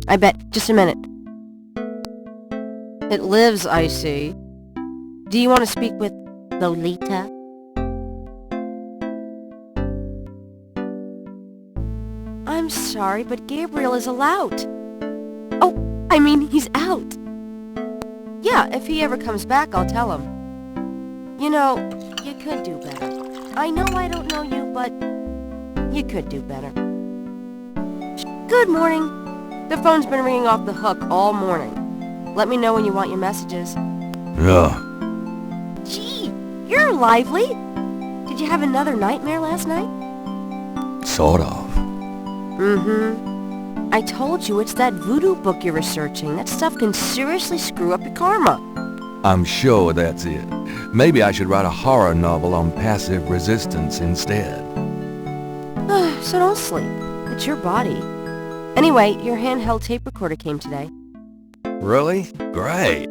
I bet. Just a minute. It lives, I see. Do you want to speak with Lolita? I'm sorry, but Gabriel is a lout. Oh, I mean, he's out. Yeah, if he ever comes back, I'll tell him. You know, you could do better. I know I don't know you, but you could do better. Good morning. The phone's been ringing off the hook all morning. Let me know when you want your messages. Yeah. Gee, you're lively. Did you have another nightmare last night? Sort of. I told you it's that voodoo book you're researching. That stuff can seriously screw up your karma. I'm sure that's it. Maybe I should write a horror novel on passive resistance instead. So don't sleep. It's your body. Anyway, your handheld tape recorder came today. Really? Great.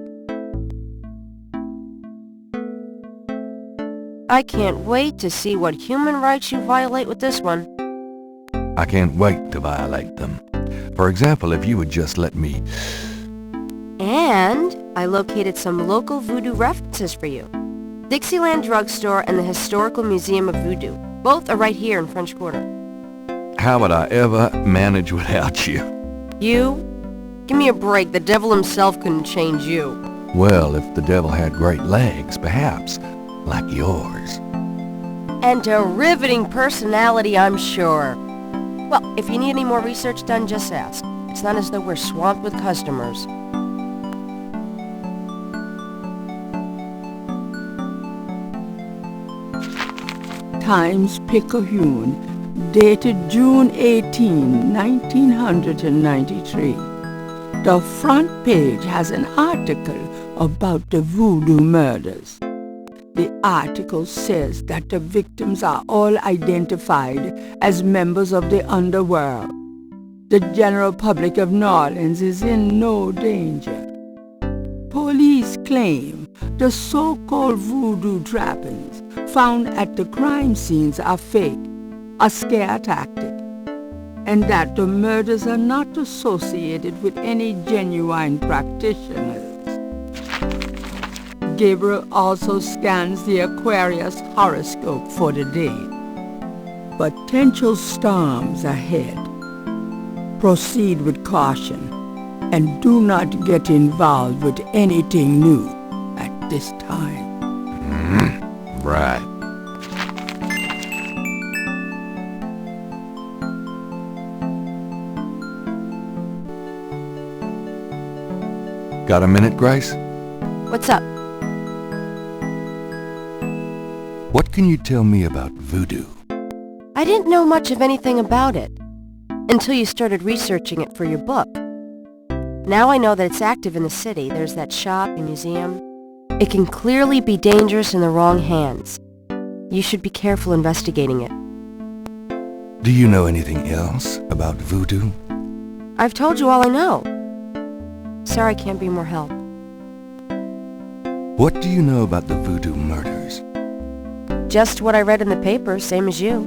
I can't wait to see what human rights you violate with this one. I can't wait to violate them. For example, if you would just let me... And I located some local voodoo references for you. Dixieland Drugstore and the Historical Museum of Voodoo. Both are right here in French Quarter. How would I ever manage without you? You? Give me a break. The devil himself couldn't change you. Well, if the devil had great legs, perhaps. like yours. And a riveting personality, I'm sure. Well, if you need any more research done, just ask. It's not as though we're swamped with customers. Times-Picayune, dated June 18, 1993. The front page has an article about the voodoo murders. The article says that the victims are all identified as members of the underworld. The general public of New Orleans is in no danger. Police claim the so-called voodoo trappings found at the crime scenes are fake, a scare tactic, and that the murders are not associated with any genuine practitioners. Gabriel also scans the Aquarius horoscope for the day. Potential storms ahead. Proceed with caution and do not get involved with anything new at this time. Right. Got a minute, Grace? What's up? What can you tell me about voodoo? I didn't know much of anything about it until you started researching it for your book. Now I know that it's active in the city. There's that shop and museum. It can clearly be dangerous in the wrong hands. You should be careful investigating it. Do you know anything else about voodoo? I've told you all I know. Sorry I can't be more help. What do you know about the voodoo murders? Just what I read in the paper, same as you.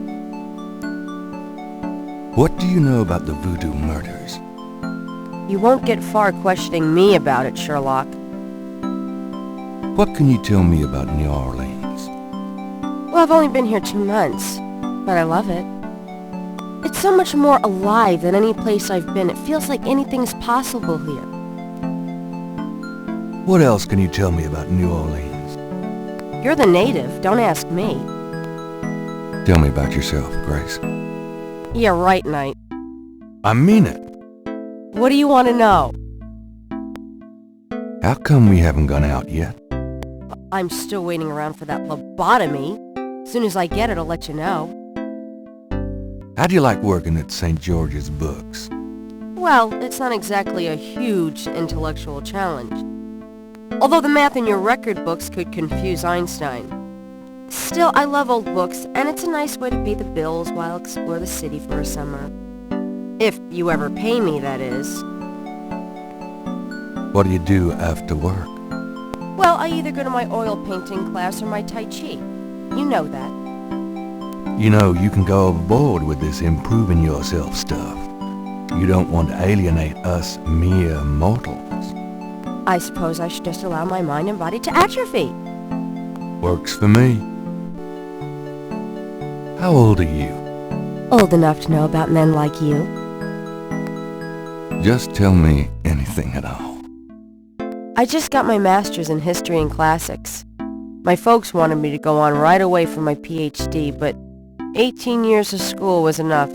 What do you know about the voodoo murders? You won't get far questioning me about it, Sherlock. What can you tell me about New Orleans? Well, I've only been here 2 months, but I love it. It's so much more alive than any place I've been. It feels like anything's possible here. What else can you tell me about New Orleans? You're the native, don't ask me. Tell me about yourself, Grace. Yeah, right, Knight. I mean it. What do you want to know? How come we haven't gone out yet? I'm still waiting around for that lobotomy. As soon as I get it, I'll let you know. How do you like working at St. George's Books? Well, it's not exactly a huge intellectual challenge. Although the math in your record books could confuse Einstein. Still, I love old books, and it's a nice way to pay the bills while I explore the city for a summer. If you ever pay me, that is. What do you do after work? Well, I either go to my oil painting class or my Tai Chi. You know that. You know, you can go overboard with this improving yourself stuff. You don't want to alienate us mere mortals. I suppose I should just allow my mind and body to atrophy. Works for me. How old are you? Old enough to know about men like you. Just tell me anything at all. I just got my master's in history and classics. My folks wanted me to go on right away for my PhD, but 18 years of school was enough.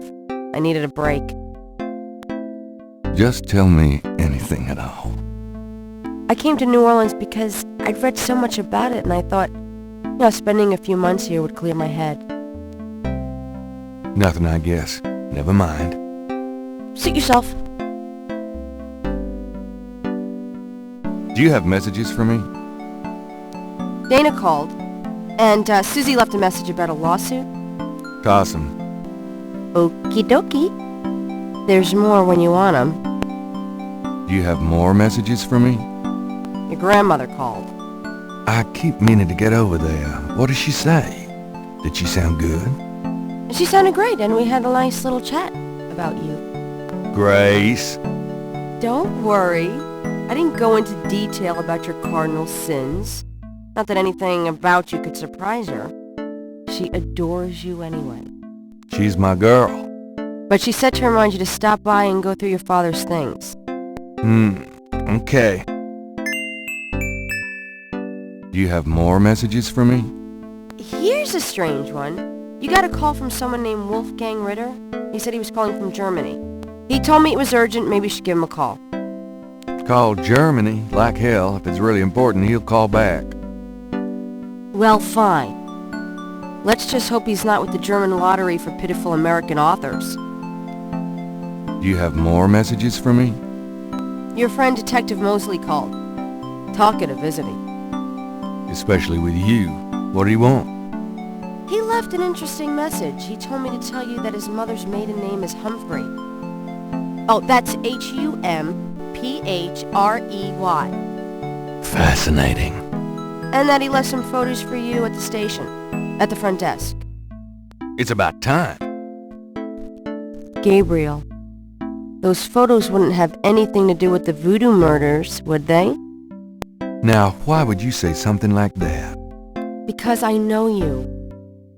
I needed a break. Just tell me anything at all. I came to New Orleans because I'd read so much about it and I thought, spending a few months here would clear my head. Nothing, I guess. Never mind. Suit yourself. Do you have messages for me? Dana called, and Susie left a message about a lawsuit. Toss 'em. Okie dokie. There's more when you want 'em. Do you have more messages for me? Your grandmother called. I keep meaning to get over there. What did she say? Did she sound good? She sounded great, and we had a nice little chat about you. Grace. Don't worry. I didn't go into detail about your cardinal sins. Not that anything about you could surprise her. She adores you anyway. She's my girl. But she said to remind you to stop by and go through your father's things. Okay. Do you have more messages for me? here's a strange one. You got a call from someone named Wolfgang Ritter? He said he was calling from Germany. He told me it was urgent, maybe you should give him a call. Call Germany, like hell. If it's really important, he'll call back. Well, fine. Let's just hope he's not with the German lottery for pitiful American authors. Do you have more messages for me? Your friend Detective Mosley called. Talkative, isn't he? Especially with you. What do you want? He left an interesting message. He told me to tell you that his mother's maiden name is Humphrey. Oh, that's Humprey. Fascinating. And that he left some photos for you at the station, at the front desk. It's about time. Gabriel, those photos wouldn't have anything to do with the voodoo murders, would they? Now, why would you say something like that? Because I know you.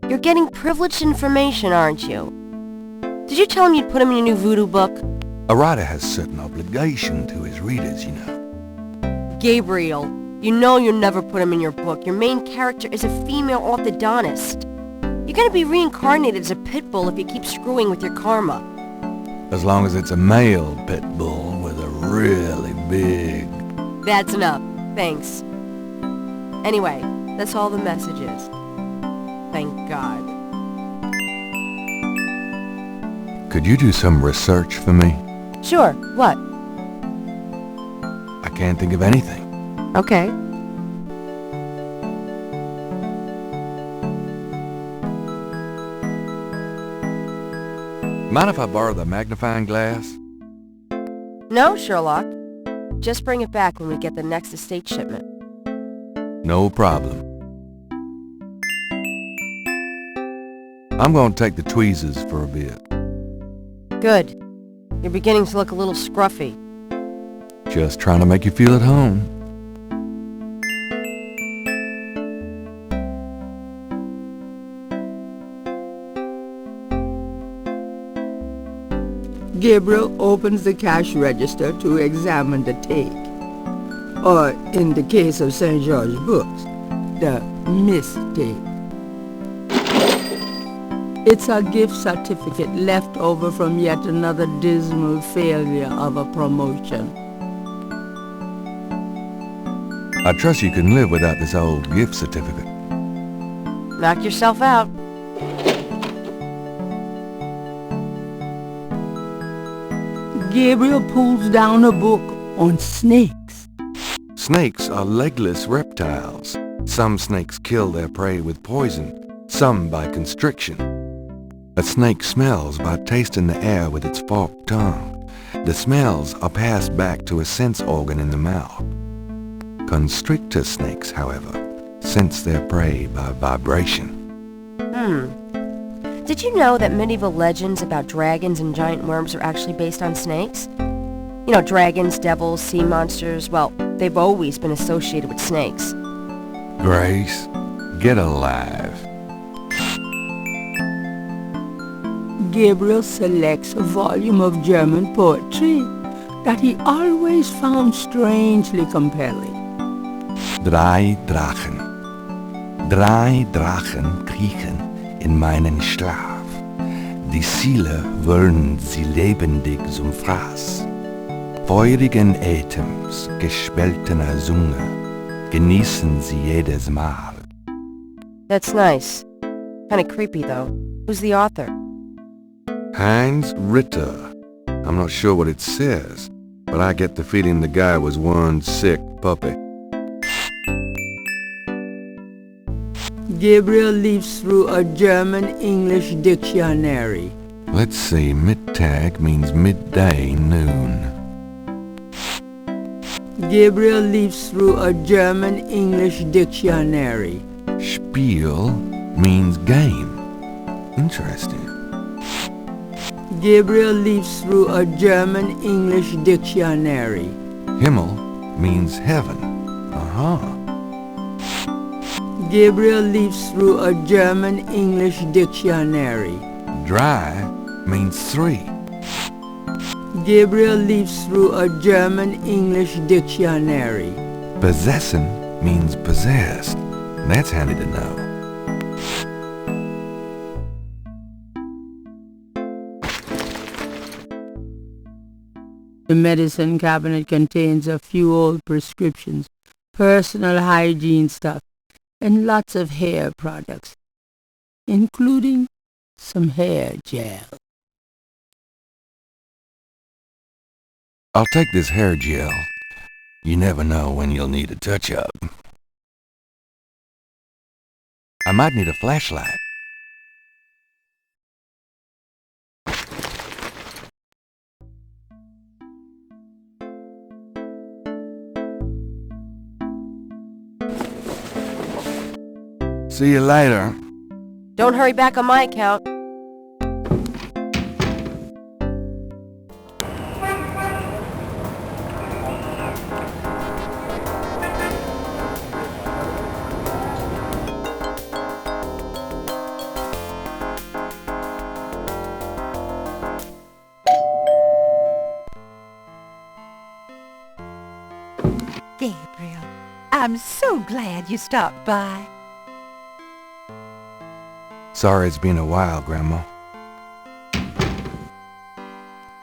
You're getting privileged information, aren't you? Did you tell him you'd put him in your new voodoo book? A writer has certain obligation to his readers, you know. Gabriel, you know you'll never put him in your book. Your main character is a female orthodontist. You're gonna be reincarnated as a pit bull if you keep screwing with your karma. As long as it's a male pit bull with a really big... That's enough. Thanks. Anyway, that's all the messages. Thank God. Could you do some research for me? Sure. What? I can't think of anything. Okay. Mind if I borrow the magnifying glass? No, Sherlock. Just bring it back when we get the next estate shipment. No problem. I'm going to take the tweezers for a bit. Good. You're beginning to look a little scruffy. Just trying to make you feel at home. Gabriel opens the cash register to examine the take, or in the case of St. George's books, the mistake. It's a gift certificate left over from yet another dismal failure of a promotion. I trust you can live without this old gift certificate. Knock yourself out. Gabriel pulls down a book on snakes. Snakes are legless reptiles. Some snakes kill their prey with poison, some by constriction. A snake smells by tasting the air with its forked tongue. The smells are passed back to a sense organ in the mouth. Constrictor snakes, however, sense their prey by vibration. Did you know that medieval legends about dragons and giant worms are actually based on snakes? You know, dragons, devils, sea monsters, well, they've always been associated with snakes. Grace, get alive. Gabriel selects a volume of German poetry that he always found strangely compelling. Drei Drachen kriechen in meinen Schlaf. Die Ziele wollen sie lebendig zum Fraß. Feurigen Atems, gespaltener Zunge, genießen sie jedes Mal. That's nice. Kinda creepy, though. Who's the author? Heinz Ritter. I'm not sure what it says, but I get the feeling the guy was one sick puppy. Gabriel leafs through a German-English dictionary. Let's see, Mittag means midday, noon. Gabriel leafs through a German-English dictionary. Spiel means game. Interesting. Gabriel leafs through a German-English dictionary. Himmel means heaven. Uh-huh. Gabriel leafs through a German-English dictionary. Dry means 3. Gabriel leafs through a German-English dictionary. Besessen means possessed. That's handy to know. The medicine cabinet contains a few old prescriptions, personal hygiene stuff, and lots of hair products, including some hair gel. I'll take this hair gel. You never know when you'll need a touch-up. I might need a flashlight. See you later. Don't hurry back on my account. Gabriel, I'm so glad you stopped by. Sorry it's been a while, Grandma.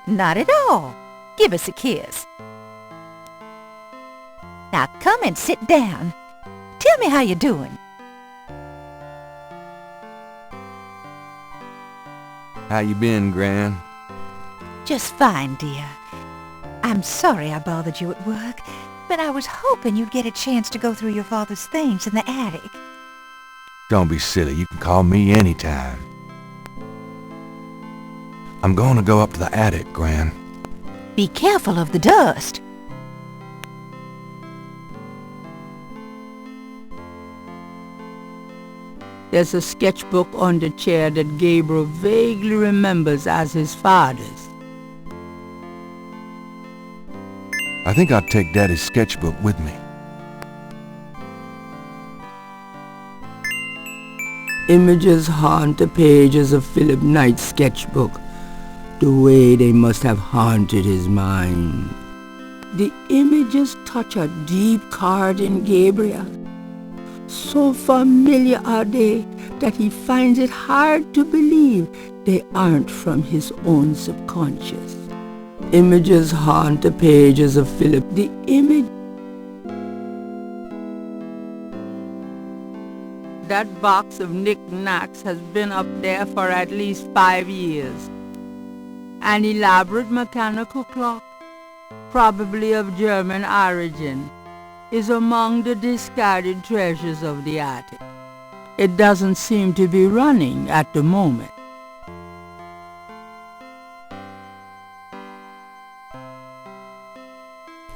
Not at all. Give us a kiss. Now come and sit down. Tell me how you're doing. How you been, Gran? Just fine, dear. I'm sorry I bothered you at work, but I was hoping you'd get a chance to go through your father's things in the attic. Don't be silly. You can call me anytime. I'm going to go up to the attic, Gran. Be careful of the dust. There's a sketchbook on the chair that Gabriel vaguely remembers as his father's. I think I'll take Daddy's sketchbook with me. Images haunt the pages of Philip Knight's sketchbook, the way they must have haunted his mind. The images touch a deep chord in Gabriel. So familiar are they that he finds it hard to believe they aren't from his own subconscious. Images haunt the pages of Philip. The image... That box of knickknacks has been up there for at least 5 years. An elaborate mechanical clock, probably of German origin, is among the discarded treasures of the attic. It doesn't seem to be running at the moment.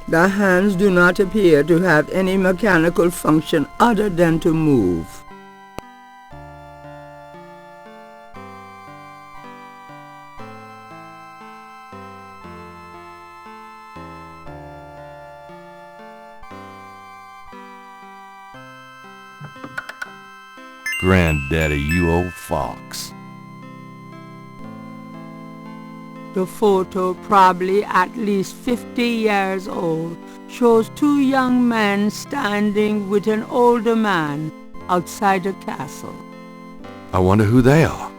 The hands do not appear to have any mechanical function other than to move. Granddaddy, you old fox. The photo, probably at least 50 years old, shows two young men standing with an older man outside a castle. I wonder who they are.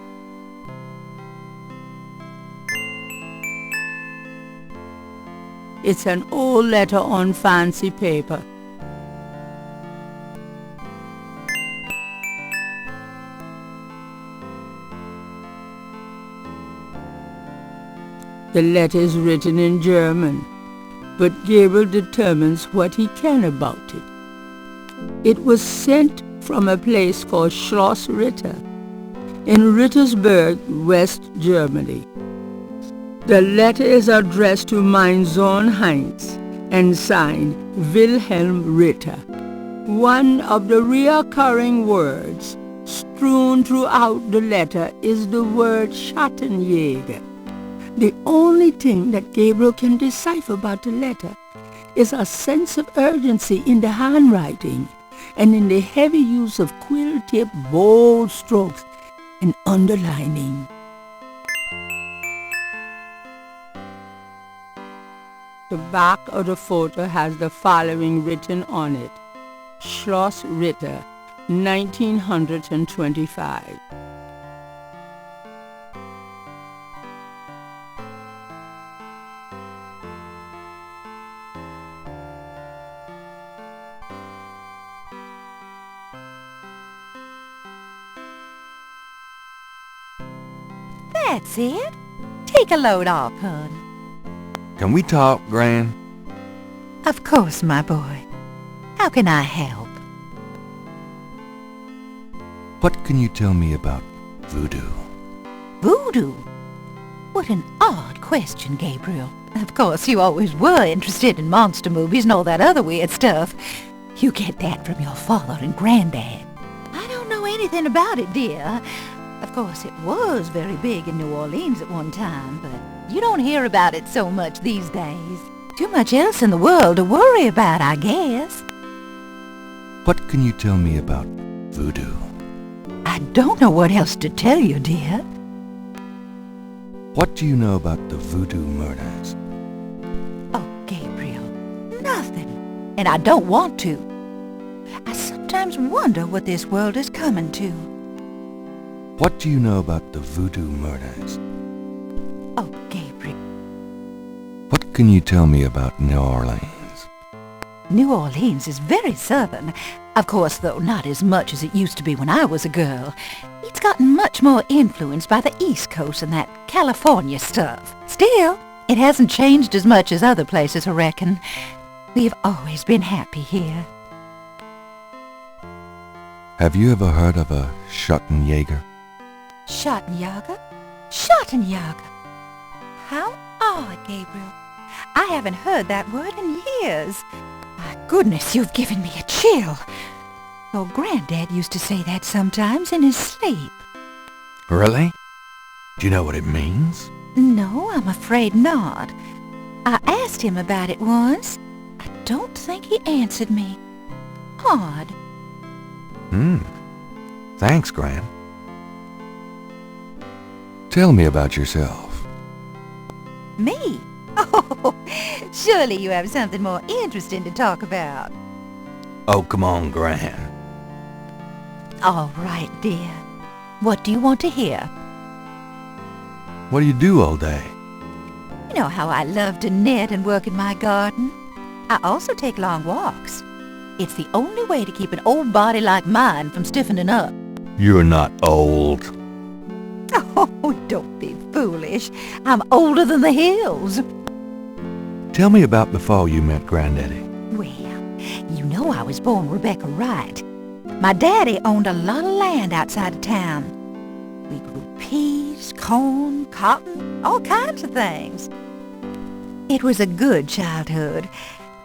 It's an old letter on fancy paper. The letter is written in German, but Gabriel determines what he can about it. It was sent from a place called Schloss Ritter in Rittersberg, West Germany. The letter is addressed to mein Sohn Heinz and signed Wilhelm Ritter. One of the recurring words strewn throughout the letter is the word Schattenjäger. The only thing that Gabriel can decipher about the letter is a sense of urgency in the handwriting and in the heavy use of quill-tipped bold strokes and underlining. The back of the photo has the following written on it: Schloss Ritter, 1925. That's it. Take a load off, hon. Can we talk, Gran? Of course, my boy. How can I help? What can you tell me about voodoo? Voodoo? What an odd question, Gabriel. Of course, you always were interested in monster movies and all that other weird stuff. You get that from your father and Granddad. I don't know anything about it, dear. Of course, it was very big in New Orleans at one time, but you don't hear about it so much these days. Too much else in the world to worry about, I guess. What can you tell me about voodoo? I don't know what else to tell you, dear. What do you know about the voodoo murders? Oh, Gabriel, nothing. And I don't want to. I sometimes wonder what this world is coming to. What do you know about the voodoo murders? Oh, Gabriel. What can you tell me about New Orleans? New Orleans is very southern. Of course, though, not as much as it used to be when I was a girl. It's gotten much more influenced by the East Coast and that California stuff. Still, it hasn't changed as much as other places, I reckon. We've always been happy here. Have you ever heard of a Schottenjäger? Schottenjäger? Schottenjäger? How odd, Gabriel. I haven't heard that word in years. My goodness, you've given me a chill. Your Granddad used to say that sometimes in his sleep. Really? Do you know what it means? No, I'm afraid not. I asked him about it once. I don't think he answered me. Odd. Thanks, Gran. Tell me about yourself. Me? Oh, surely you have something more interesting to talk about. Oh, come on, Gran. All right, dear. What do you want to hear? What do you do all day? You know how I love to knit and work in my garden. I also take long walks. It's the only way to keep an old body like mine from stiffening up. You're not old. Oh, don't be foolish. I'm older than the hills. Tell me about before you met Granddaddy. Well, you know I was born Rebecca Wright. My daddy owned a lot of land outside of town. We grew peas, corn, cotton, all kinds of things. It was a good childhood,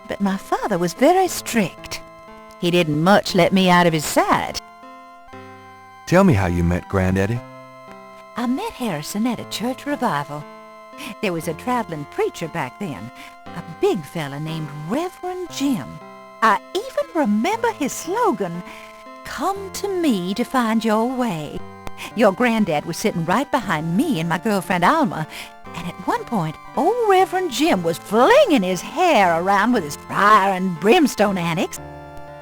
but my father was very strict. He didn't much let me out of his sight. Tell me how you met Granddaddy. I met Harrison at a church revival. There was a traveling preacher back then, a big fella named Reverend Jim. I even remember his slogan, "Come to me to find your way." Your Granddad was sitting right behind me and my girlfriend Alma, and at one point, old Reverend Jim was flinging his hair around with his fire and brimstone antics,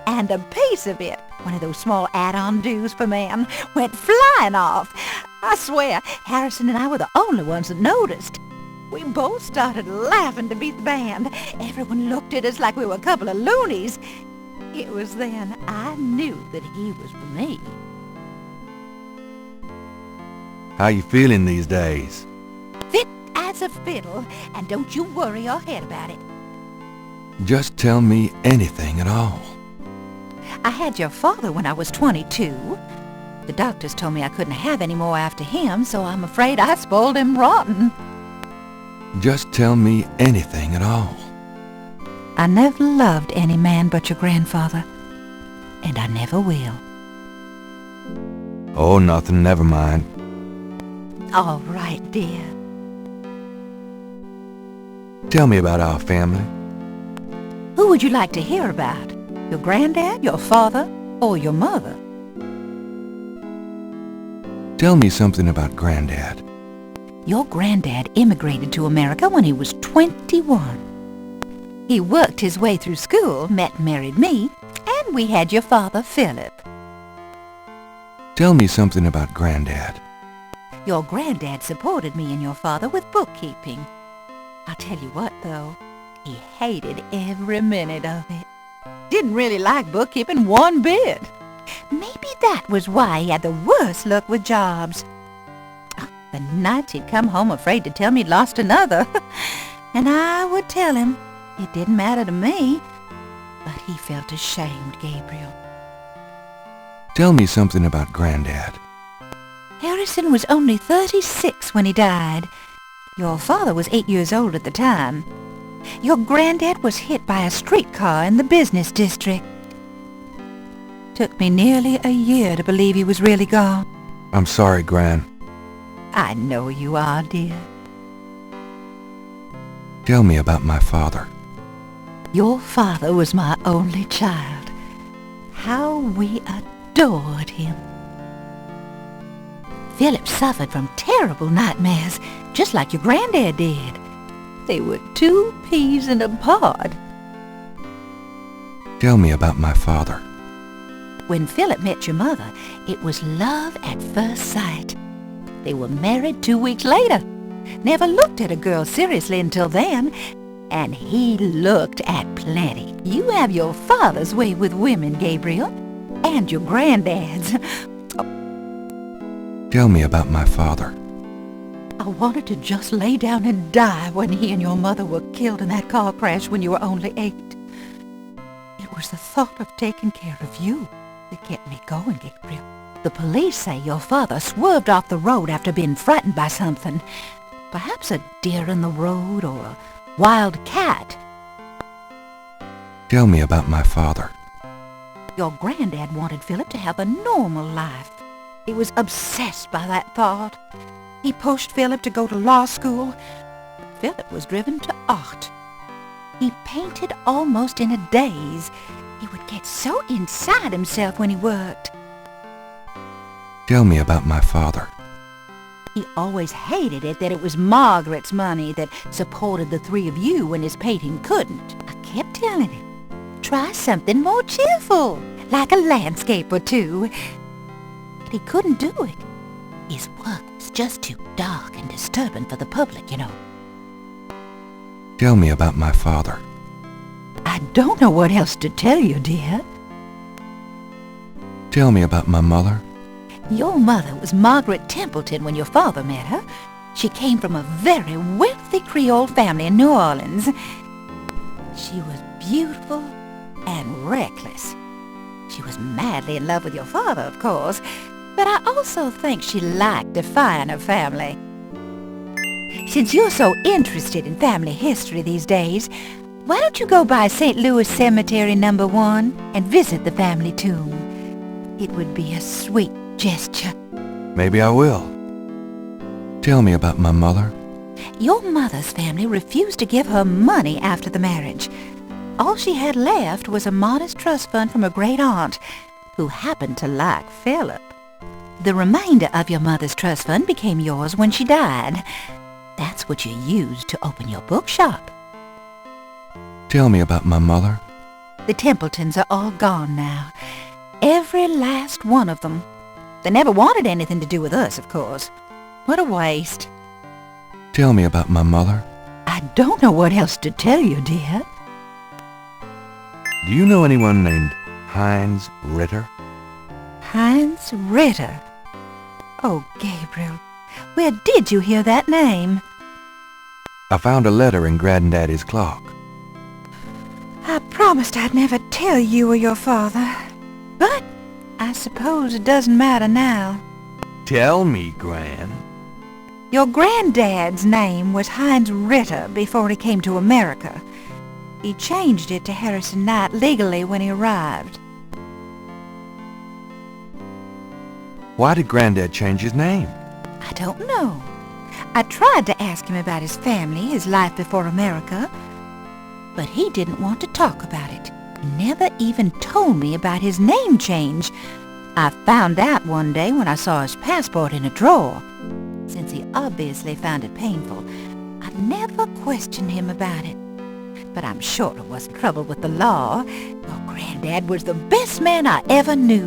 and a piece of it, one of those small add-on do's for man, went flying off. I swear, Harrison and I were the only ones that noticed. We both started laughing to beat the band. Everyone looked at us like we were a couple of loonies. It was then I knew that he was for me. How you feeling these days? Fit as a fiddle, and don't you worry your head about it. Just tell me anything at all. I had your father when I was 22. The doctors told me I couldn't have any more after him, so I'm afraid I spoiled him rotten. Just tell me anything at all. I never loved any man but your grandfather, and I never will. Oh, nothing, never mind. All right, dear. Tell me about our family. Who would you like to hear about? Your granddad, your father, or your mother? Tell me something about Granddad. Your granddad immigrated to America when he was 21. He worked his way through school, met and married me, and we had your father, Philip. Tell me something about Granddad. Your granddad supported me and your father with bookkeeping. I'll tell you what, though, he hated every minute of it. Didn't really like bookkeeping one bit. Maybe that was why he had the worst luck with jobs. The nights he'd come home afraid to tell me he'd lost another. And I would tell him it didn't matter to me. But he felt ashamed, Gabriel. Tell me something about Granddad. Harrison was only 36 when he died. Your father was 8 years old at the time. Your granddad was hit by a streetcar in the business district. Took me nearly a year to believe he was really gone. I'm sorry, Gran. I know you are, dear. Tell me about my father. Your father was my only child. How we adored him. Philip suffered from terrible nightmares, just like your granddad did. They were 2 peas in a pod. Tell me about my father. When Philip met your mother, it was love at first sight. They were married 2 weeks later. Never looked at a girl seriously until then. And he looked at plenty. You have your father's way with women, Gabriel. And your granddad's. Tell me about my father. I wanted to just lay down and die when he and your mother were killed in that car crash when you were only 8. It was the thought of taking care of you that kept me going, Gabriel. The police say your father swerved off the road after being frightened by something. Perhaps a deer in the road or a wild cat. Tell me about my father. Your granddad wanted Philip to have a normal life. He was obsessed by that thought. He pushed Philip to go to law school, but Philip was driven to art. He painted almost in a daze. He would get so inside himself when he worked. Tell me about my father. He always hated it that it was Margaret's money that supported the 3 of you when his painting couldn't. I kept telling him, try something more cheerful, like a landscape or 2. But he couldn't do it. His work was just too dark and disturbing for the public, you know. Tell me about my father. I don't know what else to tell you, dear. Tell me about my mother. Your mother was Margaret Templeton when your father met her. She came from a very wealthy Creole family in New Orleans. She was beautiful and reckless. She was madly in love with your father, of course, but I also think she liked defying her family. Since you're so interested in family history these days, why don't you go by St. Louis Cemetery No. 1 and visit the family tomb? It would be a sweet gesture. Maybe I will. Tell me about my mother. Your mother's family refused to give her money after the marriage. All she had left was a modest trust fund from her great-aunt, who happened to like Philip. The remainder of your mother's trust fund became yours when she died. That's what you used to open your bookshop. Tell me about my mother. The Templetons are all gone now. Every last one of them. They never wanted anything to do with us, of course. What a waste. Tell me about my mother. I don't know what else to tell you, dear. Do you know anyone named Heinz Ritter? Heinz Ritter. Oh, Gabriel, where did you hear that name? I found a letter in Granddaddy's clock. I promised I'd never tell you or your father, but I suppose it doesn't matter now. Tell me, Gran. Your granddad's name was Heinz Ritter before he came to America. He changed it to Harrison Knight legally when he arrived. Why did Granddad change his name? I don't know. I tried to ask him about his family, his life before America, but he didn't want to talk about it. He never even told me about his name change. I found out one day when I saw his passport in a drawer. Since he obviously found it painful, I never questioned him about it. But I'm sure it wasn't trouble with the law. Your Granddad was the best man I ever knew.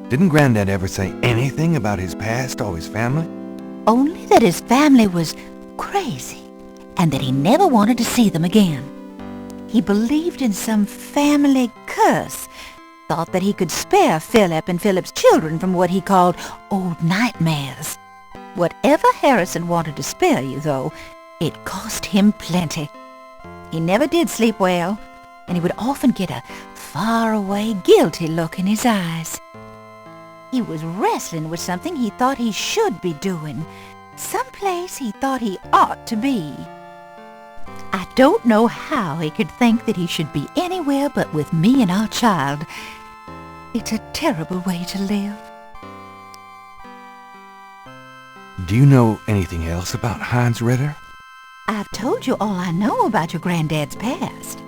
Didn't Granddad ever say anything about his past or his family? Only that his family was crazy, and that he never wanted to see them again. He believed in some family curse, thought that he could spare Philip and Philip's children from what he called old nightmares. Whatever Harrison wanted to spare you, though, it cost him plenty. He never did sleep well, and he would often get a far-away, guilty look in his eyes. He was wrestling with something he thought he should be doing, someplace he thought he ought to be. I don't know how he could think that he should be anywhere but with me and our child. It's a terrible way to live. Do you know anything else about Heinz Ritter? I've told you all I know about your granddad's past.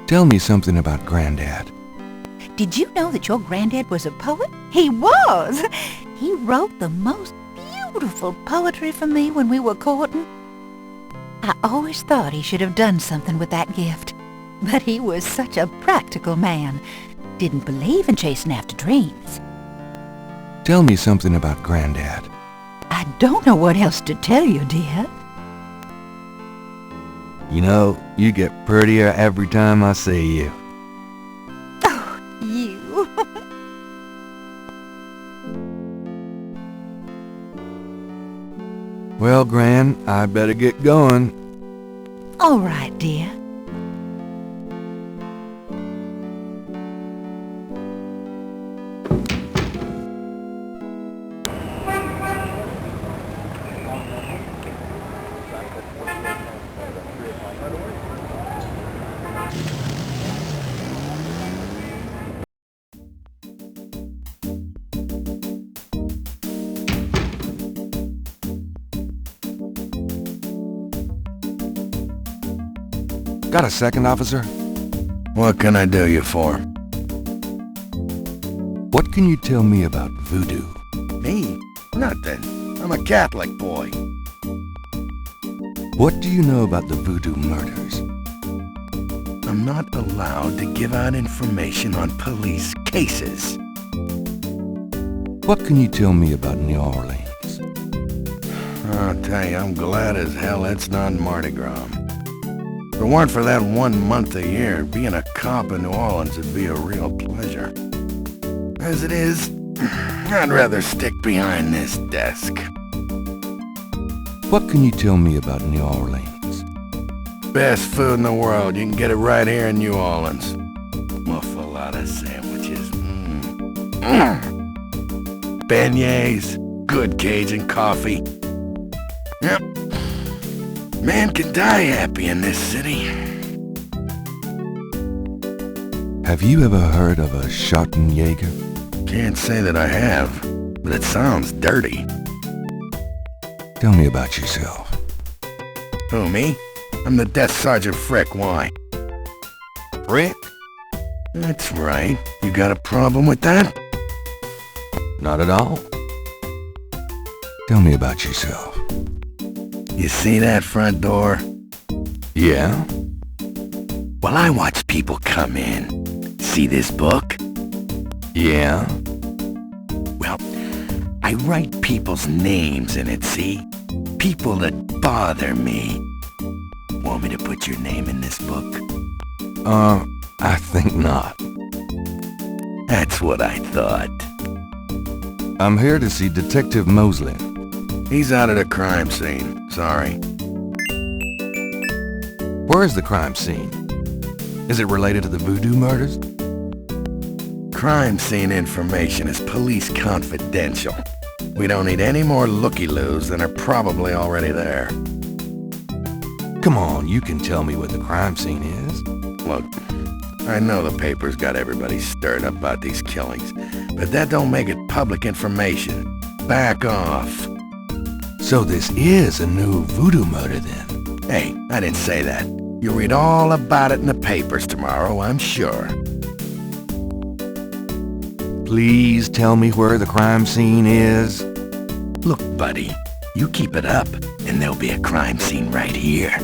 Tell me something about Granddad. Did you know that your granddad was a poet? He was! He wrote the most beautiful poetry for me when we were courting. I always thought he should have done something with that gift. But he was such a practical man. Didn't believe in chasing after dreams. Tell me something about Granddad. I don't know what else to tell you, dear. You know, you get prettier every time I see you. Oh, you. Well, Gran, I better get going. All right, dear. Got a second, officer? What can I do you for? What can you tell me about voodoo? Me? Nothing. I'm a Catholic boy. What do you know about the voodoo murders? I'm not allowed to give out information on police cases. What can you tell me about New Orleans? I'll tell you, I'm glad as hell it's not Mardi Gras. If it weren't for that 1 month a year, being a cop in New Orleans would be a real pleasure. As it is, I'd rather stick behind this desk. What can you tell me about New Orleans? Best food in the world. You can get it right here in New Orleans. Muffaletta sandwiches. Beignets. Good Cajun coffee. Yep. Man can die happy in this city. Have you ever heard of a Schottenjäger? Can't say that I have, but it sounds dirty. Tell me about yourself. Who, me? I'm the Desk Sergeant Frick. Why? Frick? That's right. You got a problem with that? Not at all. Tell me about yourself. You see that front door? Yeah? Well, I watch people come in. See this book? Yeah? Well, I write people's names in it, see? People that bother me. Want me to put your name in this book? I think not. That's what I thought. I'm here to see Detective Mosley. He's out at a crime scene. Sorry. Where is the crime scene? Is it related to the voodoo murders? Crime scene information is police confidential. We don't need any more looky-loos than are probably already there. Come on, you can tell me where the crime scene is. Look, I know the paper's got everybody stirred up about these killings, but that don't make it public information. Back off. So this is a new voodoo murder then? Hey, I didn't say that. You'll read all about it in the papers tomorrow, I'm sure. Please tell me where the crime scene is. Look, buddy, you keep it up, and there'll be a crime scene right here.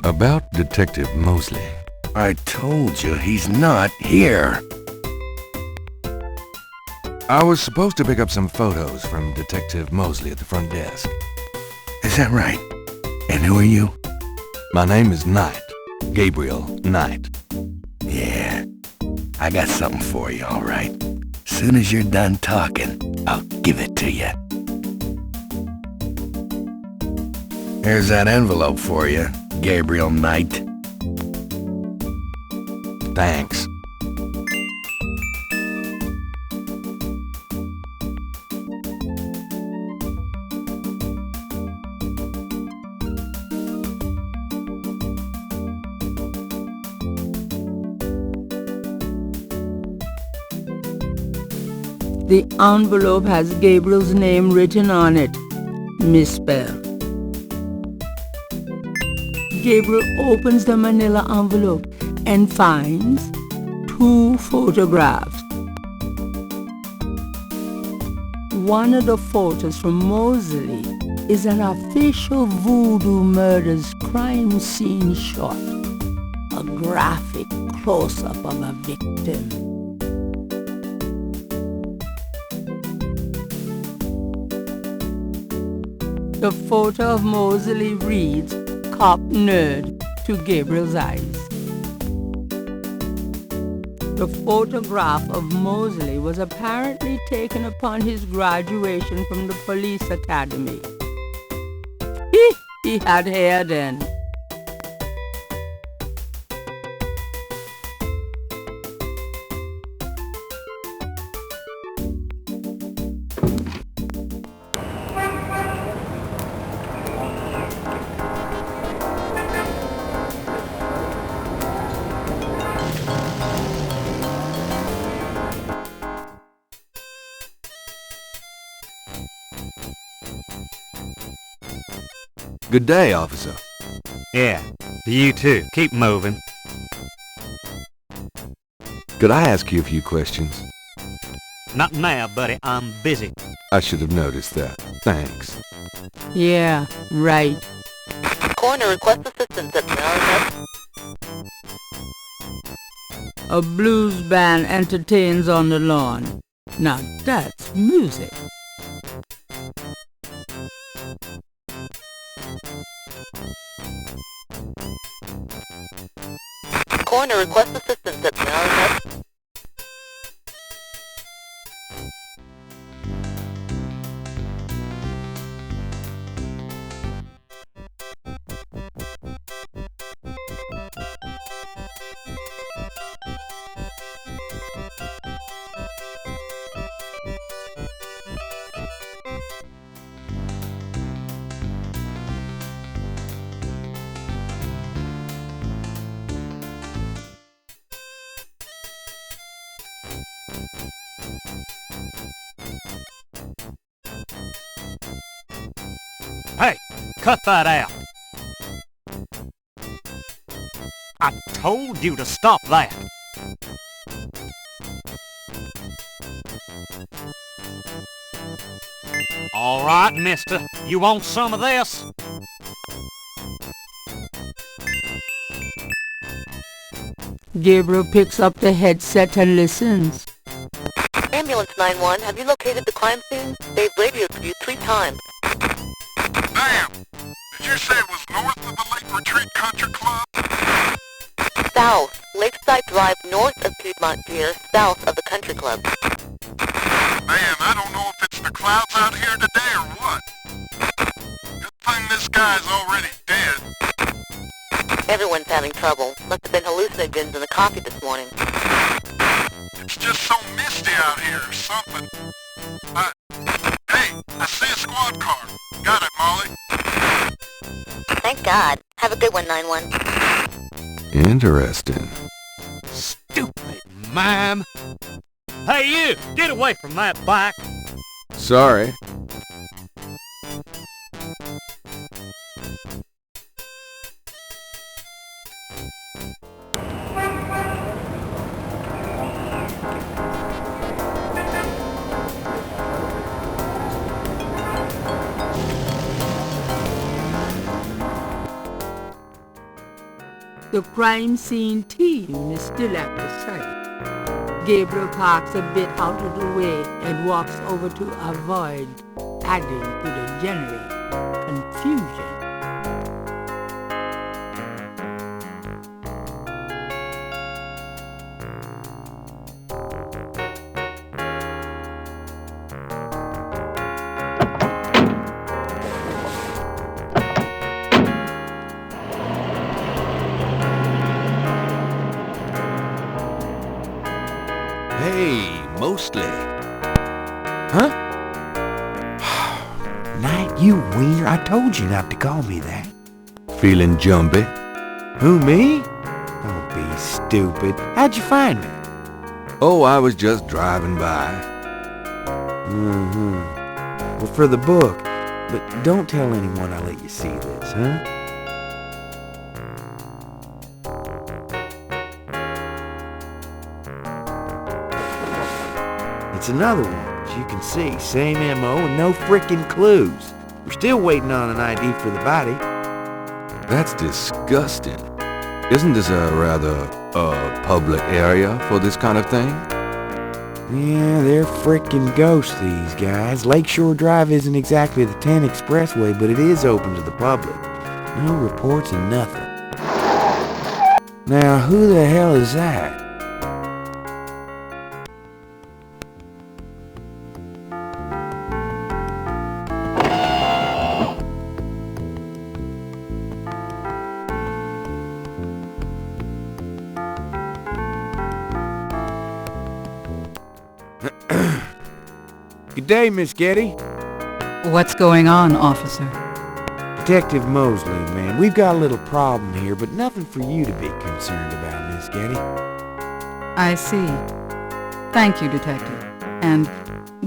About Detective Mosley. I told you he's not here. I was supposed to pick up some photos from Detective Mosley at the front desk. Is that right? And who are you? My name is Knight. Gabriel Knight. Yeah, I got something for you, all right. Soon as you're done talking, I'll give it to you. Here's that envelope for you, Gabriel Knight. Thanks. The envelope has Gabriel's name written on it, misspelled. Gabriel opens the manila envelope and finds 2 photographs. One of the photos from Moseley is an official Voodoo Murders crime scene shot, a graphic close-up of a victim. The photo of Moseley reads, "Cop nerd," to Gabriel's eyes. The photograph of Moseley was apparently taken upon his graduation from the police academy. He had hair then. Good day, officer. Yeah, you too. Keep moving. Could I ask you a few questions? Not now, buddy. I'm busy. I should have noticed that. Thanks. Yeah, right. Coroner requests assistance at the A blues band entertains on the lawn. Now that's music. Coroner requests assistance at the Hey, cut that out. I told you to stop that. All right, mister. You want some of this? Gabriel picks up the headset and listens. Ambulance 911, have you located the crime scene? They've radioed for you 3 times. Damn! Did you say it was north of the Lake Retreat Country Club? South, Lakeside Drive north of Piedmont Pier, south of the country club. Man, I don't know if it's the clouds out here today or what. Good thing this guy's already dead. Everyone's having trouble. Must have been hallucinogens in the coffee this morning. It's just so misty out here or something. Hey, I see a squad car. Got it, Molly. Thank God. Have a good one, 911. Interesting. Stupid mime. Hey, you! Get away from that bike. Sorry. The crime scene team is still at the site. Gabriel parks a bit out of the way and walks over to avoid adding to the general confusion. Hey, mostly. Huh? Knight, you wiener, I told you not to call me that. Feeling jumpy? Who, me? Don't be stupid. How'd you find me? Oh, I was just driving by. Well, for the book. But don't tell anyone I let you see this, huh? It's another one, as you can see. Same M.O. and no frickin' clues. We're still waiting on an ID for the body. That's disgusting. Isn't this a rather, public area for this kind of thing? Yeah, they're frickin' ghosts, these guys. Lakeshore Drive isn't exactly the 10 expressway, but it is open to the public. No reports and nothing. Now, who the hell is that? Good day, Miss Getty. What's going on, officer? Detective Mosley, man. We've got a little problem here, but nothing for you to be concerned about, Miss Getty. I see. Thank you, detective. And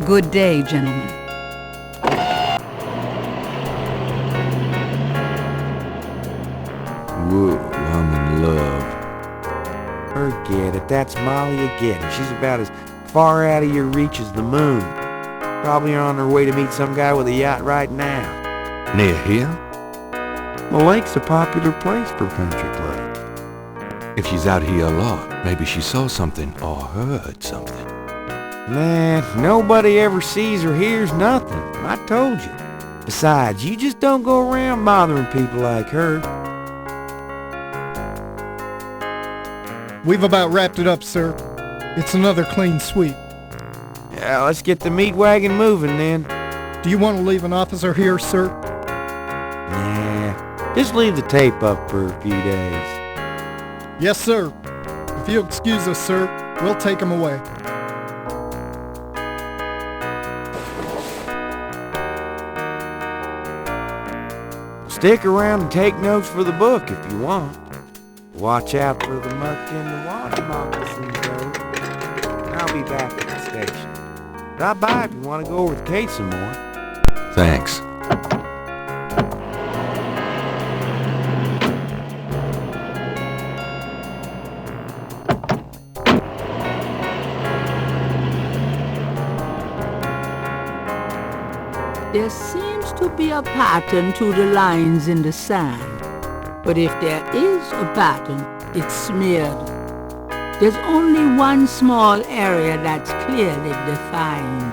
good day, gentlemen. Whoa, I'm in love. Forget it. That's Molly again. She's about as far out of your reach as the moon. Probably on her way to meet some guy with a yacht right now. Near here? The lake's a popular place for country clubs. If she's out here a lot, maybe she saw something or heard something. Man, nobody ever sees or hears nothing. I told you. Besides, you just don't go around bothering people like her. We've about wrapped it up, sir. It's another clean sweep. Yeah, let's get the meat wagon moving then. Do you want to leave an officer here, sir? Nah, just leave the tape up for a few days. Yes, sir. If you'll excuse us, sir, we'll take him away. Stick around and take notes for the book if you want. Watch out for the muck in the water moccasins, though. I'll be back at the station. Stop by if you want to go over the case some more. Thanks. There seems to be a pattern to the lines in the sand. But if there is a pattern, it's smeared. There's only one small area that's clearly defined.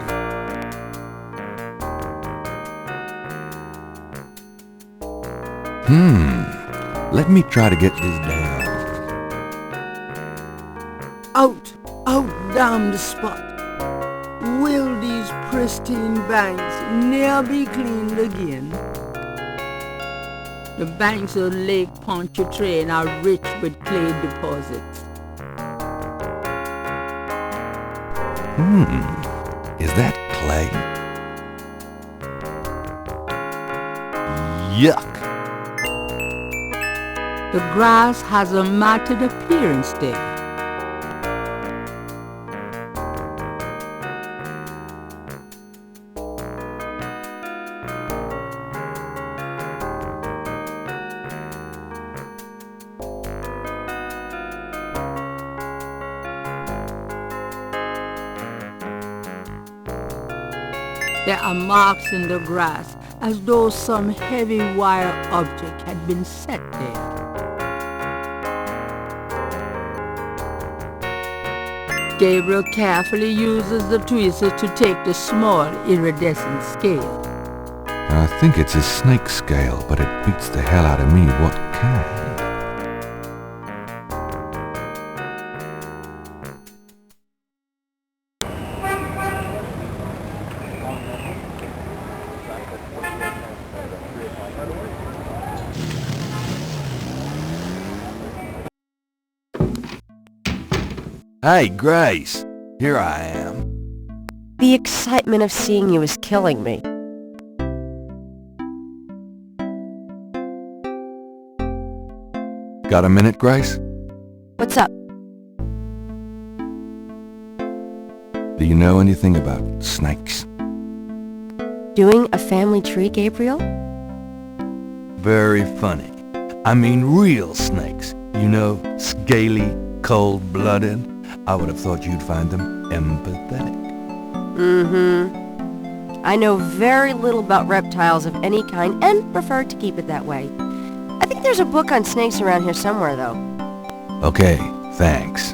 Let me try to get this down. Out damn the spot. Will these pristine banks ne'er be cleaned again? The banks of Lake Pontchartrain are rich with clay deposits. Is that clay? Yuck! The grass has a matted appearance there. There are marks in the grass as though some heavy wire object had been set there. Gabriel carefully uses the tweezers to take the small iridescent scale. I think it's a snake scale, but it beats the hell out of me what kind. Hey, Grace, Here I am. The excitement of seeing you is killing me. Got a minute, Grace? What's up? Do you know anything about snakes? Doing a family tree, Gabriel? Very funny. I mean real snakes. You know, scaly, cold-blooded. I would have thought you'd find them empathetic. Mm-hmm. I know very little about reptiles of any kind and prefer to keep it that way. I think there's a book on snakes around here somewhere, though. Okay, thanks.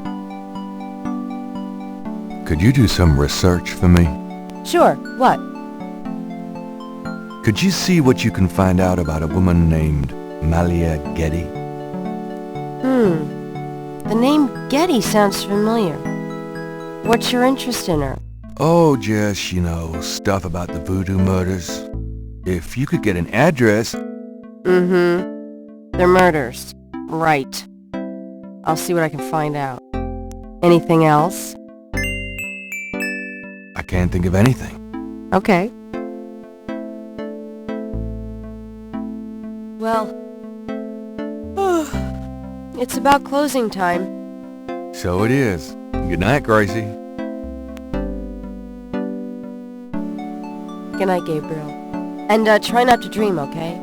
Could you do some research for me? Sure, what? Could you see what you can find out about a woman named Malia Getty? The name Getty sounds familiar. What's your interest in her? Oh, just, you know, stuff about the voodoo murders. If you could get an address... They're murders. Right. I'll see what I can find out. Anything else? I can't think of anything. Okay. Well, it's about closing time. So it is. Good night, Gracie. Good night, Gabriel. And try not to dream, okay?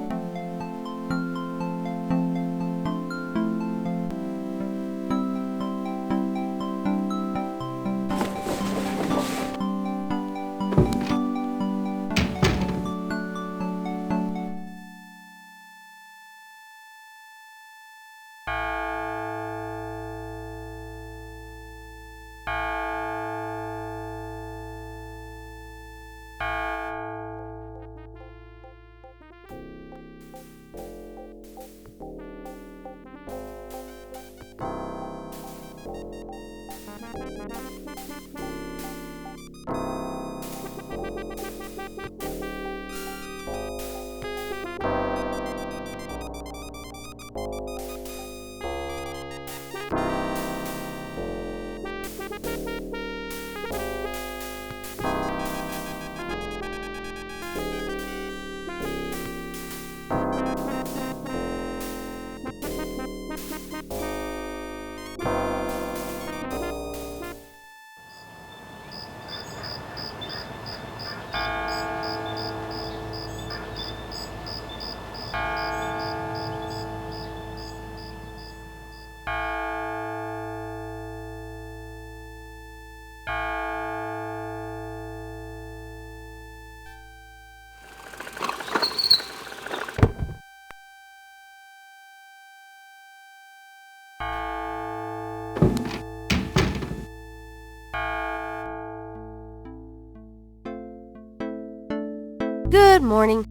Good morning.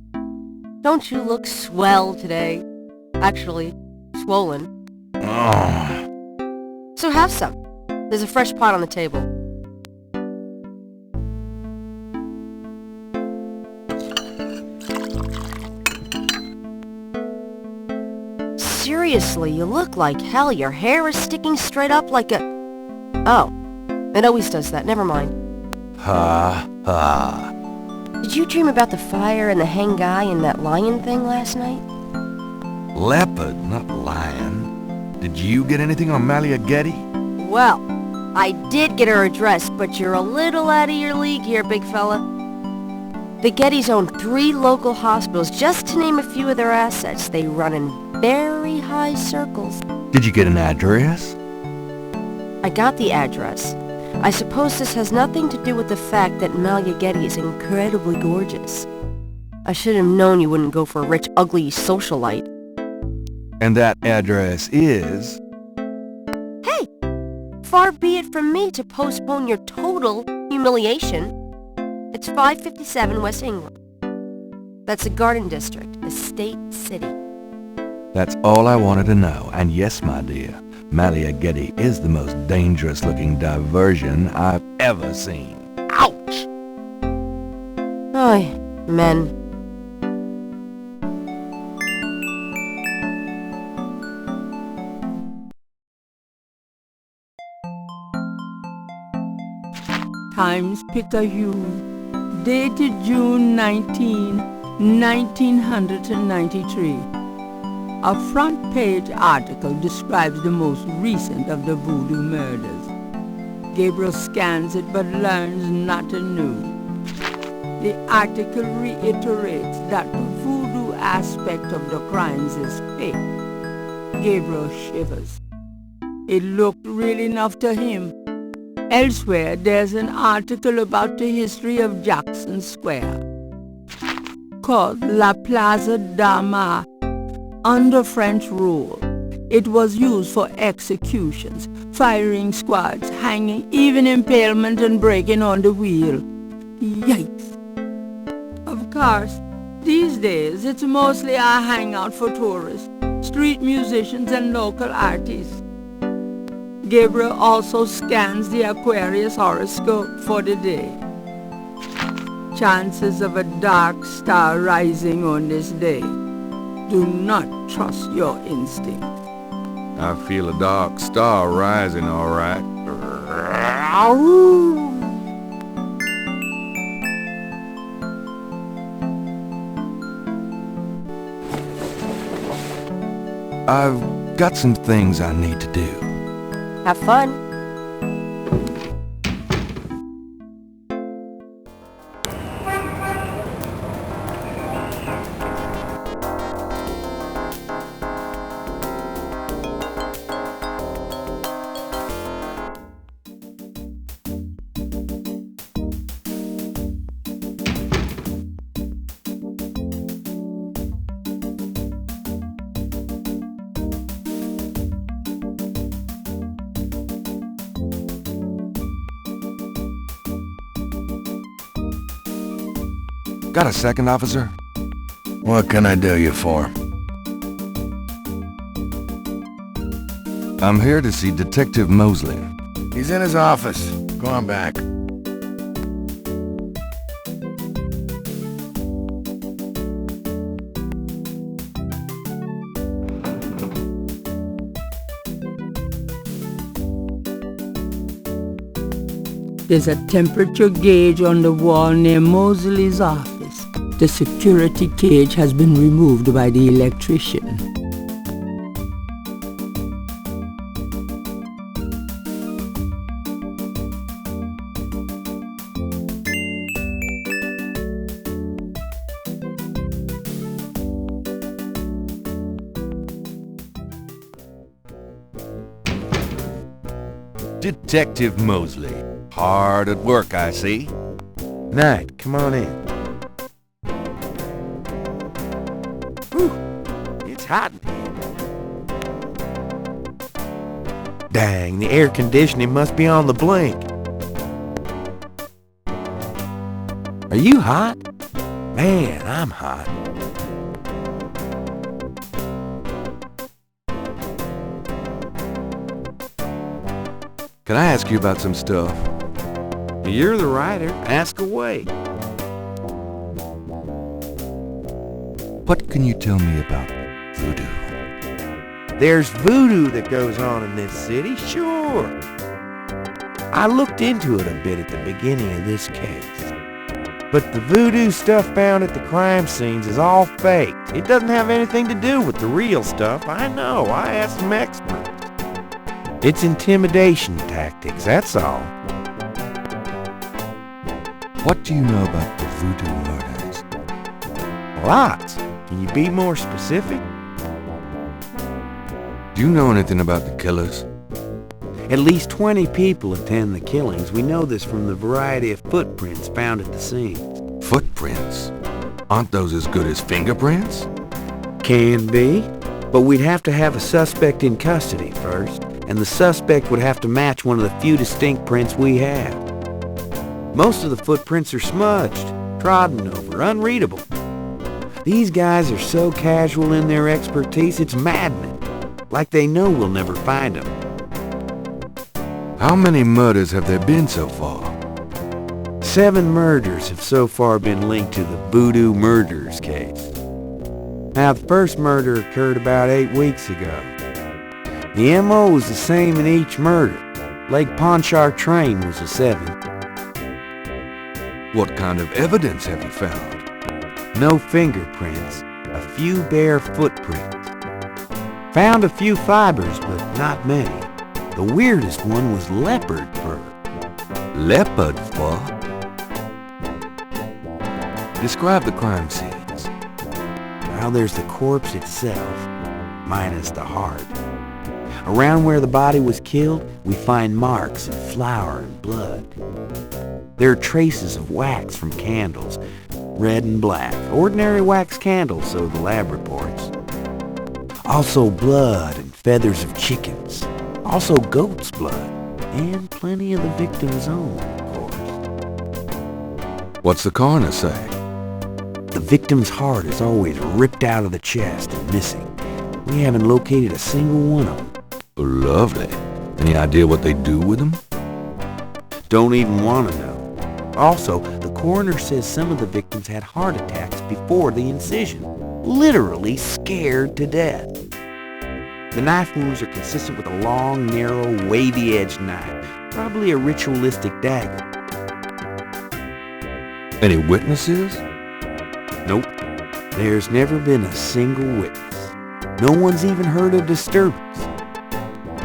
Don't you look swell today? Actually, swollen. So have some. There's a fresh pot on the table. Seriously, you look like hell. Your hair is sticking straight up like a... Oh, it always does that. Never mind. Ha, ha. Did you dream about the fire and the hang guy and that lion thing last night? Leopard, not lion. Did you get anything on Malia Getty? Well, I did get her address, but you're a little out of your league here, big fella. The Gettys own 3 local hospitals, just to name a few of their assets. They run in very high circles. Did you get an address? I got the address. I suppose this has nothing to do with the fact that Malia Getty is incredibly gorgeous. I should have known you wouldn't go for a rich, ugly socialite. And that address is... Hey! Far be it from me to postpone your total humiliation. It's 557 West England. That's a garden district, a state city. That's all I wanted to know. And yes, my dear, Malia Getty is the most dangerous-looking diversion I've ever seen. Ouch! Oy, men. Times-Picayune, dated June 19, 1993. A front-page article describes the most recent of the voodoo murders. Gabriel scans it but learns nothing new. The article reiterates that the voodoo aspect of the crimes is fake. Gabriel shivers. It looked real enough to him. Elsewhere, there's an article about the history of Jackson Square, called La Plaza d'Armas. Under French rule, it was used for executions, firing squads, hanging, even impalement and breaking on the wheel. Yikes! Of course, these days it's mostly a hangout for tourists, street musicians and local artists. Gabriel also scans the Aquarius horoscope for the day. Chances of a dark star rising on this day. Do not trust your instinct. I feel a dark star rising, all right. I've got some things I need to do. Have fun. Got a second, officer? What can I do you for? I'm here to see Detective Mosley. He's in his office. Go on back. There's a temperature gauge on the wall near Mosley's office. The security cage has been removed by the electrician. Detective Mosley. Hard at work, I see. Knight, come on in. Whew, it's hot in here. Dang, the air conditioning must be on the blink. Are you hot? Man, I'm hot. Can I ask you about some stuff? You're the writer. Ask away. What can you tell me about voodoo? There's voodoo that goes on in this city, sure. I looked into it a bit at the beginning of this case. But the voodoo stuff found at the crime scenes is all fake. It doesn't have anything to do with the real stuff. I know. I asked some experts. It's intimidation tactics, that's all. What do you know about the voodoo murders? Lots. Can you be more specific? Do you know anything about the killers? At least 20 people attend the killings. We know this from the variety of footprints found at the scene. Footprints? Aren't those as good as fingerprints? Can be, but we'd have to have a suspect in custody first, and the suspect would have to match one of the few distinct prints we have. Most of the footprints are smudged, trodden over, unreadable. These guys are so casual in their expertise, it's maddening. Like they know we'll never find them. How many murders have there been so far? 7 murders have so far been linked to the Voodoo Murders case. Now, the first murder occurred about 8 weeks ago. The M.O. was the same in each murder. Lake Pontchartrain was the 7th. What kind of evidence have you found? No fingerprints, a few bare footprints. Found a few fibers, but not many. The weirdest one was leopard fur. Leopard fur? Describe the crime scenes. Well, there's the corpse itself, minus the heart. Around where the body was killed, we find marks of flour and blood. There are traces of wax from candles, red and black. Ordinary wax candles, so the lab reports. Also blood and feathers of chickens. Also goat's blood. And plenty of the victim's own, of course. What's the coroner say? The victim's heart is always ripped out of the chest and missing. We haven't located a single one of them. Lovely. Any idea what they do with them? Don't even want to know. Also, the coroner says some of the victims had heart attacks before the incision. Literally scared to death. The knife wounds are consistent with a long, narrow, wavy-edged knife. Probably a ritualistic dagger. Any witnesses? Nope. There's never been a single witness. No one's even heard a disturbance.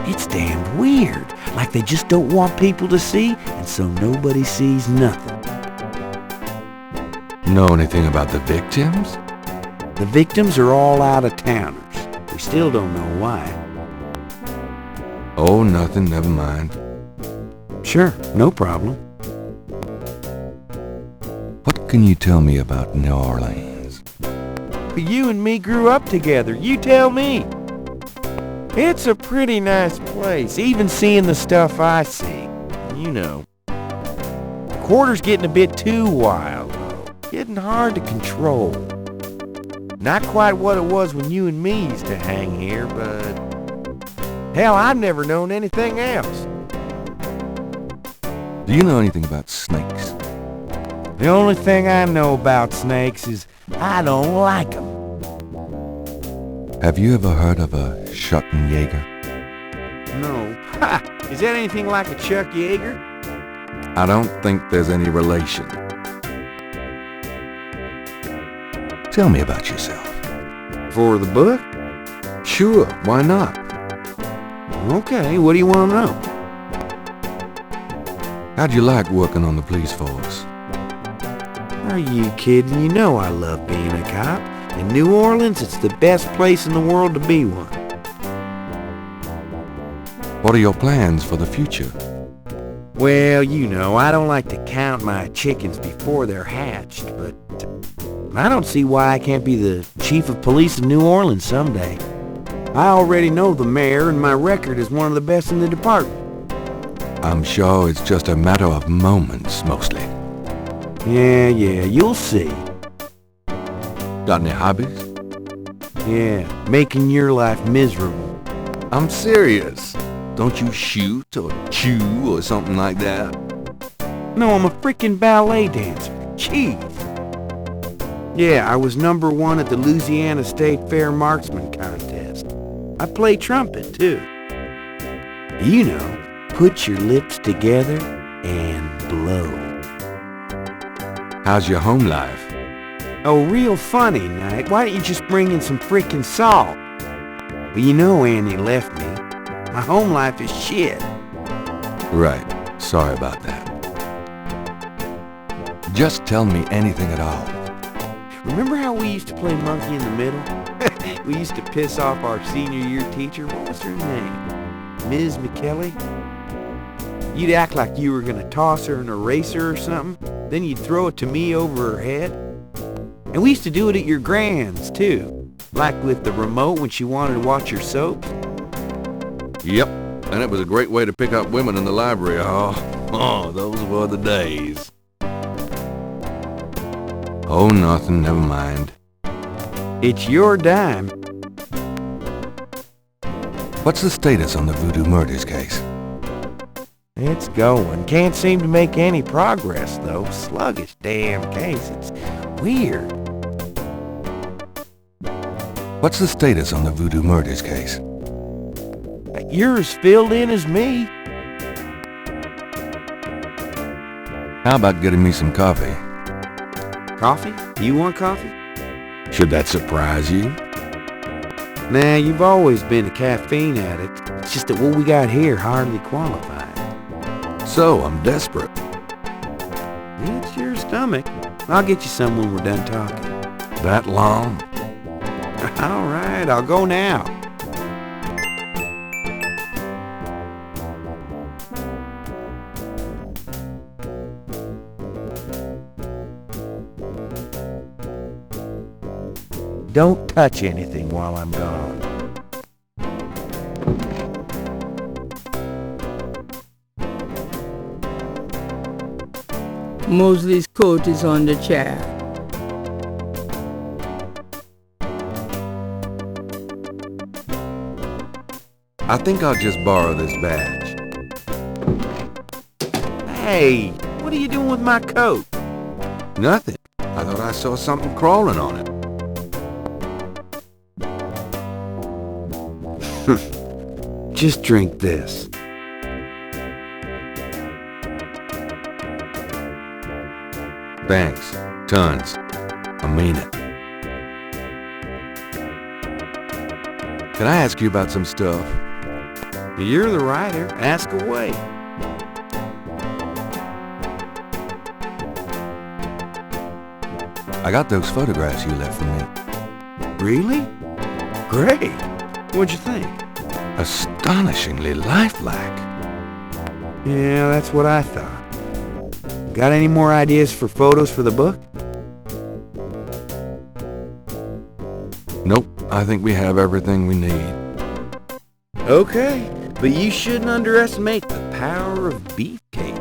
It's damned weird. Like they just don't want people to see, and so nobody sees nothing. Know anything about the victims? The victims are all out-of-towners. We still don't know why. Oh, nothing, never mind. Sure, no problem. What can you tell me about New Orleans? You and me grew up together. You tell me. It's a pretty nice place, even seeing the stuff I see. You know. The quarter's getting a bit too wild, though. Getting hard to control. Not quite what it was when you and me used to hang here, but... hell, I've never known anything else. Do you know anything about snakes? The only thing I know about snakes is I don't like them. Have you ever heard of a Schottenjäger? No. Ha! Is that anything like a Chuck Yeager? I don't think there's any relation. Tell me about yourself. For the book? Sure, why not? Okay, what do you want to know? How'd you like working on the police force? Are you kidding? You know I love being a cop. In New Orleans, it's the best place in the world to be one. What are your plans for the future? Well, you know, I don't like to count my chickens before they're hatched, but I don't see why I can't be the chief of police of New Orleans someday. I already know the mayor, and my record is one of the best in the department. I'm sure it's just a matter of moments, mostly. Yeah, you'll see. Got any hobbies? Yeah, making your life miserable. I'm serious. Don't you shoot or chew or something like that? No, I'm a freaking ballet dancer. Jeez. Yeah, I was #1 at the Louisiana State Fair Marksman Contest. I play trumpet, too. You know, put your lips together and blow. How's your home life? Oh, real funny, Knight. Why don't you just bring in some freaking salt? Well, you know Annie left me. My home life is shit. Right. Sorry about that. Just tell me anything at all. Remember how we used to play monkey in the middle? We used to piss off our senior year teacher. What was her name? Ms. McKelly? You'd act like you were gonna toss her an eraser or something. Then you'd throw it to me over her head. And we used to do it at your grand's, too. Like with the remote when she wanted to watch your soaps. Yep, and it was a great way to pick up women in the library hall. Oh, those were the days. Oh, nothing, never mind. It's your dime. What's the status on the Voodoo Murders case? It's going. Can't seem to make any progress, though. Sluggish damn case. It's weird. What's the status on the Voodoo Murders case? You're as filled in as me. How about getting me some coffee? Coffee? You want coffee? Should that surprise you? Nah, you've always been a caffeine addict. It's just that what we got here hardly qualifies. So, I'm desperate. It's your stomach. I'll get you some when we're done talking. That long? All right, I'll go now. Don't touch anything while I'm gone. Mosley's coat is on the chair. I think I'll just borrow this badge. Hey, what are you doing with my coat? Nothing. I thought I saw something crawling on it. Just drink this. Thanks. Tons. I mean it. Can I ask you about some stuff? You're the writer. Ask away. I got those photographs you left for me. Really? Great. What'd you think? Astonishingly lifelike. Yeah, that's what I thought. Got any more ideas for photos for the book? Nope. I think we have everything we need. Okay, but you shouldn't underestimate the power of beefcake.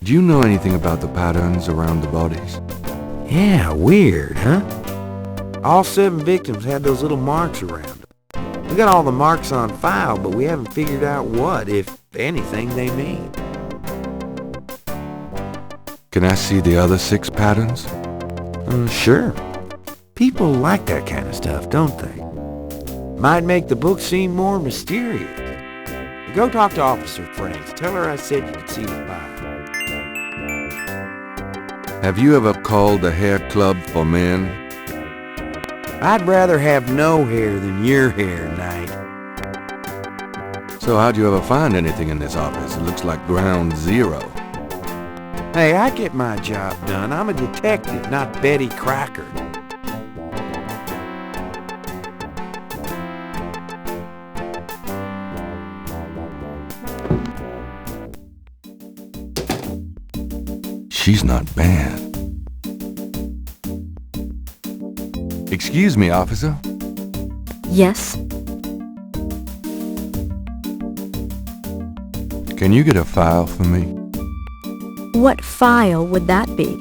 Do you know anything about the patterns around the bodies? Yeah, weird, huh? All 7 victims had those little marks around them. We got all the marks on file, but we haven't figured out what, if anything, they mean. Can I see the other 6 patterns? Sure. People like that kind of stuff, don't they? Might make the book seem more mysterious. Go talk to Officer Franks. Tell her I said you could see the file. Have you ever called the hair club for men? I'd rather have no hair than your hair, Knight. So how'd you ever find anything in this office? It looks like ground zero. Hey, I get my job done. I'm a detective, not Betty Crocker. She's not bad. Excuse me, officer. Yes? Can you get a file for me? What file would that be?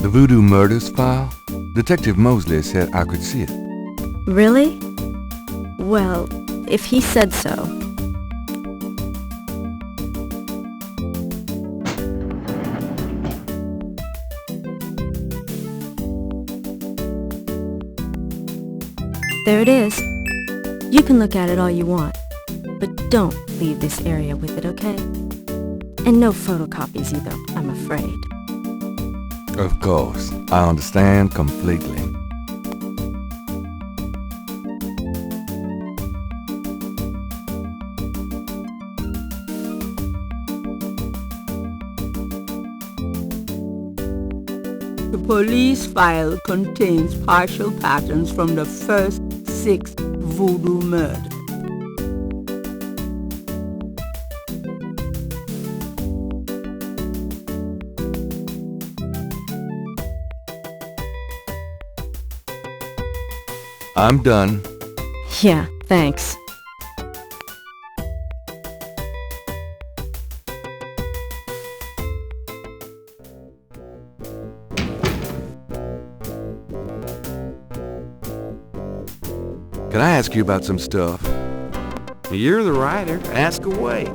The Voodoo Murders file? Detective Mosley said I could see it. Really? Well, if he said so. There it is. You can look at it all you want, but don't leave this area with it, okay? And no photocopies either, I'm afraid. Of course. I understand completely. The police file contains partial patterns from the first 6 voodoo murders. I'm done. Yeah, thanks. Can I ask you about some stuff? You're the writer. Ask away.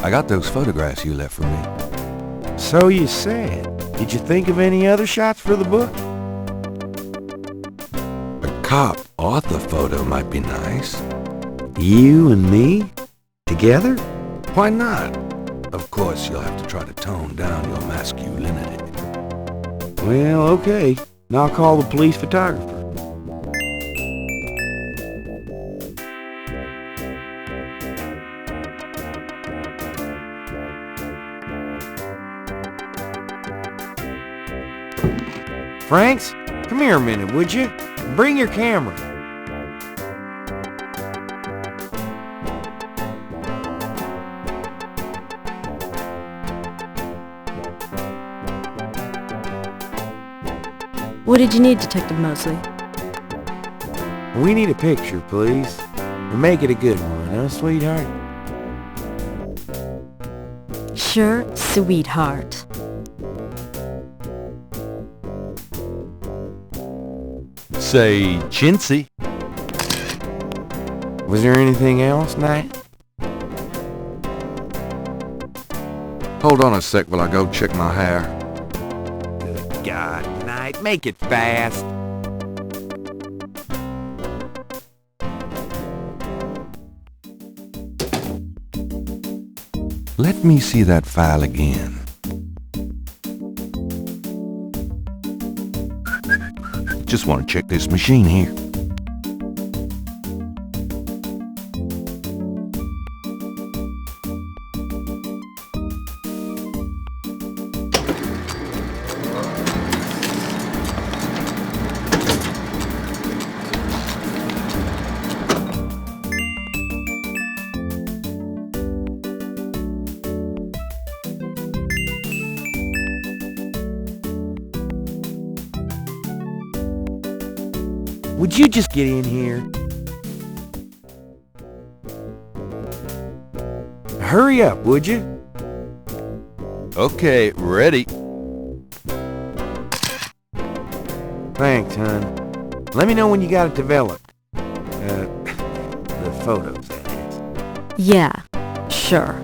I got those photographs you left for me. So you said. Did you think of any other shots for the book? A cop ought Arthur photo might be nice. You and me? Together? Why not? Of course, you'll have to try to tone down your masculinity. Well, okay. Now I'll call the police photographer. Franks, come here a minute, would you? Bring your camera. What did you need, Detective Mosley? We need a picture, please. And make it a good one, huh, sweetheart? Sure, sweetheart. Say, chintzy. Was there anything else, Knight? Hold on a sec while I go check my hair. Good God, Knight, make it fast. Let me see that file again. Just want to check this machine here. Would you just get in here? Hurry up, would you? Okay, ready. Thanks, hon. Let me know when you got it developed. The photos, that is. Yeah, sure.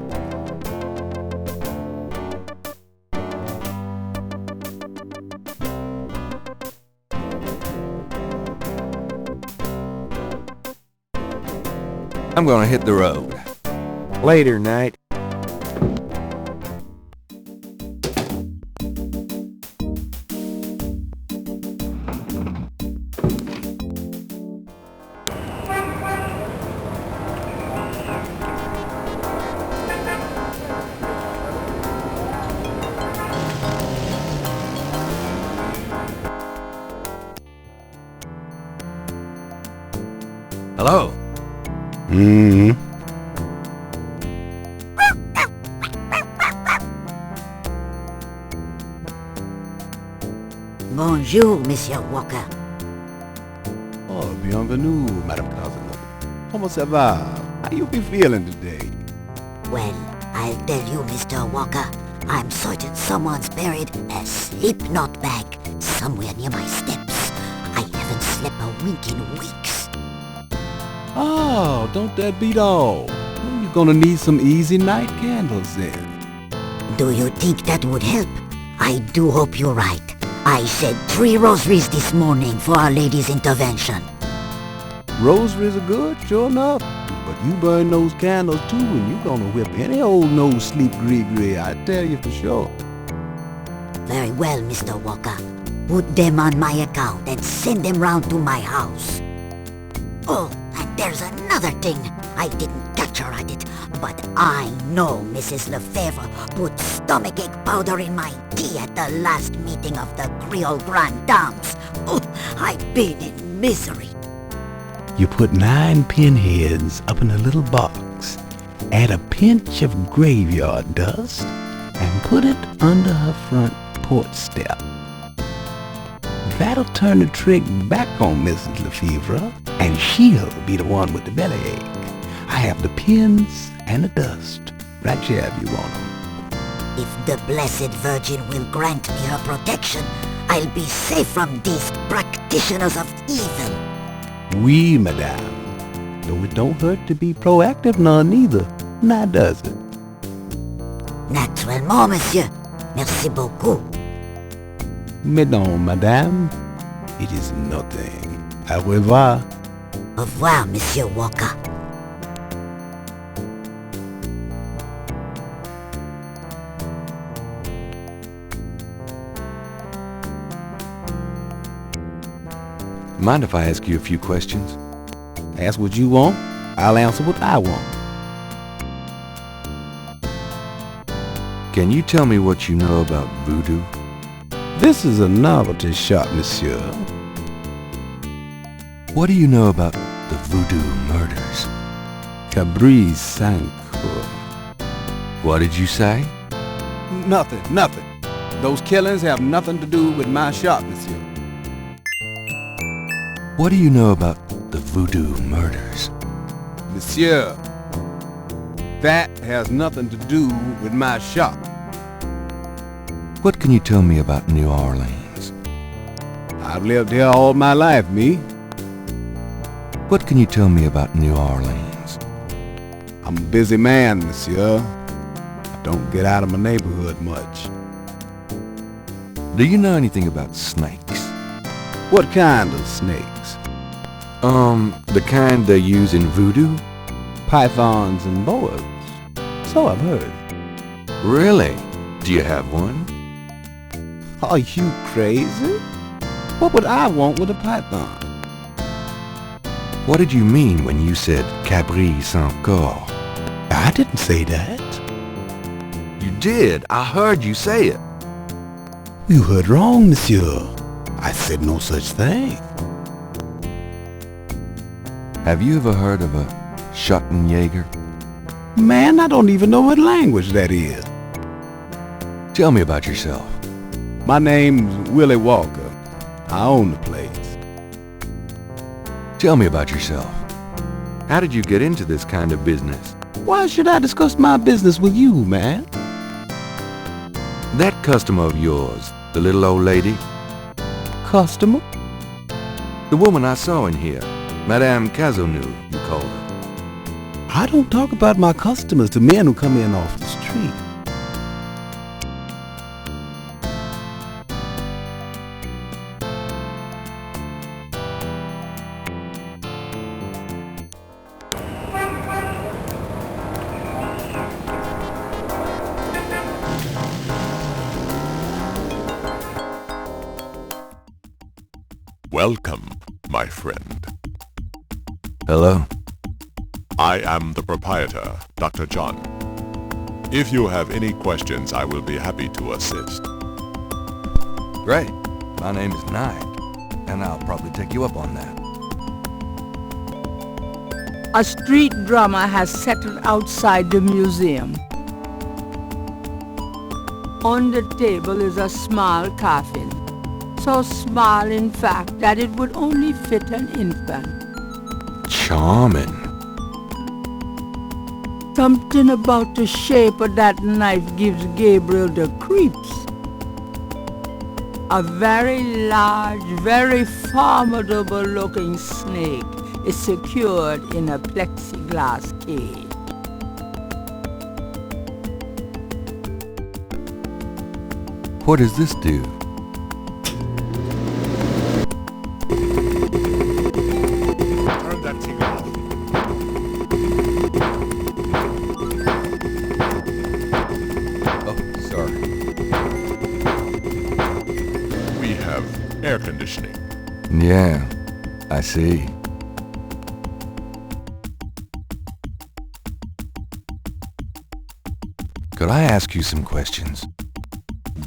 I'm gonna hit the road. Later, Knight. Hello. Mm-hmm. Bonjour, Monsieur Walker. Oh, bienvenue, Madame Cousin. Comment ça va? How you be feeling today? Well, I'll tell you, Mr. Walker, I'm certain someone's buried a sleep knot bag somewhere near my steps. I haven't slept a wink in weeks. Oh, don't that beat all? Well, you're gonna need some easy night candles then. Do you think that would help? I do hope you're right. I said 3 rosaries this morning for Our Lady's intervention. Rosaries are good, sure enough. But you burn those candles too and you're gonna whip any old no-sleep gree-gree, I tell you for sure. Very well, Mr. Walker. Put them on my account and send them round to my house. Oh, and there's another thing. I didn't catch her at it, but I know Mrs. Lefebvre put stomachache powder in my tea at the last meeting of the Creole Grand Dames. Oh, I've been in misery. You put 9 pinheads up in a little box, add a pinch of graveyard dust, and put it under her front porch step. That'll turn the trick back on Mrs. Lefebvre, and she'll be the one with the bellyache. I have the pins and the dust right here if you want them. If the Blessed Virgin will grant me her protection, I'll be safe from these practitioners of evil. Oui, madame. Though it don't hurt to be proactive none either, now does it? Naturellement, monsieur. Merci beaucoup. Mais non, madame. It is nothing. Au revoir. Au revoir, Monsieur Walker. Mind if I ask you a few questions? Ask what you want, I'll answer what I want. Can you tell me what you know about voodoo? This is a novelty shop, monsieur. What do you know about the voodoo murders? Cabri Sancour. What did you say? Nothing. Those killings have nothing to do with my shop, monsieur. What do you know about the voodoo murders? Monsieur, that has nothing to do with my shop. What can you tell me about New Orleans? I've lived here all my life, me. What can you tell me about New Orleans? I'm a busy man, monsieur. I don't get out of my neighborhood much. Do you know anything about snakes? What kind of snakes? The kind they use in voodoo? Pythons and boas. So I've heard. Really? Do you have one? Are you crazy? What would I want with a python? What did you mean when you said Cabri Sancour? I didn't say that. You did. I heard you say it. You heard wrong, monsieur. I said no such thing. Have you ever heard of a Schottenjäger? Man, I don't even know what language that is. Tell me about yourself. My name's Willie Walker. I own the place. Tell me about yourself. How did you get into this kind of business? Why should I discuss my business with you, man? That customer of yours, the little old lady? Customer? The woman I saw in here, Madame Cazonou, you called her. I don't talk about my customers to men who come in off the street. Welcome, my friend. Hello. I am the proprietor, Dr. John. If you have any questions, I will be happy to assist. Great. My name is Knight, and I'll probably take you up on that. A street drummer has settled outside the museum. On the table is a small coffin. So small, in fact, that it would only fit an infant. Charming. Something about the shape of that knife gives Gabriel the creeps. A very large, very formidable-looking snake is secured in a plexiglass cage. What does this do? Turn that thing off. Oh, sorry. We have air conditioning. Yeah, I see. Could I ask you some questions?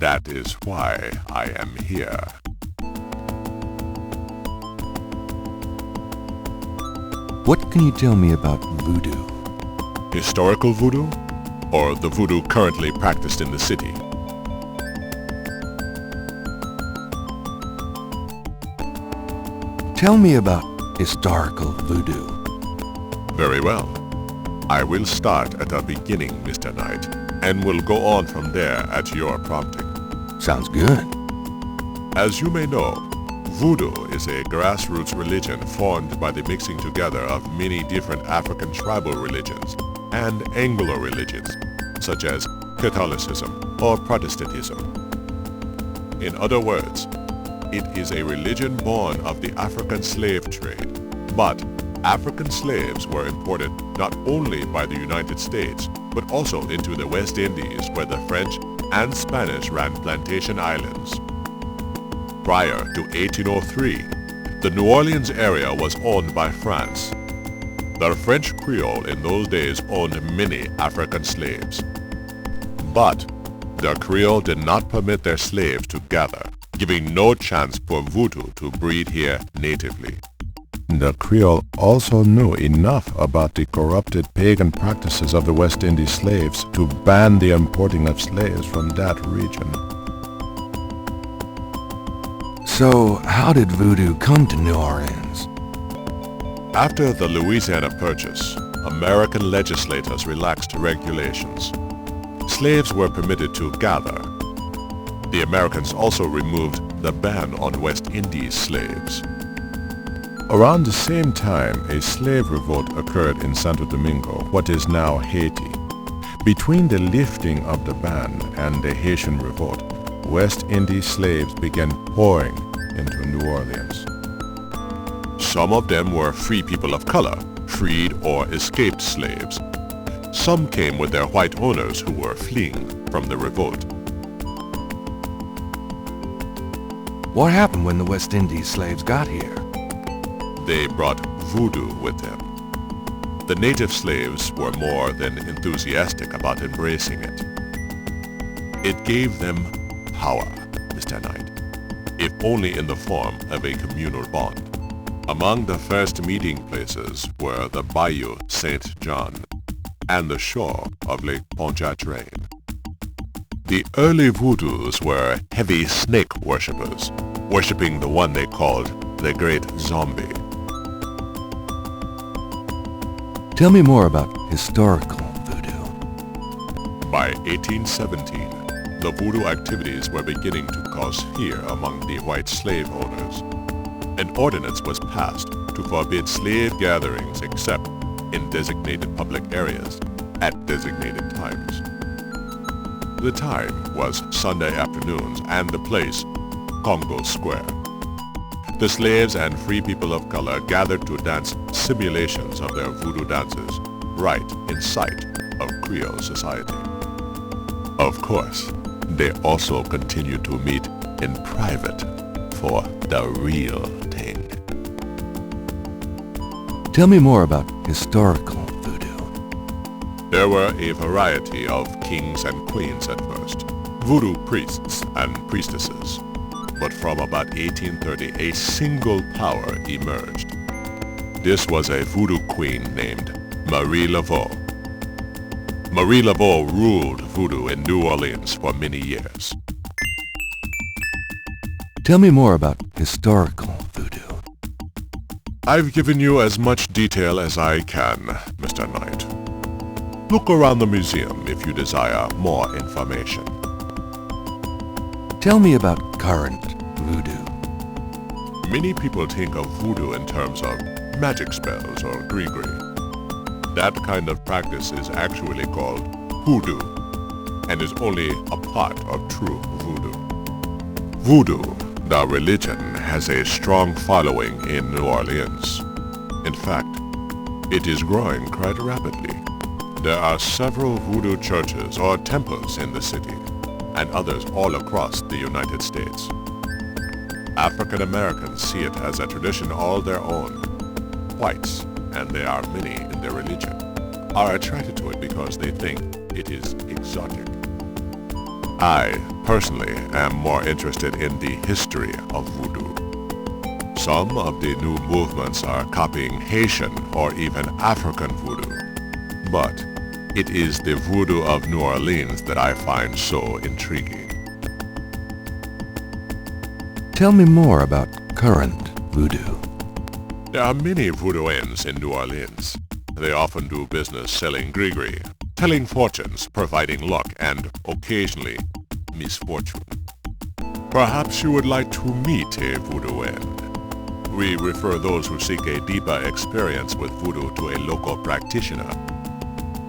That is why I am here. What can you tell me about voodoo? Historical voodoo? Or the voodoo currently practiced in the city? Tell me about historical voodoo. Very well. I will start at the beginning, Mr. Knight, and will go on from there at your prompting. Sounds good. As you may know, voodoo is a grassroots religion formed by the mixing together of many different African tribal religions and Anglo religions, such as Catholicism or Protestantism. In other words, it is a religion born of the African slave trade, but African slaves were imported not only by the United States, but also into the West Indies, where the French and Spanish ran plantation islands. Prior to 1803, the New Orleans area was owned by France. The French Creole in those days owned many African slaves. But the Creole did not permit their slaves to gather, giving no chance for voodoo to breed here natively. The Creole also knew enough about the corrupted pagan practices of the West Indies slaves to ban the importing of slaves from that region. So, how did voodoo come to New Orleans? After the Louisiana Purchase, American legislators relaxed regulations. Slaves were permitted to gather. The Americans also removed the ban on West Indies slaves. Around the same time, a slave revolt occurred in Santo Domingo, what is now Haiti. Between the lifting of the ban and the Haitian revolt, West Indies slaves began pouring into New Orleans. Some of them were free people of color, freed or escaped slaves. Some came with their white owners who were fleeing from the revolt. What happened when the West Indies slaves got here? They brought voodoo with them. The native slaves were more than enthusiastic about embracing it. It gave them power, Mr. Knight, if only in the form of a communal bond. Among the first meeting places were the Bayou St. John and the shore of Lake Pontchartrain. The early voodoos were heavy snake worshippers, worshipping the one they called the Great Zombie. Tell me more about historical voodoo. By 1817, the voodoo activities were beginning to cause fear among the white slave owners. An ordinance was passed to forbid slave gatherings except in designated public areas at designated times. The time was Sunday afternoons and the place, Congo Square. The slaves and free people of color gathered to dance simulations of their voodoo dances right in sight of Creole society. Of course, they also continued to meet in private for the real thing. Tell me more about historical voodoo. There were a variety of kings and queens at first, voodoo priests and priestesses. But from about 1830, a single power emerged. This was a voodoo queen named Marie Laveau. Marie Laveau ruled voodoo in New Orleans for many years. Tell me more about historical voodoo. I've given you as much detail as I can, Mr. Knight. Look around the museum if you desire more information. Tell me about current voodoo. Many people think of voodoo in terms of magic spells or gree-gree. That kind of practice is actually called hoodoo and is only a part of true voodoo. Voodoo, the religion, has a strong following in New Orleans. In fact, it is growing quite rapidly. There are several voodoo churches or temples in the city, and others all across the United States. African Americans see it as a tradition all their own. Whites, and there are many in their religion, are attracted to it because they think it is exotic. I, personally, am more interested in the history of voodoo. Some of the new movements are copying Haitian or even African voodoo, but it is the voodoo of New Orleans that I find so intriguing. Tell me more about current voodoo. There are many voodooians in New Orleans. They often do business selling gree-gree, telling fortunes, providing luck, and occasionally misfortune. Perhaps you would like to meet a voodooian. We refer those who seek a deeper experience with voodoo to a local practitioner,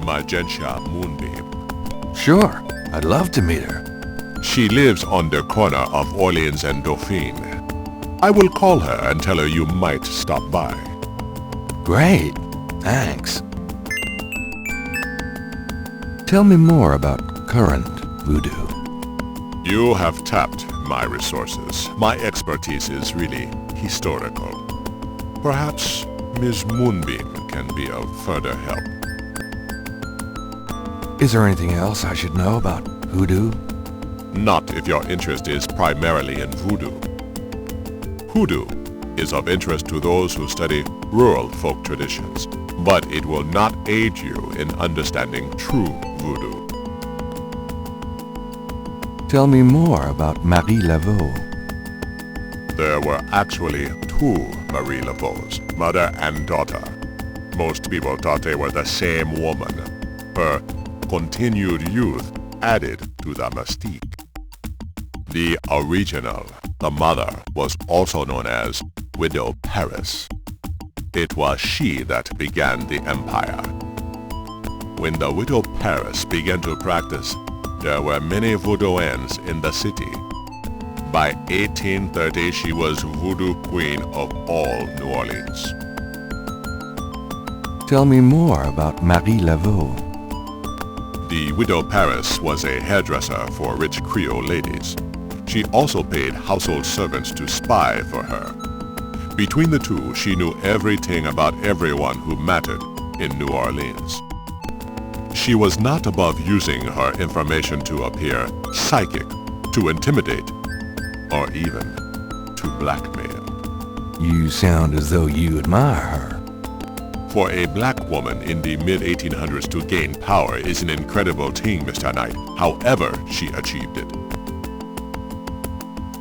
Magentia Moonbeam. Sure, I'd love to meet her. She lives on the corner of Orleans and Dauphine. I will call her and tell her you might stop by. Great, thanks. Tell me more about current voodoo. You have tapped my resources. My expertise is really historical. Perhaps Ms. Moonbeam can be of further help. Is there anything else I should know about voodoo? Not if your interest is primarily in voodoo. Hoodoo is of interest to those who study rural folk traditions, but it will not aid you in understanding true voodoo. Tell me more about Marie Laveau. There were actually two Marie Laveaux, mother and daughter. Most people thought they were the same woman. Her continued youth added to the mystique. The original, the mother, was also known as Widow Paris. It was she that began the empire. When the Widow Paris began to practice, there were many voodooans in the city. By 1830, she was voodoo queen of all New Orleans. Tell me more about Marie Laveau. The Widow Paris was a hairdresser for rich Creole ladies. She also paid household servants to spy for her. Between the two, she knew everything about everyone who mattered in New Orleans. She was not above using her information to appear psychic, to intimidate, or even to blackmail. You sound as though you admire her. For a black woman in the mid-1800s to gain power is an incredible thing, Mr. Knight. However, she achieved it.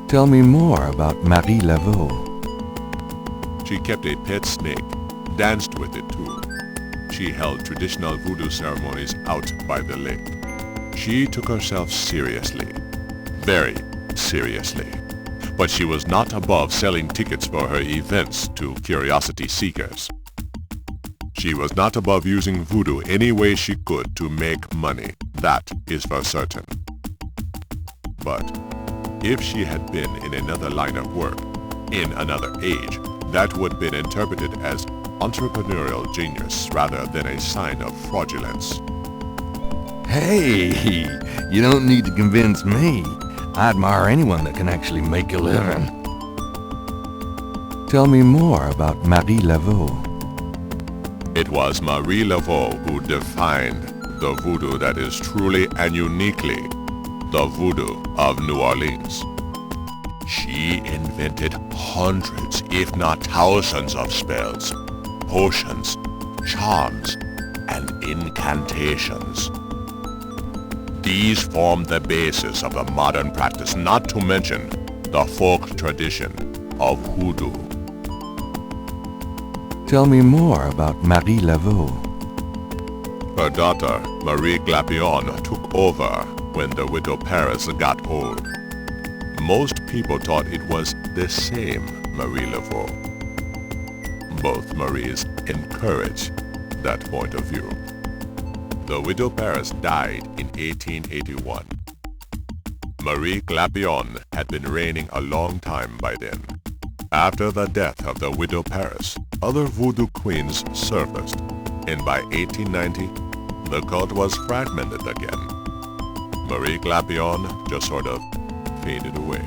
Tell me more about Marie Laveau. She kept a pet snake, danced with it too. She held traditional voodoo ceremonies out by the lake. She took herself seriously, very seriously. But she was not above selling tickets for her events to curiosity seekers. She was not above using voodoo any way she could to make money. That is for certain. But if she had been in another line of work, in another age, that would have been interpreted as entrepreneurial genius rather than a sign of fraudulence. Hey, you don't need to convince me. I admire anyone that can actually make a living. Tell me more about Marie Laveau. It was Marie Laveau who defined the voodoo that is truly and uniquely the voodoo of New Orleans. She invented hundreds, if not thousands of spells, potions, charms, and incantations. These form the basis of the modern practice, not to mention the folk tradition of hoodoo. Tell me more about Marie Laveau. Her daughter, Marie Glapion, took over when the Widow Paris got old. Most people thought it was the same Marie Laveau. Both Maries encouraged that point of view. The Widow Paris died in 1881. Marie Glapion had been reigning a long time by then. After the death of the Widow Paris, other voodoo queens surfaced, and by 1890, the cult was fragmented again. Marie Glapion just sort of faded away.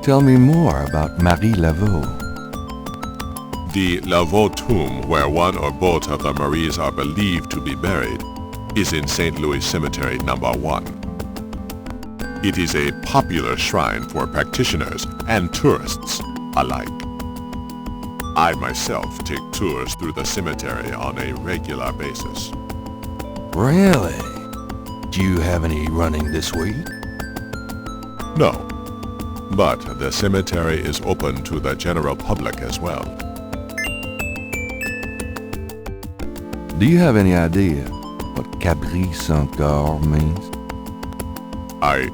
Tell me more about Marie Laveau. The Laveau tomb, where one or both of the Maries are believed to be buried, is in St. Louis Cemetery No. 1. It is a popular shrine for practitioners and tourists alike. I myself take tours through the cemetery on a regular basis. Really? Do you have any running this week? No, but the cemetery is open to the general public as well. Do you have any idea what Cabri Saint-Cor means? I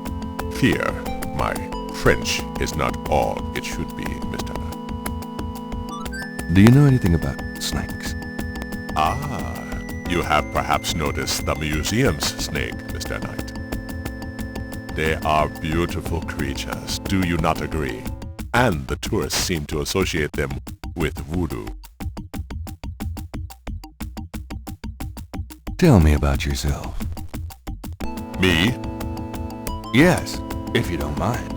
fear my French is not all it should be, Mr. Knight. Do you know anything about snakes? Ah, you have perhaps noticed the museum's snake, Mr. Knight. They are beautiful creatures, do you not agree? And the tourists seem to associate them with voodoo. Tell me about yourself. Me? Yes, if you don't mind.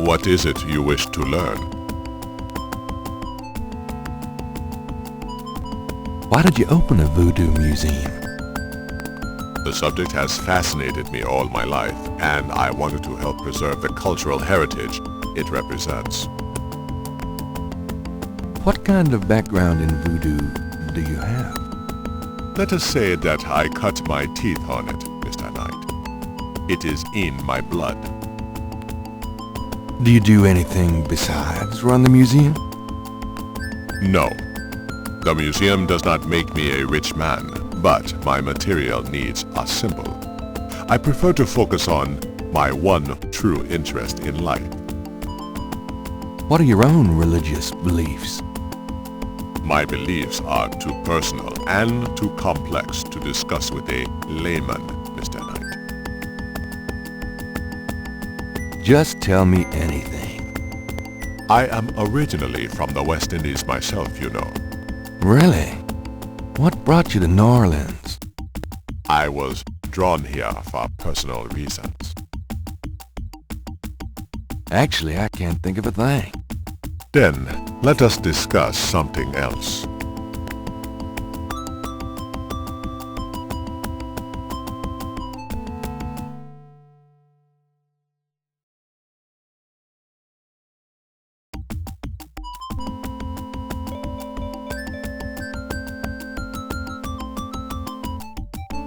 What is it you wish to learn? Why did you open a voodoo museum? The subject has fascinated me all my life, and I wanted to help preserve the cultural heritage it represents. What kind of background in voodoo do you have? Let us say that I cut my teeth on it, Mr. Knight. It is in my blood. Do you do anything besides run the museum? No. The museum does not make me a rich man, but my material needs are simple. I prefer to focus on my one true interest in life. What are your own religious beliefs? My beliefs are too personal and too complex to discuss with a layman, Mr. Knight. Just tell me anything. I am originally from the West Indies myself, you know. Really? What brought you to New Orleans? I was drawn here for personal reasons. Actually, I can't think of a thing. Then, let us discuss something else.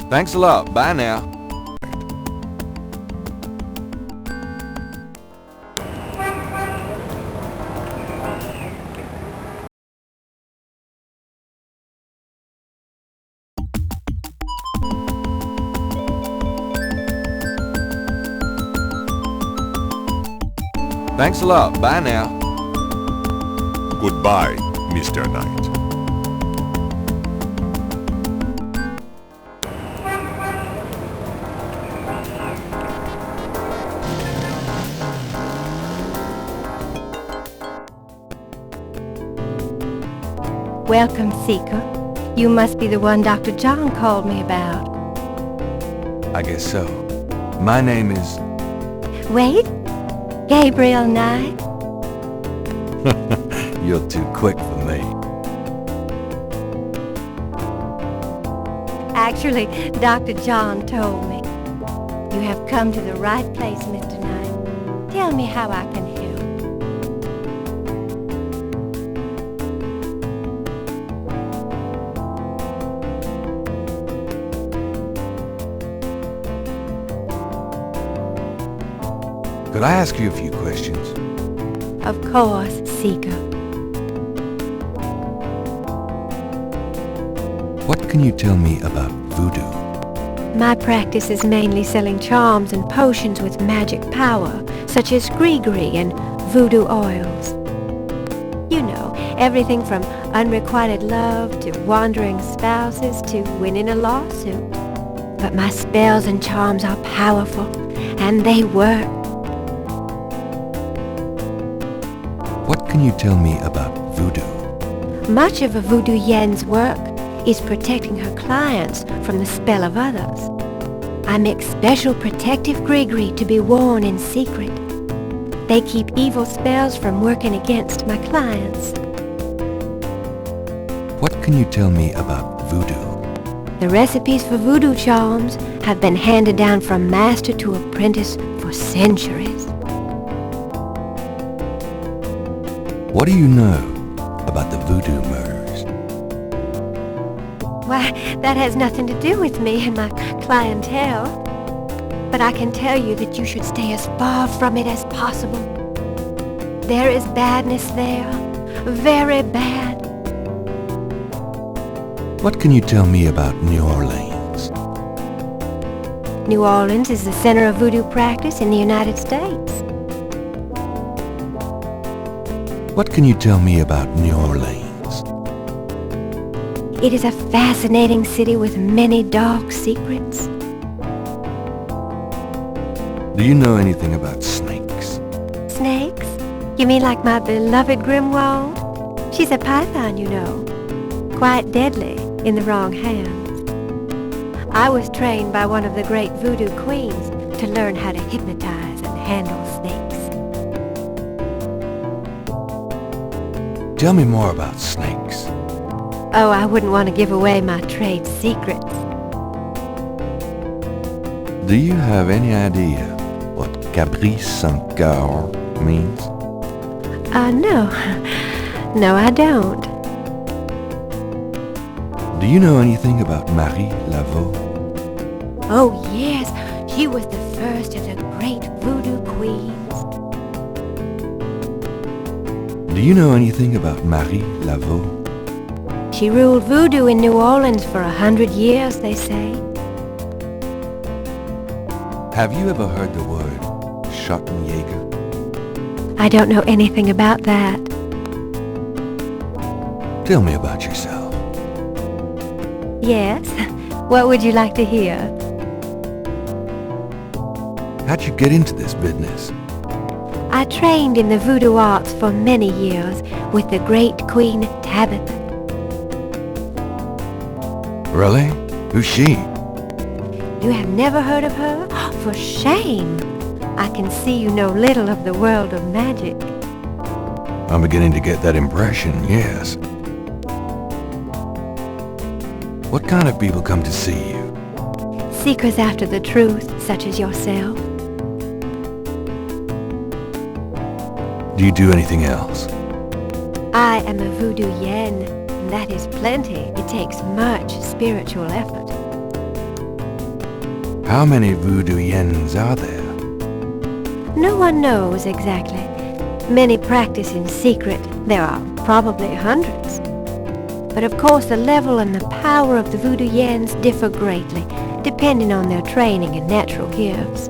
Thanks a lot. Bye now. Thanks a lot. Bye now. Goodbye, Mr. Knight. Welcome, Seeker. You must be the one Dr. John called me about. I guess so. My name is... Wait? Gabriel Knight? You're too quick for me. Actually, Dr. John told me. You have come to the right place, Mr. Knight. Tell me how I can help. Could I ask you a few questions? Of course, Seeker. What can you tell me about voodoo? My practice is mainly selling charms and potions with magic power, such as gree-gree and voodoo oils. You know, everything from unrequited love to wandering spouses to winning a lawsuit. But my spells and charms are powerful, and they work. What can you tell me about voodoo? Much of a voodoo yen's work is protecting her clients from the spell of others. I make special protective gree-gree to be worn in secret. They keep evil spells from working against my clients. What can you tell me about voodoo? The recipes for voodoo charms have been handed down from master to apprentice for centuries. What do you know about the voodoo murders? Why, that has nothing to do with me and my clientele. But I can tell you that you should stay as far from it as possible. There is badness there, very bad. What can you tell me about New Orleans? New Orleans is the center of voodoo practice in the United States. What can you tell me about New Orleans? It is a fascinating city with many dark secrets. Do you know anything about snakes? Snakes? You mean like my beloved Grimwald? She's a python, you know. Quite deadly in the wrong hands. I was trained by one of the great voodoo queens to learn how to hypnotize and handle snakes. Tell me more about snakes. Oh, I wouldn't want to give away my trade secrets. Do you have any idea what caprice sans cœur means? No. No, I don't. Do you know anything about Marie Laveau? Oh, yes. She was the first of the great voodoo queens. Do you know anything about Marie Laveau? She ruled voodoo in New Orleans for 100 years, they say. Have you ever heard the word Schottenjäger? I don't know anything about that. Tell me about yourself. Yes? What would you like to hear? How'd you get into this business? I trained in the voodoo arts for many years with the great Queen Tabitha. Really? Who's she? You have never heard of her? For shame! I can see you know little of the world of magic. I'm beginning to get that impression, yes. What kind of people come to see you? Seekers after the truth, such as yourself. Do you do anything else? I am a voodoo yen, and that is plenty. It takes much spiritual effort. How many voodoo yens are there? No one knows exactly. Many practice in secret. There are probably hundreds. But of course the level and the power of the voodoo yens differ greatly, depending on their training and natural gifts.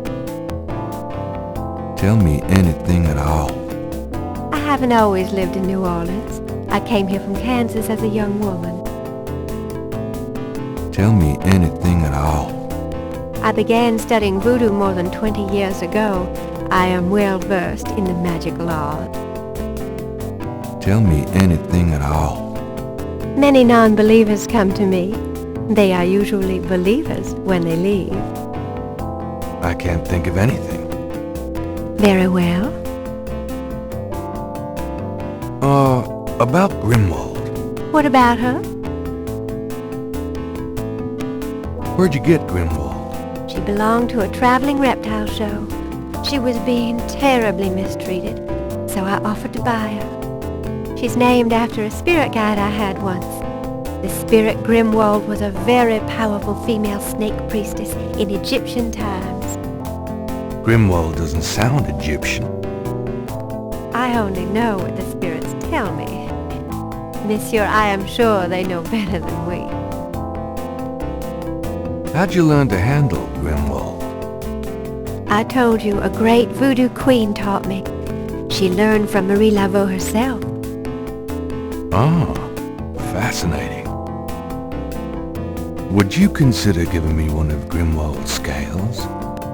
Tell me anything at all. I haven't always lived in New Orleans. I came here from Kansas as a young woman. Tell me anything at all. I began studying voodoo more than 20 years ago. I am well versed in the magical art. Tell me anything at all. Many non-believers come to me. They are usually believers when they leave. I can't think of anything. Very well. About Grimwald. What about her? Where'd you get Grimwald? She belonged to a traveling reptile show. She was being terribly mistreated, so I offered to buy her. She's named after a spirit guide I had once. The spirit Grimwald was a very powerful female snake priestess in Egyptian times. Grimwald doesn't sound Egyptian. I only know what the spirits tell me. Monsieur, I am sure they know better than we. How'd you learn to handle Grimwald? I told you a great voodoo queen taught me. She learned from Marie Laveau herself. Ah, fascinating. Would you consider giving me one of Grimwald's scales?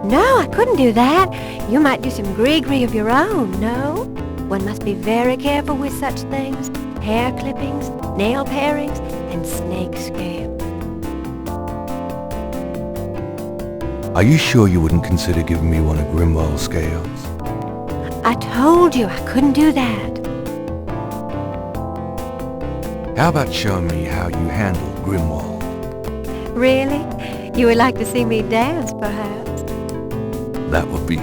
No, I couldn't do that. You might do some gree-gree of your own, no? One must be very careful with such things. Hair clippings, nail parings, and snake scale. Are you sure you wouldn't consider giving me one of Grimwald's scales? I told you I couldn't do that. How about showing me how you handle Grimwald? Really? You would like to see me dance, perhaps? That would be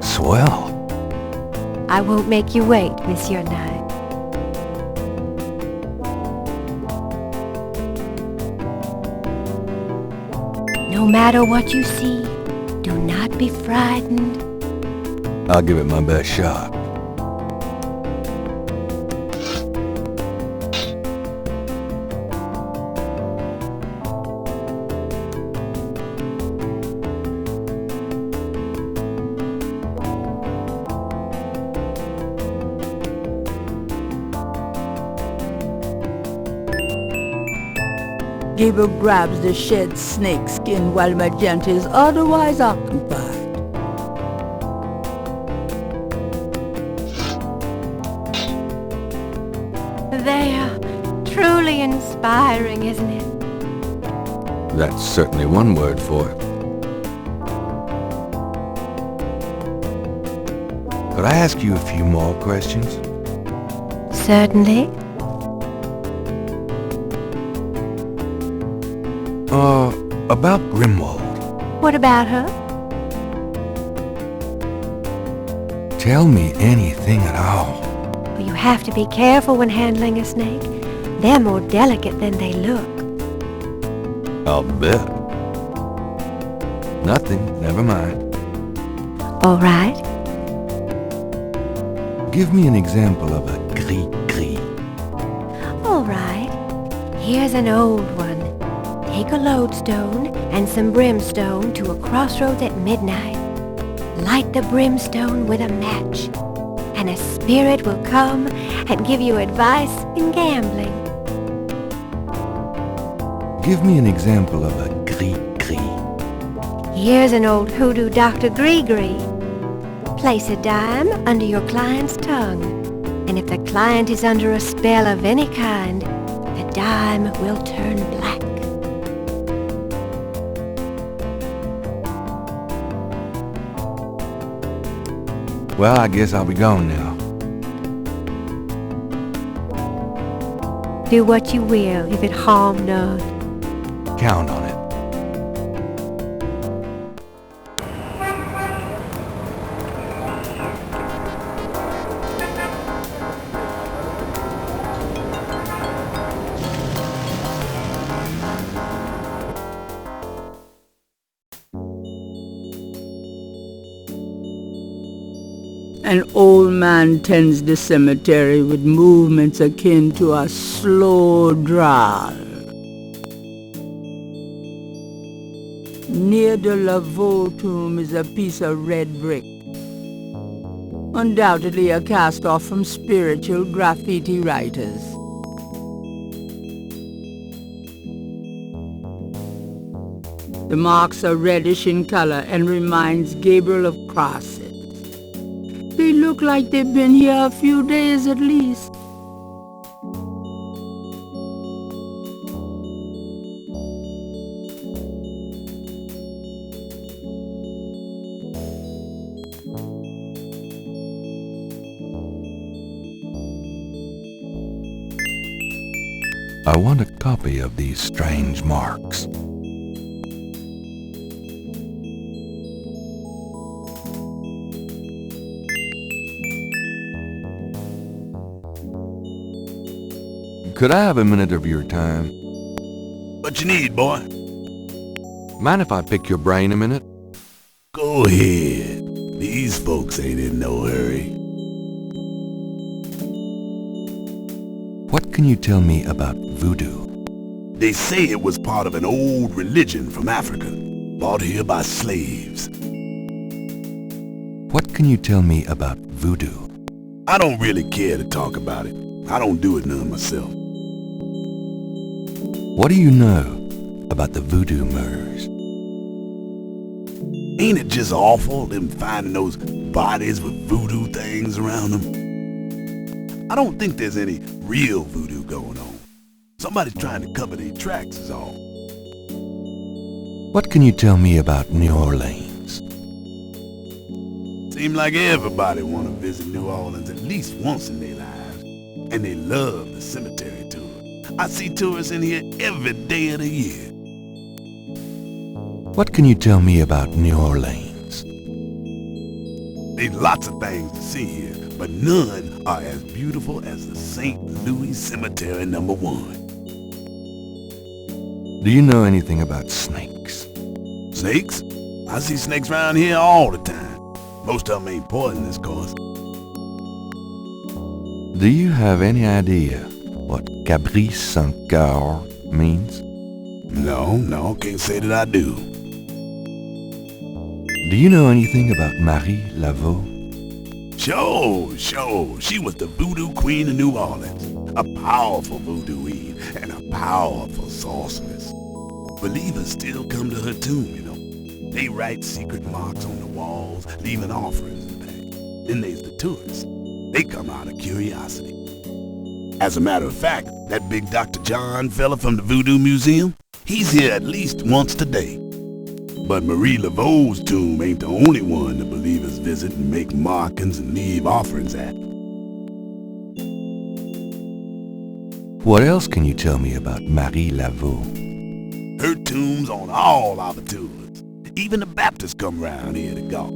swell. I won't make you wait, Monsieur Knight. No matter what you see, do not be frightened. I'll give it my best shot. Gabriel grabs the shed snake skin while Magenta is otherwise occupied. truly inspiring, isn't it? That's certainly one word for it. Could I ask you a few more questions? Certainly. About Grimwald. What about her? Tell me anything at all. Well, you have to be careful when handling a snake. They're more delicate than they look. I'll bet. Nothing, never mind. All right. Give me an example of a gris-gris. All right. Here's an old one. Take a lodestone and some brimstone to a crossroads at midnight. Light the brimstone with a match, and a spirit will come and give you advice in gambling. Give me an example of a gris-gris. Here's an old hoodoo Dr. Gree-Gree. Place a dime under your client's tongue, and if the client is under a spell of any kind, the dime will turn black. Well, I guess I'll be gone now. Do what you will, if it harm none. Count on it. An old man tends the cemetery with movements akin to a slow drawl. Near the Laveau tomb is a piece of red brick. Undoubtedly a cast-off from spiritual graffiti writers. The marks are reddish in color and reminds Gabriel of crosses. They look like they've been here a few days at least. I want a copy of these strange marks. Could I have a minute of your time? What you need, boy? Mind if I pick your brain a minute? Go ahead. These folks ain't in no hurry. What can you tell me about voodoo? They say it was part of an old religion from Africa, brought here by slaves. What can you tell me about voodoo? I don't really care to talk about it. I don't do it none myself. What do you know about the voodoo murders? Ain't it just awful, them finding those bodies with voodoo things around them? I don't think there's any real voodoo going on. Somebody's trying to cover their tracks is all. What can you tell me about New Orleans? Seems like everybody want to visit New Orleans at least once in their lives. And they love the cemetery tour. I see tourists in here every day of the year. What can you tell me about New Orleans? There's lots of things to see here, but none are as beautiful as the St. Louis Cemetery #1. Do you know anything about snakes? Snakes? I see snakes around here all the time. Most of them ain't poisonous, of course. Do you have any idea what Caprice sans cœur means? No, can't say that I do. Do you know anything about Marie Laveau? Sure. She was the voodoo queen of New Orleans. A powerful voodooine and a powerful sorceress. Believers still come to her tomb, you know. They write secret marks on the walls, leaving offerings and things. Then there's the tourists. They come out of curiosity. As a matter of fact, that big Dr. John fella from the Voodoo Museum, he's here at least once today. But Marie Laveau's tomb ain't the only one the believers visit and make markings and leave offerings at. What else can you tell me about Marie Laveau? Her tomb's on all our tours. Even the Baptists come round here to gawk.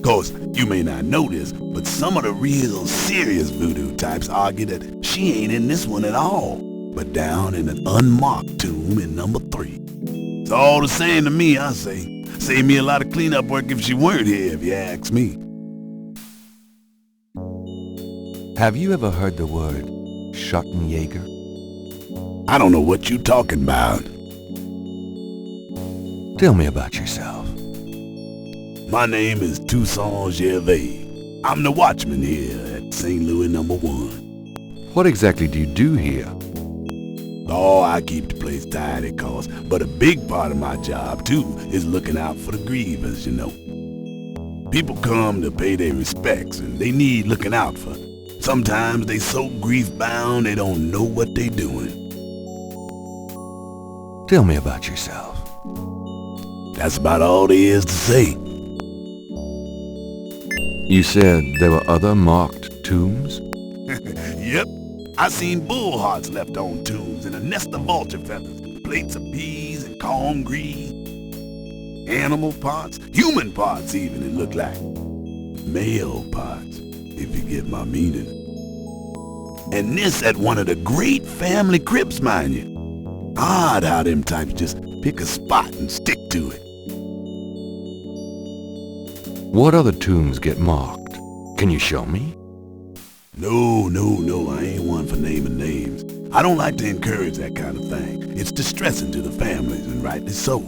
Course, you may not know this, but some of the real serious voodoo types argue that she ain't in this one at all, but down in an unmarked tomb in number 3. It's all the same to me, I say. Save me a lot of cleanup work if she weren't here, if you ask me. Have you ever heard the word Schottenjäger? I don't know what you talking about. Tell me about yourself. My name is Toussaint Gervais. I'm the watchman here at St. Louis number 1. What exactly do you do here? Oh, I keep the place tidy, cause, but a big part of my job, too, is looking out for the grievers, you know. People come to pay their respects, and they need looking out for. Sometimes they so grief-bound they don't know what they doing. Tell me about yourself. That's about all there is to say. You said there were other marked tombs? Yep. I seen bull hearts left on tombs and a nest of vulture feathers, plates of peas and corn green. Animal parts, human parts even, it looked like. Male parts, if you get my meaning. And this at one of the great family crypts, mind you. Odd how them types just pick a spot and stick to it. What other tombs get marked? Can you show me? No, I ain't one for naming names. I don't like to encourage that kind of thing. It's distressing to the families, and rightly so.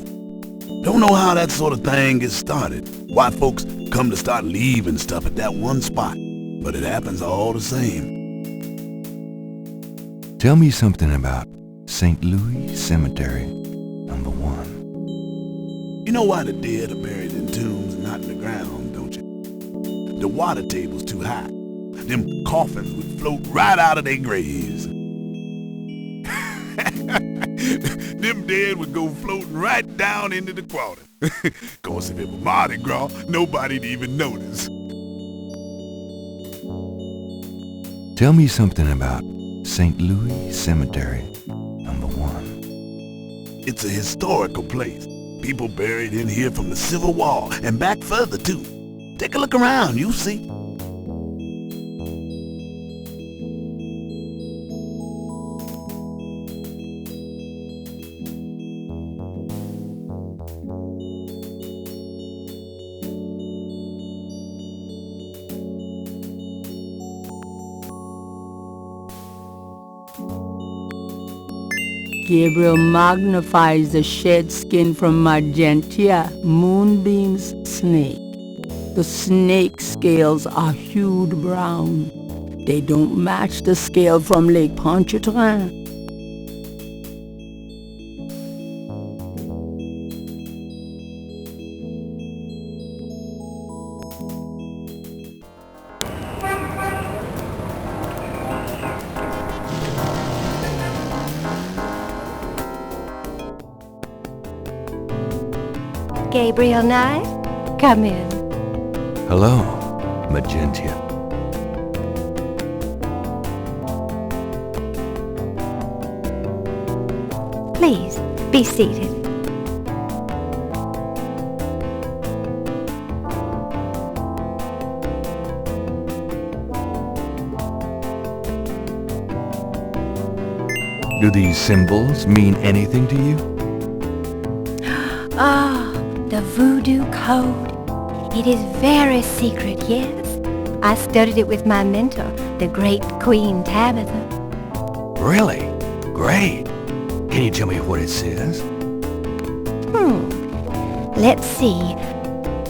Don't know how that sort of thing gets started. Why folks come to start leaving stuff at that one spot. But it happens all the same. Tell me something about St. Louis Cemetery, number 1. You know why the dead are buried in tombs and not in the ground, don't you? The water table's too high. Them coffins would float right out of their graves. Them dead would go floating right down into the water. Course, if it were Mardi Gras, nobody'd even notice. Tell me something about St. Louis Cemetery, number 1. It's a historical place. People buried in here from the Civil War and back further, too. Take a look around, you'll see. Gabriel magnifies the shed skin from Magentia, Moonbeam's snake. The snake scales are hued brown. They don't match the scale from Lake Pontchartrain. Gabriel Knight, come in. Hello, Magentia. Please, be seated. Do these symbols mean anything to you? Ah, the voodoo code. It is very secret, yes. I studied it with my mentor, the great Queen Tabitha. Really? Great. Can you tell me what it says? Let's see.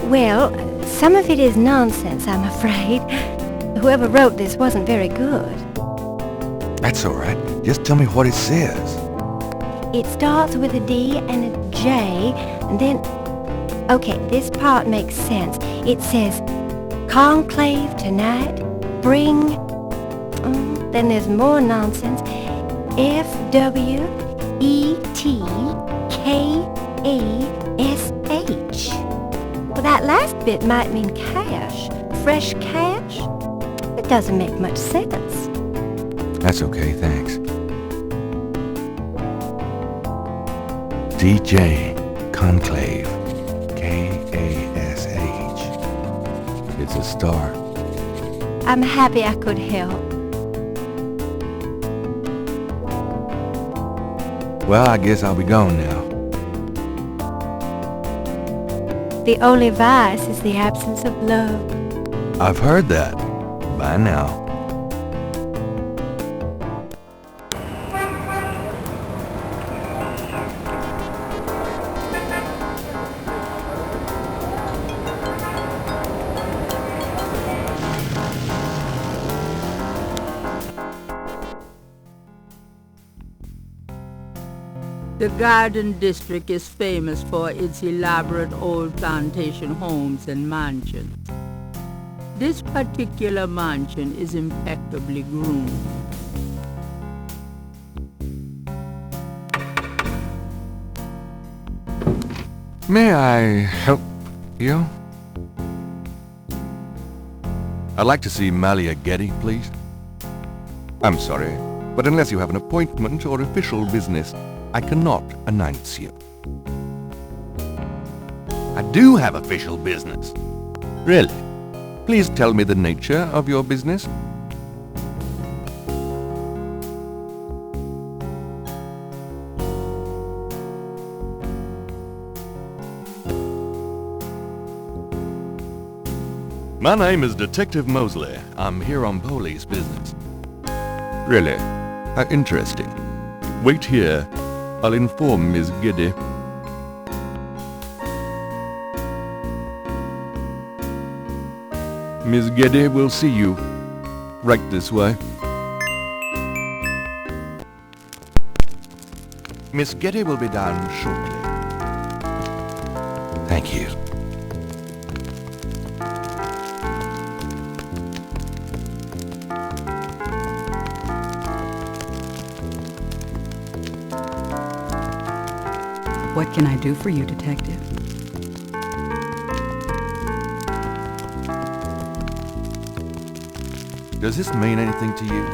Well, some of it is nonsense, I'm afraid. Whoever wrote this wasn't very good. That's all right. Just tell me what it says. It starts with a D and a J, and then... Okay, this part makes sense. It says, conclave tonight, bring... Then there's more nonsense. FWETKASH. Well, that last bit might mean cash. Fresh cash? It doesn't make much sense. That's okay, thanks. DJ Conclave. K-A-S-H. It's a start. I'm happy I could help. Well, I guess I'll be gone now. The only vice is the absence of love. I've heard that. Bye now. The Garden District is famous for its elaborate old plantation homes and mansions. This particular mansion is impeccably groomed. May I help you? I'd like to see Malia Getty, please. I'm sorry, but unless you have an appointment or official business, I cannot announce you. I do have official business. Really? Please tell me the nature of your business. My name is Detective Mosley. I'm here on police business. Really? How interesting. Wait here. I'll inform Miss Giddy. Miss Giddy will see you. Right this way. Miss Giddy will be down shortly. Thank you. What can I do for you, Detective? Does this mean anything to you?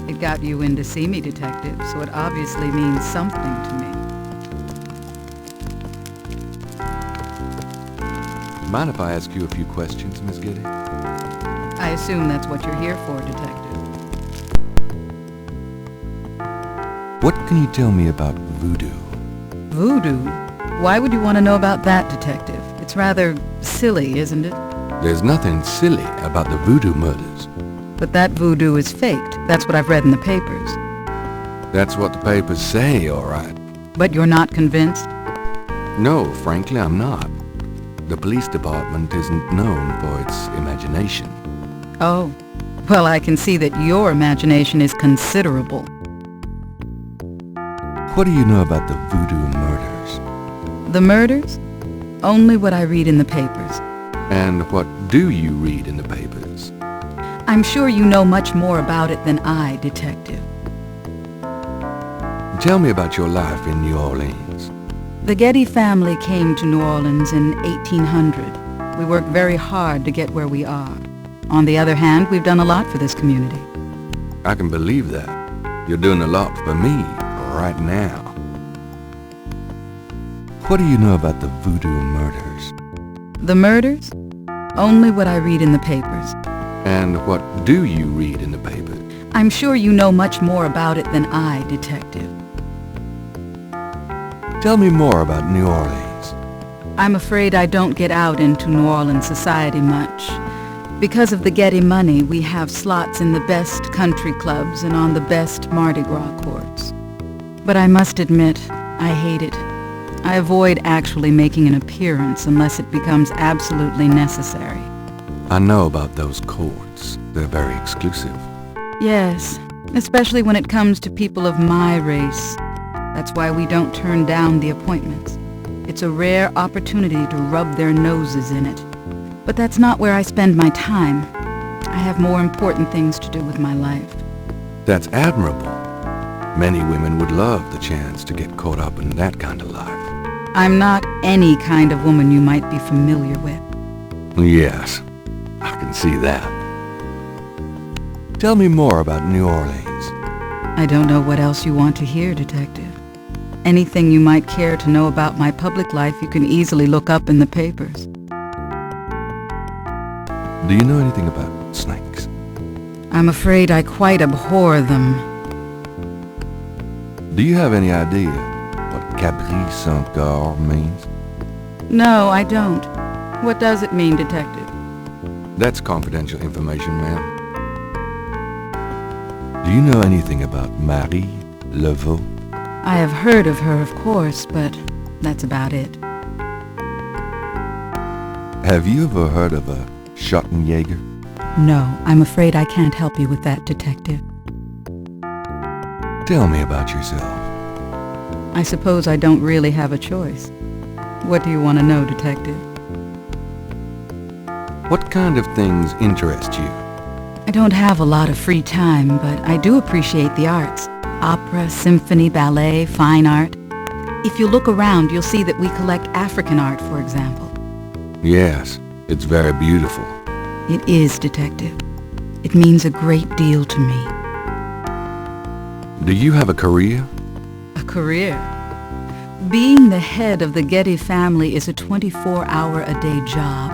It got you in to see me, Detective, so it obviously means something to me. Mind if I ask you a few questions, Miss Giddy? I assume that's what you're here for, Detective. What can you tell me about voodoo? Voodoo? Why would you want to know about that, Detective? It's rather silly, isn't it? There's nothing silly about the voodoo murders. But that voodoo is faked. That's what I've read in the papers. That's what the papers say, all right. But you're not convinced? No, frankly, I'm not. The police department isn't known for its imagination. Oh. Well, I can see that your imagination is considerable. What do you know about the voodoo murders? The murders? Only what I read in the papers. And what do you read in the papers? I'm sure you know much more about it than I, Detective. Tell me about your life in New Orleans. The Getty family came to New Orleans in 1800. We worked very hard to get where we are. On the other hand, we've done a lot for this community. I can believe that. You're doing a lot for me right now. What do you know about the voodoo murders? The murders? Only what I read in the papers. And what do you read in the papers? I'm sure you know much more about it than I, Detective. Tell me more about New Orleans. I'm afraid I don't get out into New Orleans society much. Because of the Getty money, we have slots in the best country clubs and on the best Mardi Gras courts. But I must admit, I hate it. I avoid actually making an appearance unless it becomes absolutely necessary. I know about those courts. They're very exclusive. Yes, especially when it comes to people of my race. That's why we don't turn down the appointments. It's a rare opportunity to rub their noses in it. But that's not where I spend my time. I have more important things to do with my life. That's admirable. Many women would love the chance to get caught up in that kind of life. I'm not any kind of woman you might be familiar with. Yes, I can see that. Tell me more about New Orleans. I don't know what else you want to hear, Detective. Anything you might care to know about my public life you can easily look up in the papers. Do you know anything about snakes? I'm afraid I quite abhor them. Do you have any idea what Cabri Saint-Gar means? No, I don't. What does it mean, Detective? That's confidential information, ma'am. Do you know anything about Marie Laveau? I have heard of her, of course, but that's about it. Have you ever heard of a Schottenjäger? No, I'm afraid I can't help you with that, Detective. Tell me about yourself. I suppose I don't really have a choice. What do you want to know, Detective? What kind of things interest you? I don't have a lot of free time, but I do appreciate the arts. Opera, symphony, ballet, fine art. If you look around, you'll see that we collect African art, for example. Yes, it's very beautiful. It is, Detective. It means a great deal to me. Do you have a career? A career? Being the head of the Getty family is a 24-hour-a-day job.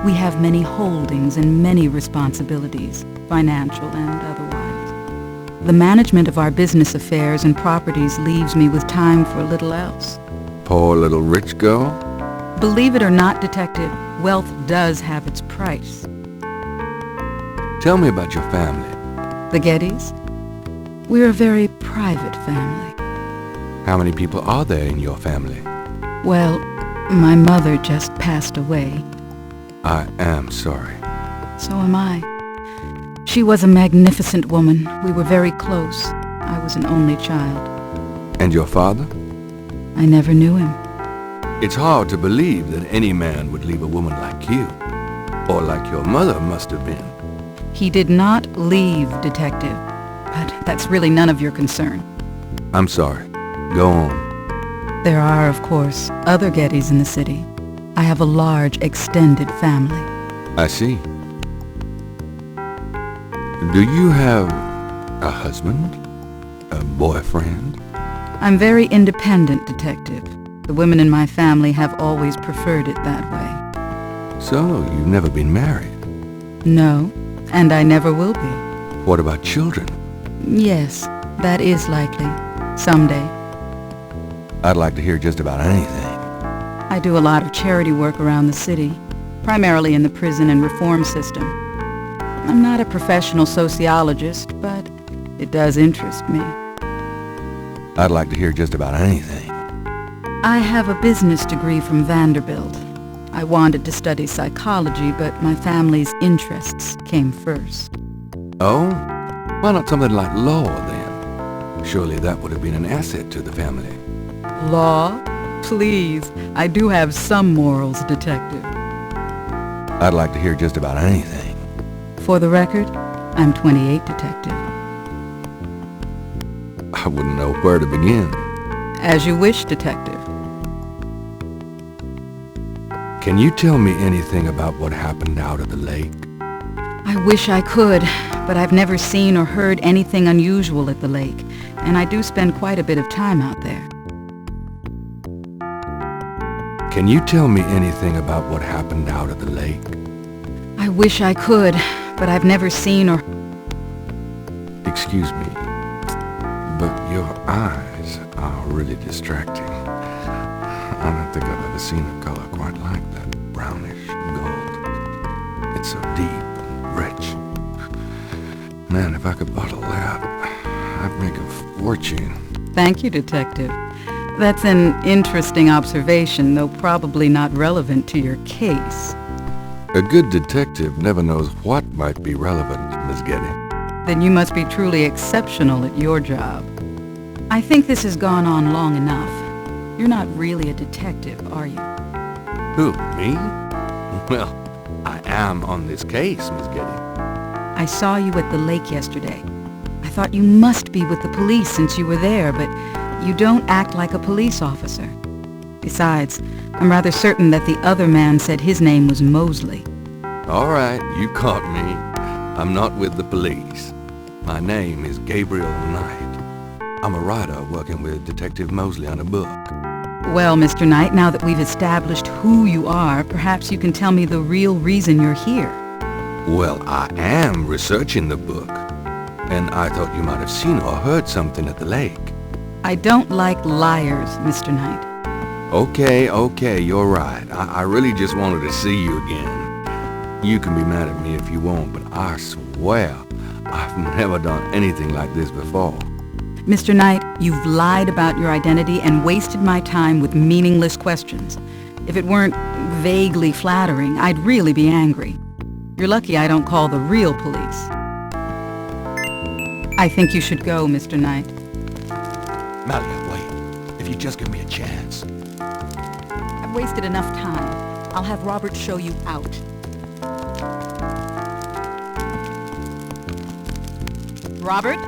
We have many holdings and many responsibilities, financial and otherwise. The management of our business affairs and properties leaves me with time for little else. Poor little rich girl? Believe it or not, Detective, wealth does have its price. Tell me about your family. The Gettys? We're a very private family. How many people are there in your family? Well, my mother just passed away. I am sorry. So am I. She was a magnificent woman. We were very close. I was an only child. And your father? I never knew him. It's hard to believe that any man would leave a woman like you. Or like your mother must have been. He did not leave, Detective. But that's really none of your concern. I'm sorry. Go on. There are, of course, other Gettys in the city. I have a large, extended family. I see. Do you have a husband? A boyfriend? I'm very independent, Detective. The women in my family have always preferred it that way. So, you've never been married? No, and I never will be. What about children? Yes, that is likely. Someday. I'd like to hear just about anything. I do a lot of charity work around the city, primarily in the prison and reform system. I'm not a professional sociologist, but it does interest me. I'd like to hear just about anything. I have a business degree from Vanderbilt. I wanted to study psychology, but my family's interests came first. Oh? Why not something like law, then? Surely that would have been an asset to the family. Law? Please, I do have some morals, Detective. I'd like to hear just about anything. For the record, I'm 28, Detective. I wouldn't know where to begin. As you wish, Detective. Can you tell me anything about what happened out at the lake? I wish I could, but I've never seen or heard anything unusual at the lake, and I do spend quite a bit of time out there. Can you tell me anything about what happened out at the lake? I wish I could, but I've never seen or... Excuse me, but your eyes are really distracting. I don't think I've ever seen a color quite like that. Brownish gold. It's so deep and rich. Man, if I could bottle that, I'd make a fortune. Thank you, Detective. That's an interesting observation, though probably not relevant to your case. A good detective never knows what might be relevant, Miss Getty. Then you must be truly exceptional at your job. I think this has gone on long enough. You're not really a detective, are you? Who, me? Well, I am on this case, Miss Getty. I saw you at the lake yesterday. I thought you must be with the police since you were there, but you don't act like a police officer. Besides, I'm rather certain that the other man said his name was Mosley. All right, you caught me. I'm not with the police. My name is Gabriel Knight. I'm a writer working with Detective Mosley on a book. Well, Mr. Knight, now that we've established who you are, perhaps you can tell me the real reason you're here. Well, I am researching the book, and I thought you might have seen or heard something at the lake. I don't like liars, Mr. Knight. Okay, you're right. I really just wanted to see you again. You can be mad at me if you want, but I swear I've never done anything like this before. Mr. Knight, you've lied about your identity and wasted my time with meaningless questions. If it weren't vaguely flattering, I'd really be angry. You're lucky I don't call the real police. I think you should go, Mr. Knight. Malia, wait. If you just give me a chance. I've wasted enough time. I'll have Robert show you out. Robert?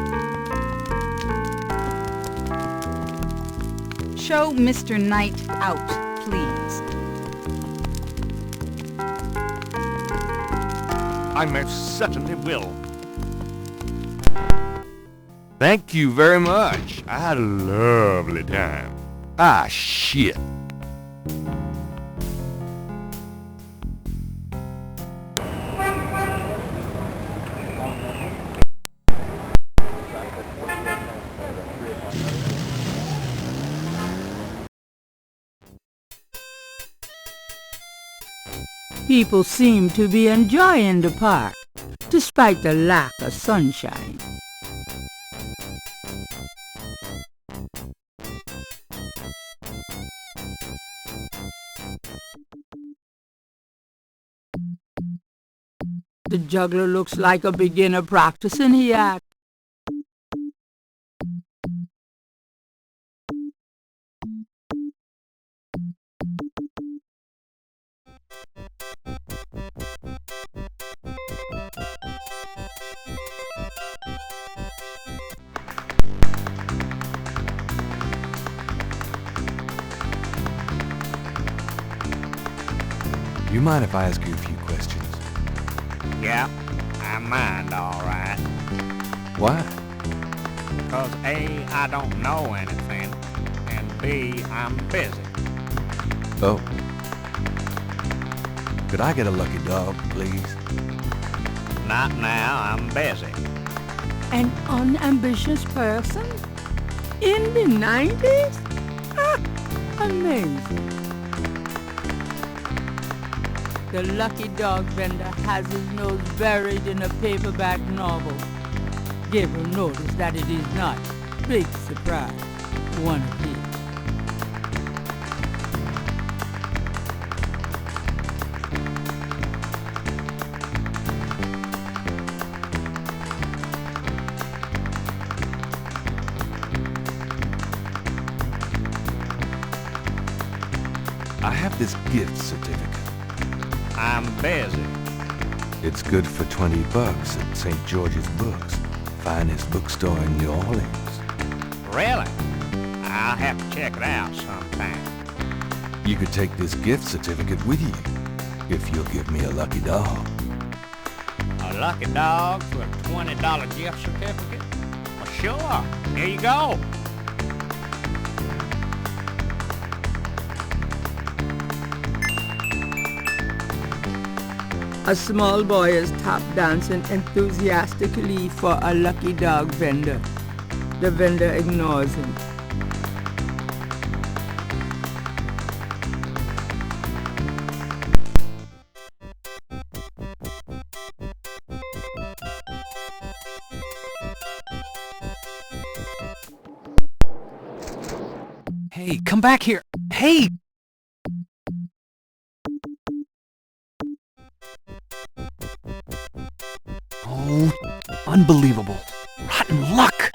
Show Mr. Knight out, please. I most certainly will. Thank you very much. I had a lovely time. Ah, shit. People seem to be enjoying the park, despite the lack of sunshine. The juggler looks like a beginner practicing the act. You mind if I ask you a few questions? Yeah, I mind, all right. Why? 'Cause A, I don't know anything, and B, I'm busy. Oh. Could I get a lucky dog, please? Not now, I'm busy. An unambitious person? In the 90s? Amazing. The lucky dog vendor has his nose buried in a paperback novel. Gabriel noticed that it is not, big surprise, one of his. I have this gift certificate. I'm busy. It's good for $20 at St. George's Books, finest bookstore in New Orleans. Really? I'll have to check it out sometime. You could take this gift certificate with you, if you'll give me a lucky dog. A lucky dog for a $20 gift certificate? Well, sure. Here you go. A small boy is tap dancing enthusiastically for a lucky dog vendor. The vendor ignores him. Hey, come back here. Hey! Oh, unbelievable. Rotten luck!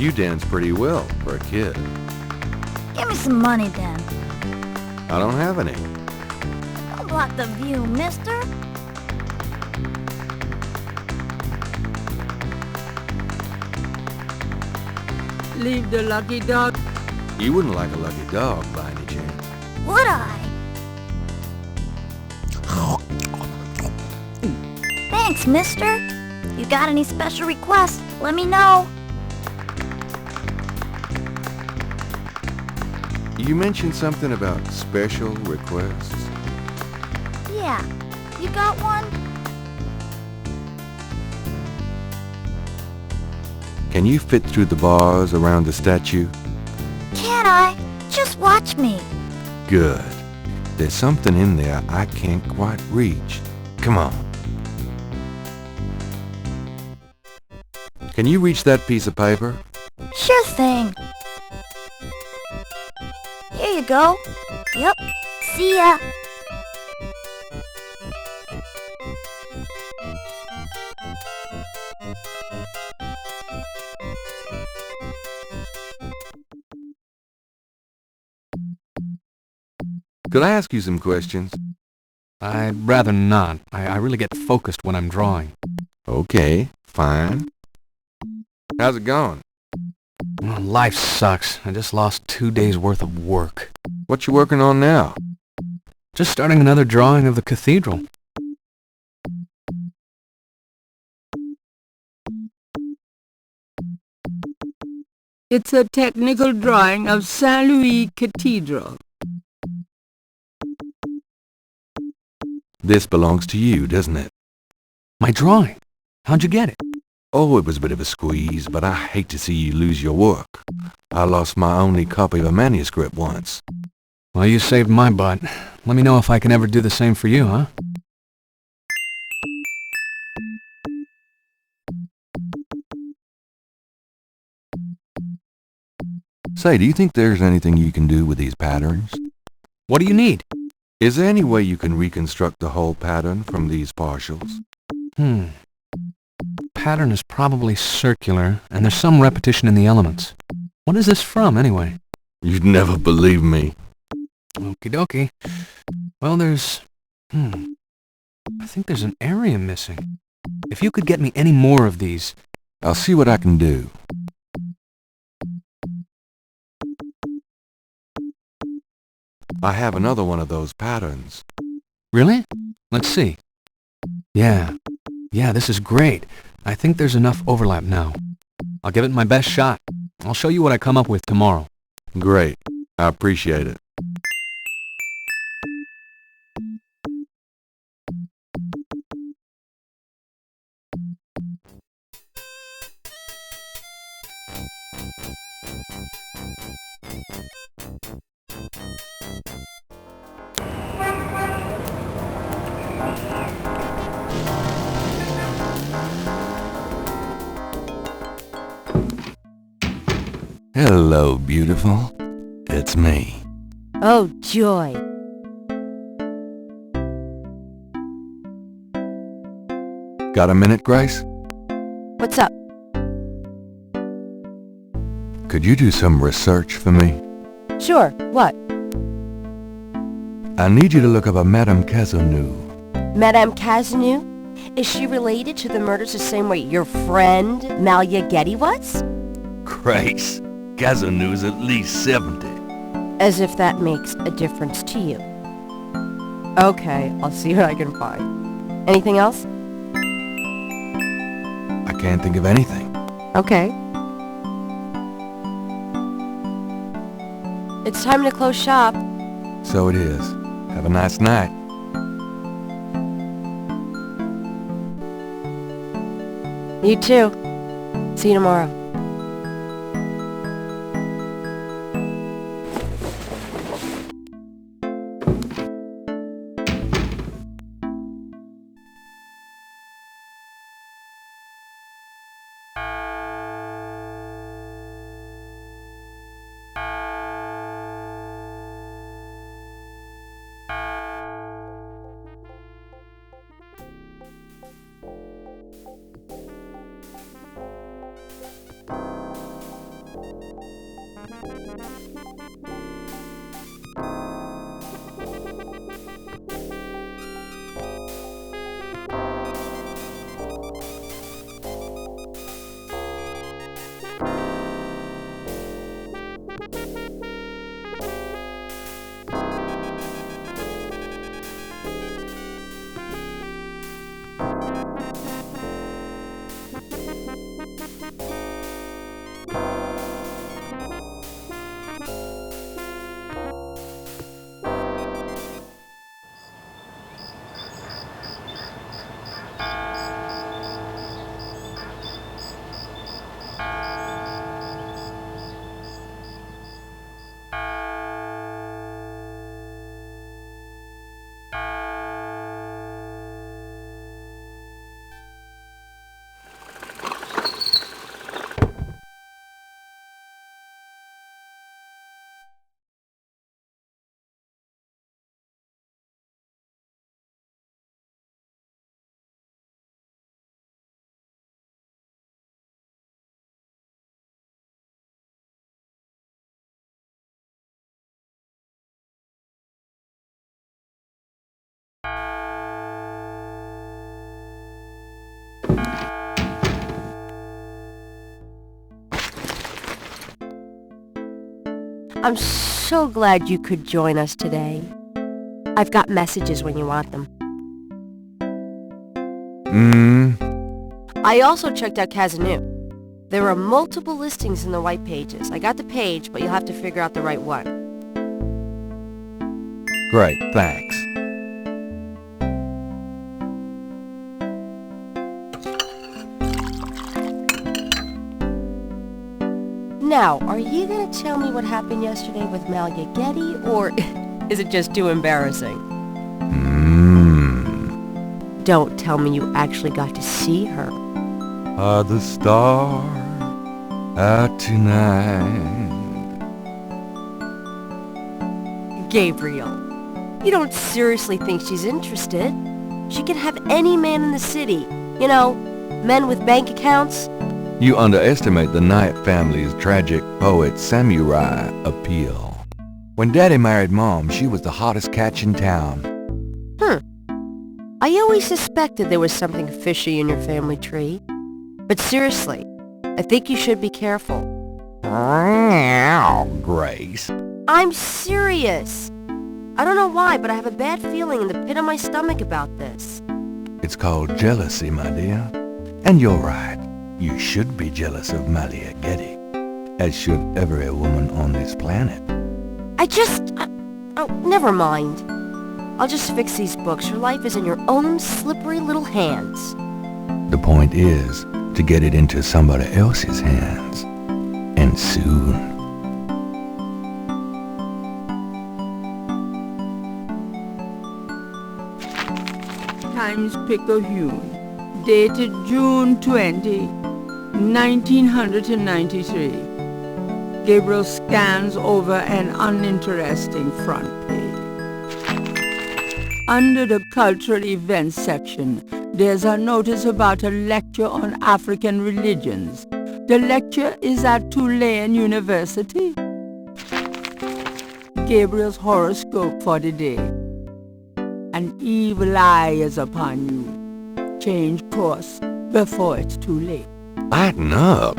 You dance pretty well for a kid. Give me some money then. I don't have any. Don't block the view, mister. Leave the lucky dog. You wouldn't like a lucky dog by any chance. Would I? Thanks, mister. You got any special requests, let me know. You mentioned something about special requests. Yeah, you got one? Can you fit through the bars around the statue? Can I? Just watch me. Good. There's something in there I can't quite reach. Come on. Can you reach that piece of paper? Sure thing. Here you go. Yep. See ya. Could I ask you some questions? I'd rather not. I really get focused when I'm drawing. Okay, fine. How's it going? Well, life sucks. I just lost 2 days' worth of work. What you working on now? Just starting another drawing of the cathedral. It's a technical drawing of Saint Louis Cathedral. This belongs to you, doesn't it? My drawing? How'd you get it? Oh, it was a bit of a squeeze, but I hate to see you lose your work. I lost my only copy of a manuscript once. Well, you saved my butt. Let me know if I can ever do the same for you, huh? Say, do you think there's anything you can do with these patterns? What do you need? Is there any way you can reconstruct the whole pattern from these partials? Pattern is probably circular, and there's some repetition in the elements. What is this from, anyway? You'd never believe me. Okie dokie. Well, there's... I think there's an area missing. If you could get me any more of these... I'll see what I can do. I have another one of those patterns. Really? Let's see. Yeah, this is great. I think there's enough overlap now. I'll give it my best shot. I'll show you what I come up with tomorrow. Great. I appreciate it. Hello, beautiful. It's me. Oh, joy. Got a minute, Grace? What's up? Could you do some research for me? Sure. What? I need you to look up a Madame Cazeneuve. Madame Cazeneuve? Is she related to the murders the same way your friend, Malia Getty, was? Grace, Cazeneuve's at least 70. As if that makes a difference to you. Okay, I'll see what I can find. Anything else? I can't think of anything. Okay. It's time to close shop. So it is. Have a nice night. You too. See you tomorrow. I'm so glad you could join us today. I've got messages when you want them. I also checked out Kazanu. There are multiple listings in the white pages. I got the page, but you'll have to figure out the right one. Great, thanks. Now, are you gonna tell me what happened yesterday with Malia Getty, or is it just too embarrassing? Don't tell me you actually got to see her. Are the stars out tonight? Gabriel, you don't seriously think she's interested? She could have any man in the city. You know, men with bank accounts. You underestimate the Knight family's tragic poet samurai appeal. When Daddy married Mom, she was the hottest catch in town. I always suspected there was something fishy in your family tree. But seriously, I think you should be careful. Grace. I'm serious. I don't know why, but I have a bad feeling in the pit of my stomach about this. It's called jealousy, my dear. And you're right. You should be jealous of Malia Getty, as should every woman on this planet. Oh, never mind. I'll just fix these books. Your life is in your own slippery little hands. The point is to get it into somebody else's hands. And soon. Times-Picayune, dated June 20, 1993. Gabriel scans over an uninteresting front page. Under the cultural events section, there's a notice about a lecture on African religions. The lecture is at Tulane University. Gabriel's horoscope for the day. An evil eye is upon you. Change course before it's too late. Lighten up.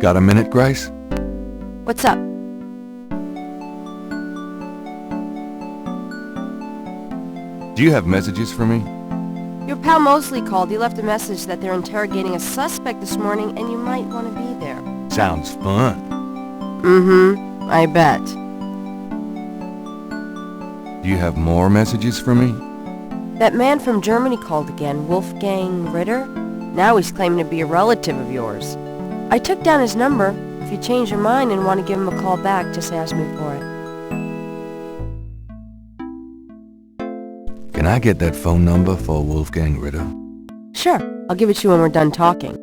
Got a minute, Grace? What's up? Do you have messages for me? Your pal Mosley called. He left a message that they're interrogating a suspect this morning and you might want to be there. Sounds fun. I bet. Do you have more messages for me? That man from Germany called again, Wolfgang Ritter. Now he's claiming to be a relative of yours. I took down his number. If you change your mind and want to give him a call back, just ask me for it. Can I get that phone number for Wolfgang Ritter? Sure, I'll give it to you when we're done talking.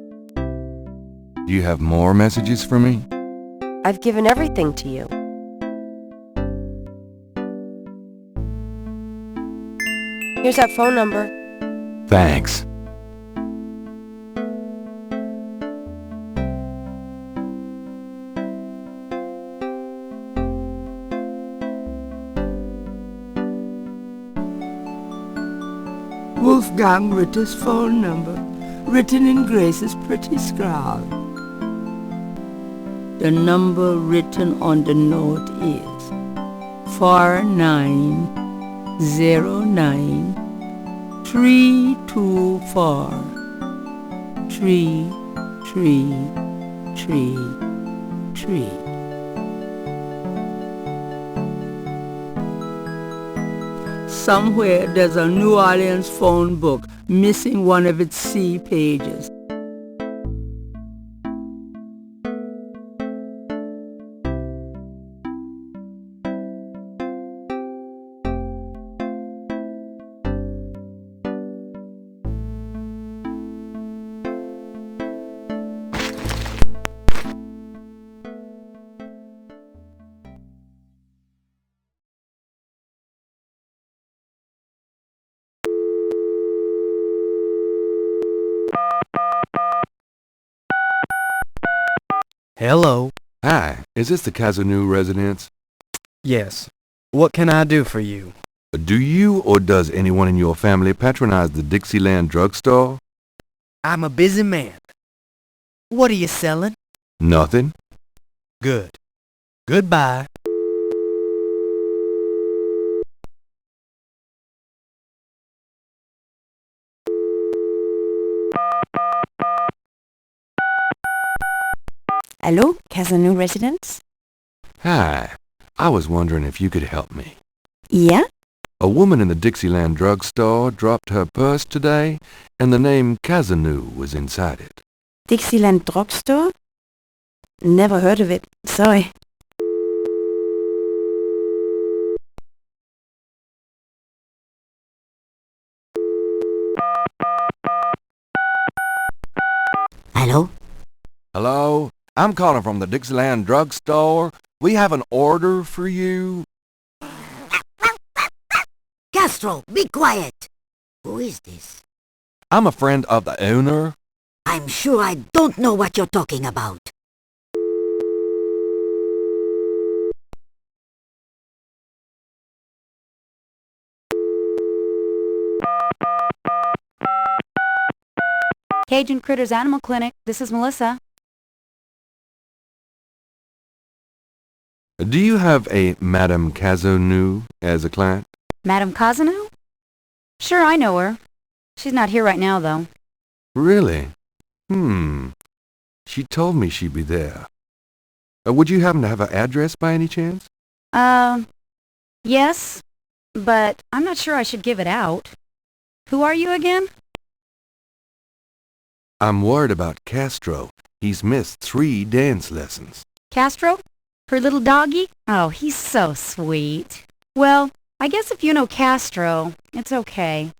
Do you have more messages for me? I've given everything to you. Here's that phone number. Thanks. Wolfgang Ritter's phone number, written in Grace's pretty scrawl. The number written on the note is 4909-324 3333. Somewhere there's a New Orleans phone book missing one of its C pages. Hello. Hi, is this the Kazanu residence? Yes. What can I do for you? Do you or does anyone in your family patronize the Dixieland drugstore? I'm a busy man. What are you selling? Nothing. Good. Goodbye. Hello, Kazanu residence? Hi, I was wondering if you could help me. Yeah? A woman in the Dixieland drugstore dropped her purse today, and the name Kazanu was inside it. Dixieland drugstore? Never heard of it. Sorry. Hello? Hello? I'm calling from the Dixieland drugstore. We have an order for you. Castro, be quiet! Who is this? I'm a friend of the owner. I'm sure I don't know what you're talking about. Cajun Critters Animal Clinic, this is Melissa. Do you have a Madame Kazanu as a client? Madame Kazanu? Sure, I know her. She's not here right now, though. Really? She told me she'd be there. Would you happen to have her address by any chance? Yes, but I'm not sure I should give it out. Who are you again? I'm worried about Castro. He's missed 3 dance lessons. Castro? Her little doggy? Oh, he's so sweet. Well, I guess if you know Castro, it's okay.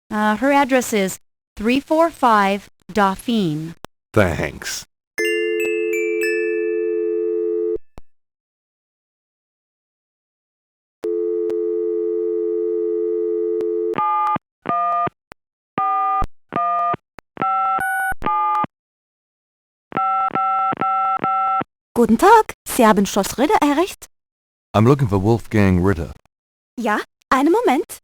Her address is 345 Dauphine. Thanks. Guten Tag, Sie haben Schloss Ritter erreicht? I'm looking for Wolfgang Ritter. Ja, einen Moment.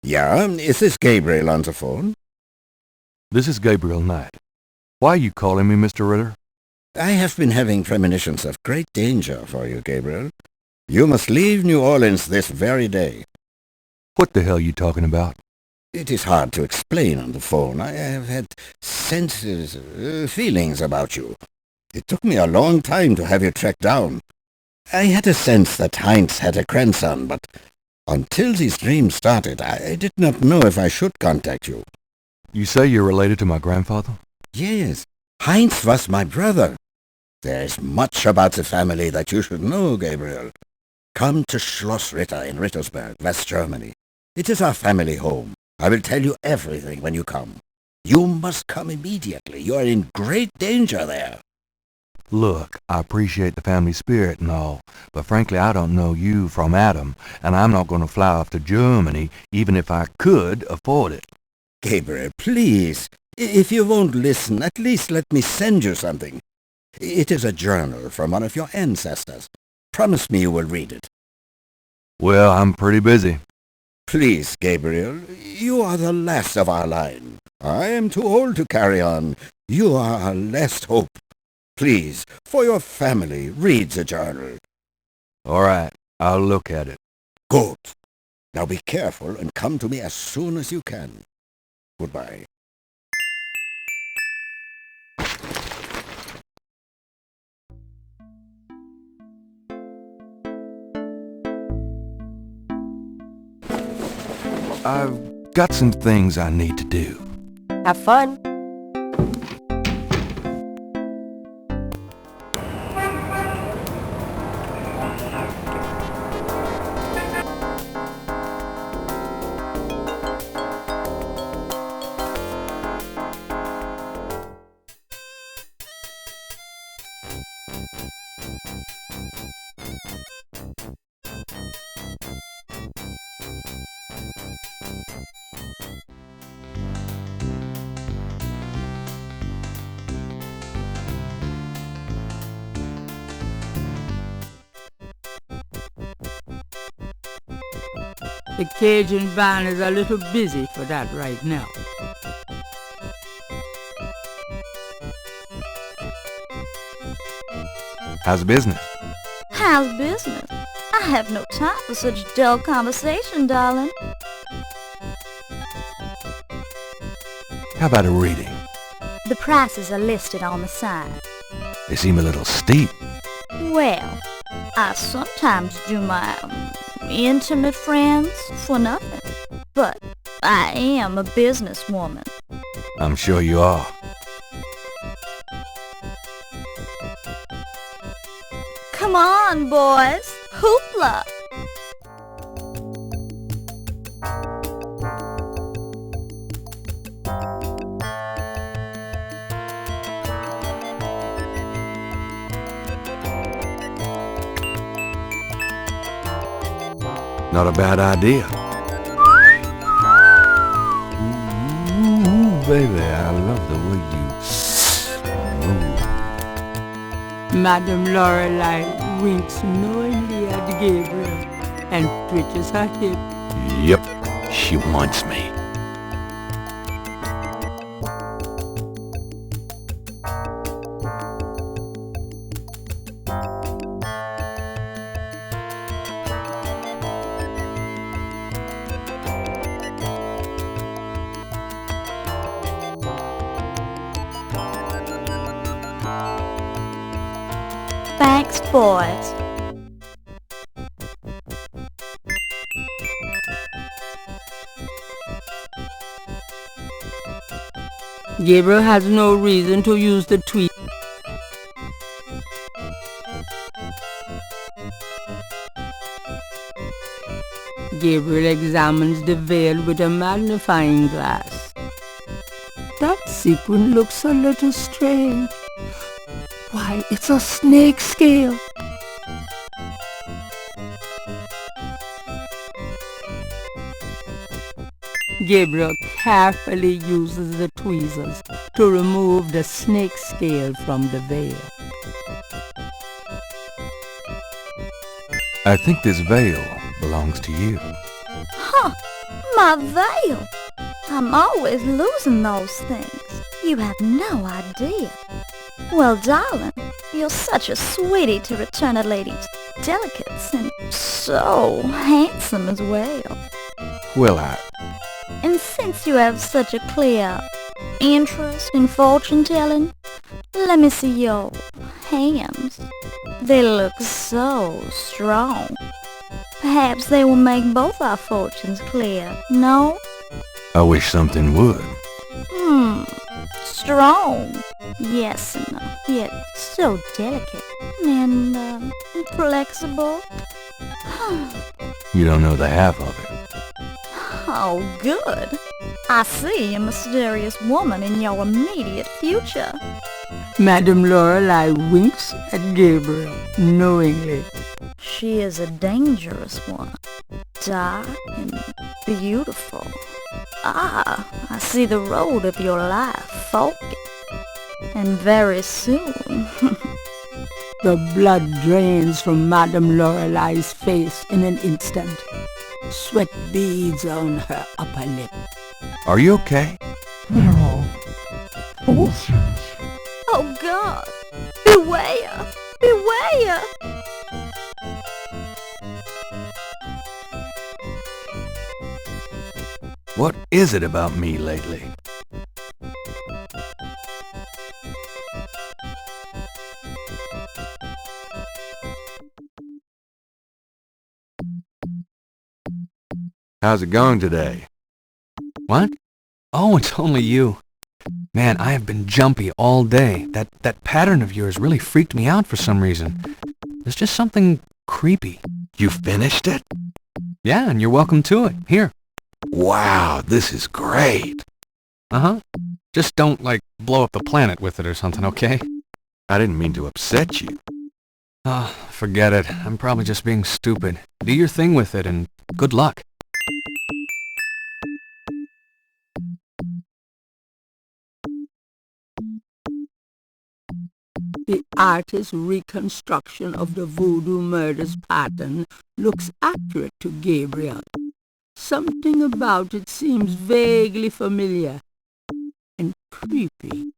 Yeah, is this Gabriel on the phone? This is Gabriel Knight. Why are you calling me, Mr. Ritter? I have been having premonitions of great danger for you, Gabriel. You must leave New Orleans this very day. What the hell are you talking about? It is hard to explain on the phone. I have had senses, feelings about you. It took me a long time to have you tracked down. I had a sense that Heinz had a grandson, but until these dreams started, I did not know if I should contact you. You say you're related to my grandfather? Yes, Heinz was my brother. There is much about the family that you should know, Gabriel. Come to Schloss Ritter in Rittersberg, West Germany. It is our family home. I will tell you everything when you come. You must come immediately. You are in great danger there. Look, I appreciate the family spirit and all, but frankly I don't know you from Adam, and I'm not going to fly off to Germany even if I could afford it. Gabriel, please. If you won't listen, at least let me send you something. It is a journal from one of your ancestors. Promise me you will read it. Well, I'm pretty busy. Please, Gabriel, you are the last of our line. I am too old to carry on. You are our last hope. Please, for your family, read the journal. All right, I'll look at it. Good. Now be careful and come to me as soon as you can. Goodbye. I've got some things I need to do. Have fun. The Cajun band is a little busy for that right now. How's business? How's business? I have no time for such dull conversation, darling. How about a reading? The prices are listed on the side. They seem a little steep. Well, I sometimes do my intimate friends for nothing. But I am a businesswoman. I'm sure you are. Come on, boys. Hoopla! Not a bad idea. Ooh, baby, I love the way you move. Madame Lorelei winks knowingly at Gabriel and twitches her hip. Yep, she wants me. Thanks, boys. Gabriel has no reason to use the tweet. Gabriel examines the veil with a magnifying glass. That sequin looks a little strange. Why, it's a snake scale. Gabriel carefully uses the tweezers to remove the snake scale from the veil. I think this veil belongs to you. Huh, my veil. I'm always losing those things. You have no idea. Well, darling, you're such a sweetie to return a lady's delicates, and so handsome as well. Will I? And since you have such a clear interest in fortune-telling, let me see your hands. They look so strong. Perhaps they will make both our fortunes clear, no? I wish something would. Strong. Yes, enough, yet so delicate and flexible. You don't know the half of it. Oh, good. I see a mysterious woman in your immediate future. Madame Lorelei winks at Gabriel knowingly. She is a dangerous one, dark and beautiful. Ah, I see the road of your life forking. And very soon... The blood drains from Madame Lorelei's face in an instant. sweat beads on her upper lip. Are you okay? Oh God! Beware! Beware! What is it about me lately? How's it going today? What? Oh, it's only you. Man, I have been jumpy all day. That pattern of yours really freaked me out for some reason. There's just something creepy. You finished it? Yeah, and you're welcome to it. Here. Wow, this is great. Uh-huh. Just don't, blow up the planet with it or something, okay? I didn't mean to upset you. Oh, forget it. I'm probably just being stupid. Do your thing with it, and good luck. The artist's reconstruction of the voodoo murders pattern looks accurate to Gabriel. Something about it seems vaguely familiar and creepy.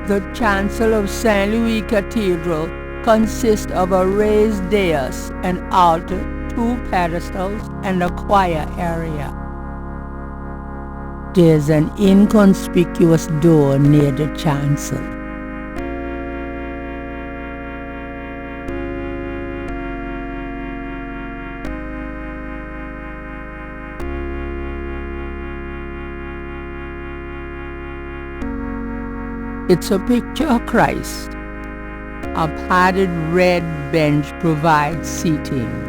The chancel of St. Louis Cathedral consists of a raised dais, an altar, 2 pedestals, and a choir area. There's an inconspicuous door near the chancel. It's a picture of Christ. A padded red bench provides seating.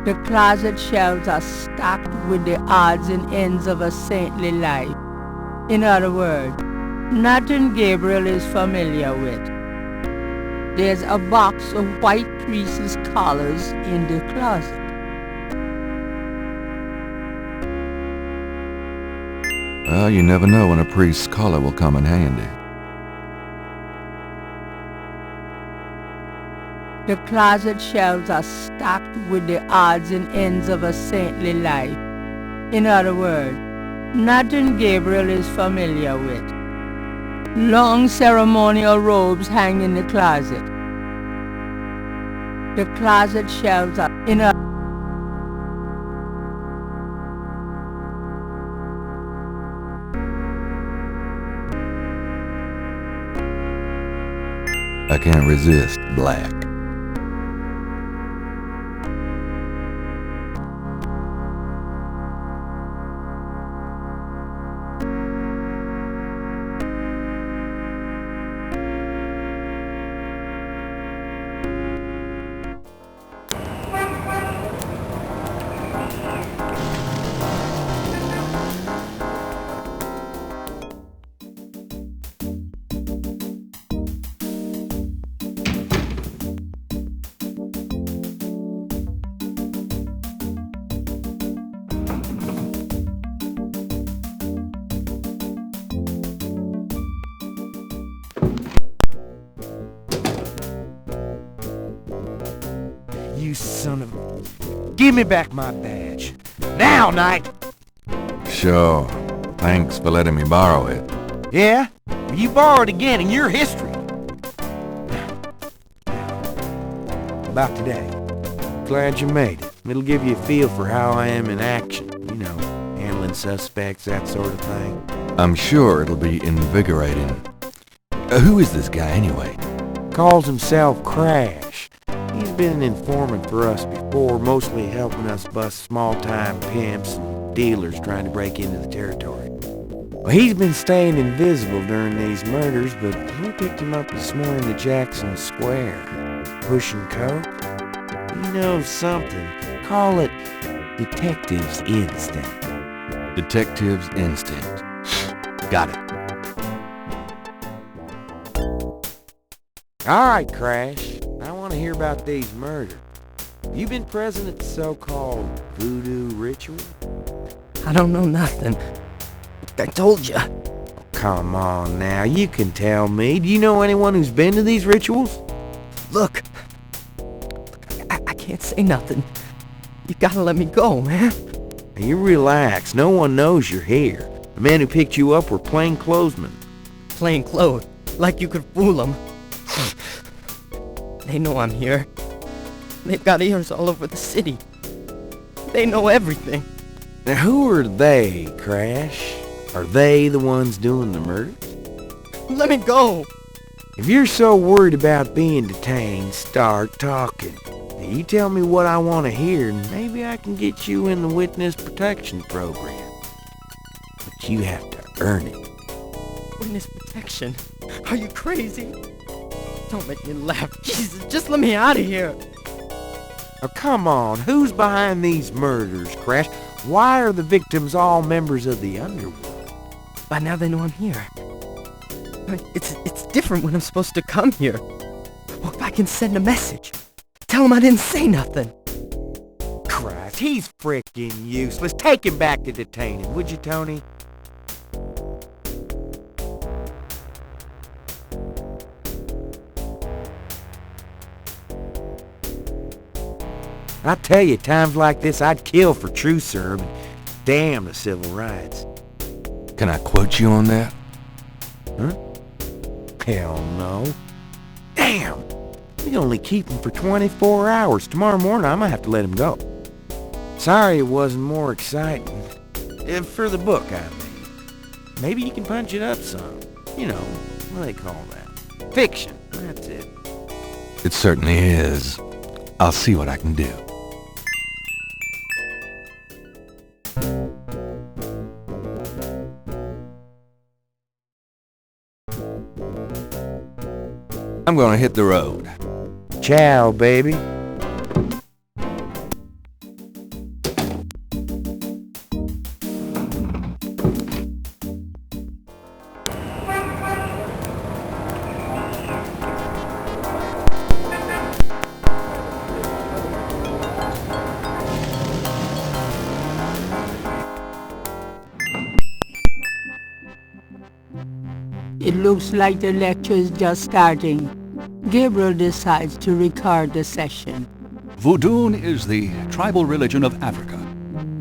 The closet shelves are stacked with the odds and ends of a saintly life. In other words, nothing Gabriel is familiar with. There's a box of white priests' collars in the closet. Well, you never know when a priest's collar will come in handy. The closet shelves are stacked with the odds and ends of a saintly life. In other words, nothing Gabriel is familiar with. Long ceremonial robes hang in the closet. The closet shelves are in a I can't resist black. You son of a... Give me back my badge. Now, Knight! Sure. Thanks for letting me borrow it. Yeah? You borrowed again in your history. About today. Glad you made it. It'll give you a feel for how I am in action. You know, handling suspects, that sort of thing. I'm sure it'll be invigorating. Who is this guy anyway? Calls himself Crash. He's been an informant for us before, mostly helping us bust small-time pimps and dealers trying to break into the territory. Well, he's been staying invisible during these murders, but we picked him up this morning to Jackson Square. Pushing coke? He knows something. Call it detective's instinct. Detective's instinct. Got it. All right, Crash. I want to hear about these murders. You been present at the so-called voodoo ritual? I don't know nothing. I told you. come on now, you can tell me. Do you know anyone who's been to these rituals? Look, I can't say nothing. You gotta let me go, man. Now, you relax. No one knows you're here. The men who picked you up were plainclothesmen. Plain clothes, like you could fool them. They know I'm here. They've got ears all over the city. They know everything. Now, who are they, Crash? Are they the ones doing the murders? Let me go. If you're so worried about being detained, start talking. Now, you tell me what I want to hear, and maybe I can get you in the witness protection program. But you have to earn it. Witness protection? Are you crazy? Don't make me laugh. Jesus, just let me out of here. Oh, come on. Who's behind these murders, Crash? Why are the victims all members of the underworld? By now they know I'm here. It's different when I'm supposed to come here. Well, if I can send a message, tell him I didn't say nothing. Christ, he's frickin' useless. Take him back to detain him, would you, Tony? I tell you, times like this, I'd kill for truth serum and damn the civil rights. Can I quote you on that? Huh? Hell no. Damn! We only keep him for 24 hours. Tomorrow morning, I might have to let him go. Sorry it wasn't more exciting. For the book, I mean. Maybe you can punch it up some. You know, what do they call that? Fiction. That's it. It certainly is. I'll see what I can do. I'm gonna hit the road. Ciao, baby. It looks like the lecture is just starting. Gabriel decides to record the session. Voodoon is the tribal religion of Africa,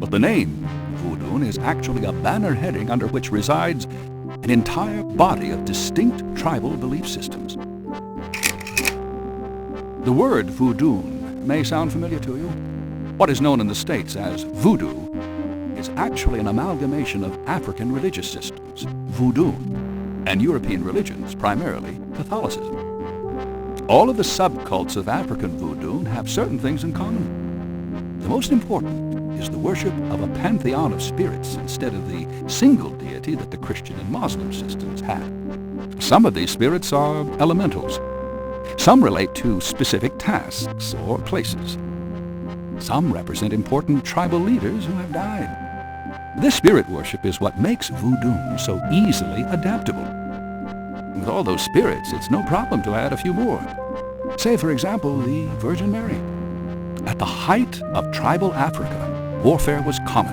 but the name Voodoon is actually a banner heading under which resides an entire body of distinct tribal belief systems. The word Voodoon may sound familiar to you. What is known in the States as voodoo is actually an amalgamation of African religious systems, voodoo, and European religions, primarily Catholicism. All of the subcults of African voodoo have certain things in common. The most important is the worship of a pantheon of spirits instead of the single deity that the Christian and Muslim systems have. Some of these spirits are elementals. Some relate to specific tasks or places. Some represent important tribal leaders who have died. This spirit worship is what makes voodoo so easily adaptable. With all those spirits, it's no problem to add a few more. Say, for example, the Virgin Mary. At the height of tribal Africa, warfare was common.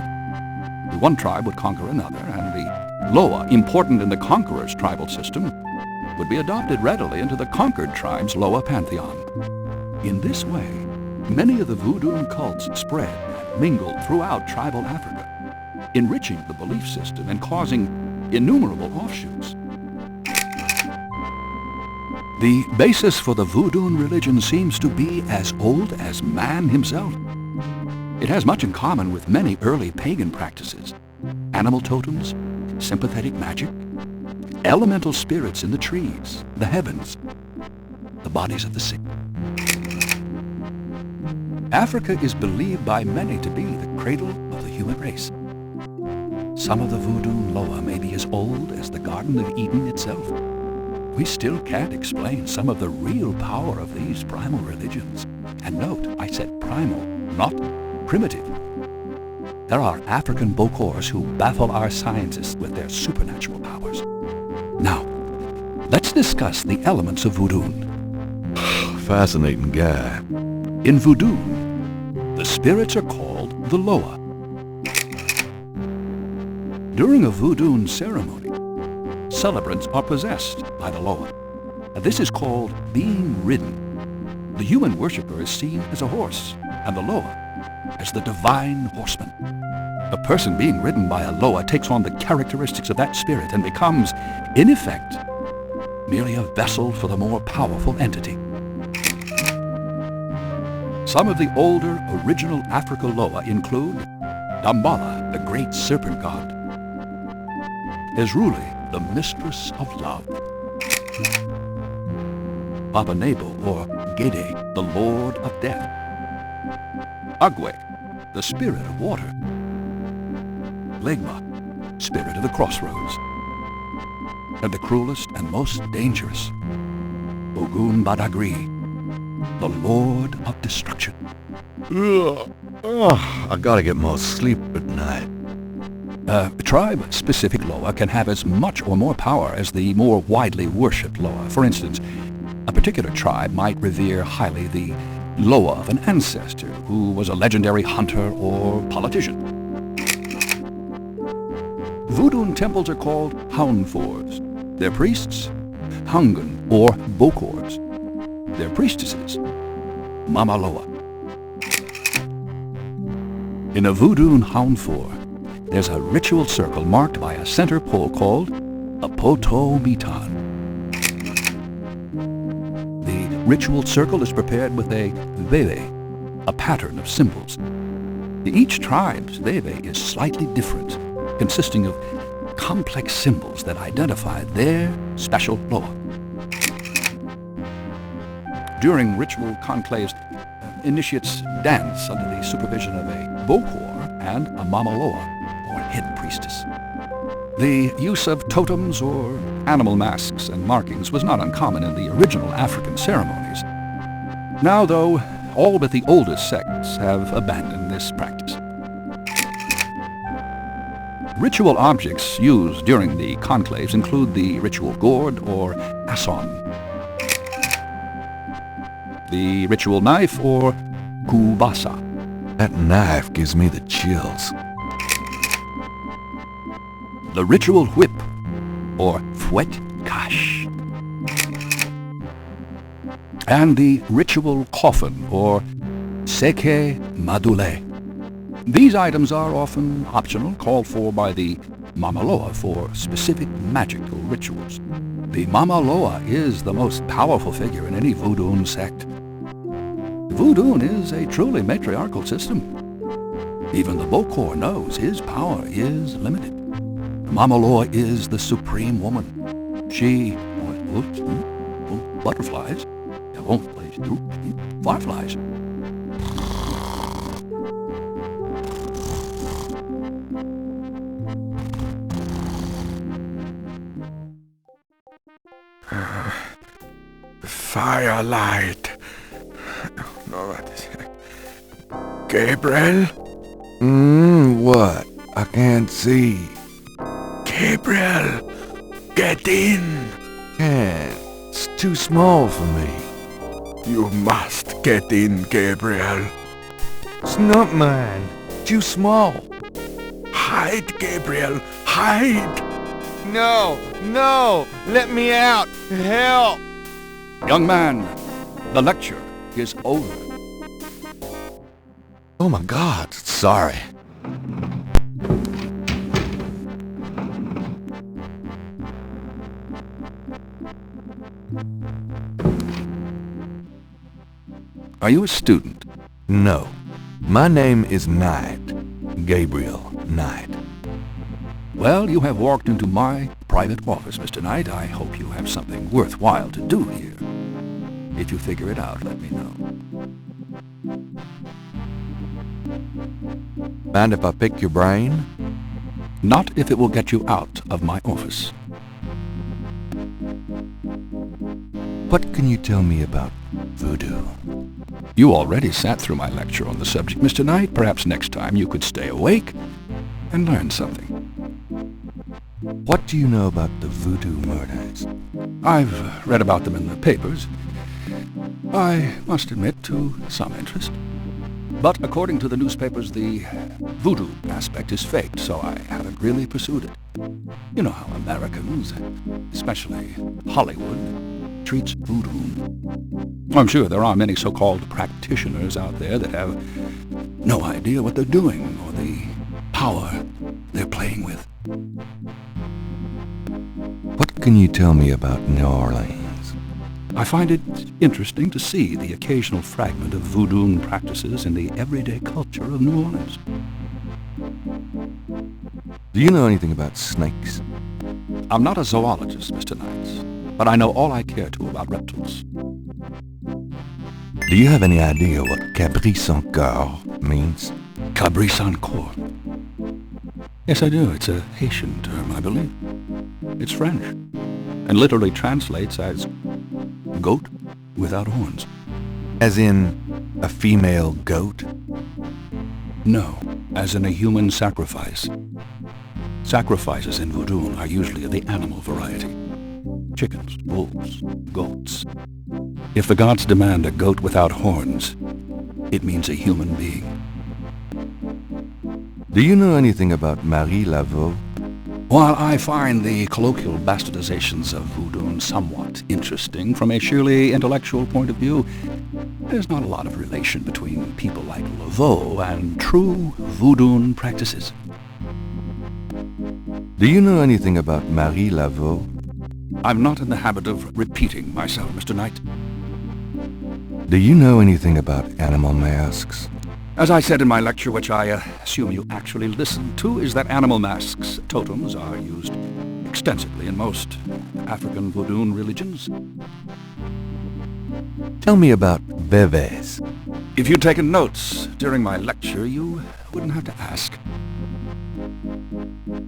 One tribe would conquer another, and the Loa, important in the conqueror's tribal system, would be adopted readily into the conquered tribe's Loa pantheon. In this way, many of the voodoo cults spread and mingled throughout tribal Africa, enriching the belief system and causing innumerable offshoots. The basis for the voodoo religion seems to be as old as man himself. It has much in common with many early pagan practices: animal totems, sympathetic magic, elemental spirits in the trees, the heavens, the bodies of the sick. Africa is believed by many to be the cradle of the human race. Some of the voodoo Loa may be as old as the Garden of Eden itself. We still can't explain some of the real power of these primal religions. And note, I said primal, not primitive. There are African Bokors who baffle our scientists with their supernatural powers. Now, let's discuss the elements of voodoo. Fascinating guy. In voodoo, the spirits are called the Loa. During a voodoo ceremony, celebrants are possessed by the Loa. This is called being ridden. The human worshipper is seen as a horse, and the Loa as the divine horseman. A person being ridden by a Loa takes on the characteristics of that spirit and becomes, in effect, merely a vessel for the more powerful entity. Some of the older original Africa Loa include Dambala, the great serpent god, Ezruli, the mistress of love, Papa Nebo, or Gede, the lord of death, Agwe, the spirit of water, Legba, spirit of the crossroads, and the cruelest and most dangerous, Ogun Badagri, the lord of destruction. Ugh. Oh, I gotta get more sleep at night. A tribe-specific Loa can have as much or more power as the more widely worshipped Loa. For instance, a particular tribe might revere highly the Loa of an ancestor who was a legendary hunter or politician. Voodoo temples are called Hounfors. Their priests, Hungan or Bokors. Their priestesses, Mama Loa. In a Voodoo Hounfor, there's a ritual circle marked by a center pole called a poto mitan. The ritual circle is prepared with a veve, a pattern of symbols. Each tribe's veve is slightly different, consisting of complex symbols that identify their special Loa. During ritual conclaves, initiates dance under the supervision of a Bokor and a Mama Loa, or head priestess. The use of totems or animal masks and markings was not uncommon in the original African ceremonies. Now, though, all but the oldest sects have abandoned this practice. Ritual objects used during the conclaves include the ritual gourd or asson, the ritual knife or kubasa. That knife gives me the chills. The ritual whip or fouet cache. And the ritual coffin or seke madule. These items are often optional, called for by the Mama Loa for specific magical rituals. The Mama Loa is the most powerful figure in any Voodoo sect. Voodoo is a truly matriarchal system. Even the Bokor knows his power is limited. Mama Loa is the supreme woman. She butterflies, fireflies. Firelight. No, Gabriel? What? I can't see. Gabriel, get in. Can't. It's too small for me. You must get in, Gabriel. It's not mine. Too small. Hide, Gabriel. Hide. No, no. Let me out. Help. Young man, the lecture is over. Oh my God, sorry. Are you a student? No. My name is Knight. Gabriel Knight. Well, you have walked into my private office, Mr. Knight. I hope you have something worthwhile to do here. If you figure it out, let me know. Mind if I pick your brain? Not if it will get you out of my office. What can you tell me about voodoo? You already sat through my lecture on the subject, Mr. Knight. Perhaps next time you could stay awake and learn something. What do you know about the voodoo murders? I've read about them in the papers. I must admit to some interest. But according to the newspapers, the voodoo aspect is faked, so I haven't really pursued it. You know how Americans, especially Hollywood, treats voodoo. I'm sure there are many so-called practitioners out there that have no idea what they're doing or the power they're playing with. What can you tell me about New Orleans? I find it interesting to see the occasional fragment of voodoo practices in the everyday culture of New Orleans. Do you know anything about snakes? I'm not a zoologist, Mr. Knight, but I know all I care to about reptiles. Do you have any idea what Cabri sans corps means? Cabri sans corps? Yes, I do. It's a Haitian term, I believe. It's French, and literally translates as goat without horns. As in a female goat? No, as in a human sacrifice. Sacrifices in voodoo are usually of the animal variety. Chickens, wolves, goats. If the gods demand a goat without horns, it means a human being. Do you know anything about Marie Laveau? While I find the colloquial bastardizations of voodoo somewhat interesting from a sheerly intellectual point of view, there's not a lot of relation between people like Laveau and true voodoo practices. Do you know anything about Marie Laveau? I'm not in the habit of repeating myself, Mr. Knight. Do you know anything about animal masks? As I said in my lecture, which I assume you actually listened to, is that animal masks, totems, are used extensively in most African voodoo religions. Tell me about veves. If you'd taken notes during my lecture, you wouldn't have to ask.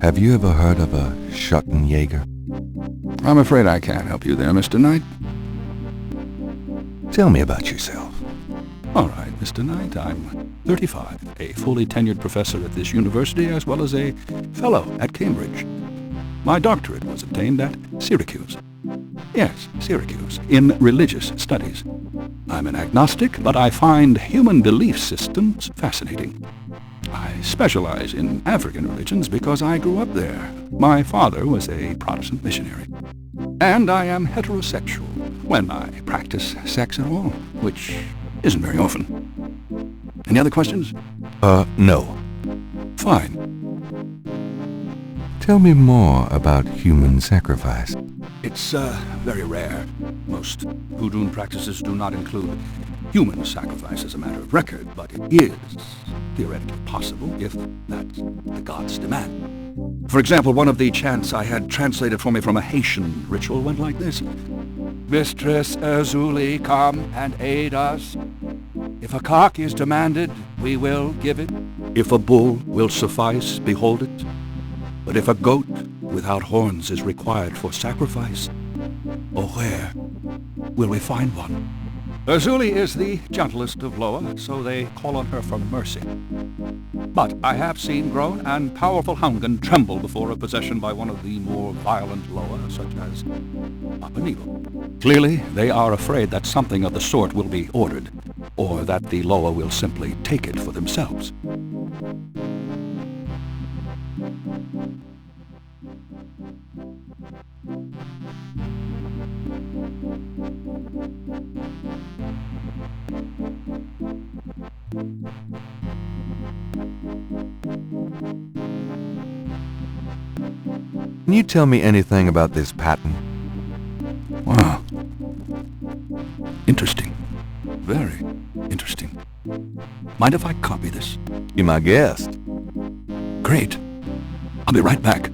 Have you ever heard of a Schottenjäger? I'm afraid I can't help you there, Mr. Knight. Tell me about yourself. All right, Mr. Knight, I'm 35, a fully tenured professor at this university, as well as a fellow at Cambridge. My doctorate was obtained at Syracuse. Yes, Syracuse, in religious studies. I'm an agnostic, but I find human belief systems fascinating. I specialize in African religions because I grew up there. My father was a Protestant missionary. And I am heterosexual, when I practice sex at all, which isn't very often. Any other questions? No. Fine. Tell me more about human sacrifice. It's very rare. Most voodoo practices do not include human sacrifice as a matter of record, but it is theoretically possible if that's the gods' demand. For example, one of the chants I had translated for me from a Haitian ritual went like this. Mistress Azuli, come and aid us. If a cock is demanded, we will give it. If a bull will suffice, behold it. But if a goat without horns is required for sacrifice, oh, where will we find one? Azuli is the gentlest of Loa, so they call on her for mercy. But I have seen grown and powerful Hungan tremble before a possession by one of the more violent Loa, such as Apanibo. Clearly, they are afraid that something of the sort will be ordered, or that the Loa will simply take it for themselves. Can you tell me anything about this pattern? Wow. Interesting. Very interesting. Mind if I copy this? You're my guest. Great. I'll be right back.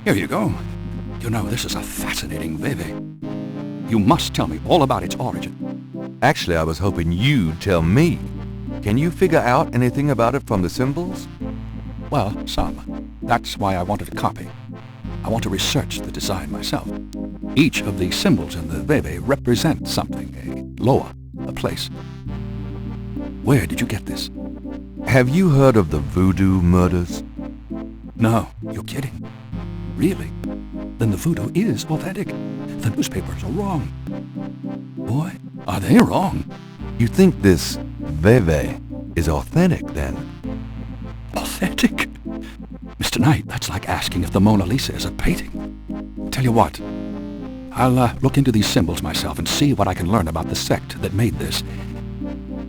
Here you go. You know, this is a fascinating veve. You must tell me all about its origin. Actually, I was hoping you'd tell me. Can you figure out anything about it from the symbols? Well, some. That's why I wanted a copy. I want to research the design myself. Each of the symbols in the veve represents something, a loa, a place. Where did you get this? Have you heard of the voodoo murders? No, you're kidding. Really? then the voodoo is authentic. The newspapers are wrong. Boy, are they wrong. You think this Veve is authentic, then? Authentic? Mr. Knight, that's like asking if the Mona Lisa is a painting. Tell you what, I'll look into these symbols myself and see what I can learn about the sect that made this.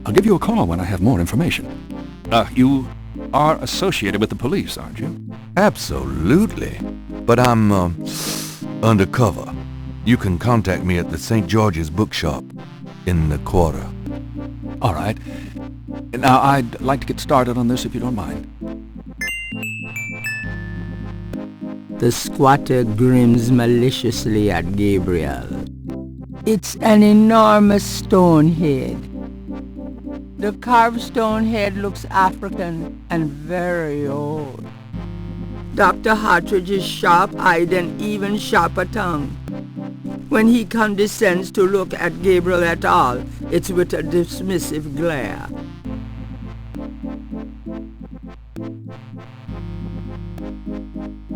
I'll give you a call when I have more information. You are associated with the police, aren't you? Absolutely. But I'm, undercover. You can contact me at the St. George's Bookshop in the quarter. All right. Now, I'd like to get started on this if you don't mind. The squatter grins maliciously at Gabriel. It's an enormous stone head. The carved stone head looks African and very old. Dr. Hartridge is sharp-eyed and even sharper-tongued. When he condescends to look at Gabriel at all, it's with a dismissive glare.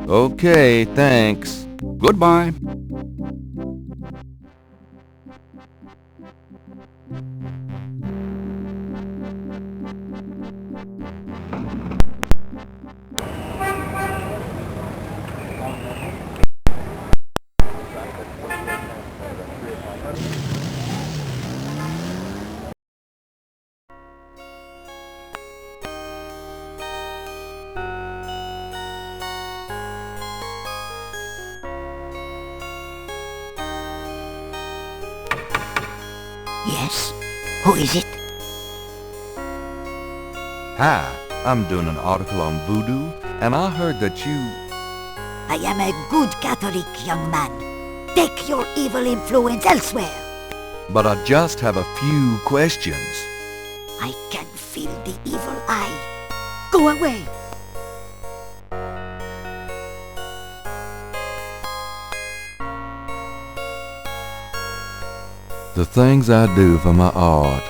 Okay, thanks. Goodbye. Yes? Who is it? Hi, I'm doing an article on voodoo, and I heard that you... I am a good Catholic, young man. Take your evil influence elsewhere. But I just have a few questions. I can feel the evil eye. Go away. The things I do for my art.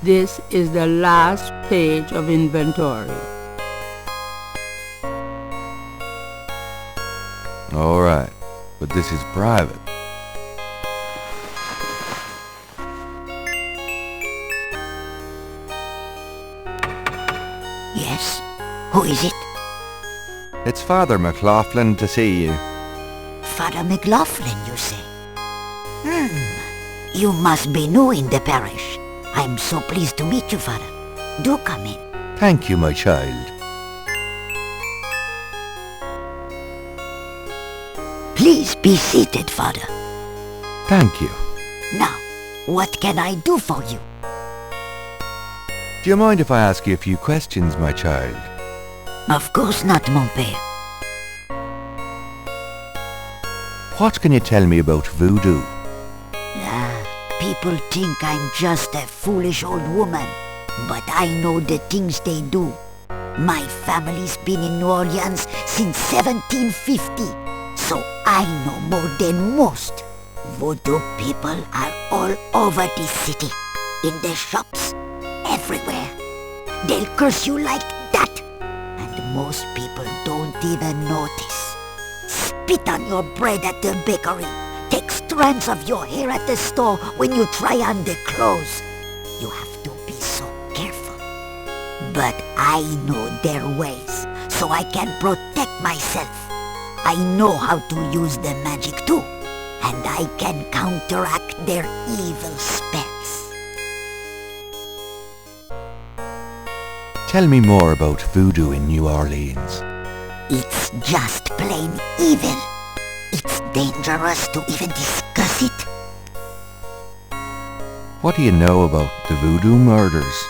This is the last page of inventory. All right, but this is private. Yes? Who is it? It's Father McLaughlin to see you. Father McLaughlin, you say? You must be new in the parish. I'm so pleased to meet you, Father. Do come in. Thank you, my child. Please be seated, Father. Thank you. Now, what can I do for you? Do you mind if I ask you a few questions, my child? Of course not, mon père. What can you tell me about voodoo? People think I'm just a foolish old woman, but I know the things they do. My family's been in New Orleans since 1750, so I know more than most. Voodoo people are all over this city, in the shops, everywhere. They'll curse you like that, and most people don't even notice. Spit on your bread at the bakery. Take strands of your hair at the store when you try on the clothes. You have to be so careful. But I know their ways, so I can protect myself. I know how to use the magic too, and I can counteract their evil spells. Tell me more about voodoo in New Orleans. It's just plain evil. It's dangerous to even discuss it. What do you know about the voodoo murders?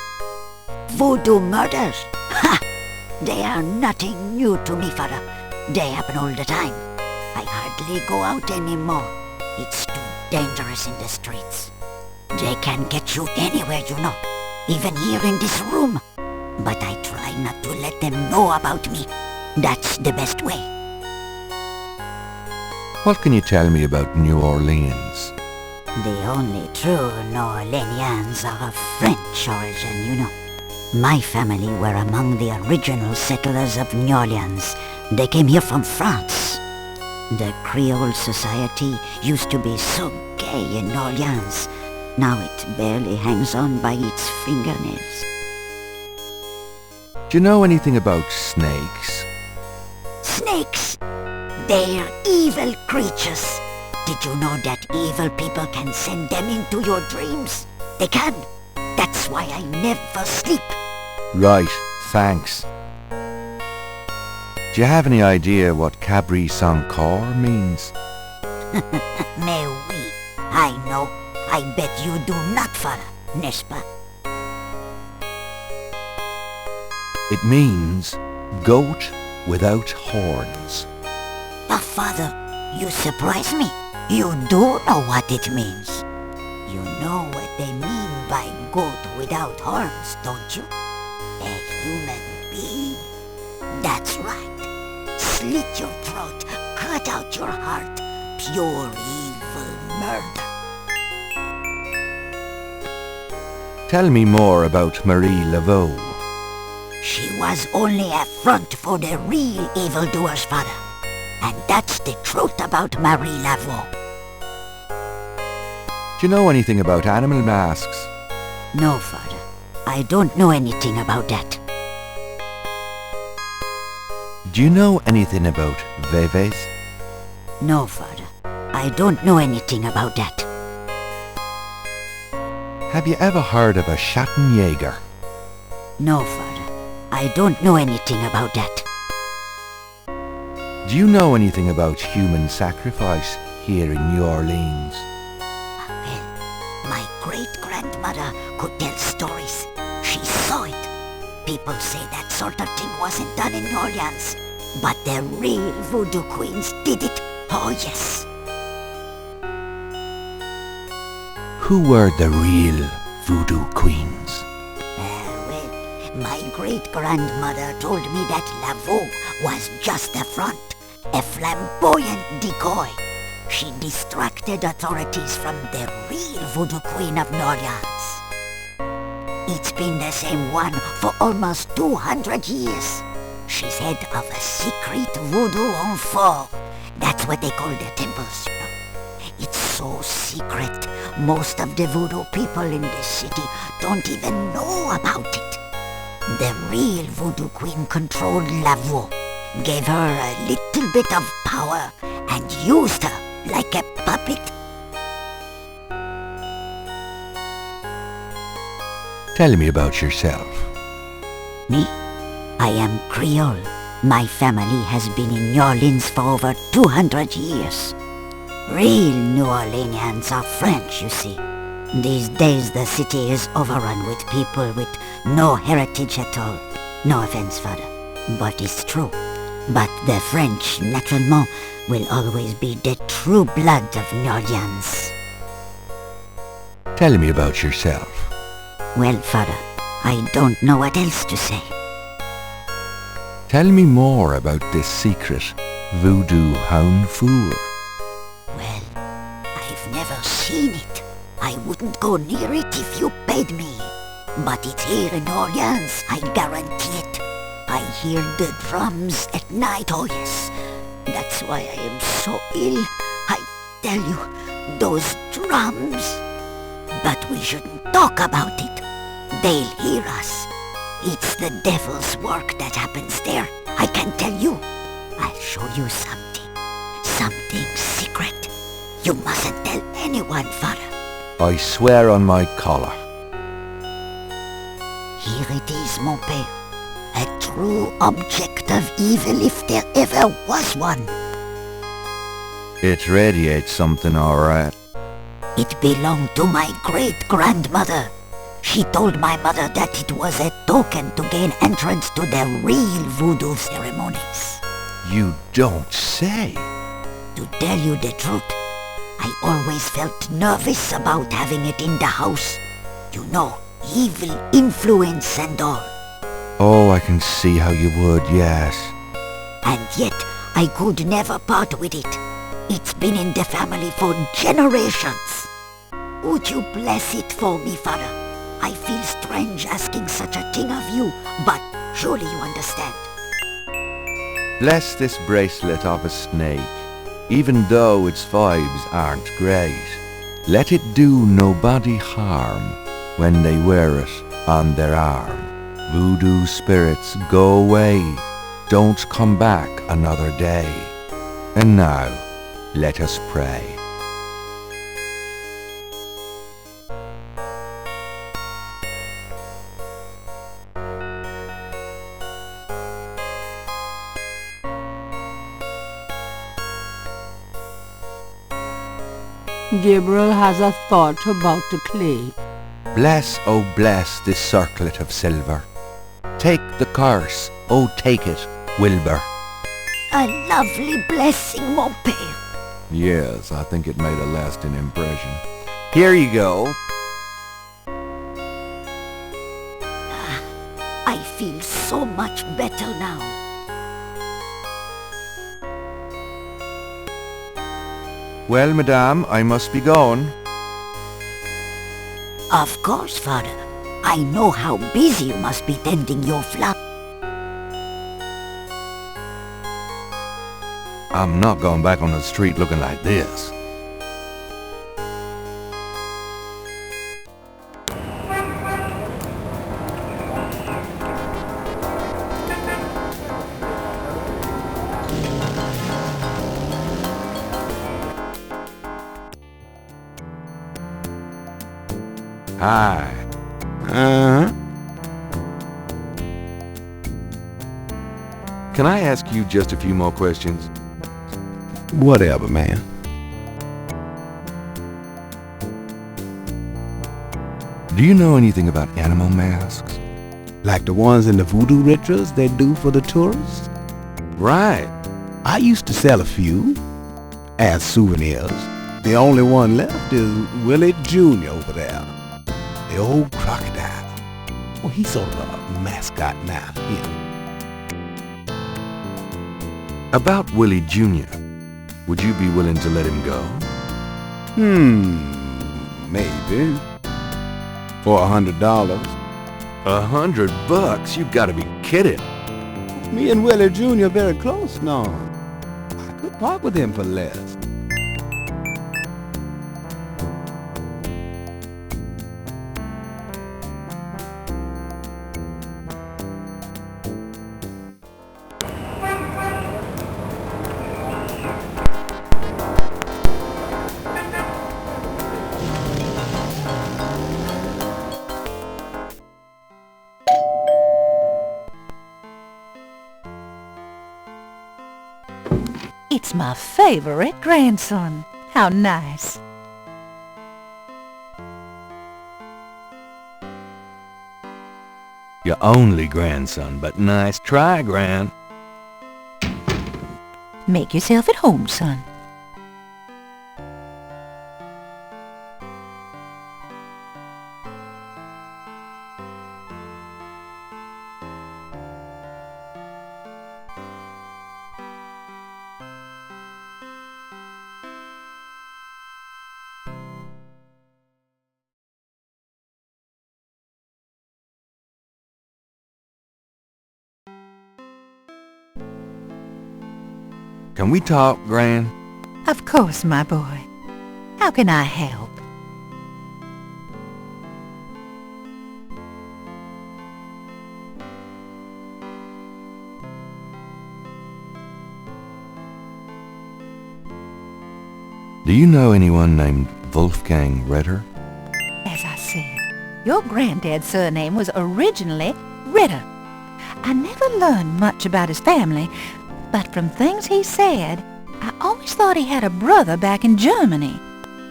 Voodoo murders? Ha! They are nothing new to me, Father. They happen all the time. I hardly go out anymore. It's too dangerous in the streets. They can get you anywhere, you know. Even here in this room. But I try not to let them know about me. That's the best way. What can you tell me about New Orleans? The only true New Orleanians are of French origin, you know. My family were among the original settlers of New Orleans. They came here from France. The Creole society used to be so gay in New Orleans. Now it barely hangs on by its fingernails. Do you know anything about snakes? Snakes! They're evil creatures. Did you know that evil people can send them into your dreams? They can. That's why I never sleep. Right, thanks. Do you have any idea what Cabri sans corps means? Mais oui, I know. I bet you do not, father, n'est-ce pas? It means goat without horns. But father, you surprise me. You do know what it means. You know what they mean by goat without horns, don't you? A human being. That's right. Slit your throat, cut out your heart. Pure evil murder. Tell me more about Marie Laveau. She was only a front for the real evildoers, father. And that's the truth about Marie Laveau. Do you know anything about animal masks? No, father. I don't know anything about that. Do you know anything about veves? No, father. I don't know anything about that. Have you ever heard of a Schattenjäger? No, father. I don't know anything about that. Do you know anything about human sacrifice here in New Orleans? Well, my great-grandmother could tell stories. She saw it. People say that sort of thing wasn't done in New Orleans. But the real voodoo queens did it. Oh, yes. Who were the real voodoo queens? Well, my great-grandmother told me that Laveau was just a front, a flamboyant decoy. She distracted authorities from the real voodoo queen of New Orleans. It's been the same one for almost 200 years. She's head of a secret voodoo enfant. That's what they call the temples, you know. It's so secret, most of the voodoo people in the city don't even know about it. The real voodoo queen controlled Laveau, gave her a little bit of power, and used her like a puppet. Tell me about yourself. Me? I am Creole. My family has been in New Orleans for over 200 years. Real New Orleanians are French, you see. These days the city is overrun with people with no heritage at all. No offense, father, but it's true. But the French, naturellement, will always be the true blood of New Orleans. Tell me about yourself. Well, father, I don't know what else to say. Tell me more about this secret voodoo hound fool. Well, I've never seen it. I wouldn't go near it if you paid me. But it's here in Orleans, I guarantee it. I hear the drums at night, oh yes. That's why I am so ill. I tell you, those drums. But we shouldn't talk about it. They'll hear us. It's the devil's work that happens there. I can tell you. I'll show you something. Something secret. You mustn't tell anyone, father. I swear on my collar. Here it is, mon père. A true object of evil if there ever was one. It radiates something, all right. It belonged to my great-grandmother. She told my mother that it was a token to gain entrance to the real voodoo ceremonies. You don't say. To tell you the truth, I always felt nervous about having it in the house. You know, evil influence and all. Oh, I can see how you would, yes. And yet, I could never part with it. It's been in the family for generations. Would you bless it for me, father? I feel strange asking such a thing of you, but surely you understand. Bless this bracelet of a snake, even though its vibes aren't great. Let it do nobody harm when they wear it on their arm. Voodoo spirits, go away, don't come back another day. And now, let us pray. Gabriel has a thought about the clay. Bless, oh bless this circlet of silver. Take the curse, oh take it, Wilbur. A lovely blessing, mon père. Yes, I think it made a lasting impression. Here you go. I feel so much better now. Well, madame, I must be going. Of course, father. I know how busy you must be tending your flock. I'm not going back on the street looking like this. Hi. Can I ask you just a few more questions? Whatever, man. Do you know anything about animal masks? Like the ones in the voodoo rituals they do for the tourists? Right. I used to sell a few as souvenirs. The only one left is Willie Jr. over there. The old crocodile. Well, he's sort of a mascot now, yeah. About Willie Jr., would you be willing to let him go? Maybe. For $100. $100? You gotta be kidding. Me and Willie Jr. very close now. I could part with him for less. It's my favorite grandson. How nice. Your only grandson, but nice try, Gran. Make yourself at home, son. Can we talk, Gran? Of course, my boy. How can I help? Do you know anyone named Wolfgang Ritter? As I said, your granddad's surname was originally Ritter. I never learned much about his family, but from things he said, I always thought he had a brother back in Germany.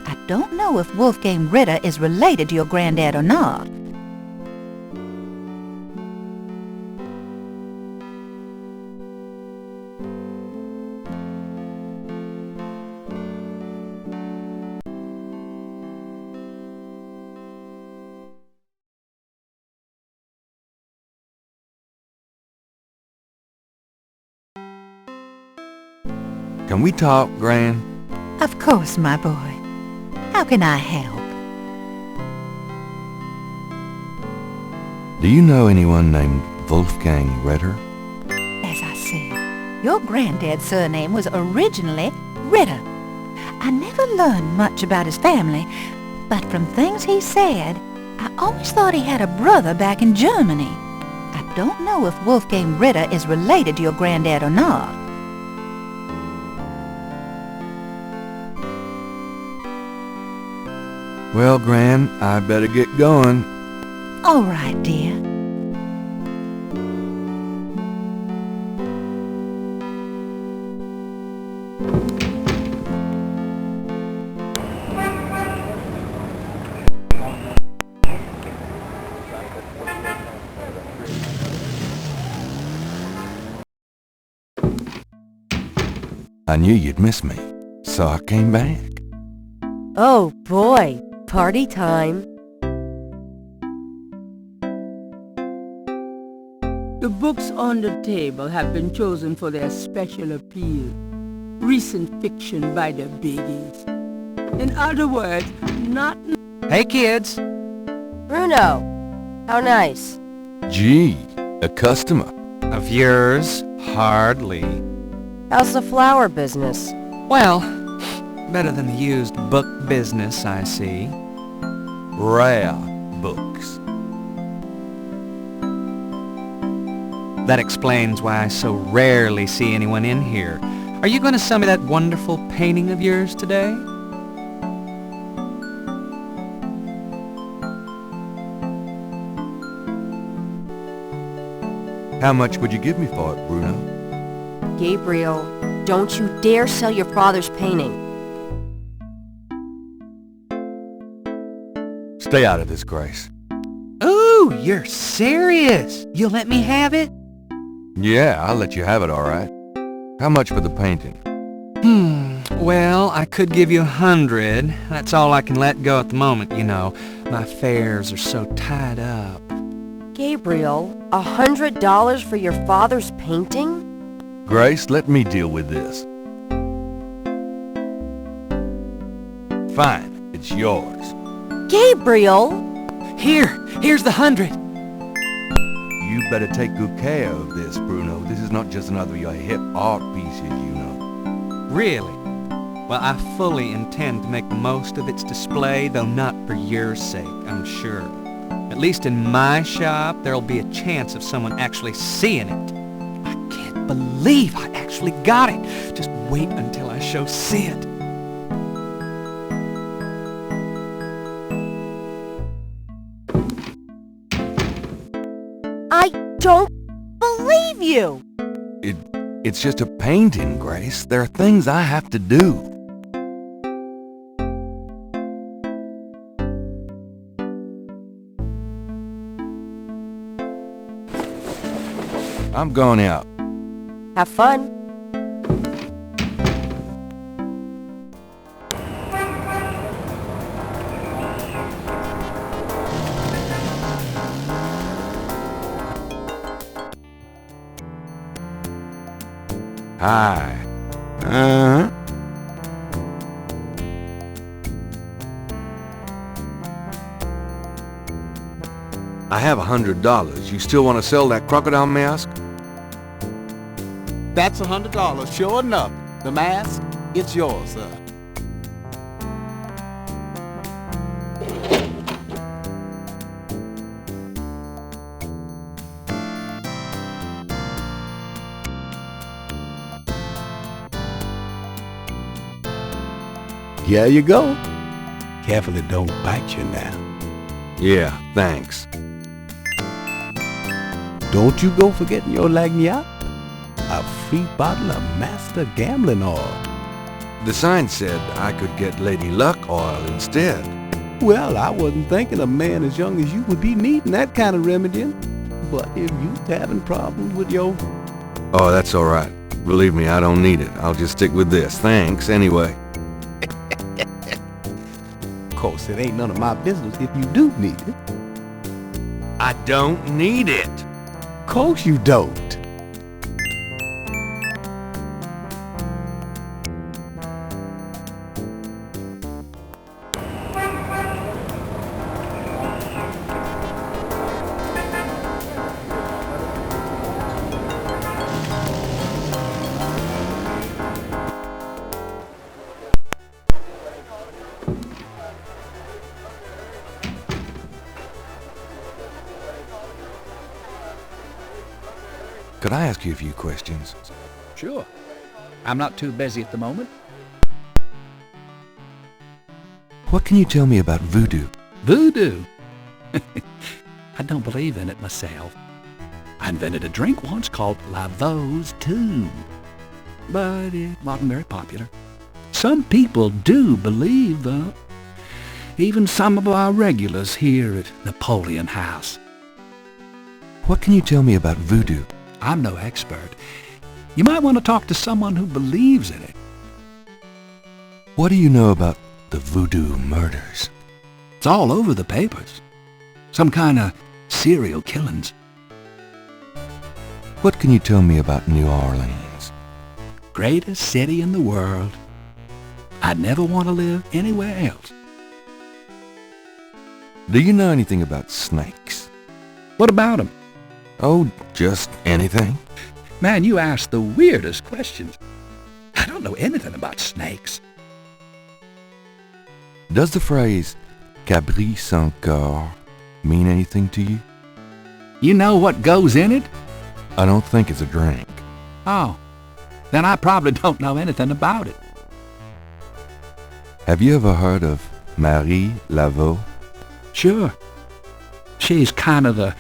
I don't know if Wolfgang Ritter is related to your granddad or not. Can we talk, Gran? Of course, my boy. How can I help? Do you know anyone named Wolfgang Ritter? As I said, your granddad's surname was originally Ritter. I never learned much about his family, but from things he said, I always thought he had a brother back in Germany. I don't know if Wolfgang Ritter is related to your granddad or not. Well, Gran, I better get going. All right, dear. I knew you'd miss me, so I came back. Oh boy, party time. The books on the table have been chosen for their special appeal. Recent fiction by the biggies. In other words, not... Hey, kids. Bruno, how nice. Gee, a customer. Of yours? Hardly. How's the flower business? Well, better than the used book business, I see. Rare books. That explains why I so rarely see anyone in here. Are you going to sell me that wonderful painting of yours today? How much would you give me for it, Bruno? Gabriel, don't you dare sell your father's painting. Stay out of this, Grace. Ooh, you're serious? You'll let me have it? Yeah, I'll let you have it, all right. How much for the painting? Well, I could give you 100. That's all I can let go at the moment, you know. My fares are so tied up. Gabriel, $100 for your father's painting? Grace, let me deal with this. Fine, it's yours. Gabriel! Here's the 100. You better take good care of this, Bruno. This is not just another of your hip art pieces, you know. Really? Well, I fully intend to make the most of its display, though not for your sake, I'm sure. At least in my shop, there'll be a chance of someone actually seeing it. I can't believe I actually got it. Just wait until I show Sid. I don't believe you! It's just a painting, Grace. There are things I have to do. I'm going out. Have fun. Hi. I have $100. You still want to sell that crocodile mask? That's $100, sure enough. The mask, it's yours, sir. Here you go. Careful it don't bite you now. Yeah, thanks. Don't you go forgetting your lagniappe. A free bottle of Master Gambling Oil. The sign said I could get Lady Luck oil instead. Well, I wasn't thinking a man as young as you would be needing that kind of remedying. But if you's having problems with your... Oh, that's all right. Believe me, I don't need it. I'll just stick with this. Thanks, anyway. Of course, it ain't none of my business if you do need it. I don't need it. Of course you don't. Could I ask you a few questions? Sure. I'm not too busy at the moment. What can you tell me about voodoo? Voodoo? I don't believe in it myself. I invented a drink once called Lavos too, but it wasn't very popular. Some people do believe, though. Even some of our regulars here at Napoleon House. What can you tell me about voodoo? I'm no expert. You might want to talk to someone who believes in it. What do you know about the voodoo murders? It's all over the papers. Some kind of serial killings. What can you tell me about New Orleans? Greatest city in the world. I'd never want to live anywhere else. Do you know anything about snakes? What about them? Oh, just anything. Man, you ask the weirdest questions. I don't know anything about snakes. Does the phrase Cabri sans corps mean anything to you? You know what goes in it? I don't think it's a drink. Oh, then I probably don't know anything about it. Have you ever heard of Marie Laveau? Sure. She's kind of the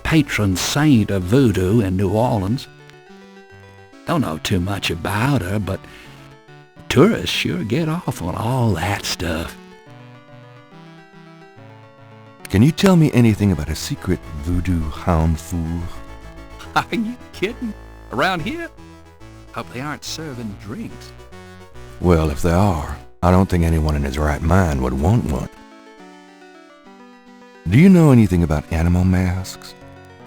patron saint of voodoo in New Orleans. Don't know too much about her, but tourists sure get off on all that stuff. Can you tell me anything about a secret voodoo hound fool? Are you kidding? Around here? Hope they aren't serving drinks. Well, if they are, I don't think anyone in his right mind would want one. Do you know anything about animal masks?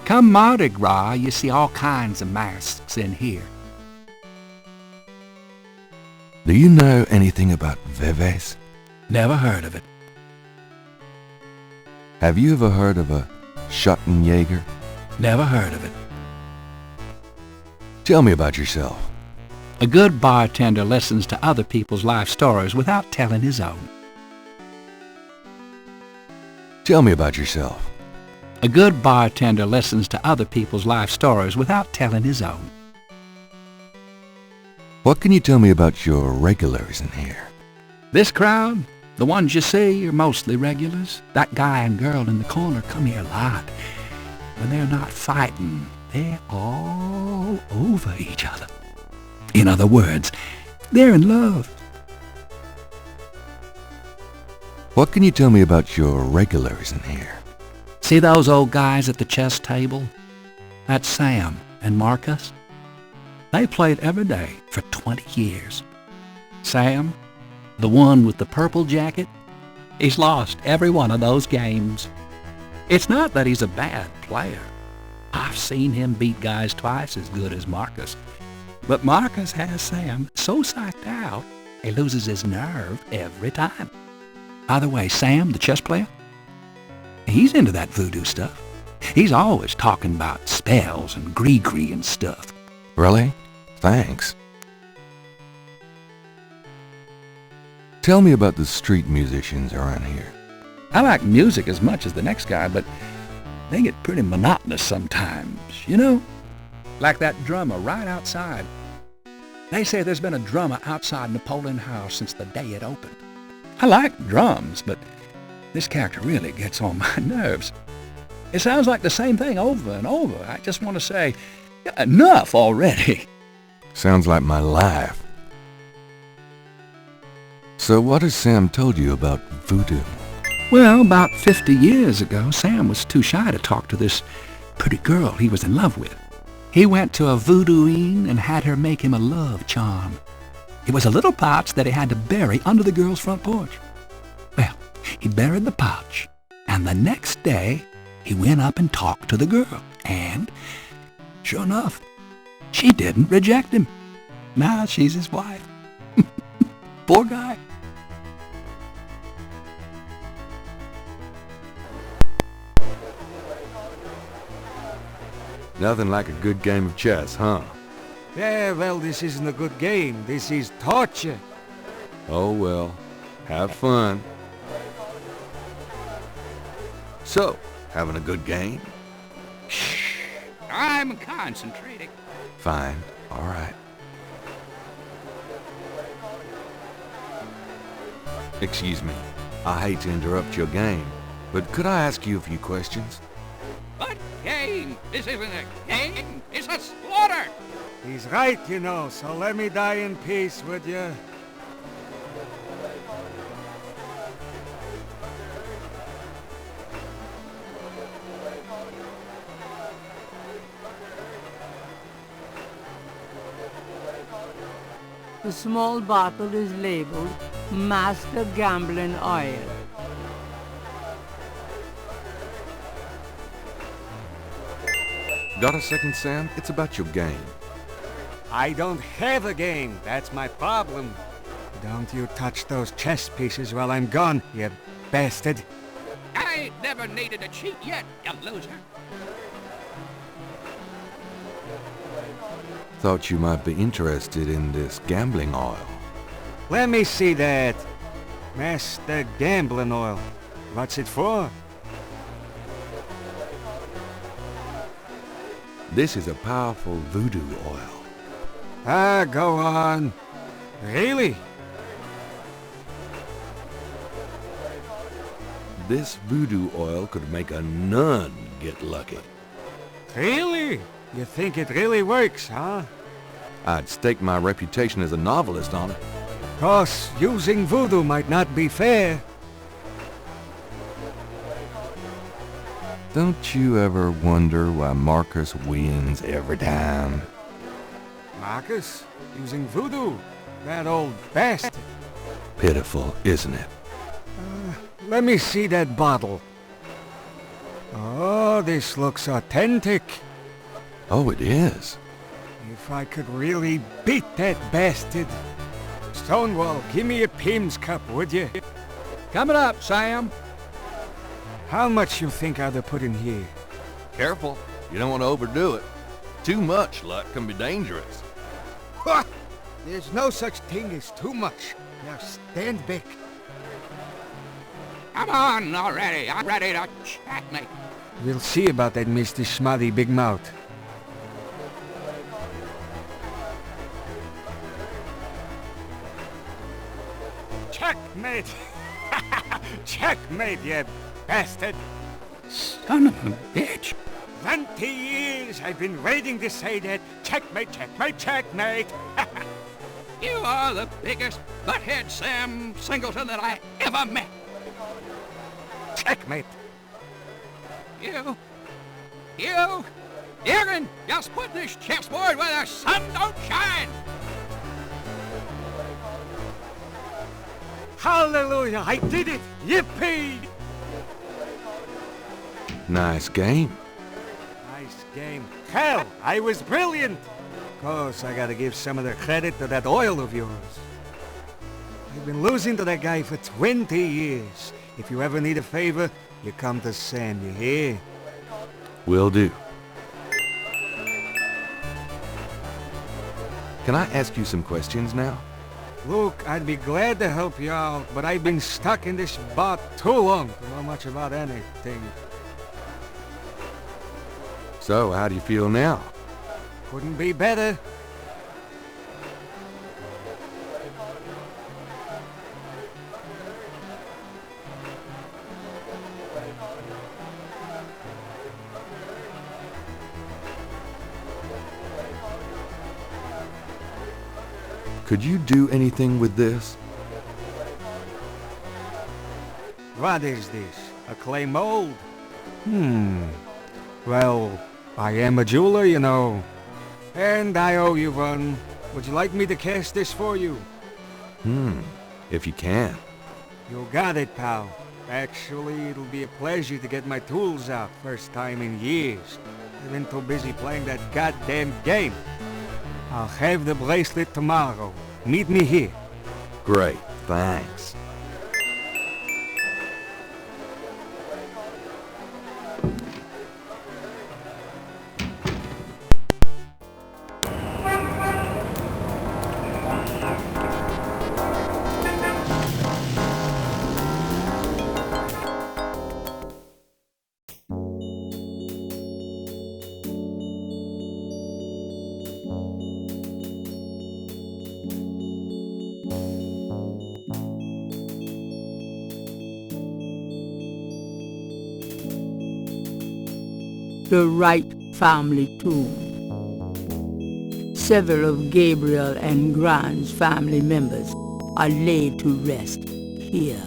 Come Mardi Gras, you see all kinds of masks in here. Do you know anything about Veves? Never heard of it. Have you ever heard of a Schottenjäger? Never heard of it. Tell me about yourself. A good bartender listens to other people's life stories without telling his own. Tell me about yourself. A good bartender listens to other people's life stories without telling his own. What can you tell me about your regulars in here? This crowd, the ones you see, are mostly regulars. That guy and girl in the corner come here a lot. When they're not fighting, they're all over each other. In other words, they're in love. What can you tell me about your regulars in here? See those old guys at the chess table? That's Sam and Marcus. They played every day for 20 years. Sam, the one with the purple jacket, he's lost every one of those games. It's not that he's a bad player. I've seen him beat guys twice as good as Marcus. But Marcus has Sam so psyched out, he loses his nerve every time. By the way, Sam, the chess player, he's into that voodoo stuff. He's always talking about spells and gree-gree and stuff. Really? Thanks. Tell me about the street musicians around here. I like music as much as the next guy, but they get pretty monotonous sometimes, you know? Like that drummer right outside. They say there's been a drummer outside Napoleon House since the day it opened. I like drums, but this character really gets on my nerves. It sounds like the same thing over and over. I just want to say, enough already. Sounds like my life. So what has Sam told you about voodoo? Well, about 50 years ago, Sam was too shy to talk to this pretty girl he was in love with. He went to a voodooine and had her make him a love charm. It was a little pouch that he had to bury under the girl's front porch. Well, he buried the pouch, and the next day, he went up and talked to the girl, and sure enough, she didn't reject him. Now she's his wife. Poor guy. Nothing like a good game of chess, huh? Yeah, well, this isn't a good game. This is torture. Oh well, have fun. So, having a good game? Shh! I'm concentrating. Fine. All right. Excuse me. I hate to interrupt your game, but could I ask you a few questions? What game? This isn't a game. It's a slaughter. He's right, you know, so let me die in peace, would you? The small bottle is labeled Master Gambling Oil. Got a second, Sam? It's about your game. I don't have a game. That's my problem. Don't you touch those chess pieces while I'm gone, you bastard. I never needed to cheat yet, you loser. Thought you might be interested in this gambling oil. Let me see that. Master Gambling Oil. What's it for? This is a powerful voodoo oil. Ah, go on. Really? This voodoo oil could make a nun get lucky. Really? You think it really works, huh? I'd stake my reputation as a novelist on it. 'Cause using voodoo might not be fair. Don't you ever wonder why Marcus wins every time? Marcus? Using voodoo? That old bastard. Pitiful, isn't it? Let me see that bottle. Oh, this looks authentic. Oh, it is. If I could really beat that bastard. Stonewall, give me a Pim's cup, would you? Coming up, Sam. How much you think I'd put in here? Careful. You don't want to overdo it. Too much luck can be dangerous. Ha! There's no such thing as too much. Now stand back. Come on already. I'm ready to checkmate. We'll see about that, Mr. Schmutty Big Mouth. Checkmate! Checkmate, you bastard! Son of a bitch. 20 years I've been waiting to say that. Checkmate, checkmate, checkmate! You are the biggest butthead Sam Singleton that I ever met. Checkmate! You can just put this chessboard where the sun don't shine! Hallelujah, I did it! Yippee! Nice game. Nice game. Hell, I was brilliant! Course, I gotta give some of the credit to that oil of yours. I've been losing to that guy for 20 years. If you ever need a favor, you come to Sam, you hear? Will do. Can I ask you some questions now? Look, I'd be glad to help you out, but I've been stuck in this bot too long to know much about anything. So, how do you feel now? Couldn't be better. Could you do anything with this? What is this? A clay mold? Well, I am a jeweler, you know. And I owe you one. Would you like me to cast this for you? If you can. You got it, pal. Actually, it'll be a pleasure to get my tools out. First time in years. I've been too busy playing that goddamn game. I'll have the bracelet tomorrow. Meet me here. Great, thanks. the Wright family tomb. Several of Gabriel and Grant's family members are laid to rest here.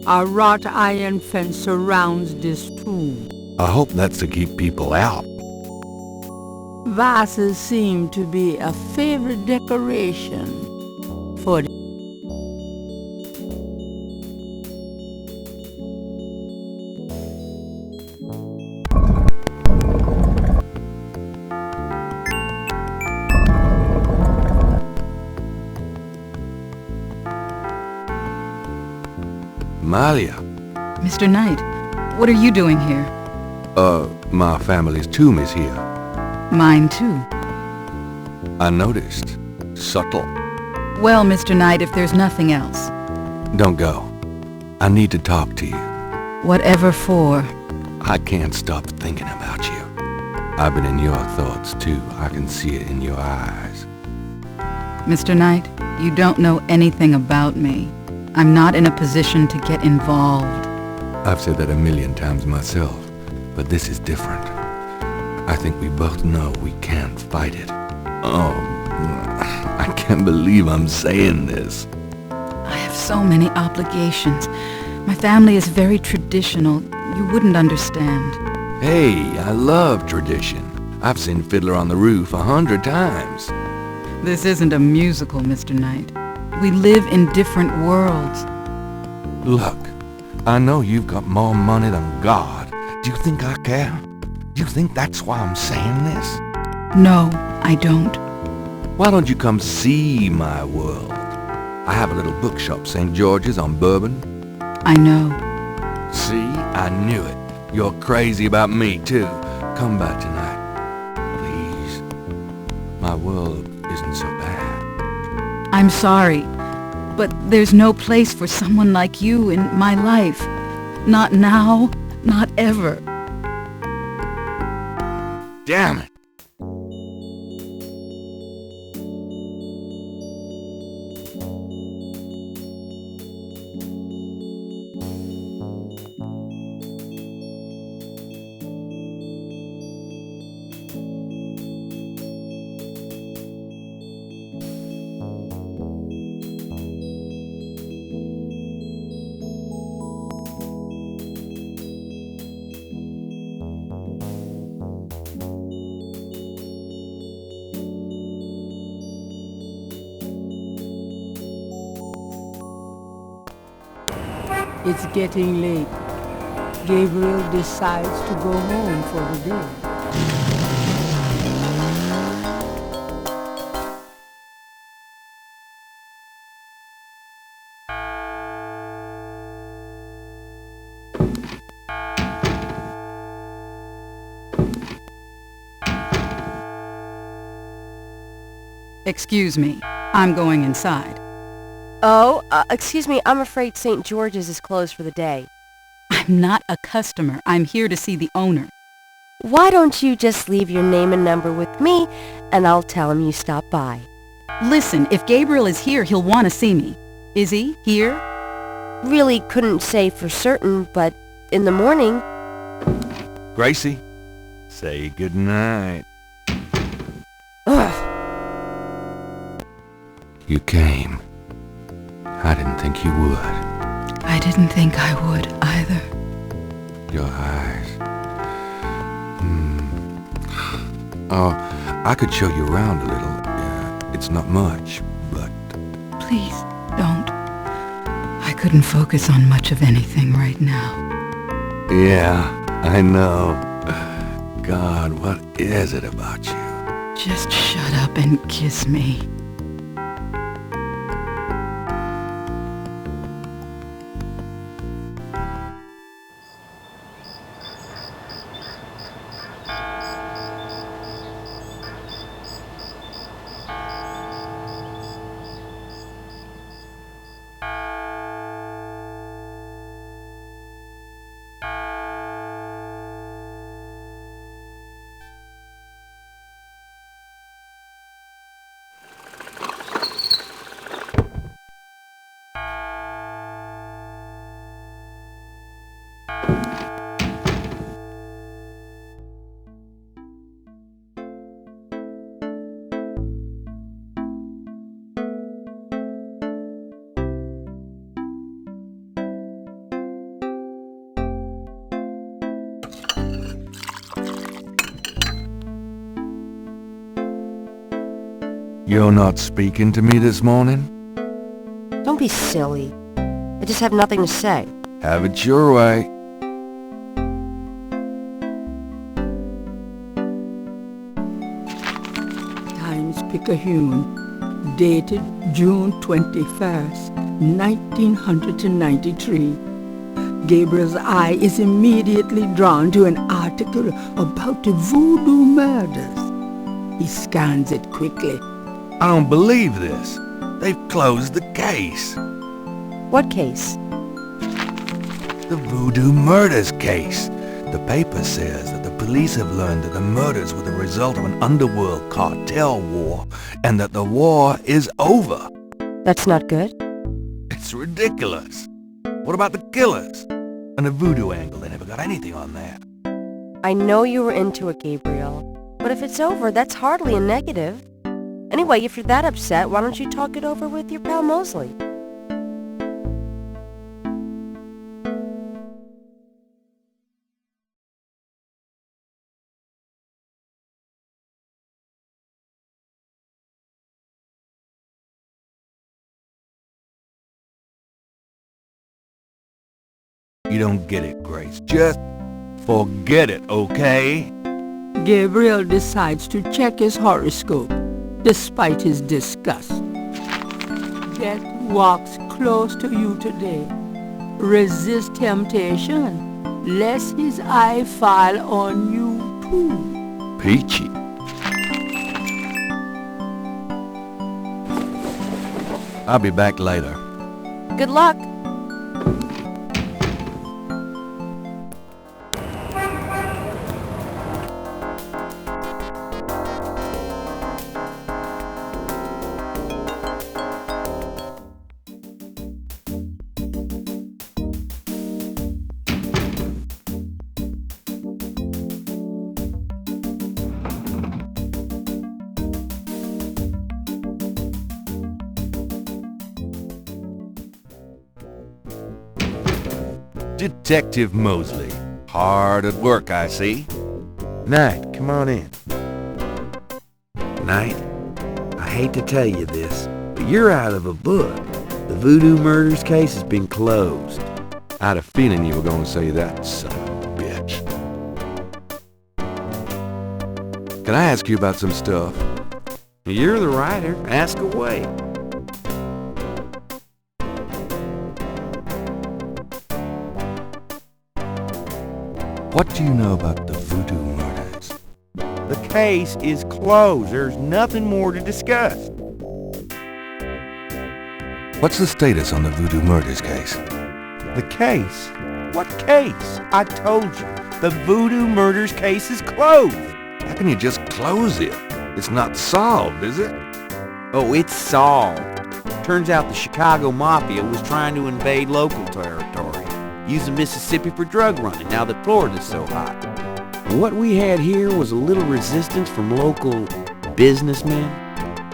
A wrought iron fence surrounds this tomb. I hope that's to keep people out. Vases seem to be a favorite decoration for the Malia. Mr. Knight, what are you doing here? My family's tomb is here. Mine too. I noticed. Subtle. Well, Mr. Knight, if there's nothing else. Don't go. I need to talk to you. Whatever for. I can't stop thinking about you. I've been in your thoughts too. I can see it in your eyes. Mr. Knight, you don't know anything about me. I'm not in a position to get involved. I've said that a million times myself, but this is different. I think we both know we can't fight it. Oh, I can't believe I'm saying this. I have so many obligations. My family is very traditional. You wouldn't understand. Hey, I love tradition. I've seen Fiddler on the Roof 100 times. This isn't a musical, Mr. Knight. We live in different worlds. Look, I know you've got more money than God. Do you think I care? Do you think that's why I'm saying this? No, I don't. Why don't you come see my world? I have a little bookshop, St. George's on Bourbon. I know. See? I knew it. You're crazy about me, too. Come back tonight. Please. My world isn't so bad. I'm sorry, but there's no place for someone like you in my life. Not now, not ever. Damn it! It's getting late. Gabriel decides to go home for the day. Excuse me, I'm going inside. Oh, excuse me, I'm afraid St. George's is closed for the day. I'm not a customer. I'm here to see the owner. Why don't you just leave your name and number with me, and I'll tell him you stopped by. Listen, if Gabriel is here, he'll want to see me. Is he here? Really couldn't say for certain, but in the morning... Gracie, say goodnight. Ugh. You came. I didn't think you would. I didn't think I would either. Your eyes. Oh, I could show you around a little. It's not much, but... Please, don't. I couldn't focus on much of anything right now. Yeah, I know. God, what is it about you? Just shut up and kiss me. You're not speaking to me this morning? Don't be silly. I just have nothing to say. Have it your way. Times-Picayune, dated June 21st, 1993. Gabriel's eye is immediately drawn to an article about the voodoo murders. He scans it quickly. I don't believe this. They've closed the case. What case? The voodoo murders case. The paper says that the police have learned that the murders were the result of an underworld cartel war, and that the war is over. That's not good. It's ridiculous. What about the killers? And the voodoo angle, they never got anything on that. I know you were into it, Gabriel. But if it's over, that's hardly a negative. Anyway, if you're that upset, why don't you talk it over with your pal Mosley? You don't get it, Grace. Just forget it, okay? Gabriel decides to check his horoscope, despite his disgust. Death walks close to you today. Resist temptation, lest his eye fall on you too. Peachy. I'll be back later. Good luck. Detective Mosley. Hard at work, I see. Knight, come on in. Knight, I hate to tell you this, but you're out of a book. The voodoo murders case has been closed. I had a feeling you were going to say that, son of a bitch. Can I ask you about some stuff? You're the writer. Ask away. What do you know about the voodoo murders? The case is closed. There's nothing more to discuss. What's the status on the voodoo murders case? The case? What case? I told you. The voodoo murders case is closed. How can you just close it? It's not solved, is it? Oh, it's solved. Turns out the Chicago Mafia was trying to invade local territory, using Mississippi for drug running now that Florida's so hot. What we had here was a little resistance from local businessmen.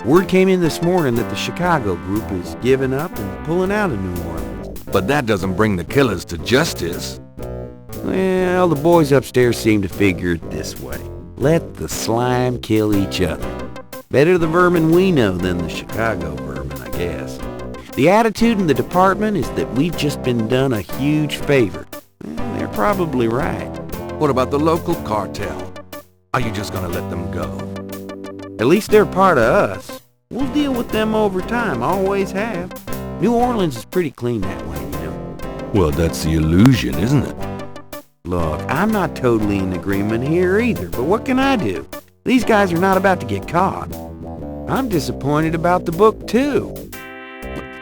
Word came in this morning that the Chicago group is giving up and pulling out of New Orleans. But that doesn't bring the killers to justice. Well, the boys upstairs seem to figure it this way. Let the slime kill each other. Better the vermin we know than the Chicago vermin, I guess. The attitude in the department is that we've just been done a huge favor. Well, they're probably right. What about the local cartel? Are you just gonna let them go? At least they're part of us. We'll deal with them over time, always have. New Orleans is pretty clean that way, you know. Well, that's the illusion, isn't it? Look, I'm not totally in agreement here either, but what can I do? These guys are not about to get caught. I'm disappointed about the book, too.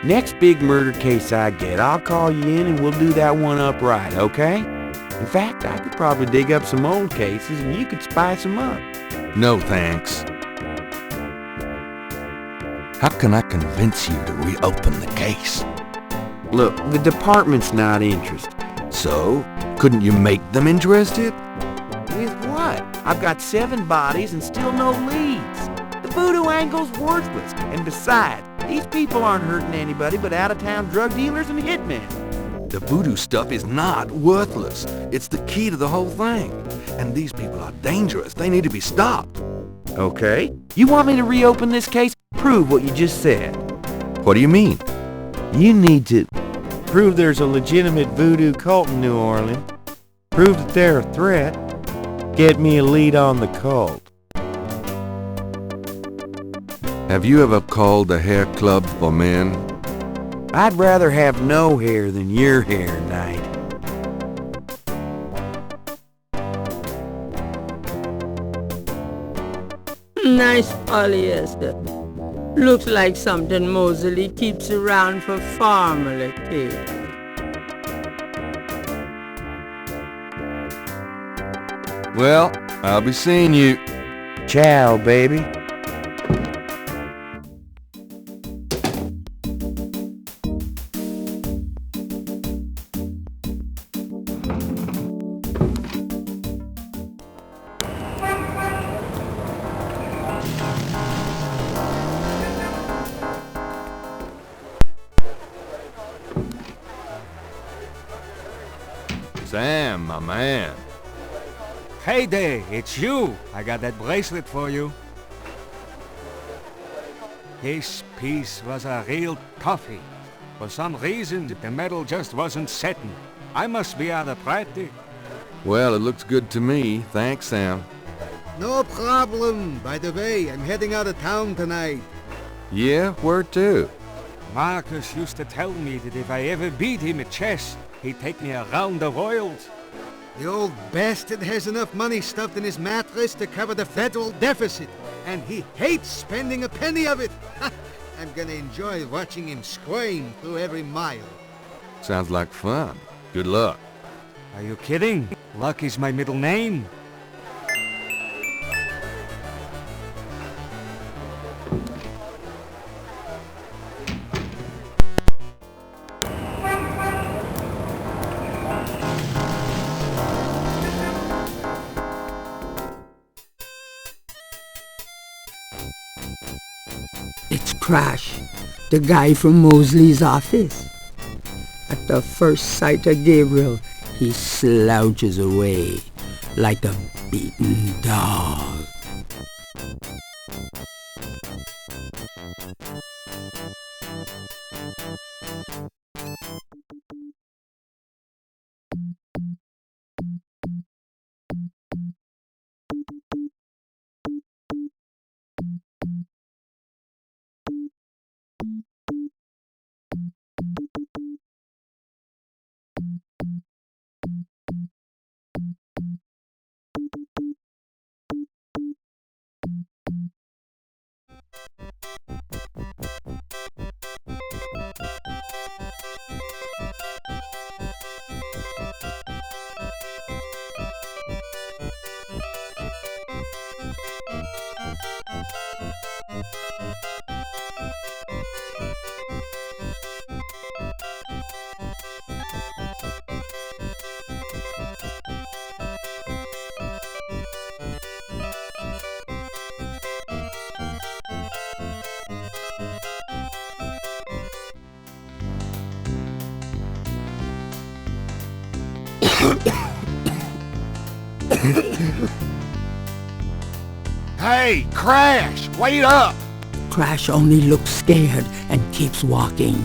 Next big murder case I get, I'll call you in and we'll do that one up right, okay? In fact, I could probably dig up some old cases and you could spice them up. No, thanks. How can I convince you to reopen the case? Look, the department's not interested. So, couldn't you make them interested? With what? I've got 7 bodies and still no leads. The voodoo angle's worthless. And besides, these people aren't hurting anybody but out-of-town drug dealers and hitmen. The voodoo stuff is not worthless. It's the key to the whole thing. And these people are dangerous. They need to be stopped. Okay. You want me to reopen this case? prove what you just said. What do you mean? You need to prove there's a legitimate voodoo cult in New Orleans. Prove that they're a threat. Get me a lead on the cult. Have you ever called the hair club for men? I'd rather have no hair than your hair, Knight. Nice polyester. Looks like something Moseley keeps around for family care. Well, I'll be seeing you. Ciao, baby. Sam, my man. Hey there, it's you. I got that bracelet for you. This piece was a real toughie. For some reason, the metal just wasn't setting. I must be out of practice. Well, it looks good to me. Thanks, Sam. No problem. By the way, I'm heading out of town tonight. Yeah, where to? Marcus used to tell me that if I ever beat him at chess, he'd take me around the world. The old bastard has enough money stuffed in his mattress to cover the federal deficit, and he hates spending a penny of it. I'm gonna enjoy watching him squirm through every mile. Sounds like fun. Good luck. Are you kidding? Luck is my middle name. It's Crash, the guy from Moseley's office. At the first sight of Gabriel, he slouches away like a beaten dog. Hey, Crash! Wait up! Crash only looks scared and keeps walking.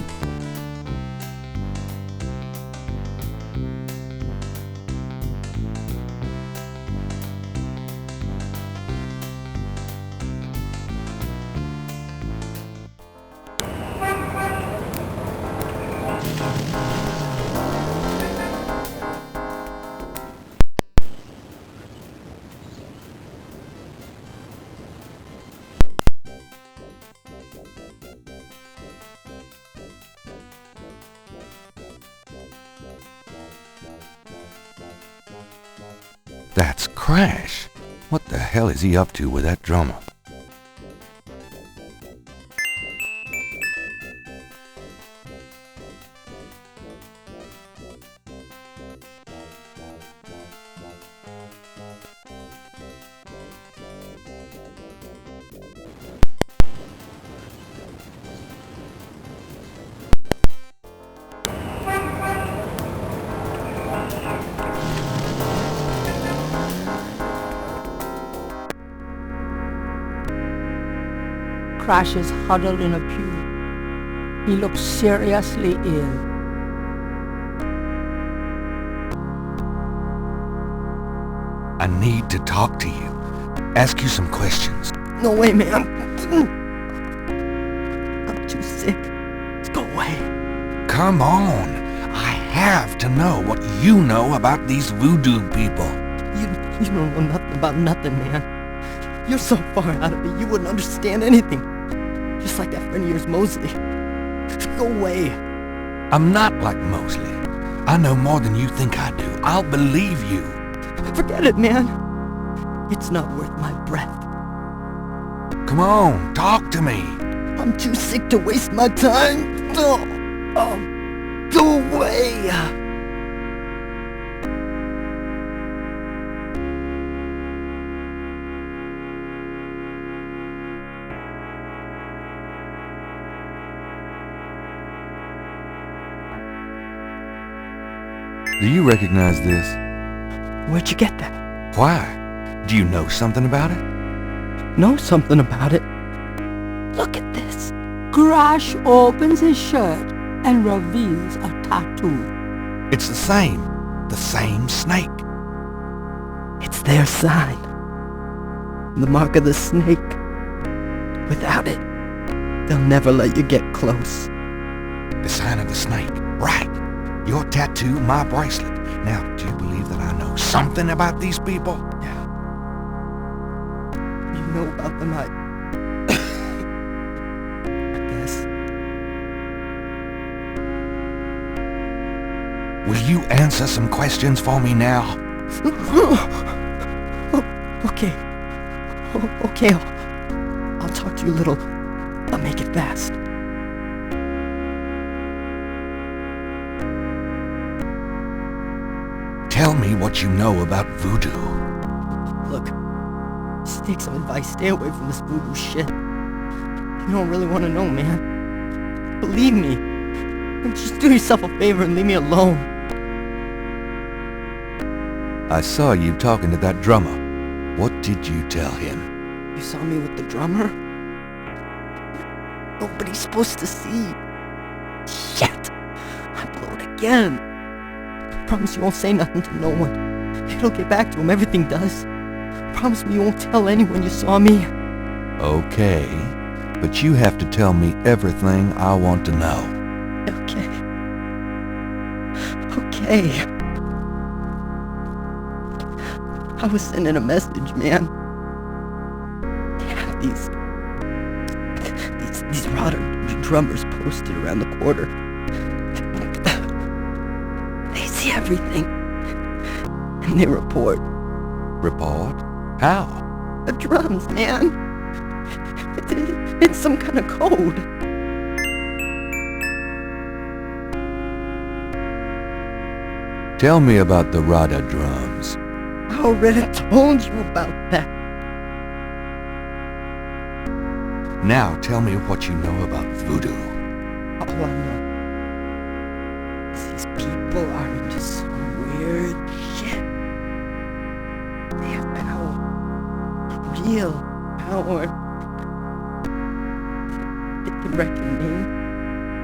That's Crash. What the hell is he up to with that drummer? crashes huddled in a pew. He looks seriously ill. I need to talk to you. Ask you some questions. No way, man. I'm too sick. Let's go away. Come on. I have to know what you know about these voodoo people. You don't know nothing about nothing, man. You're so far out of it, you wouldn't understand anything. Just like that friend of yours, Mosley. Go away. I'm not like Mosley. I know more than you think I do. I'll believe you. Forget it, man. It's not worth my breath. Come on, talk to me. I'm too sick to waste my time. Go away. Do you recognize this? Where'd you get that? Why? Do you know something about it? Know something about it? Look at this. Crash opens his shirt and reveals a tattoo. It's the same snake. It's their sign. The mark of the snake. Without it, they'll never let you get close. The sign of the snake, right. Your tattoo, my bracelet. Now, do you believe that I know something about these people? Yeah. You know about them, I guess. Will you answer some questions for me now? Okay. Okay, I'll talk to you a little. I'll make it fast. Tell me what you know about voodoo. Look, just take some advice. Stay away from this voodoo shit. You don't really want to know, man. Believe me. Just do yourself a favor and leave me alone. I saw you talking to that drummer. What did you tell him? You saw me with the drummer? Nobody's supposed to see. Shit! I blew it again. I promise you won't say nothing to no one. It'll get back to him, everything does. Promise me you won't tell anyone you saw me. Okay, but you have to tell me everything I want to know. Okay. Okay. I was sending a message, man. They have these rotter drummers posted around the quarter. They see everything. And they report. Report? How? The drums, man. It's some kind of code. Tell me about the Rada drums. I already told you about that. Now tell me what you know about voodoo. All I know is these people are into some weird shit. They have power. Real power. They can write your name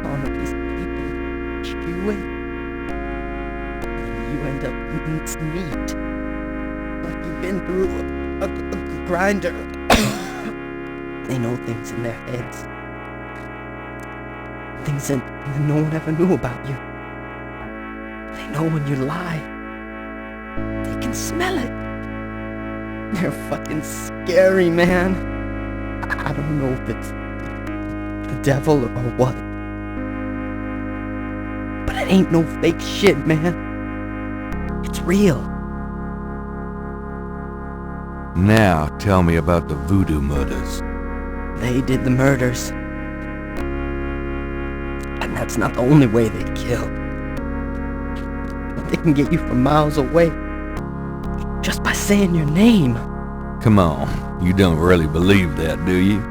on a piece of paper, chew it, and you end up eating some meat. Like you've been through a grinder. They know things in their heads. Things that no one ever knew about you. They know when you lie. They can smell it. They're fucking scary, man. I don't know if it's the devil or what. But it ain't no fake shit, man. It's real. Now tell me about the voodoo murders. They did the murders. And that's not the only way they kill. They can get you from miles away. Just by saying your name. Come on, you don't really believe that, do you?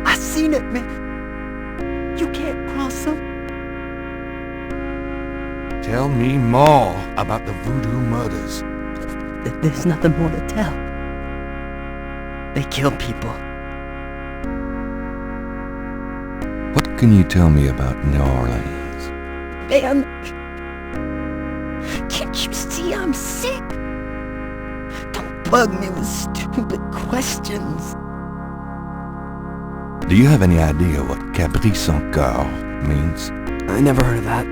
I seen it, man. You can't cross them. Tell me more about the voodoo murders. There's nothing more to tell. They kill people. What can you tell me about New Orleans? Man, can't you see I'm sick? Don't bug me with stupid questions. Do you have any idea what Cabri sans Coeur means? I never heard of that.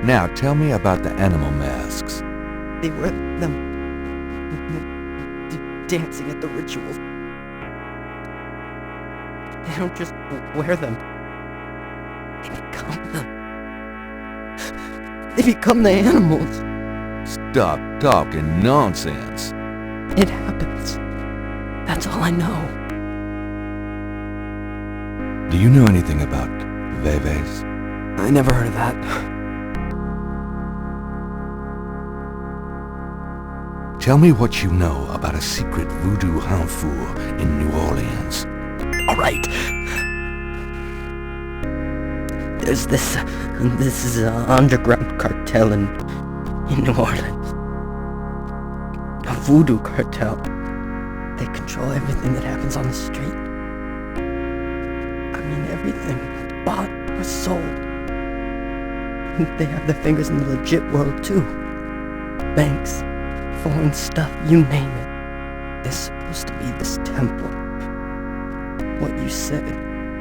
Now tell me about the animal masks. They wear them dancing at the rituals. They don't just wear them. They become them. They become the animals. Stop talking nonsense. It happens. That's all I know. Do you know anything about Veves? I never heard of that. Tell me what you know about a secret voodoo hanfour in New Orleans. All right. There's this is an underground cartel in New Orleans. A voodoo cartel. They control everything that happens on the street. I mean, everything. Bought or sold. They have their fingers in the legit world, too. Banks, foreign stuff, you name it. There's supposed to be this temple. What you said,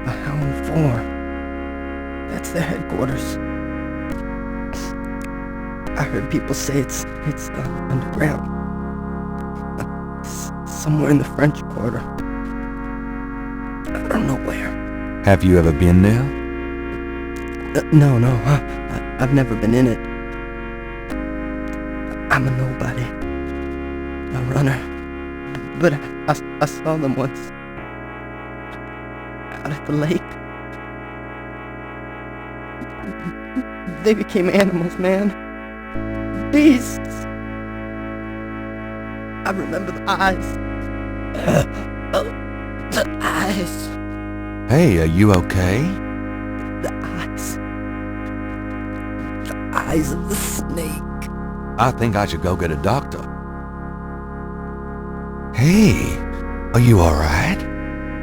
a hound form. That's their headquarters. I heard people say it's underground. Somewhere in the French Quarter. I don't know where. Have you ever been there? No. I've never been in it. I'm a nobody. A runner. But I saw them once. Out at the lake. They became animals, man. Beasts. I remember the eyes. The eyes. Hey, are you okay? The eyes of the snake. I think I should go get a doctor. Hey, are you alright?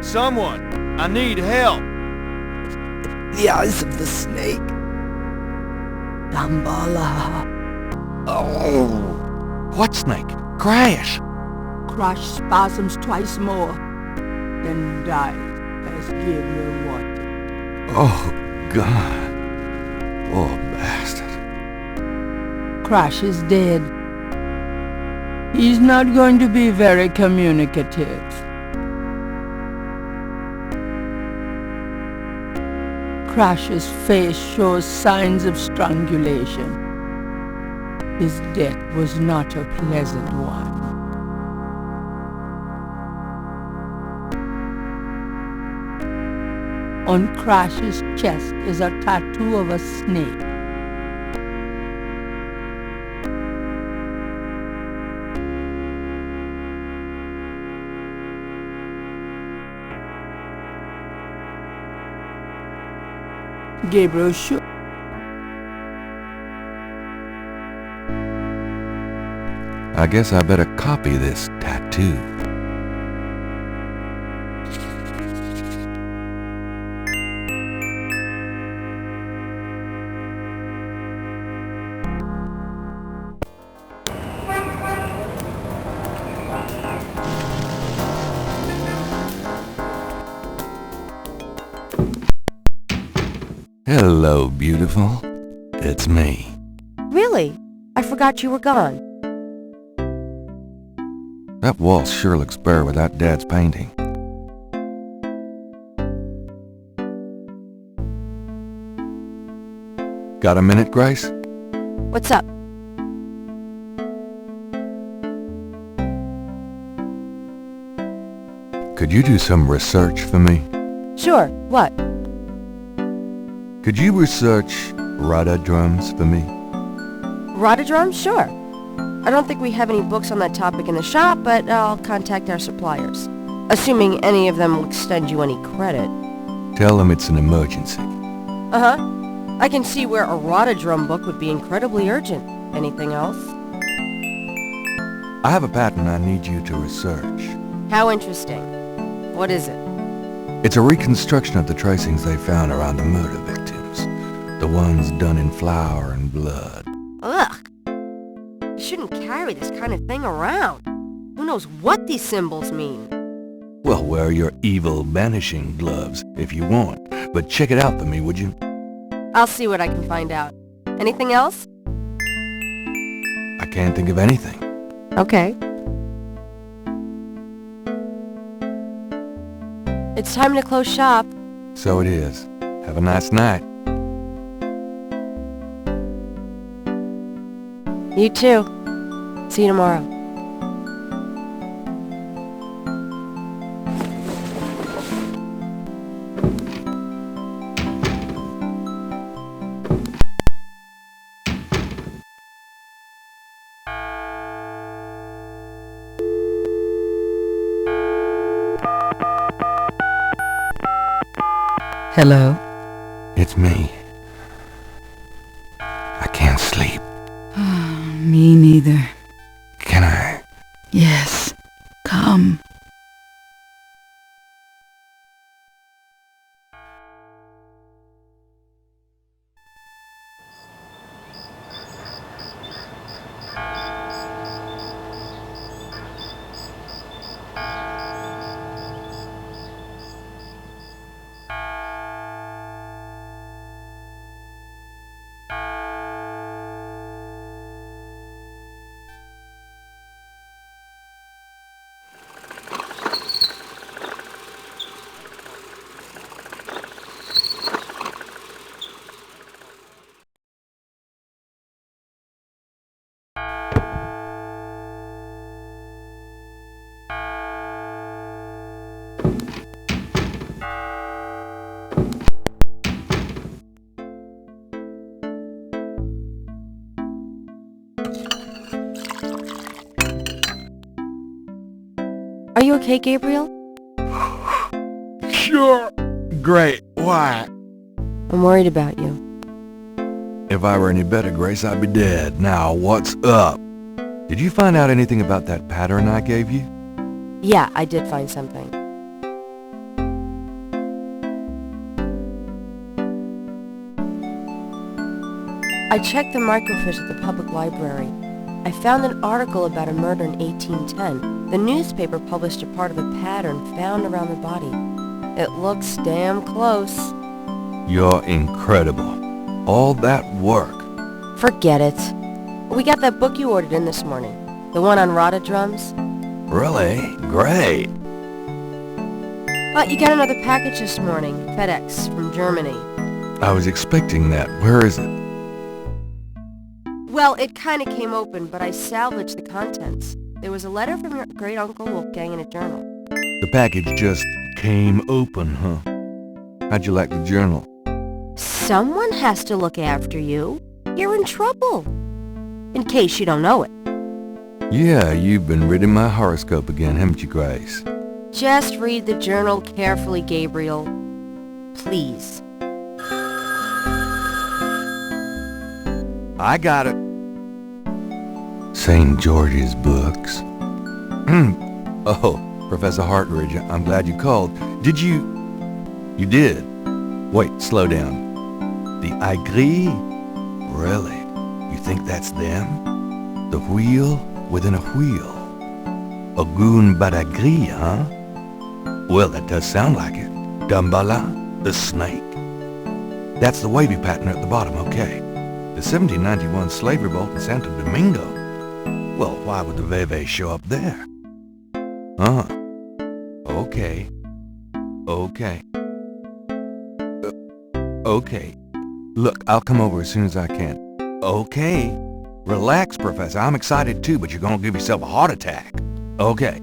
Someone! I need help! The eyes of the snake. Dambala. Oh! What snake? Crash! Crash spasms twice more, then died as Gabriel wanted. Oh, God. Poor bastard. Crash is dead. He's not going to be very communicative. Crash's face shows signs of strangulation. His death was not a pleasant one. On Crash's chest is a tattoo of a snake. Gabriel shook. I guess I better copy this tattoo. Hello, beautiful. It's me. Really? I forgot you were gone. That wall sure looks bare without Dad's painting. Got a minute, Grace? What's up? Could you do some research for me? Sure. What? Could you research rudder drums for me? Rhododendron? Sure. I don't think we have any books on that topic in the shop, but I'll contact our suppliers. Assuming any of them will extend you any credit. Tell them it's an emergency. Uh-huh. I can see where a rhododendron book would be incredibly urgent. Anything else? I have a pattern I need you to research. How interesting. What is it? It's a reconstruction of the tracings they found around the murder victims. The ones done in flour and blood. Ugh! You shouldn't carry this kind of thing around. Who knows what these symbols mean? Well, wear your evil banishing gloves if you want, but check it out for me, would you? I'll see what I can find out. Anything else? I can't think of anything. Okay. It's time to close shop. So it is. Have a nice night. You too. See you tomorrow. Hello? It's me. I can't sleep. Me neither. Can I? Yes. Come. Are you okay, Gabriel? Sure. Great. Why? I'm worried about you. If I were any better, Grace, I'd be dead. Now, what's up? Did you find out anything about that pattern I gave you? Yeah, I did find something. I checked the microfiche at the public library. I found an article about a murder in 1810. The newspaper published a part of a pattern found around the body. It looks damn close. You're incredible. All that work. Forget it. We got that book you ordered in this morning. The one on rata drums. Really? Great. You got another package this morning. FedEx from Germany. I was expecting that. Where is it? Well, it kind of came open, but I salvaged the contents. There was a letter from your great-uncle Wolfgang in a journal. The package just came open, huh? How'd you like the journal? Someone has to look after you. You're in trouble. In case you don't know it. Yeah, you've been reading my horoscope again, haven't you, Grace? Just read the journal carefully, Gabriel. Please. I got it. St. George's books. Oh, Professor Hartridge, I'm glad you called. Did you... You did? Wait, slow down. The aigris? Really? You think that's them? The wheel within a wheel? A goon badagri, huh? Well, that does sound like it. Dambala, the snake. That's the wavy pattern at the bottom, okay. The 1791 slave revolt in Santo Domingo. Well, why would the Veve show up there? Okay. Okay. Okay. Look, I'll come over as soon as I can. Okay. Relax, Professor. I'm excited too, but you're gonna give yourself a heart attack. Okay.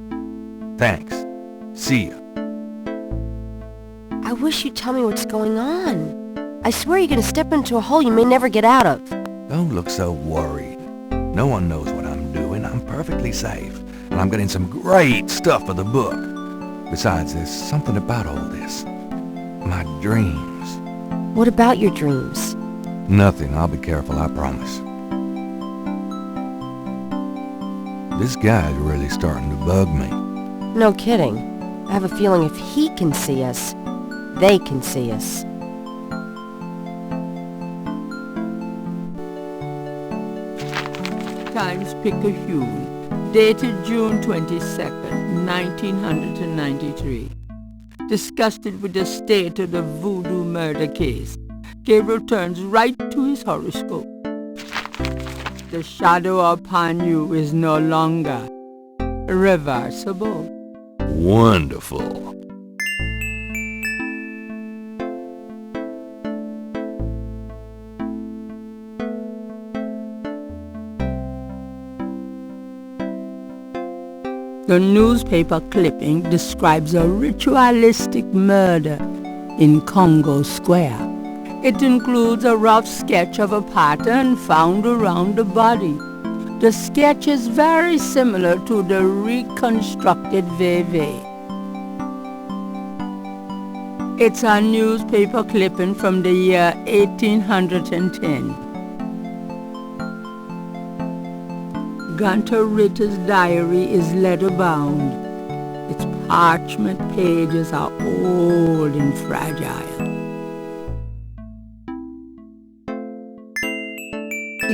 Thanks. See ya. I wish you'd tell me what's going on. I swear you're gonna step into a hole you may never get out of. Don't look so worried. No one knows what I'm doing. I'm perfectly safe. And I'm getting some great stuff for the book. Besides, there's something about all this. My dreams. What about your dreams? Nothing. I'll be careful, I promise. This guy's really starting to bug me. No kidding. I have a feeling if he can see us, they can see us. Times-Picayune, dated June 22nd, 1993. Disgusted with the state of the voodoo murder case, Gabriel turns right to his horoscope. The shadow upon you is no longer reversible. Wonderful. The newspaper clipping describes a ritualistic murder in Congo Square. It includes a rough sketch of a pattern found around the body. The sketch is very similar to the reconstructed Veve. It's a newspaper clipping from the year 1810. Gunter Ritter's diary is leather-bound. Its parchment pages are old and fragile.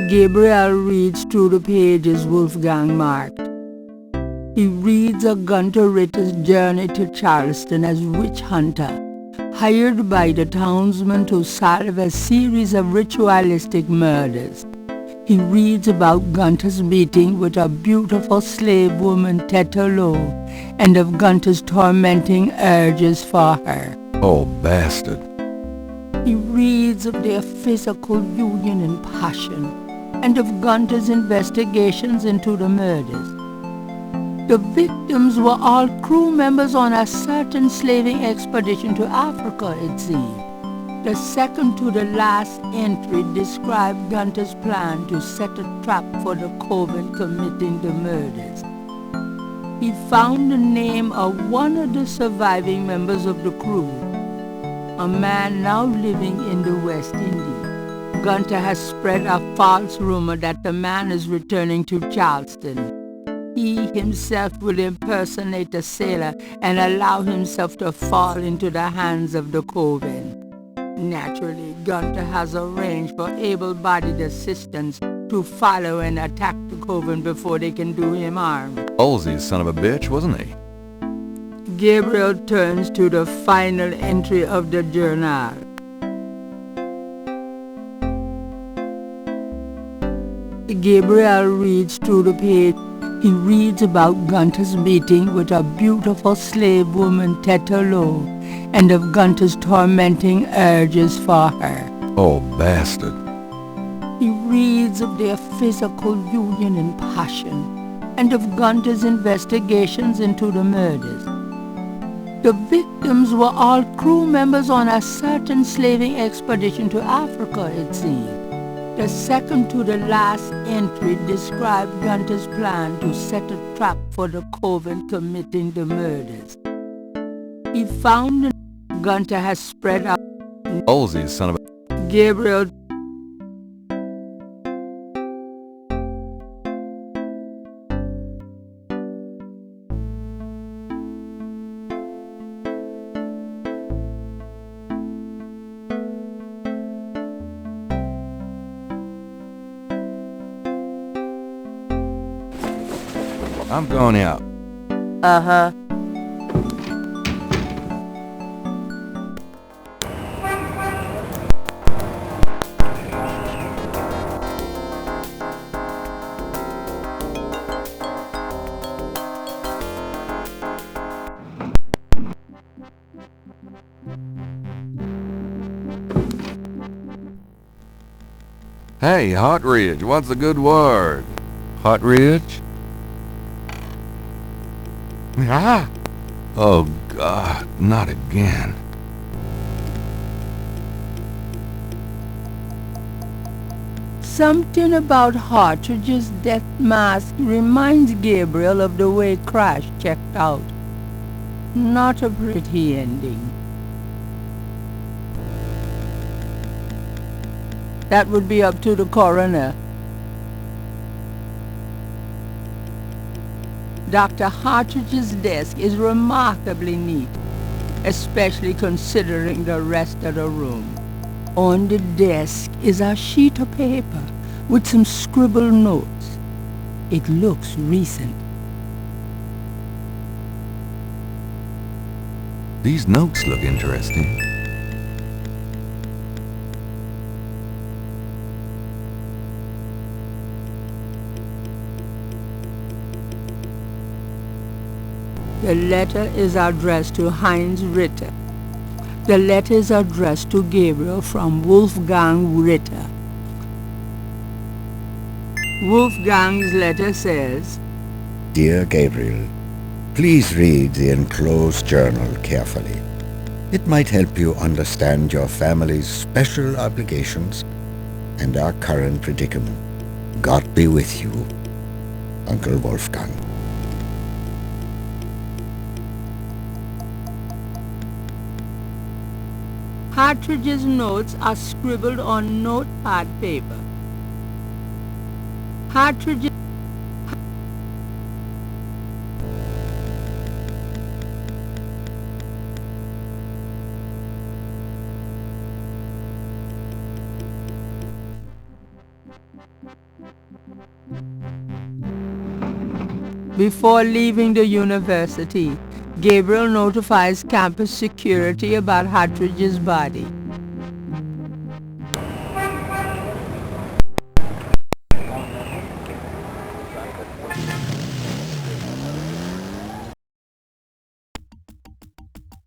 Gabriel reads through the pages Wolfgang marked. He reads of Gunter Ritter's journey to Charleston as witch hunter, hired by the townsmen to solve a series of ritualistic murders. He reads about Gunter's meeting with a beautiful slave woman, Tetelo, and of Gunter's tormenting urges for her. Oh, bastard. He reads of their physical union and passion, and of Gunter's investigations into the murders. The victims were all crew members on a certain slaving expedition to Africa, it seemed. The second to the last entry described Gunter's plan to set a trap for the coven committing the murders. He found the name of one of the surviving members of the crew, a man now living in the West Indies. Gunter has spread a false rumor that the man is returning to Charleston. He himself will impersonate a sailor and allow himself to fall into the hands of the coven. Naturally, Gunter has arranged for able-bodied assistants to follow and attack the coven before they can do him harm. Halsey's son of a bitch, wasn't he? Gabriel turns to the final entry of the journal. Gabriel reads through the page. He reads about Gunter's meeting with a beautiful slave woman, Tetelo, and of Gunter's tormenting urges for her. Oh, bastard. He reads of their physical union and passion, and of Gunter's investigations into the murders. The victims were all crew members on a certain slaving expedition to Africa, it seemed. The second to the last entry described Gunter's plan to set a trap for the coven committing the murders. He found Gunter has spread out. Halsey's son of a... Gabriel... I'm going out. Uh-huh. Hey, Hot Ridge, what's the good word? Hot Ridge? Ah! Oh, God, not again. Something about Hartridge's death mask reminds Gabriel of the way Crash checked out. Not a pretty ending. That would be up to the coroner. Dr. Hartridge's desk is remarkably neat. especially considering the rest of the room. On the desk is a sheet of paper with some scribbled notes. It looks recent. These notes look interesting. The letter is addressed to Heinz Ritter. The letter is addressed to Gabriel from Wolfgang Ritter. Wolfgang's letter says, Dear Gabriel, please read the enclosed journal carefully. It might help you understand your family's special obligations and our current predicament. God be with you, Uncle Wolfgang. Hartridge's notes are scribbled on notepad paper. Hartridge. Before leaving the university, Gabriel notifies campus security about Hartridge's body.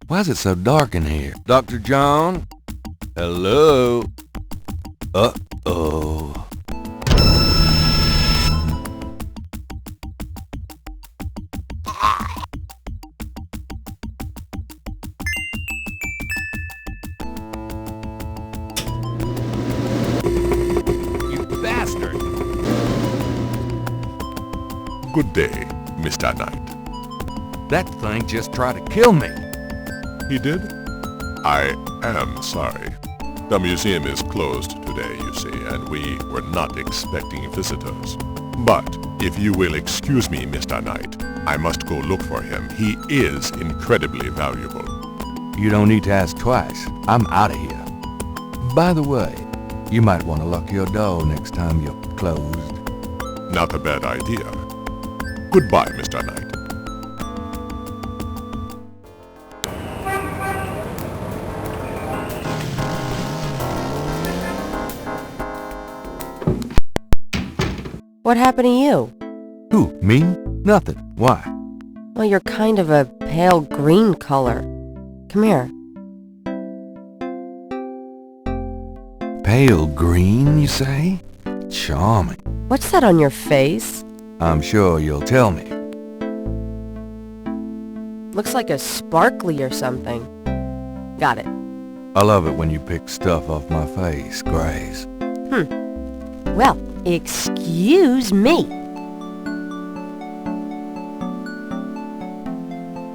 Why is it so dark in here? Dr. John? Hello? Uh-oh. Good day, Mr. Knight. That thing just tried to kill me. He did? I am sorry. The museum is closed today, you see, and we were not expecting visitors. But if you will excuse me, Mr. Knight, I must go look for him. He is incredibly valuable. You don't need to ask twice. I'm out of here. By the way, you might want to lock your door next time you're closed. Not a bad idea. Goodbye, Mr. Knight. What happened to you? Who, me? Nothing. Why? Well, you're kind of a pale green color. Come here. Pale green, you say? Charming. What's that on your face? I'm sure you'll tell me. Looks like a sparkly or something. Got it. I love it when you pick stuff off my face, Grace. Well, excuse me.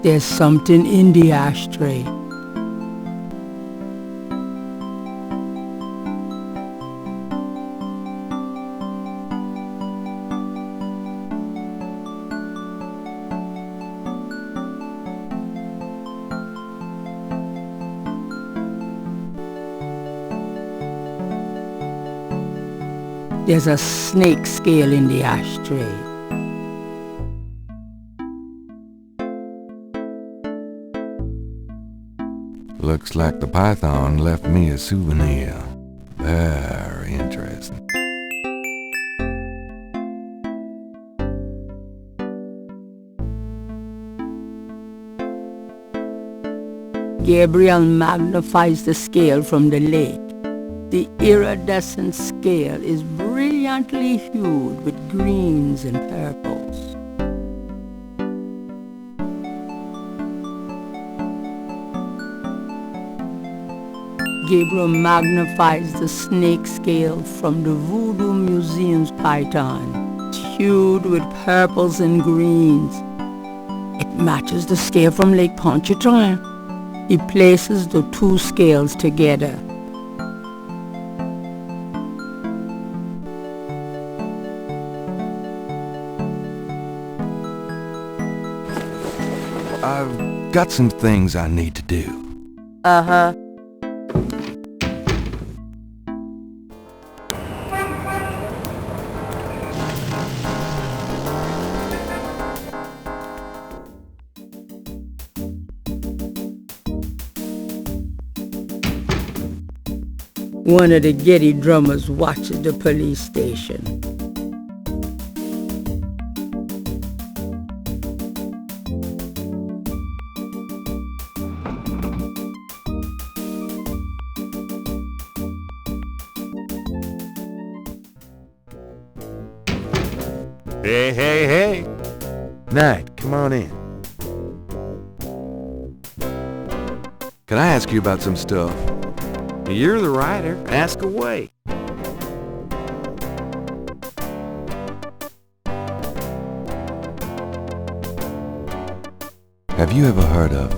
There's something in the ashtray. There's a snake scale in the ashtray. Looks like the python left me a souvenir. Very interesting. Gabriel magnifies the scale from the lake. The iridescent scale is brilliantly hued with greens and purples. Gabriel magnifies the snake scale from the Voodoo Museum's python. It's hued with purples and greens. It matches the scale from Lake Pontchartrain. He places the two scales together. I've got some things I need to do. Uh-huh. One of the Getty drummers watches the police station. Hey. Knight, come on in. Can I ask you about some stuff? You're the writer. Ask away. Have you ever heard of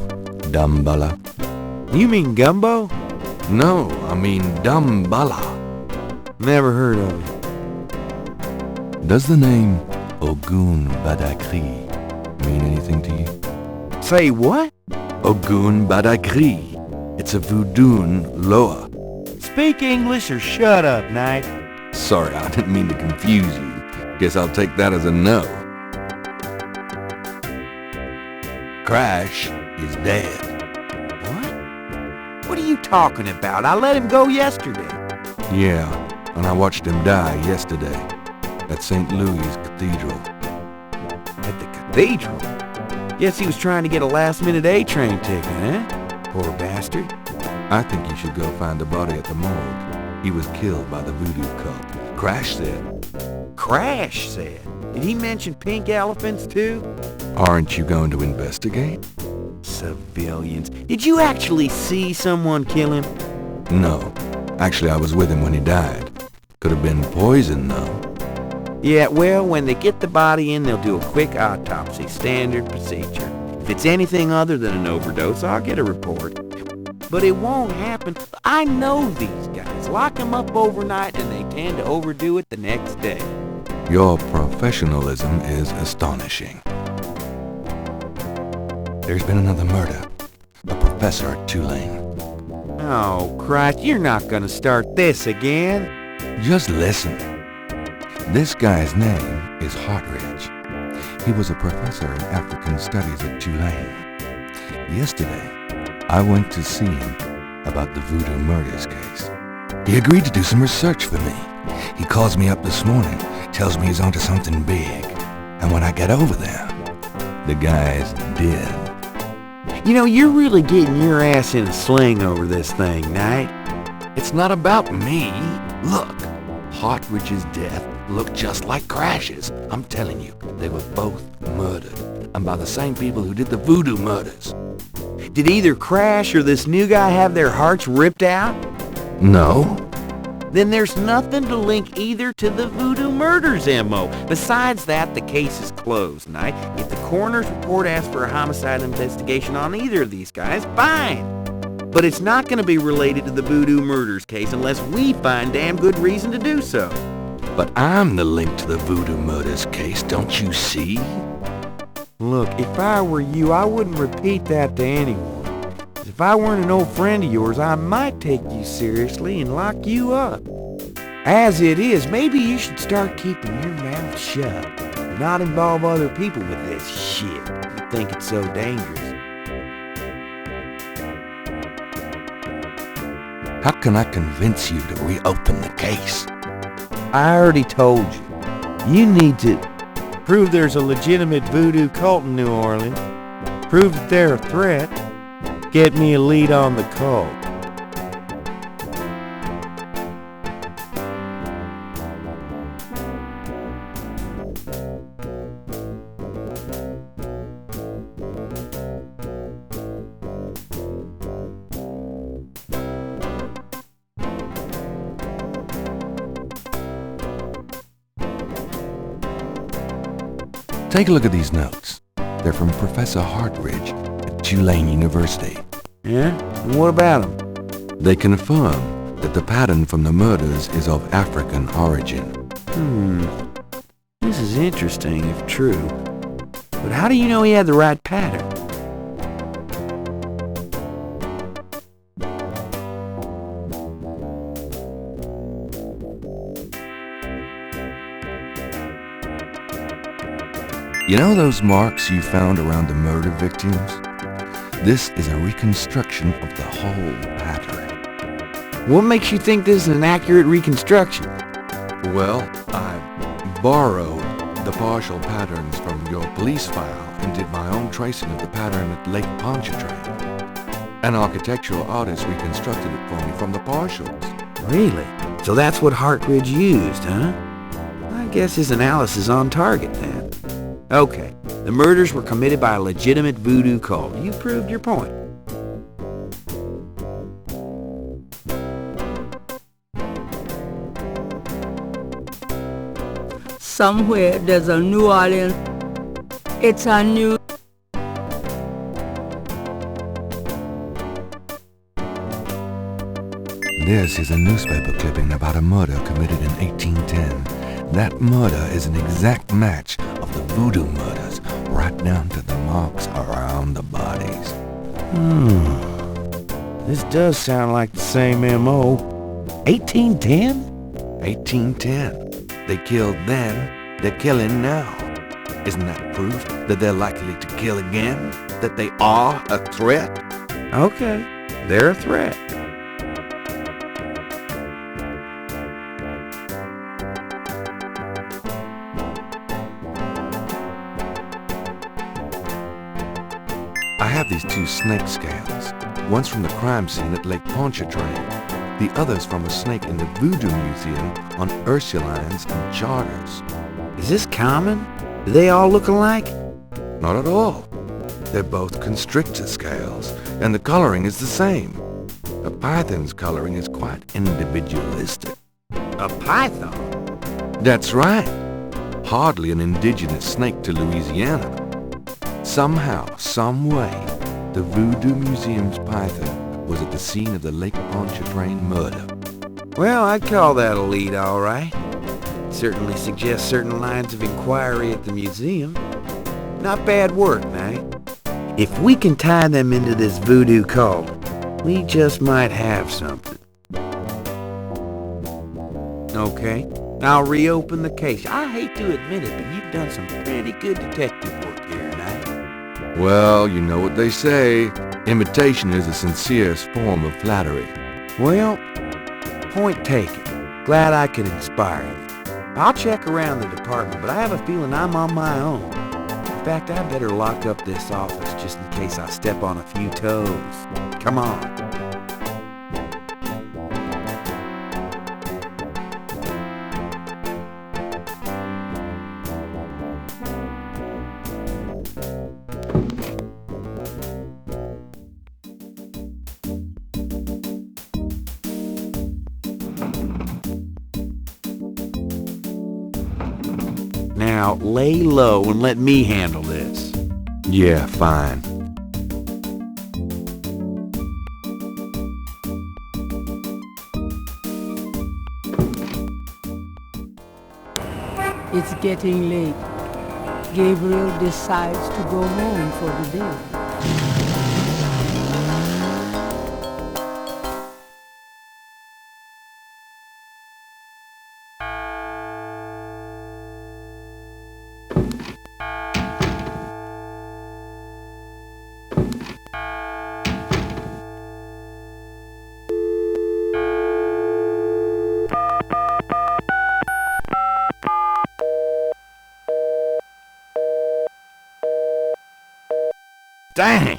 Dumbala? You mean gumbo? No, I mean Dumbala. Never heard of it. Does the name Ogun Badakri mean anything to you? Say what? Ogun Badakri. It's a voodoo loa. Speak English or shut up, Knight. Sorry, I didn't mean to confuse you. Guess I'll take that as a no. Crash is dead. What? What are you talking about? I let him go yesterday. Yeah, and I watched him die yesterday at St. Louis Cathedral. At the cathedral? Guess he was trying to get a last-minute A-train ticket, eh? Poor bastard. I think you should go find the body at the morgue. He was killed by the voodoo cult. Crash said. Crash said? Did he mention pink elephants too? Aren't you going to investigate? Civilians. Did you actually see someone kill him? No. Actually, I was with him when he died. Could have been poison, though. Yeah, well, when they get the body in, they'll do a quick autopsy. Standard procedure. If it's anything other than an overdose, I'll get a report. But it won't happen. I know these guys. Lock them up overnight and they tend to overdo it the next day. Your professionalism is astonishing. There's been another murder. A professor at Tulane. Oh, Christ, you're not gonna start this again. Just listen. This guy's name is Hartridge. He was a professor in African Studies at Tulane. Yesterday, I went to see him about the voodoo murders case. He agreed to do some research for me. He calls me up this morning, tells me he's onto something big. And when I get over there, the guy's dead. You know, you're really getting your ass in a sling over this thing, Knight. It's not about me. Look, Hartridge's death looked just like Crash's. I'm telling you, they were both murdered. And by the same people who did the voodoo murders. Did either Crash or this new guy have their hearts ripped out? No. Then there's nothing to link either to the voodoo murders, M.O. Besides that, the case is closed, Knight. If the coroner's report asks for a homicide investigation on either of these guys, fine. But it's not going to be related to the voodoo murders case unless we find damn good reason to do so. But I'm the link to the voodoo murders case, don't you see? Look, if I were you, I wouldn't repeat that to anyone. If I weren't an old friend of yours, I might take you seriously and lock you up. As it is, maybe you should start keeping your mouth shut and not involve other people with this shit if you think it's so dangerous. How can I convince you to reopen the case? I already told you. You need to prove there's a legitimate voodoo cult in New Orleans. Prove that they're a threat. Get me a lead on the cult. Take a look at these notes. They're from Professor Hartridge at Tulane University. Yeah? And what about them? They confirm that the pattern from the murders is of African origin. This is interesting if true. But how do you know he had the right pattern? You know those marks you found around the murder victims? This is a reconstruction of the whole pattern. What makes you think this is an accurate reconstruction? Well, I borrowed the partial patterns from your police file and did my own tracing of the pattern at Lake Pontchartrain. An architectural artist reconstructed it for me from the partials. Really? So that's what Hartridge used, huh? I guess his analysis is on target then. Okay, the murders were committed by a legitimate voodoo cult. You proved your point. Somewhere there's a New Orleans. It's a new... This is a newspaper clipping about a murder committed in 1810. That murder is an exact match of the voodoo murders, right down to the marks around the bodies. This does sound like the same M.O. 1810? 1810. They killed then, they're killing now. Isn't that proof that they're likely to kill again? That they are a threat? Okay, they're a threat. I have these two snake scales. One's from the crime scene at Lake Pontchartrain. The other's from a snake in the Voodoo Museum on Ursulines and Charters. Is this common? Do they all look alike? Not at all. They're both constrictor scales, and the coloring is the same. A python's coloring is quite individualistic. A python? That's right. Hardly an indigenous snake to Louisiana. Somehow, some way, the Voodoo Museum's python was at the scene of the Lake Pontchartrain murder. Well, I'd call that a lead, all right. Certainly suggests certain lines of inquiry at the museum. Not bad work, Knight. If we can tie them into this voodoo cult, we just might have something. Okay, I'll reopen the case. I hate to admit it, but you've done some pretty good detective work here, Knight. Well, you know what they say. Imitation is the sincerest form of flattery. Well, point taken. Glad I could inspire you. I'll check around the department, but I have a feeling I'm on my own. In fact, I better lock up this office just in case I step on a few toes. Come on. Now, lay low and let me handle this. Yeah, fine. It's getting late. Gabriel decides to go home for the day. Dang!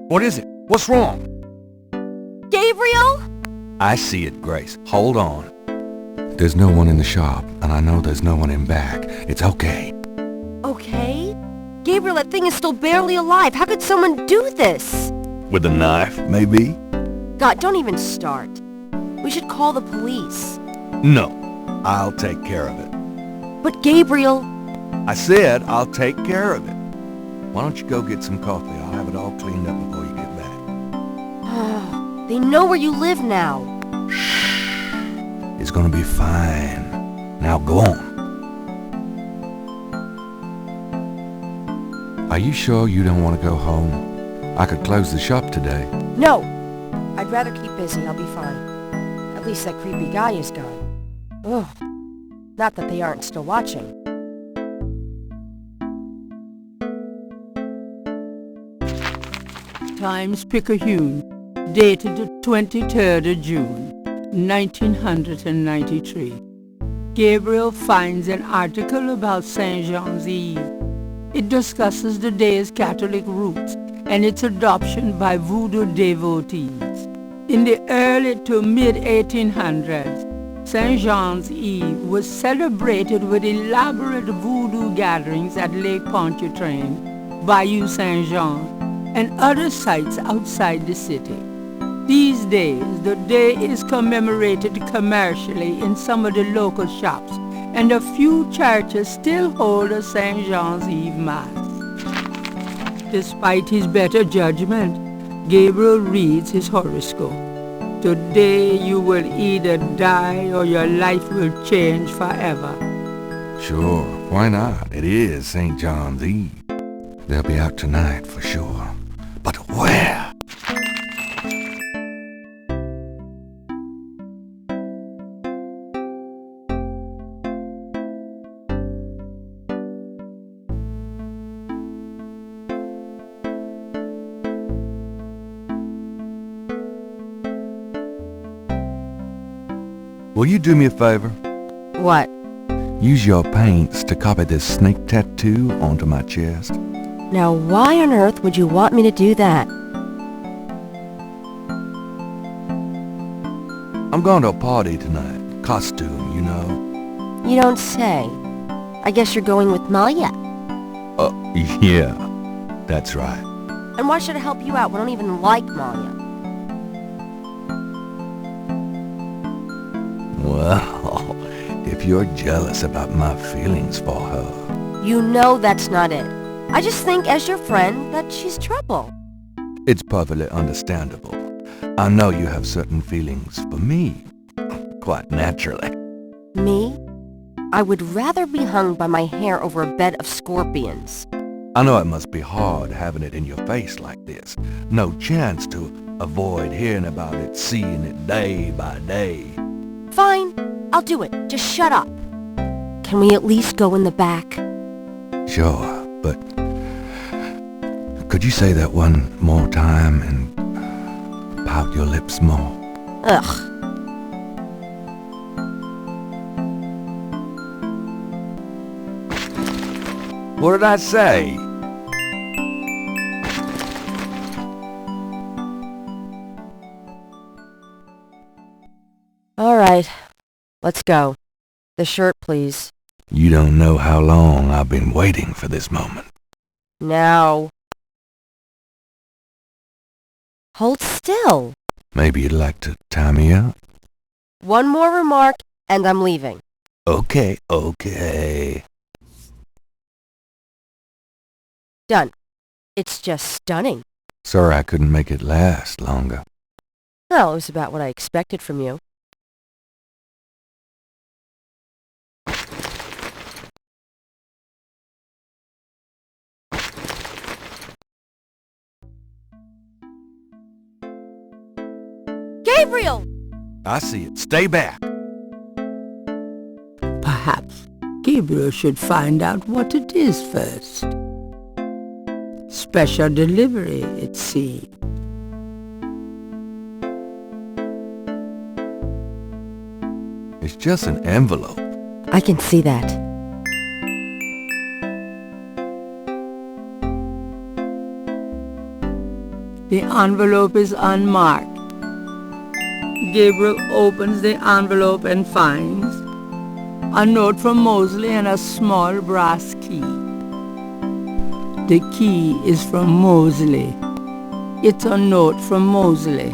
What is it? What's wrong? Gabriel? I see it, Grace. Hold on. There's no one in the shop, and I know there's no one in back. It's okay. Okay? Gabriel, that thing is still barely alive. How could someone do this? With a knife, maybe? God, don't even start. We should call the police. No. I'll take care of it. But Gabriel... I said I'll take care of it. Why don't you go get some coffee? I'll have it all cleaned up before you get back. They know where you live now. It's gonna be fine. Now go on. Are you sure you don't want to go home? I could close the shop today. No. I'd rather keep busy. I'll be fine. At least that creepy guy is gone. Ugh. Not that they aren't still watching. Times-Picayune, dated the 23rd of June, 1993. Gabriel finds an article about St. Jean's Eve. It discusses the day's Catholic roots and its adoption by voodoo devotees. In the early to mid-1800s, St. Jean's Eve was celebrated with elaborate voodoo gatherings at Lake Pontchartrain, Bayou St. Jean, and other sites outside the city. These days, the day is commemorated commercially in some of the local shops, and a few churches still hold a St. Jean's Eve Mass. Despite his better judgment, Gabriel reads his horoscope. Today you will either die or your life will change forever. Sure, why not? It is St. John's Eve. They'll be out tonight for sure. But where? Will you do me a favor? What? Use your paints to copy this snake tattoo onto my chest. Now, why on earth would you want me to do that? I'm going to a party tonight. Costume, you know. You don't say. I guess you're going with Maya. Yeah, that's right. And why should I help you out? We don't even like Maya. Well, if you're jealous about my feelings for her... You know that's not it. I just think, as your friend, that she's trouble. It's perfectly understandable. I know you have certain feelings for me. Quite naturally. Me? I would rather be hung by my hair over a bed of scorpions. I know it must be hard having it in your face like this. No chance to avoid hearing about it, seeing it day by day. Fine. I'll do it. Just shut up. Can we at least go in the back? Sure, but... Could you say that one more time and pout your lips more? Ugh. What did I say? All right. Let's go. The shirt, please. You don't know how long I've been waiting for this moment. Now. Hold still. Maybe you'd like to tie me up? One more remark, and I'm leaving. Okay. Done. It's just stunning. Sorry I couldn't make it last longer. Well, it was about what I expected from you. Gabriel! I see it. Stay back. Perhaps Gabriel should find out what it is first. Special delivery, it seems. It's just an envelope. I can see that. The envelope is unmarked. Gabriel opens the envelope and finds a note from Mosley and a small brass key. The key is from Mosley. It's a note from Mosley.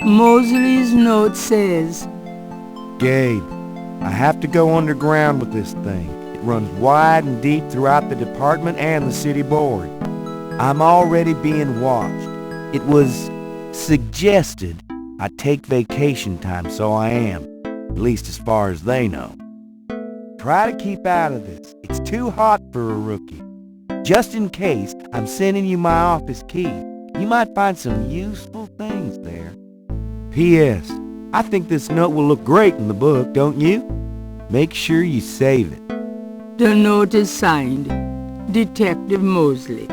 Mosley's note says, Gabe, I have to go underground with this thing. It runs wide and deep throughout the department and the city board. I'm already being watched. It was suggested I take vacation time, so I am, at least as far as they know. Try to keep out of this. It's too hot for a rookie. Just in case, I'm sending you my office key. You might find some useful things there. P.S. I think this note will look great in the book, don't you? Make sure you save it. The note is signed, Detective Mosley.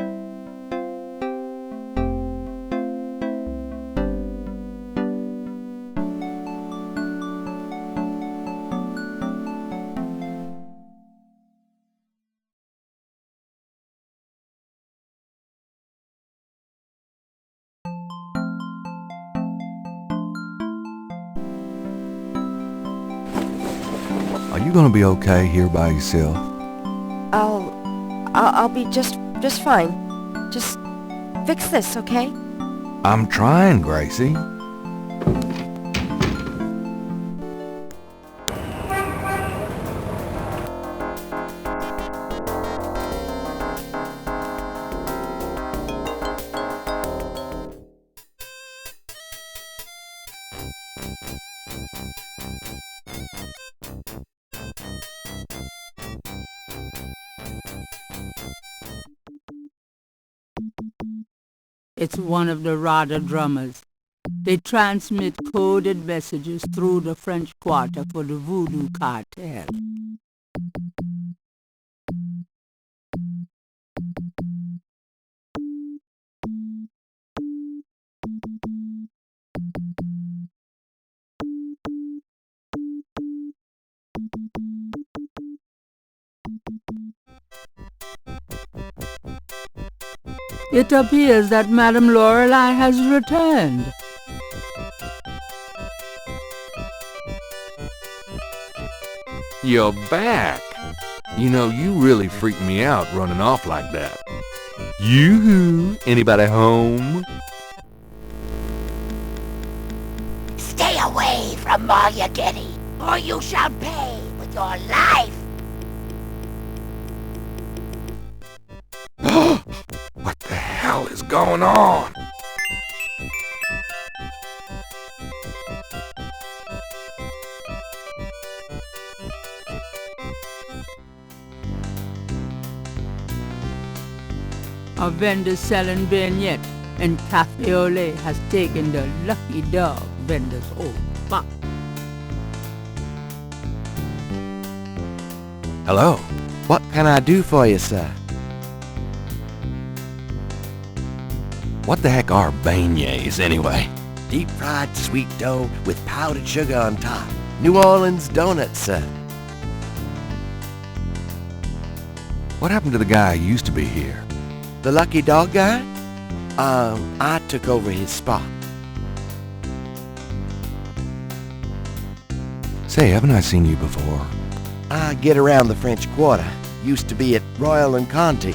Are you gonna be okay here by yourself? I'll be just fine. Just fix this, okay? I'm trying, Gracie. It's one of the Rada drummers. They transmit coded messages through the French Quarter for the Voodoo cartel. It appears that Madame Lorelei has returned. You're back. You know, you really freaked me out running off like that. Yoo-hoo! Anybody home? Stay away from Margaghetti, or you shall pay with your life. What the hell is going on? A vendor selling vignettes and Cafe au lait has taken the Lucky Dog vendor's old spot. Hello. What can I do for you, sir? What the heck are beignets, anyway? Deep-fried sweet dough with powdered sugar on top. New Orleans donuts, sir. What happened to the guy who used to be here? The Lucky Dog guy? I took over his spot. Say, haven't I seen you before? I get around the French Quarter. Used to be at Royal and Conti.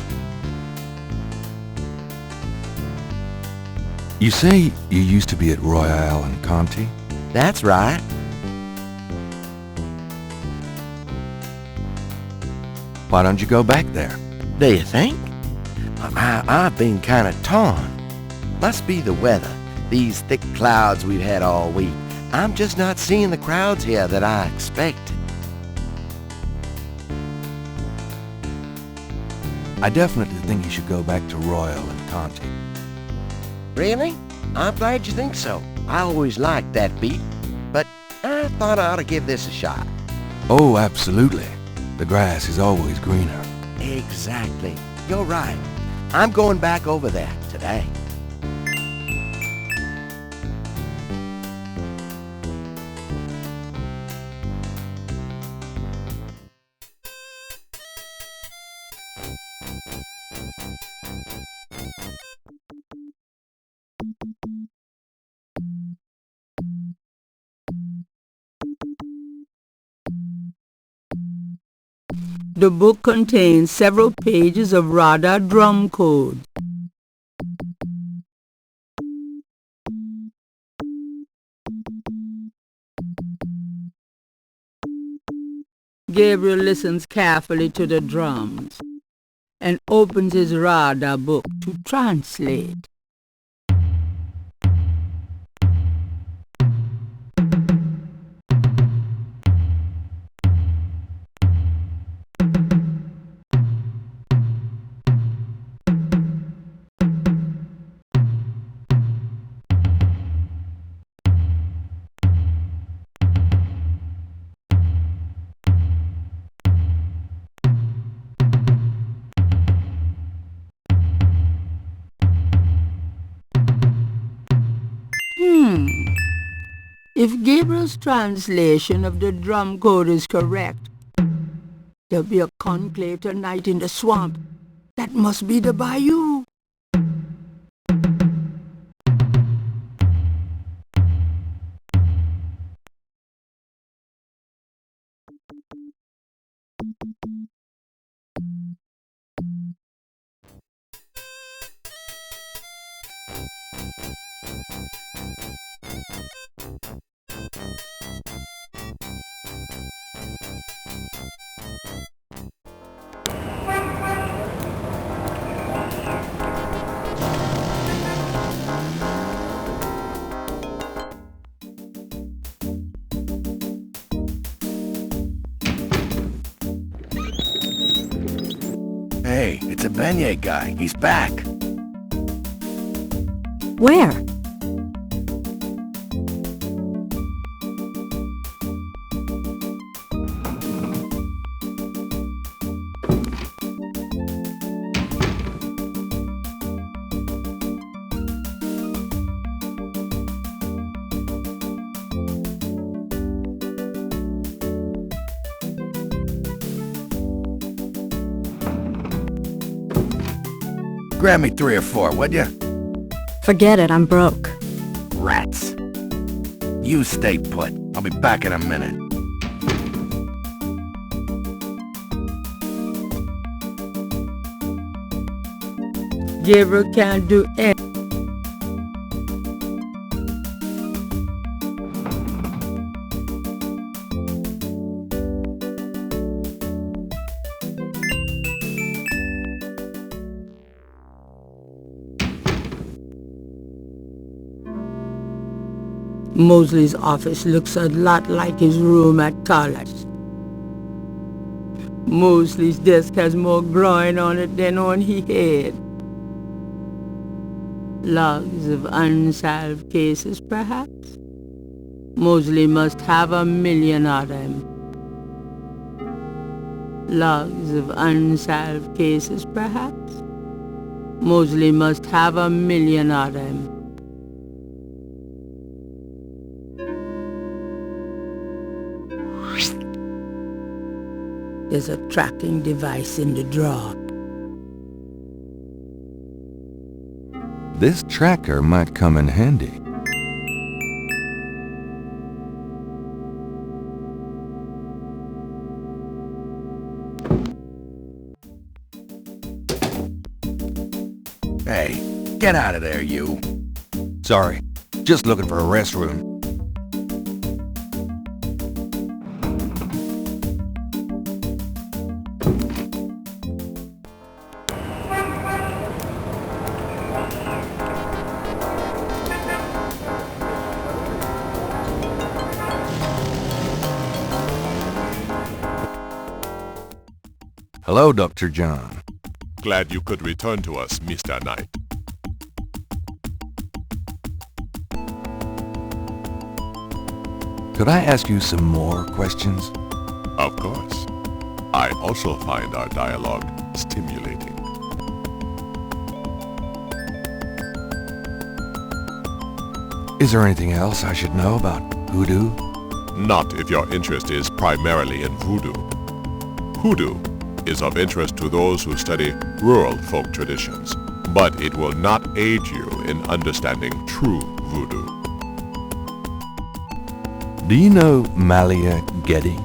You say you used to be at Royale and Conti? That's right. Why don't you go back there? Do you think? I've been kind of torn. Must be the weather. These thick clouds we've had all week. I'm just not seeing the crowds here that I expected. I definitely think you should go back to Royal and Conti. Really? I'm glad you think so. I always liked that beat, but I thought I ought to give this a shot. Oh, absolutely. The grass is always greener. Exactly. You're right. I'm going back over there today. The book contains several pages of radar drum code. Gabriel listens carefully to the drums and opens his radar book to translate. If Gabriel's translation of the drum code is correct, there'll be a conclave tonight in the swamp. That must be the bayou. Hey, it's a beignet guy. He's back. Where? Grab me 3 or 4, would ya? Forget it, I'm broke. Rats. You stay put. I'll be back in a minute. Gabriel can't do anything. Mosley's office looks a lot like his room at college. Mosley's desk has more groin on it than on his head. Logs of unsolved cases, perhaps? Mosley must have 1,000,000 of them. Logs of unsolved cases, perhaps? Mosley must have 1,000,000 of them. There's a tracking device in the drawer. This tracker might come in handy. Hey, get out of there, you. Sorry, just looking for a restroom. Hello, Dr. John. Glad you could return to us, Mr. Knight. Could I ask you some more questions? Of course. I also find our dialogue stimulating. Is there anything else I should know about voodoo? Not if your interest is primarily in voodoo. Hoodoo is of interest to those who study rural folk traditions, but it will not aid you in understanding true voodoo. Do you know Malia Getty?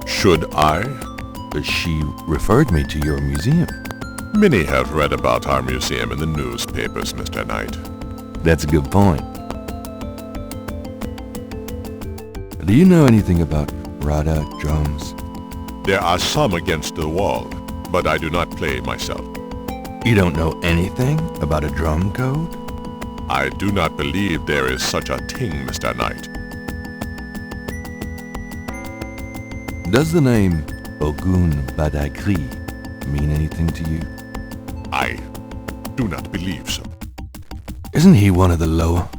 Should I? She referred me to your museum. Many have read about our museum in the newspapers, Mr. Knight. That's a good point. Do you know anything about Rada drums? There are some against the wall, but I do not play myself. You don't know anything about a drum code? I do not believe there is such a thing, Mr. Knight. Does the name Ogun Badagri mean anything to you? I do not believe so. Isn't he one of the lower?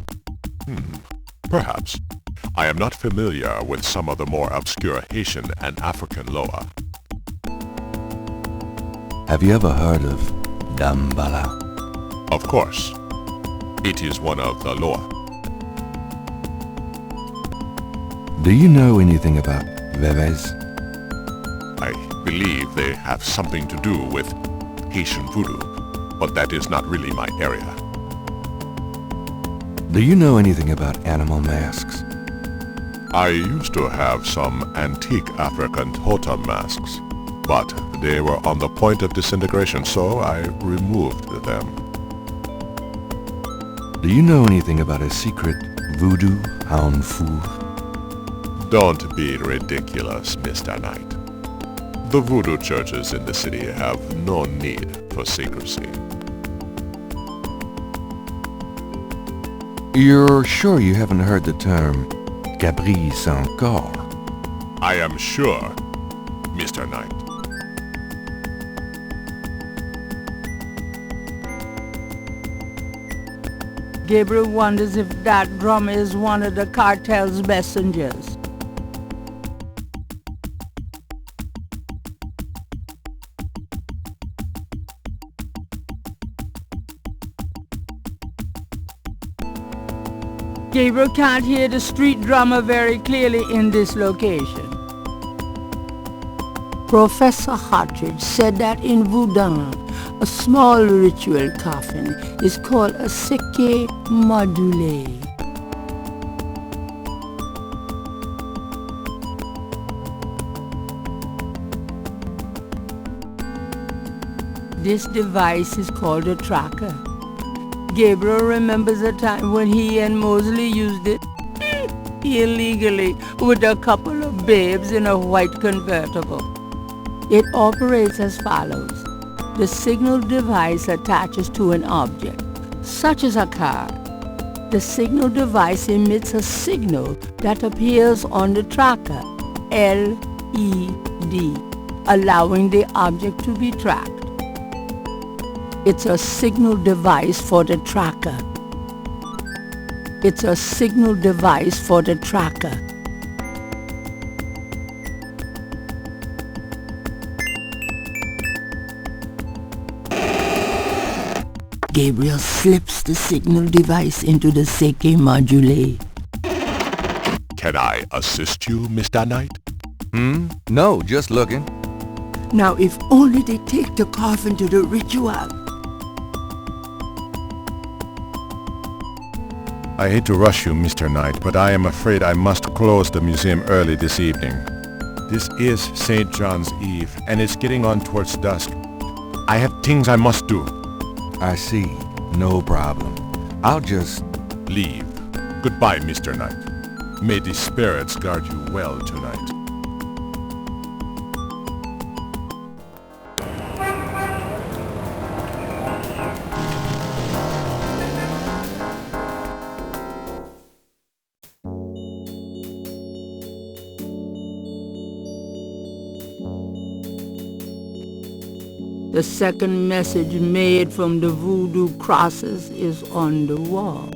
Perhaps. I am not familiar with some of the more obscure Haitian and African Loa. Have you ever heard of Dambala? Of course. It is one of the Loa. Do you know anything about Veves? I believe they have something to do with Haitian voodoo, but that is not really my area. Do you know anything about animal masks? I used to have some antique African totem masks, but they were on the point of disintegration, so I removed them. Do you know anything about a secret voodoo hound four? Don't be ridiculous, Mr. Knight. The voodoo churches in the city have no need for secrecy. You're sure you haven't heard the term Gabriel Knight? I am sure, Mr. Knight. Gabriel wonders if that drummer is one of the cartel's messengers. Gabriel can't hear the street drummer very clearly in this location. Professor Hartridge said that in Voodoo, a small ritual coffin is called a seke module. This device is called a tracker. Gabriel remembers a time when he and Mosley used it illegally with a couple of babes in a white convertible. It operates as follows. The signal device attaches to an object, such as a car. The signal device emits a signal that appears on the tracker, LED, allowing the object to be tracked. It's a signal device for the tracker. It's a signal device for the tracker. Gabriel slips the signal device into the seke module. Can I assist you, Mr. Knight? No, just looking. Now, if only they take the coffin to the ritual. I hate to rush you, Mr. Knight, but I am afraid I must close the museum early this evening. This is St. John's Eve, and it's getting on towards dusk. I have things I must do. I see. No problem. I'll just leave. Goodbye, Mr. Knight. May the spirits guard you well tonight. The second message made from the voodoo crosses is on the wall.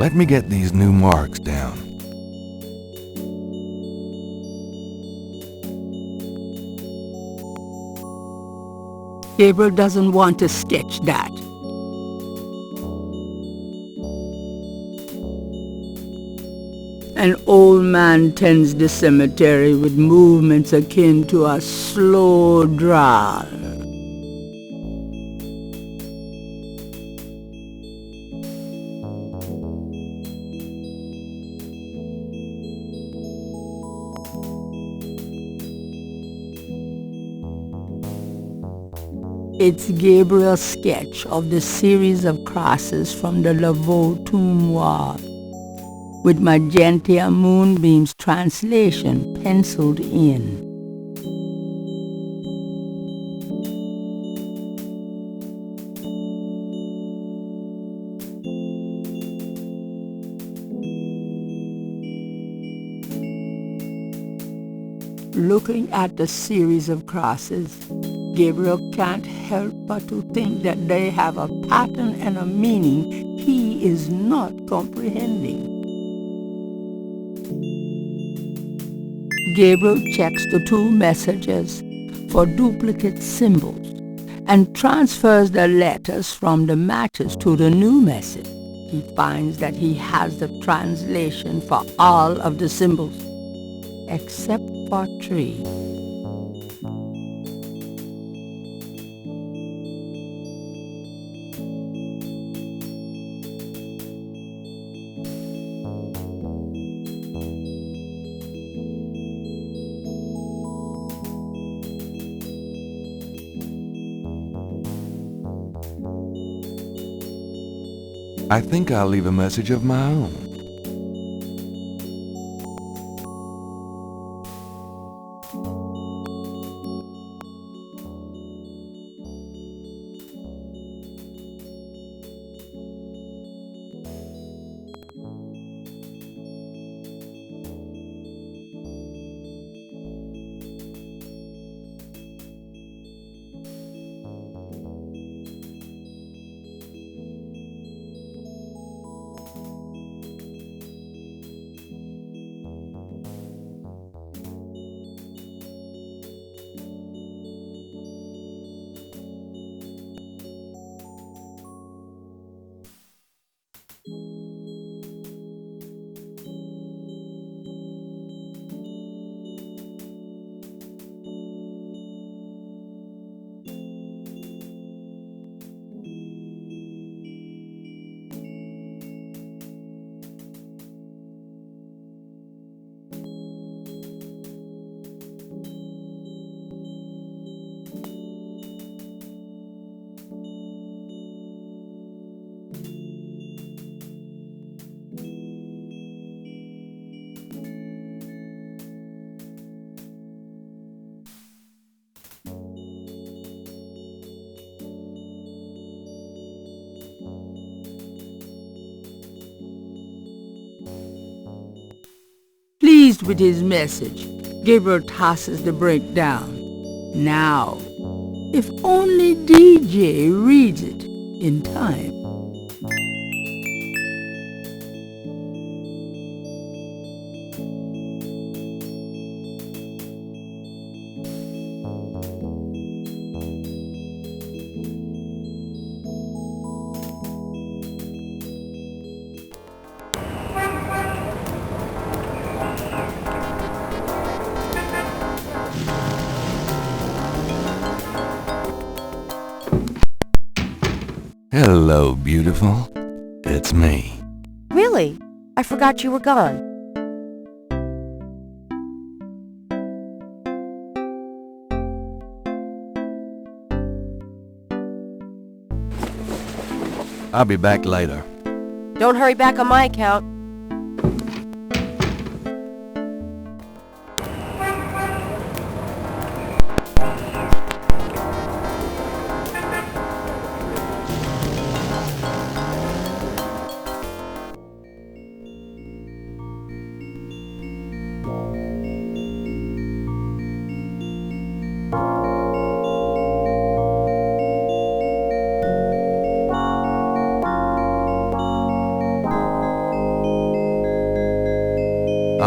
Let me get these new marks down. Gabriel doesn't want to sketch that. An old man tends the cemetery with movements akin to a slow drawl. It's Gabriel's sketch of the series of crosses from the Laveau tomb wall, with magenta moonbeams translation penciled in. Looking at the series of crosses, Gabriel can't help but to think that they have a pattern and a meaning he is not comprehending. Gabriel checks the two messages for duplicate symbols and transfers the letters from the matches to the new message. He finds that he has the translation for all of the symbols, except for 3. I think I'll leave a message of my own. Pleased with his message, Gabriel tosses the breakdown. Now, if only DJ reads it in time. Hello, beautiful. It's me. Really? I forgot you were gone. I'll be back later. Don't hurry back on my account.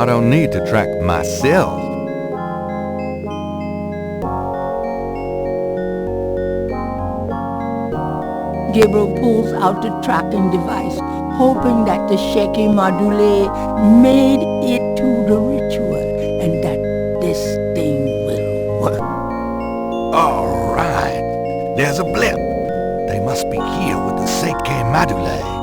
I don't need to track myself. Gabriel pulls out the tracking device, hoping that the shaky module made it to the ritual and that this thing will work. All right, there's a blip. They must be here with the Seike Madule.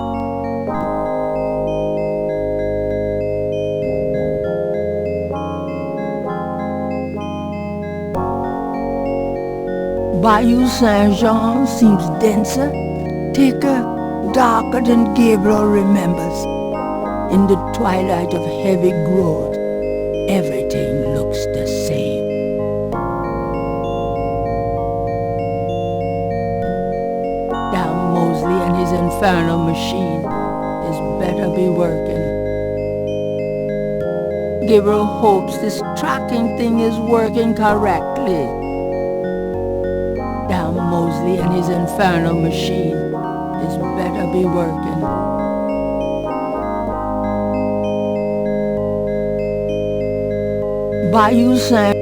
Bayou Saint-Jean seems denser, thicker, darker than Gabriel remembers. In the twilight of heavy growth, everything looks the same. Down Mosley and his infernal machine is better be working. Gabriel hopes this tracking thing is working correctly. Down Mosley and his infernal machine is better be working. Bayou Saint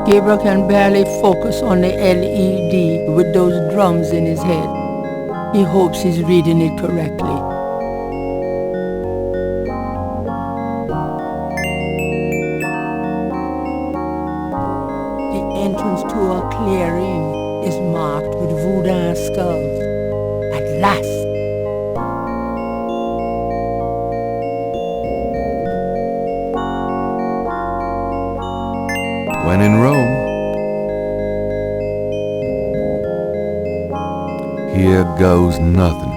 Gabriel can barely focus on the LED with those drums in his head. He hopes he's reading it correctly. The entrance to a clearing is marked with Voodoo skulls. At last! When in Rome, here goes nothing.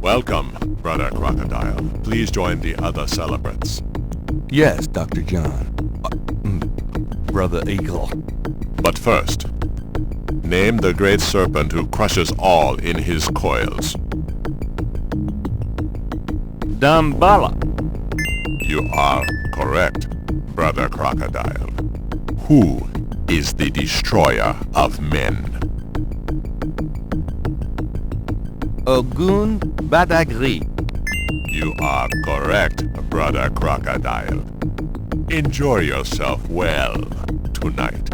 Welcome, Brother Crocodile. Please join the other celebrants. Yes, Dr. John. Brother Eagle. But first, name the great serpent who crushes all in his coils. Damballa. You are correct, Brother Crocodile. Who is the destroyer of men? Ogun Badagri. You are correct, Brother Crocodile. Enjoy yourself well tonight.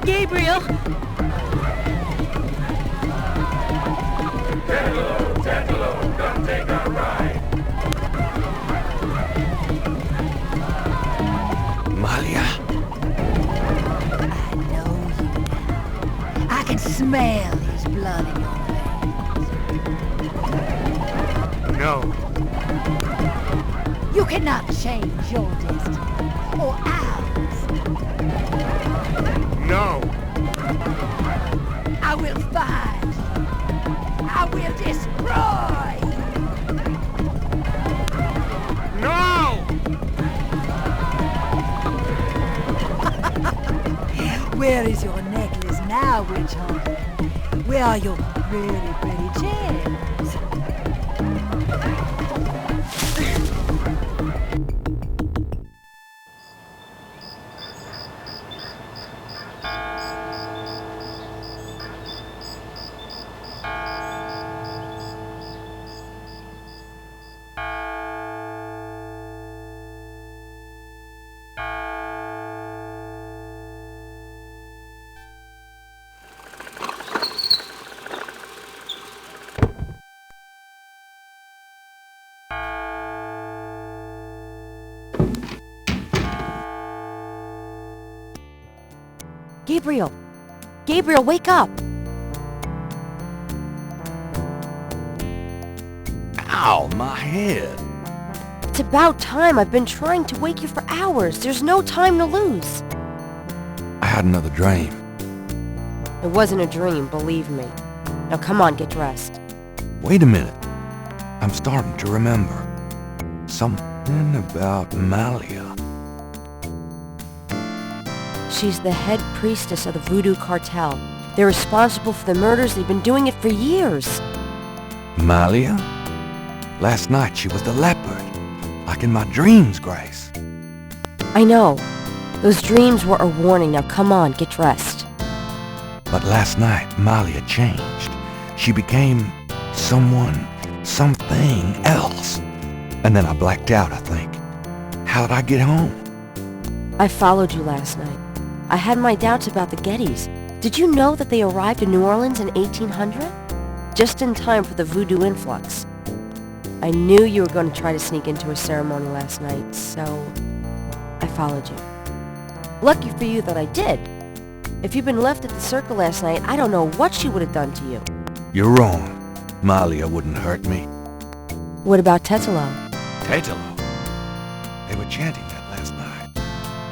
Gabriel! Tentalo, come take a ride. Malia. I know you now. I can smell his blood in your veins. No. You cannot change your destiny or ours. No. I will find. I will destroy. No! Where is your necklace now, witch hunter? Where are your pretty gems? Gabriel! Gabriel, wake up! Ow, my head. It's about time. I've been trying to wake you for hours. There's no time to lose. I had another dream. It wasn't a dream, believe me. Now come on, get dressed. Wait a minute. I'm starting to remember. Something about Malia. She's the head priestess of the Voodoo cartel. They're responsible for the murders. They've been doing it for years. Malia? Last night she was the leopard. Like in my dreams, Grace. I know. Those dreams were a warning. Now come on, get dressed. But last night, Malia changed. She became something else. And then I blacked out, I think. How did I get home? I followed you last night. I had my doubts about the Gettys. Did you know that they arrived in New Orleans in 1800? Just in time for the voodoo influx. I knew you were going to try to sneak into a ceremony last night, so I followed you. Lucky for you that I did. If you'd been left at the circle last night, I don't know what she would have done to you. You're wrong. Malia wouldn't hurt me. What about Tetelo? Tetelo? They were chanting that last night.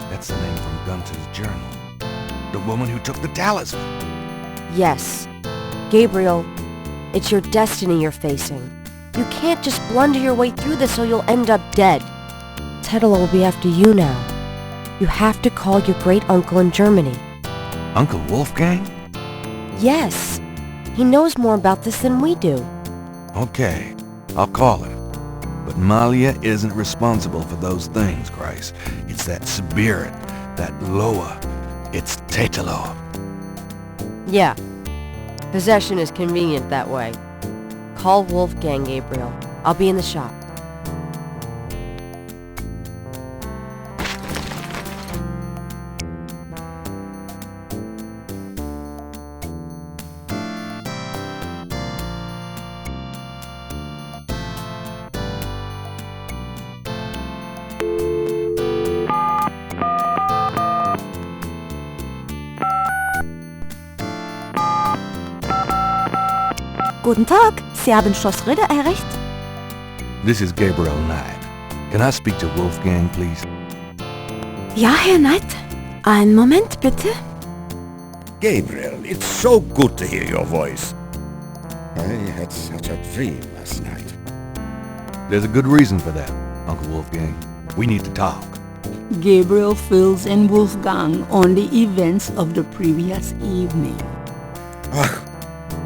That's the name from Gunter's journal. The woman who took the talisman. Yes. Gabriel, it's your destiny you're facing. You can't just blunder your way through this or you'll end up dead. Tetelo will be after you now. You have to call your great-uncle in Germany. Uncle Wolfgang? Yes. He knows more about this than we do. Okay, I'll call him. But Malia isn't responsible for those things, Grace. It's that spirit, that Loa. It's Tetelo. Yeah. Possession is convenient that way. Call Wolfgang, Gabriel. I'll be in the shop. Guten Tag, Sie haben Schloss Ritter erreicht? This is Gabriel Knight. Can I speak to Wolfgang, please? Ja, Herr Knight. Einen Moment, bitte. Gabriel, it's so good to hear your voice. I had such a dream last night. There's a good reason for that, Uncle Wolfgang. We need to talk. Gabriel fills in Wolfgang on the events of the previous evening.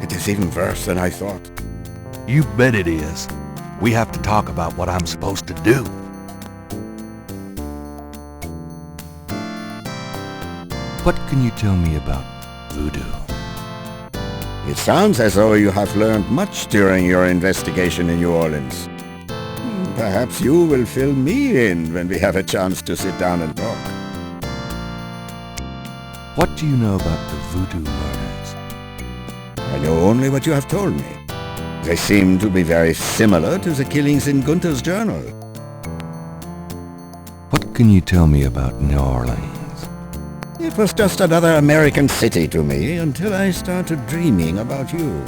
It is even worse than I thought. You bet it is. We have to talk about what I'm supposed to do. What can you tell me about voodoo? It sounds as though you have learned much during your investigation in New Orleans. Perhaps you will fill me in when we have a chance to sit down and talk. What do you know about the voodoo murders? I know only what you have told me. They seem to be very similar to the killings in Gunter's journal. What can you tell me about New Orleans? It was just another American city to me until I started dreaming about you.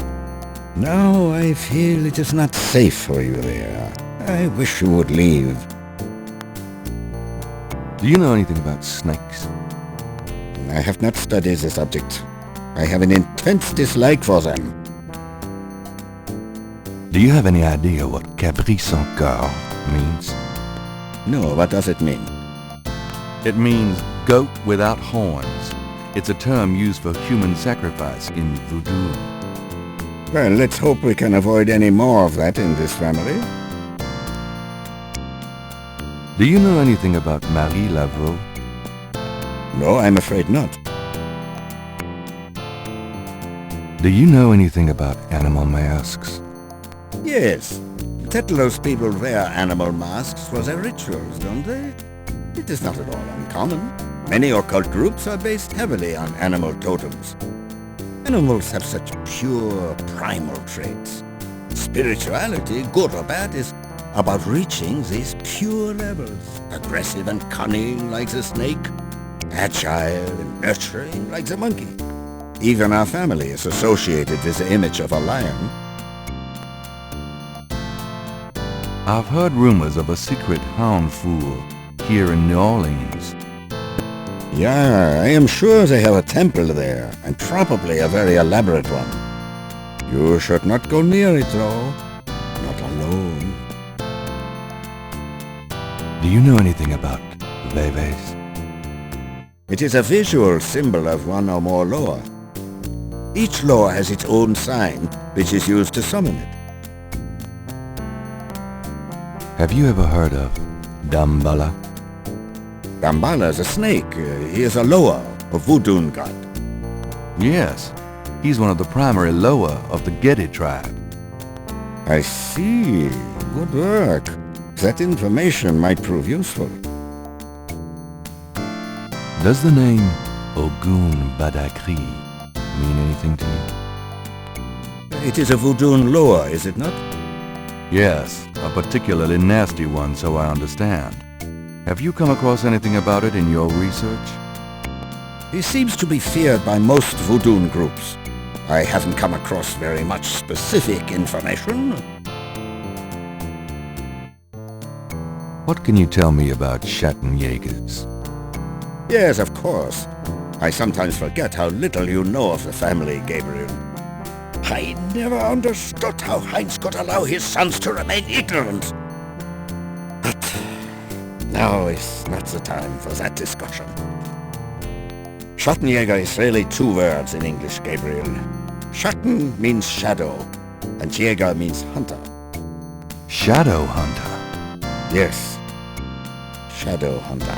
Now I feel it is not safe for you there. I wish you would leave. Do you know anything about snakes? I have not studied the subject. I have an intense dislike for them. Do you have any idea what Cabri sans coeur means? No, what does it mean? It means goat without horns. It's a term used for human sacrifice in voodoo. Well, let's hope we can avoid any more of that in this family. Do you know anything about Marie Laveau? No, I'm afraid not. Do you know anything about animal masks? Yes. Tetlos people wear animal masks for their rituals, don't they? It is not at all uncommon. Many occult groups are based heavily on animal totems. Animals have such pure, primal traits. Spirituality, good or bad, is about reaching these pure levels. Aggressive and cunning like the snake, agile and nurturing like the monkey. Even our family is associated with the image of a lion. I've heard rumors of a secret hound fool here in New Orleans. Yeah, I am sure they have a temple there, and probably a very elaborate one. You should not go near it, though. Not alone. Do you know anything about Veves? It is a visual symbol of one or more loa. Each loa has its own sign, which is used to summon it. Have you ever heard of Damballa? Damballa is a snake. He is a loa, a voodoo god. Yes, he's one of the primary loa of the Gedi tribe. I see. Good work. That information might prove useful. Does the name Ogun Badakri mean anything to you? It is a voodoo loa, is it not? Yes, a particularly nasty one, so I understand. Have you come across anything about it in your research? He seems to be feared by most voodoo groups. I haven't come across very much specific information. What can you tell me about Schattenjägers? Yes, of course. I sometimes forget how little you know of the family, Gabriel. I never understood how Heinz could allow his sons to remain ignorant. But now is not the time for that discussion. Schattenjäger is really two words in English, Gabriel. Schatten means shadow, and Jäger means hunter. Shadow hunter? Yes, shadow hunter.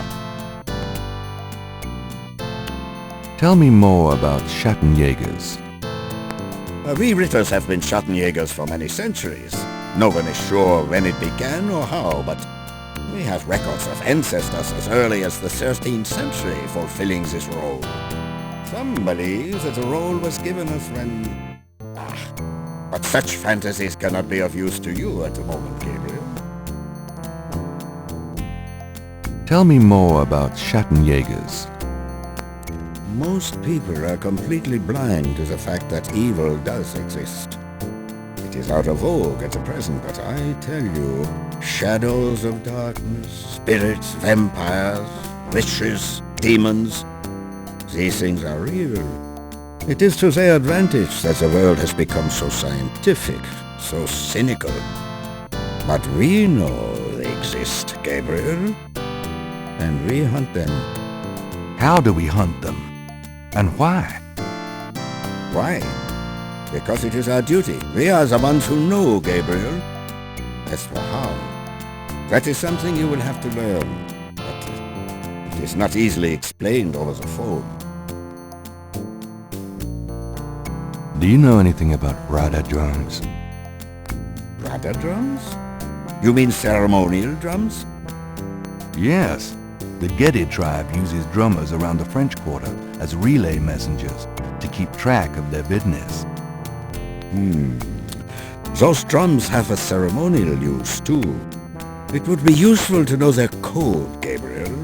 Tell me more about Schattenjägers. We Ritters have been Schattenjägers for many centuries. No one is sure when it began or how, but we have records of ancestors as early as the 13th century fulfilling this role. Some believe that the role was given us when... but such fantasies cannot be of use to you at the moment, Gabriel. Tell me more about Schattenjägers. Most people are completely blind to the fact that evil does exist. It is out of vogue at the present, but I tell you, shadows of darkness, spirits, vampires, witches, demons, these things are real. It is to their advantage that the world has become so scientific, so cynical. But we know they exist, Gabriel, and we hunt them. How do we hunt them? And why? Why? Because it is our duty. We are the ones who know, Gabriel. As for how, that is something you will have to learn. But it is not easily explained over the phone. Do you know anything about Rada drums? Rada drums? You mean ceremonial drums? Yes. The Gedi tribe uses drummers around the French Quarter as relay messengers to keep track of their business. Those drums have a ceremonial use too. It would be useful to know their code, Gabriel.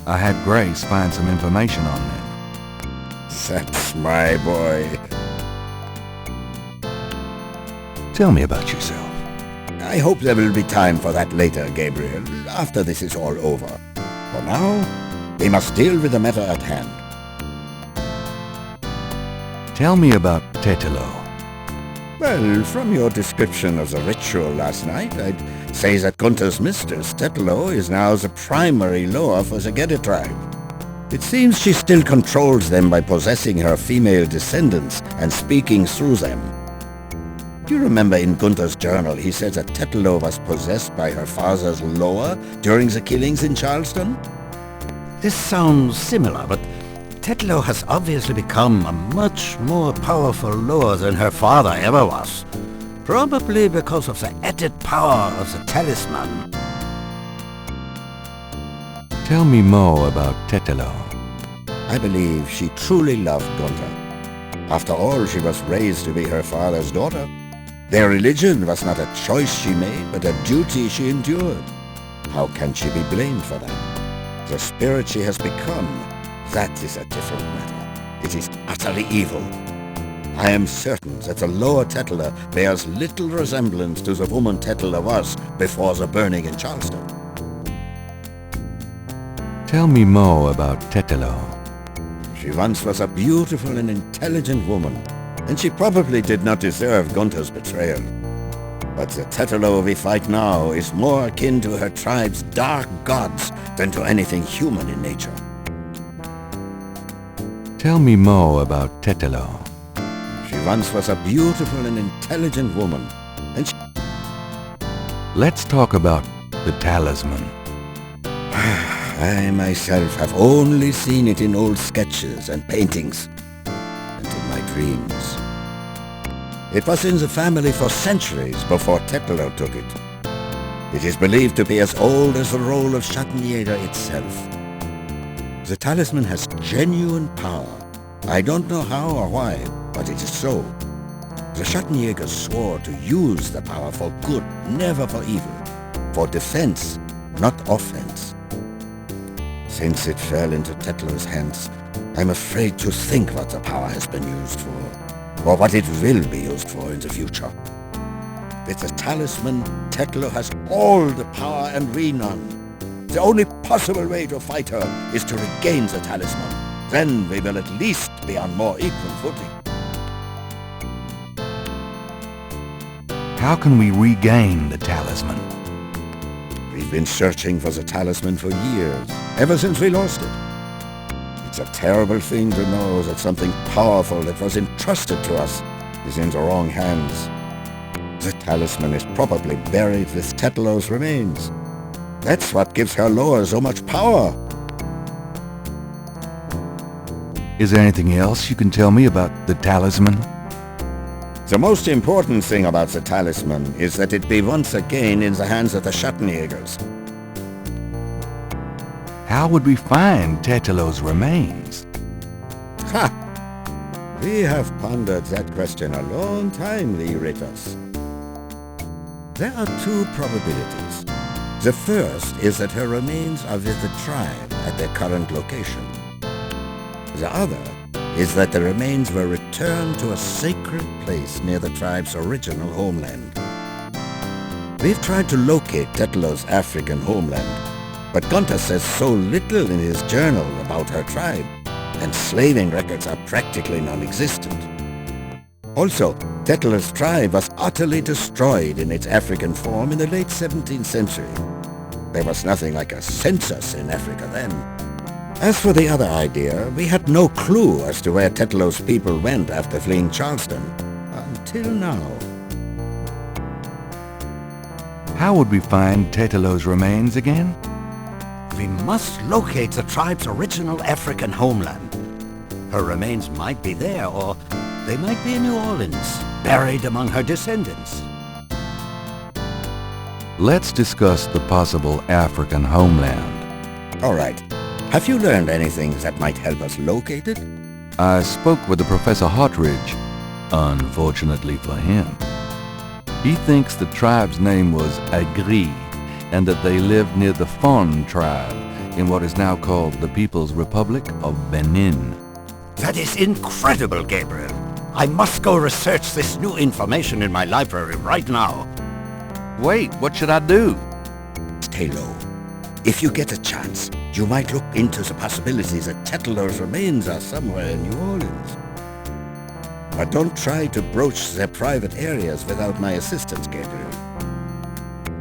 I had Grace find some information on them. That's my boy. Tell me about yourself. I hope there will be time for that later, Gabriel, after this is all over. For now, We must deal with the matter at hand. Tell me about Tetelo. Well, from your description of the ritual last night, I'd say that Gunther's mistress, Tetelo, is now the primary loa for the Gede tribe. It seems she still controls them by possessing her female descendants and speaking through them. Do you remember in Gunther's journal he said that Tetelo was possessed by her father's loa during the killings in Charleston? This sounds similar, but Tetelo has obviously become a much more powerful loa than her father ever was. Probably because of the added power of the talisman. Tell me more about Tetelo. I believe she truly loved Gunther. After all, she was raised to be her father's daughter. Their religion was not a choice she made, but a duty she endured. How can she be blamed for that? The spirit she has become, that is a different matter. It is utterly evil. I am certain that the lower Tetela bears little resemblance to the woman Tetela was before the burning in Charleston. Tell me more about Tetelo. She once was a beautiful and intelligent woman, and she probably did not deserve Gunther's betrayal. But the Tetelo we fight now is more akin to her tribe's dark gods than to anything human in nature. Tell me more about Tetelo. She once was a beautiful and intelligent woman, and she... Let's talk about the talisman. I myself have only seen it in old sketches and paintings, and in my dreams. It was in the family for centuries before Tetelo took it. It is believed to be as old as the role of Schattenjäger itself. The talisman has genuine power. I don't know how or why, but it is so. The Schattenjägers swore to use the power for good, never for evil. For defense, not offense. Since it fell into Tetelo's hands, I'm afraid to think what the power has been used for, or what it will be used for in the future. With the talisman, Tetelo has all the power and we none. The only possible way to fight her is to regain the talisman. Then we will at least be on more equal footing. How can we regain the talisman? We've been searching for the talisman for years, ever since we lost it. It's a terrible thing to know that something powerful that was entrusted to us is in the wrong hands. The talisman is probably buried with Tetelo's remains. That's what gives her loa so much power. Is there anything else you can tell me about the talisman? The most important thing about the talisman is that it be once again in the hands of the Schattenjägers. How would we find Tetelo's remains? Ha! We have pondered that question a long time, Ritas. There are two probabilities. The first is that her remains are with the tribe at their current location. The other is that the remains were returned to a sacred place near the tribe's original homeland. We've tried to locate Tetelo's African homeland, but Gunther says so little in his journal about her tribe, and slaving records are practically non-existent. Also, Tetelo's tribe was utterly destroyed in its African form in the late 17th century. There was nothing like a census in Africa then. As for the other idea, we had no clue as to where Tetelo's people went after fleeing Charleston. Until now. How would we find Tetelo's remains again? We must locate the tribe's original African homeland. Her remains might be there, or they might be in New Orleans, buried among her descendants. Let's discuss the possible African homeland. All right. Have you learned anything that might help us locate it? I spoke with the Professor Hartridge, unfortunately for him. He thinks the tribe's name was Agri, and that they lived near the Fon tribe in what is now called the People's Republic of Benin. That is incredible, Gabriel. I must go research this new information in my library right now. Wait, what should I do? Stay low. If you get a chance, you might look into the possibilities that Tetlow's remains are somewhere in New Orleans. But don't try to broach their private areas without my assistance, Gabriel.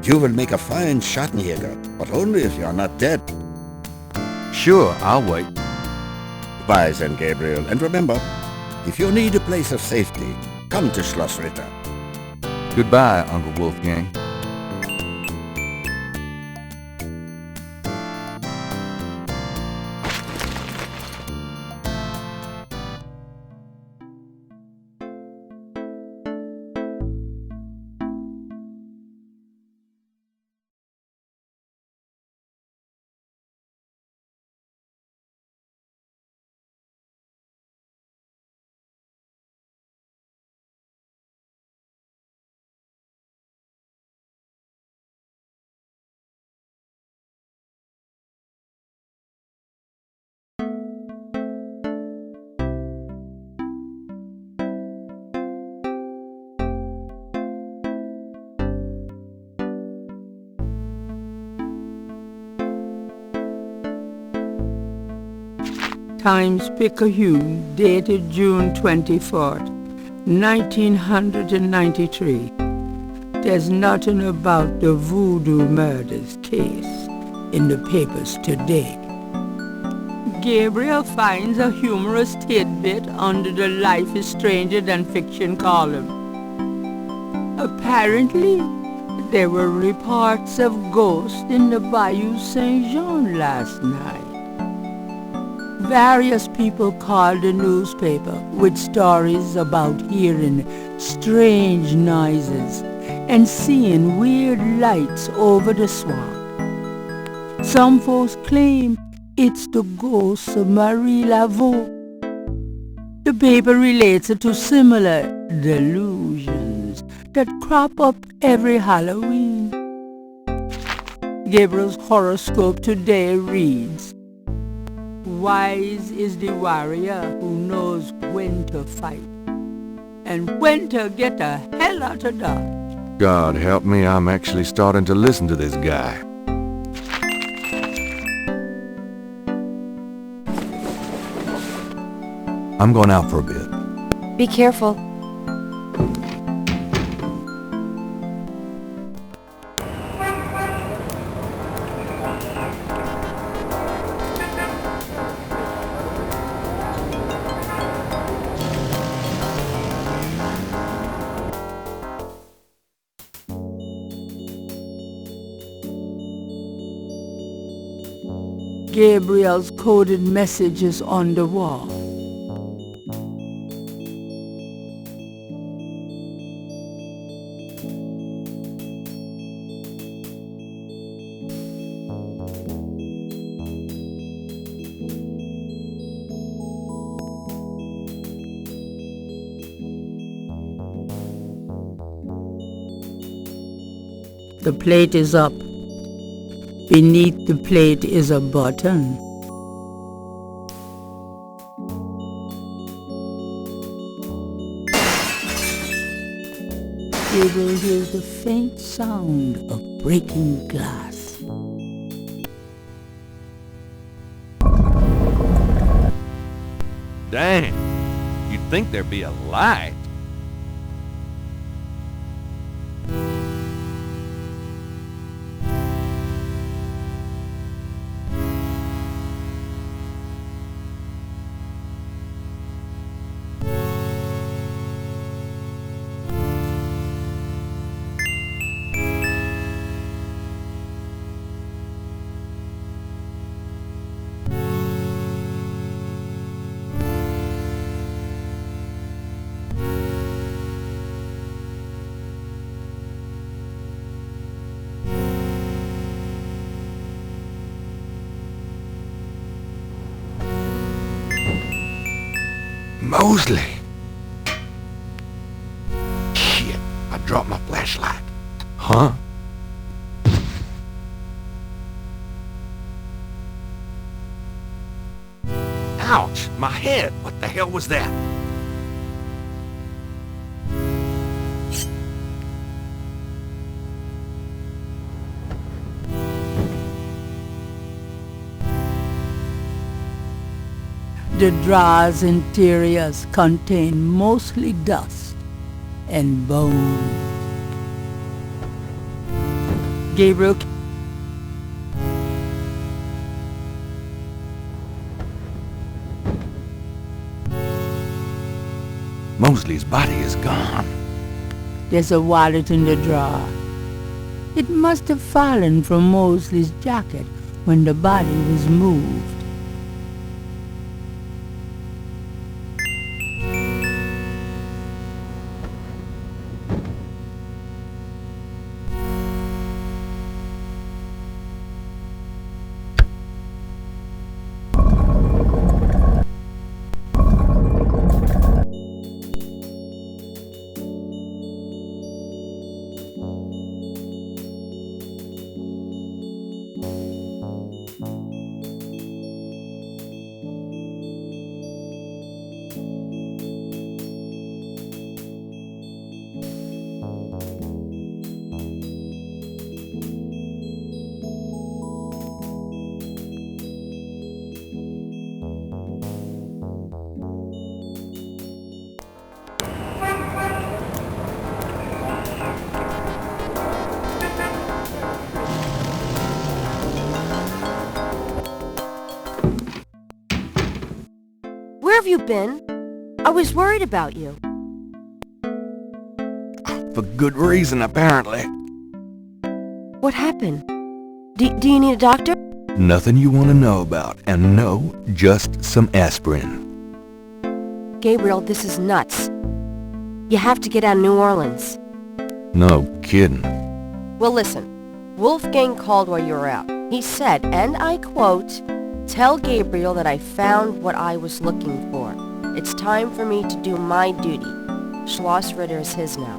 You will make a fine Schattenjäger, but only if you are not dead. Sure, I'll wait. Goodbye then, Gabriel, and remember, if you need a place of safety, come to Schloss Ritter. Goodbye, Uncle Wolfgang. Times-Picayune, dated June 24th, 1993. There's nothing about the Voodoo murders case in the papers today. Gabriel finds a humorous tidbit under the Life is Stranger Than Fiction column. Apparently, there were reports of ghosts in the Bayou Saint-Jean last night. Various people called the newspaper with stories about hearing strange noises and seeing weird lights over the swamp. Some folks claim it's the ghost of Marie Laveau. The paper relates it to similar delusions that crop up every Halloween. Gabriel's horoscope today reads, "Wise is the warrior who knows when to fight and when to get the hell out of dodge." God help me, I'm actually starting to listen to this guy. I'm going out for a bit. Be careful. Gabriel's coded messages on the wall. The plate is up. Beneath the plate is a button. Gabriel hears the faint sound of breaking glass. Dang, you'd think there'd be a light. Mosley! Shit, I dropped my flashlight. Huh? Ouch! My head! What the hell was that? The drawer's interiors contain mostly dust and bones. Gabriel... Mosley's body is gone. There's a wallet in the drawer. It must have fallen from Mosley's jacket when the body was moved. Where have you been? I was worried about you. For good reason, apparently. What happened? Do you need a doctor? Nothing you want to know about, and no, just some aspirin. Gabriel, this is nuts. You have to get out of New Orleans. No kidding. Well, listen. Wolfgang called while you were out. He said, and I quote, "Tell Gabriel that I found what I was looking for. It's time for me to do my duty. Schloss Ritter is his now."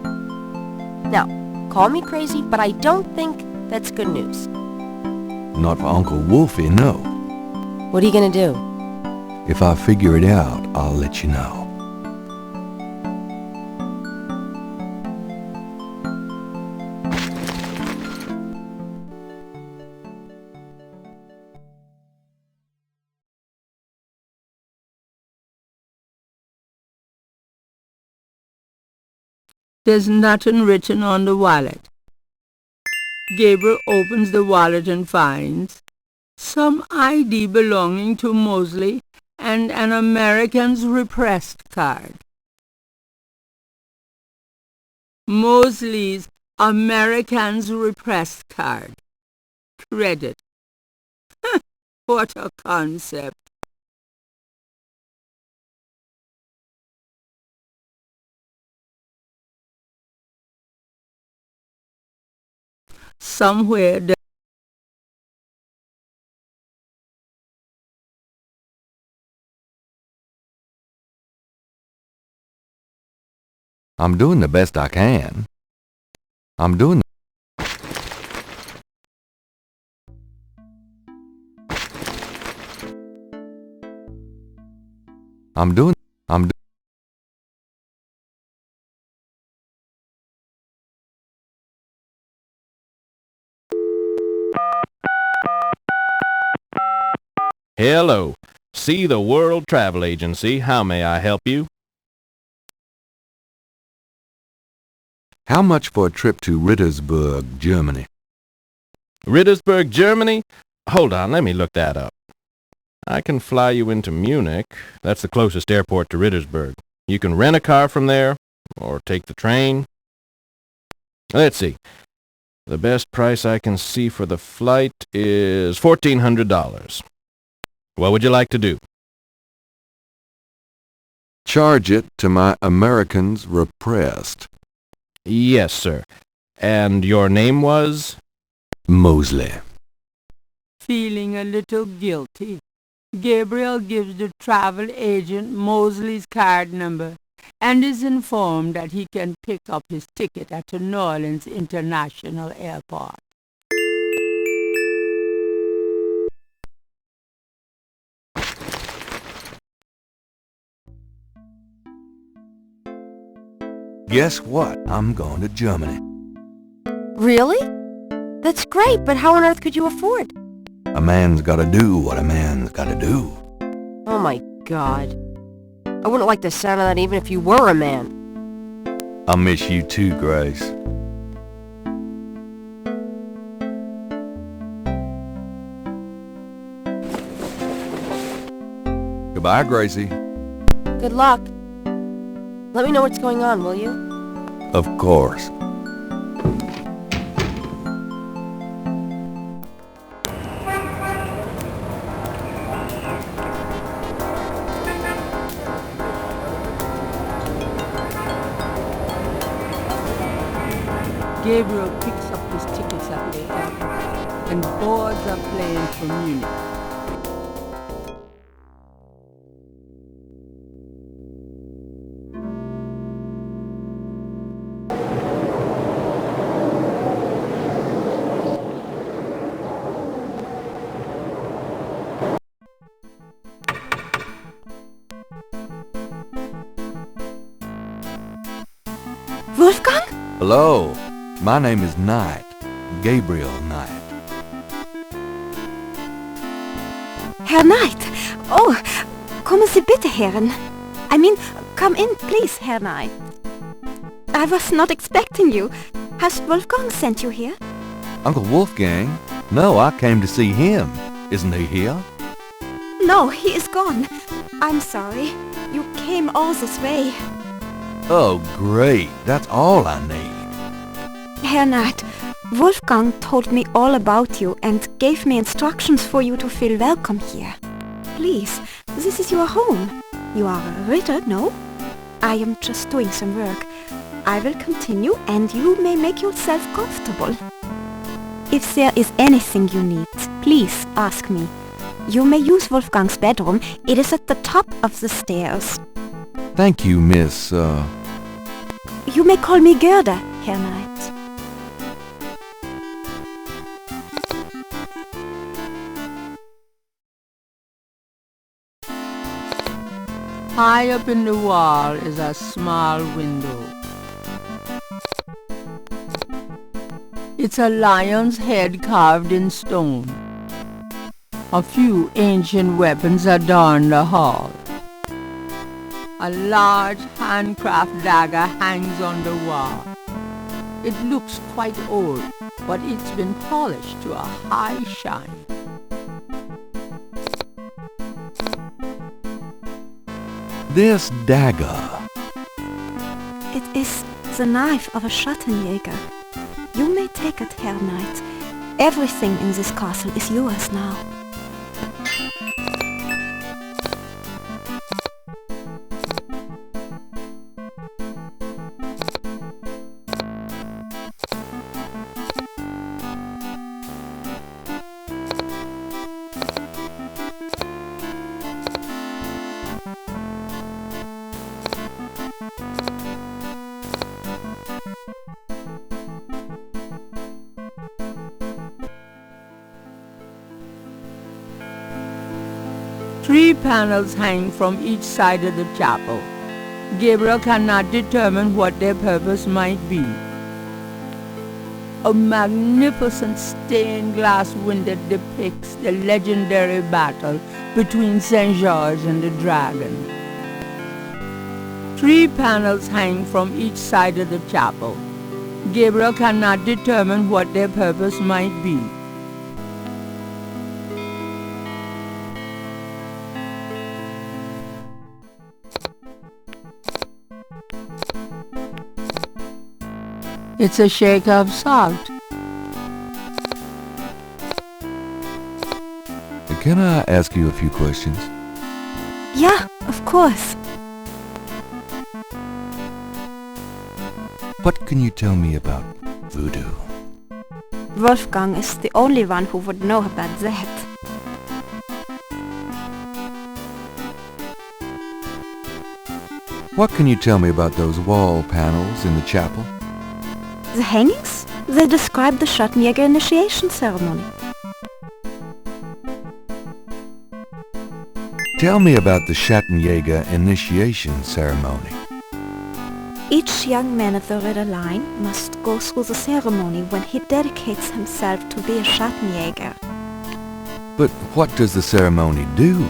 Now, call me crazy, but I don't think that's good news. Not for Uncle Wolfie, no. What are you gonna do? If I figure it out, I'll let you know. There's nothing written on the wallet. Gabriel opens the wallet and finds some ID belonging to Mosley and an American's Repressed card. Mosley's American's Repressed card. Credit. What a concept. Somewhere there I'm doing the best I can. I'm doing Hello. See the World Travel Agency. How may I help you? How much for a trip to Rittersburg, Germany? Rittersburg, Germany? Hold on, let me look that up. I can fly you into Munich. That's the closest airport to Rittersburg. You can rent a car from there, or take the train. Let's see. The best price I can see for the flight is $1,400. What would you like to do? Charge it to my Americans Repressed. Yes, sir. And your name was? Mosley. feeling a little guilty, Gabriel gives the travel agent Mosley's card number and is informed that he can pick up his ticket at the New Orleans International Airport. Guess what? I'm going to Germany. Really? That's great, but how on earth could you afford? A man's gotta do what a man's gotta do. Oh my God. I wouldn't like the sound of that even if you were a man. I miss you too, Grace. Goodbye, Gracie. Good luck. Let me know what's going on, will you? Of course. Gabriel picks up his tickets at the airport, and boards a plane for Munich. Wolfgang? Hello. My name is Knight. Gabriel Knight. Herr Knight. Oh, kommen Sie bitte herein. I mean, come in, please, Herr Knight. I was not expecting you. Has Wolfgang sent you here? Uncle Wolfgang? No, I came to see him. Isn't he here? No, he is gone. I'm sorry. You came all this way. Oh, great. That's all I need. Herr Knight, Wolfgang told me all about you and gave me instructions for you to feel welcome here. Please, this is your home. You are a Ritter, no? I am just doing some work. I will continue and you may make yourself comfortable. If there is anything you need, please ask me. You may use Wolfgang's bedroom. It is at the top of the stairs. Thank you, Miss, You may call me Gerda, Herr Knight. High up in the wall is a small window. It's a lion's head carved in stone. A few ancient weapons adorn the hall. A large handcraft dagger hangs on the wall. It looks quite old, but it's been polished to a high shine. This dagger. It is the knife of a Schattenjäger. You may take it, Herr Knight. Everything in this castle is yours now. Three panels hang from each side of the chapel. Gabriel cannot determine what their purpose might be. A magnificent stained glass window depicts the legendary battle between St. George and the dragon. Three panels hang from each side of the chapel. Gabriel cannot determine what their purpose might be. It's a shaker of salt. Can I ask you a few questions? Yeah, of course. What can you tell me about voodoo? Wolfgang is the only one who would know about that. What can you tell me about those wall panels in the chapel? The hangings? They describe the Schattenjäger initiation ceremony. Tell me about the Schattenjäger initiation ceremony. Each young man of the Ritter line must go through the ceremony when he dedicates himself to be a Schattenjäger. But what does the ceremony do?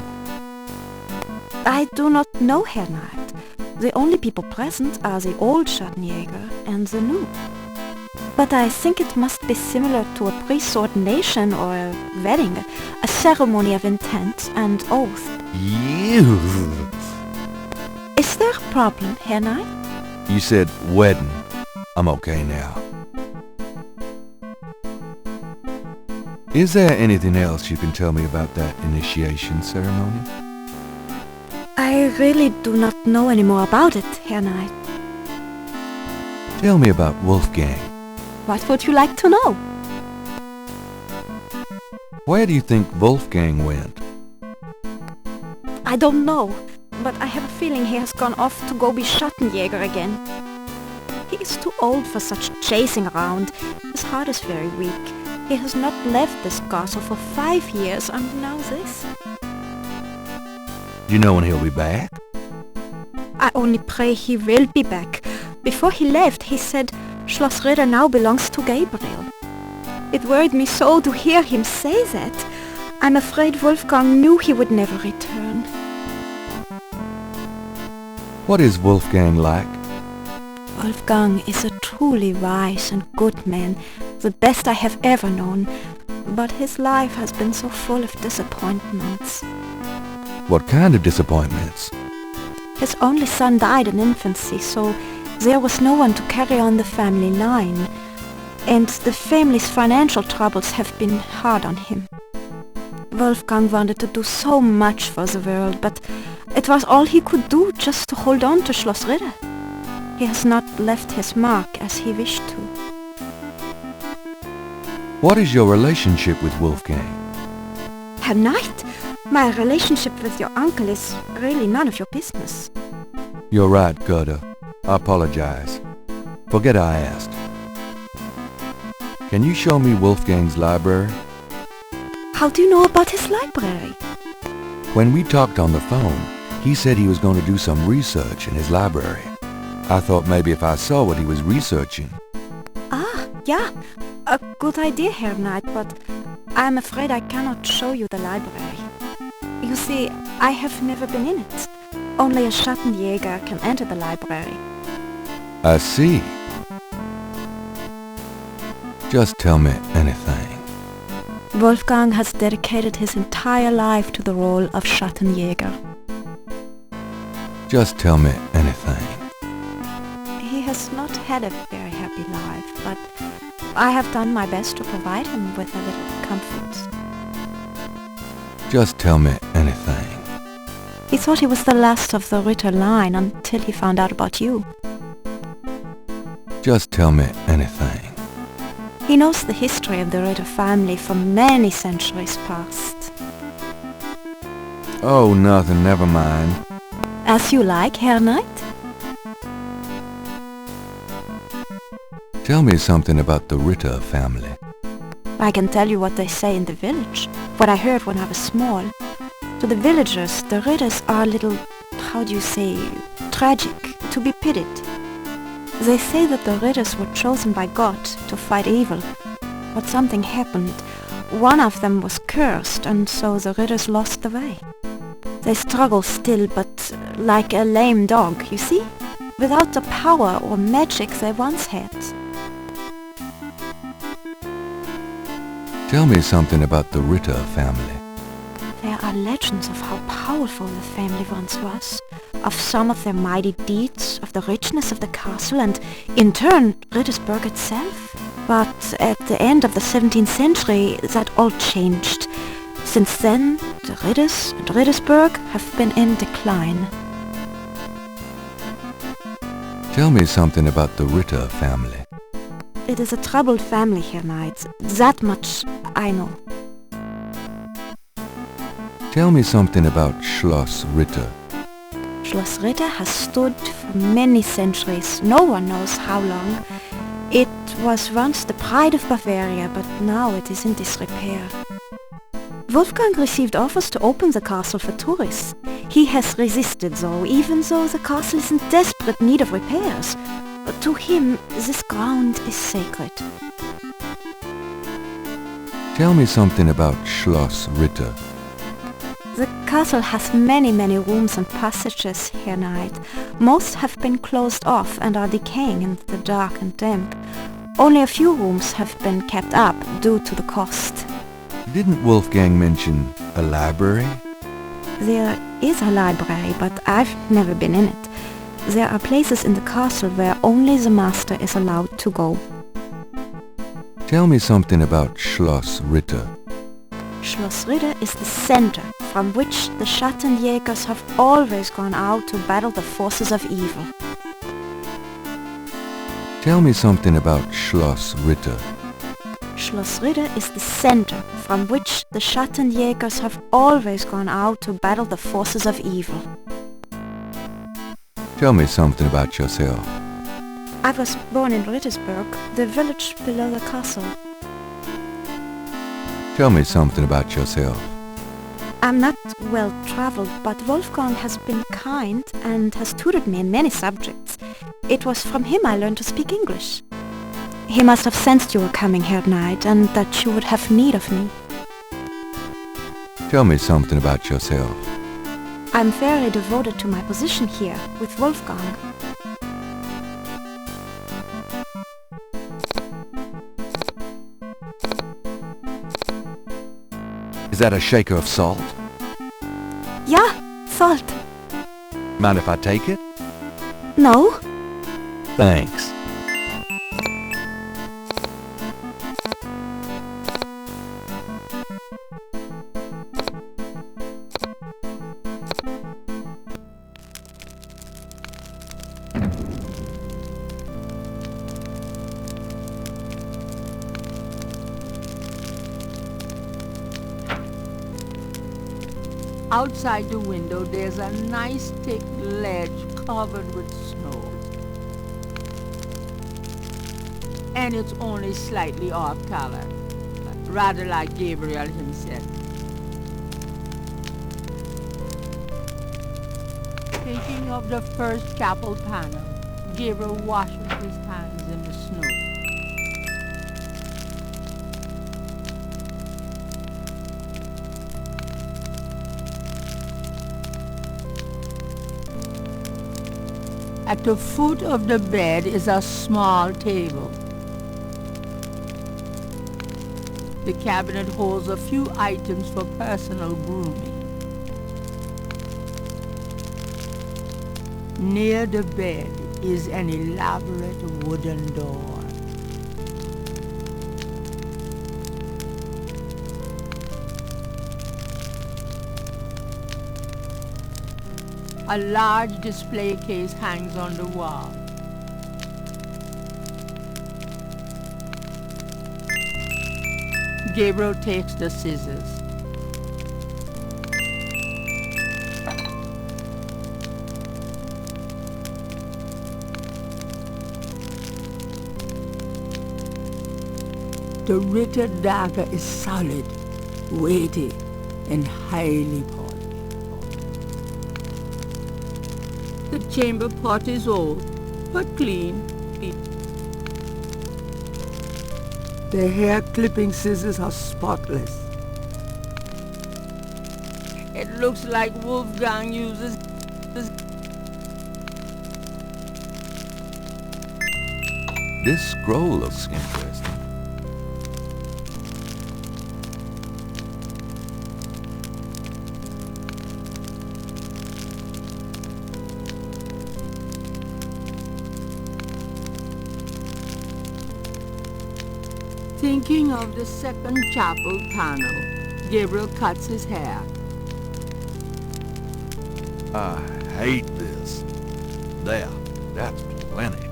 I do not know, Herr Knight. The only people present are the old Schattenjäger and the new. But I think it must be similar to a priest's ordination or a wedding, a ceremony of intent and oath. Is there a problem, Herr Knight? You said wedding. I'm okay now. Is there anything else you can tell me about that initiation ceremony? I really do not know any more about it, Herr Knight. Tell me about Wolfgang. What would you like to know? Where do you think Wolfgang went? I don't know, but I have a feeling he has gone off to go be Schattenjäger again. He is too old for such chasing around. His heart is very weak. He has not left this castle for 5 years, and now this. Do you know when he'll be back? I only pray he will be back. Before he left, he said Schloss Ritter now belongs to Gabriel. It worried me so to hear him say that. I'm afraid Wolfgang knew he would never return. What is Wolfgang like? Wolfgang is a truly wise and good man, the best I have ever known. But his life has been so full of disappointments. What kind of disappointments? His only son died in infancy, so there was no one to carry on the family line. And the family's financial troubles have been hard on him. Wolfgang wanted to do so much for the world, but it was all he could do just to hold on to Schloss Ritter. He has not left his mark as he wished to. What is your relationship with Wolfgang? Herr Knight, my relationship with your uncle is really none of your business. You're right, Gerda. I apologize. Forget I asked. Can you show me Wolfgang's library? How do you know about his library? When we talked on the phone, he said he was going to do some research in his library. I thought maybe if I saw what he was researching. Ah, yeah. A good idea, Herr Knight, but I'm afraid I cannot show you the library. You see, I have never been in it. Only a Schattenjäger can enter the library. I see. Just tell me anything. Wolfgang has dedicated his entire life to the role of Schattenjäger. Just tell me anything. He has not had a very happy life, but I have done my best to provide him with a little comfort. Just tell me anything. He thought he was the last of the Ritter line until he found out about you. Just tell me anything. He knows the history of the Ritter family from many centuries past. Oh, nothing, never mind. As you like, Herr Knight. Tell me something about the Ritter family. I can tell you what they say in the village, what I heard when I was small. To the villagers, the Ritters are a little, how do you say, tragic, to be pitied. They say that the Ritters were chosen by God to fight evil, but something happened. One of them was cursed, and so the Ritters lost the way. They struggle still, but like a lame dog, you see? Without the power or magic they once had. Tell me something about the Ritter family. There are legends of how powerful the family once was, of some of their mighty deeds, of the richness of the castle, and in turn, Rittersburg itself. But at the end of the 17th century, that all changed. Since then, the Ritters and Rittersburg have been in decline. Tell me something about the Ritter family. It is a troubled family, Herr Knight. That much I know. Tell me something about Schloss Ritter. Schloss Ritter has stood for many centuries, no one knows how long. It was once the pride of Bavaria, but now it is in disrepair. Wolfgang received offers to open the castle for tourists. He has resisted though, even though the castle is in desperate need of repairs. To him, this ground is sacred. Tell me something about Schloss Ritter. The castle has many, many rooms and passages, Herr Knight. Most have been closed off and are decaying in the dark and damp. Only a few rooms have been kept up due to the cost. Didn't Wolfgang mention a library? There is a library, but I've never been in it. There are places in the castle where only the master is allowed to go. Tell me something about Schloss Ritter. Schloss Ritter is the center from which the Schattenjägers have always gone out to battle the forces of evil. Tell me something about Schloss Ritter. Schloss Ritter is the center from which the Schattenjägers have always gone out to battle the forces of evil. Tell me something about yourself. I was born in Rittersburg, the village below the castle. Tell me something about yourself. I'm not well traveled, but Wolfgang has been kind and has tutored me in many subjects. It was from him I learned to speak English. He must have sensed you were coming, Herr Knight, and that you would have need of me. Tell me something about yourself. I'm very devoted to my position here with Wolfgang. Is that a shaker of salt? Yeah, salt. Mind if I take it? No. Thanks. Outside the window, there's a nice thick ledge covered with snow. And it's only slightly off color, rather like Gabriel himself. Taking of the first chapel panel, Gabriel washes his hands in the snow. At the foot of the bed is a small table. The cabinet holds a few items for personal grooming. Near the bed is an elaborate wooden door. A large display case hangs on the wall. Gabriel takes the scissors. The Ritter dagger is solid, weighty, and highly polished. The chamber pot is old, but clean. The hair clipping scissors are spotless. It looks like Wolfgang uses This scroll looks interesting. Thinking of the second chapel panel, Gabriel cuts his hair. I hate this. There, that's plenty.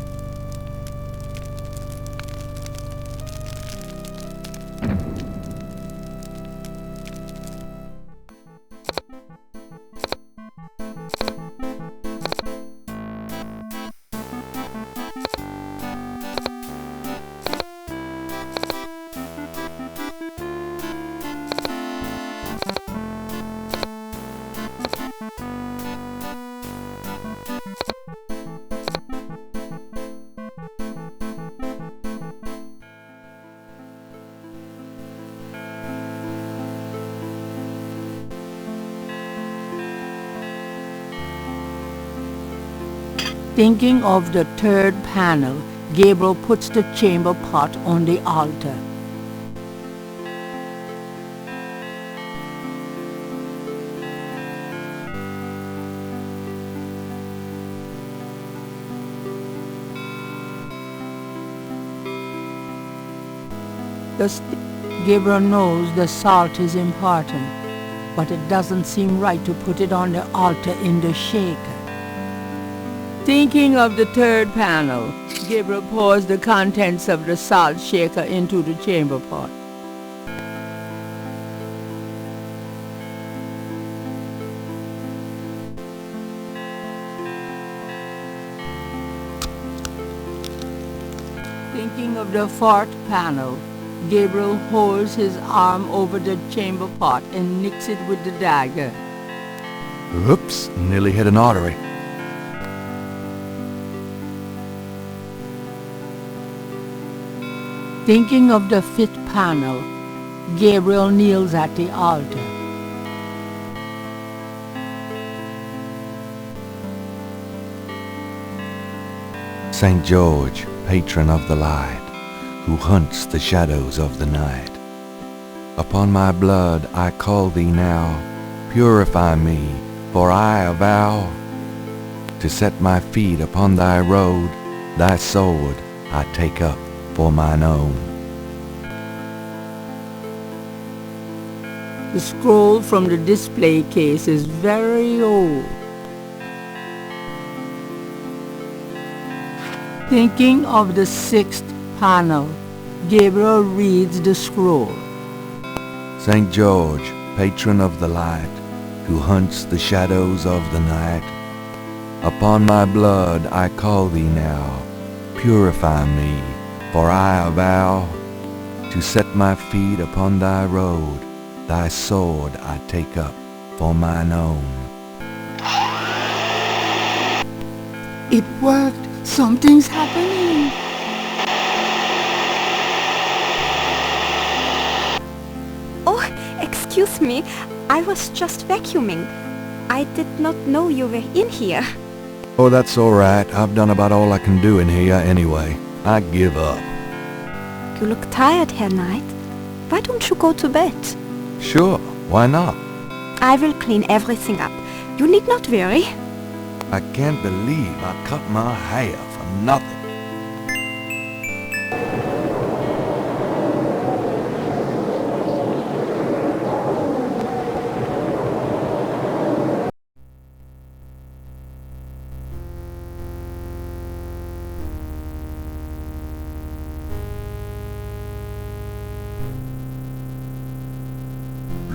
Thinking of the third panel, Gabriel puts the chamber pot on the altar. Gabriel knows the salt is important, but it doesn't seem right to put it on the altar in the shaker. Thinking of the third panel, Gabriel pours the contents of the salt shaker into the chamber pot. Thinking of the fourth panel, Gabriel holds his arm over the chamber pot and nicks it with the dagger. Oops, nearly hit an artery. Thinking of the fifth panel, Gabriel kneels at the altar. St. George, patron of the light, who hunts the shadows of the night. Upon my blood I call thee now, purify me, for I avow to set my feet upon thy road, thy sword I take up for mine own. The scroll from the display case is very old. Thinking of the sixth panel, Gabriel reads the scroll. St. George, patron of the light, who hunts the shadows of the night, upon my blood I call thee now, purify me, for I avow to set my feet upon thy road, thy sword I take up for mine own. It worked! Something's happening! Oh, excuse me. I was just vacuuming. I did not know you were in here. Oh, that's all right. I've done about all I can do in here anyway. I give up. You look tired, Herr Knight. Why don't you go to bed? Sure, why not? I will clean everything up. You need not worry. I can't believe I cut my hair for nothing.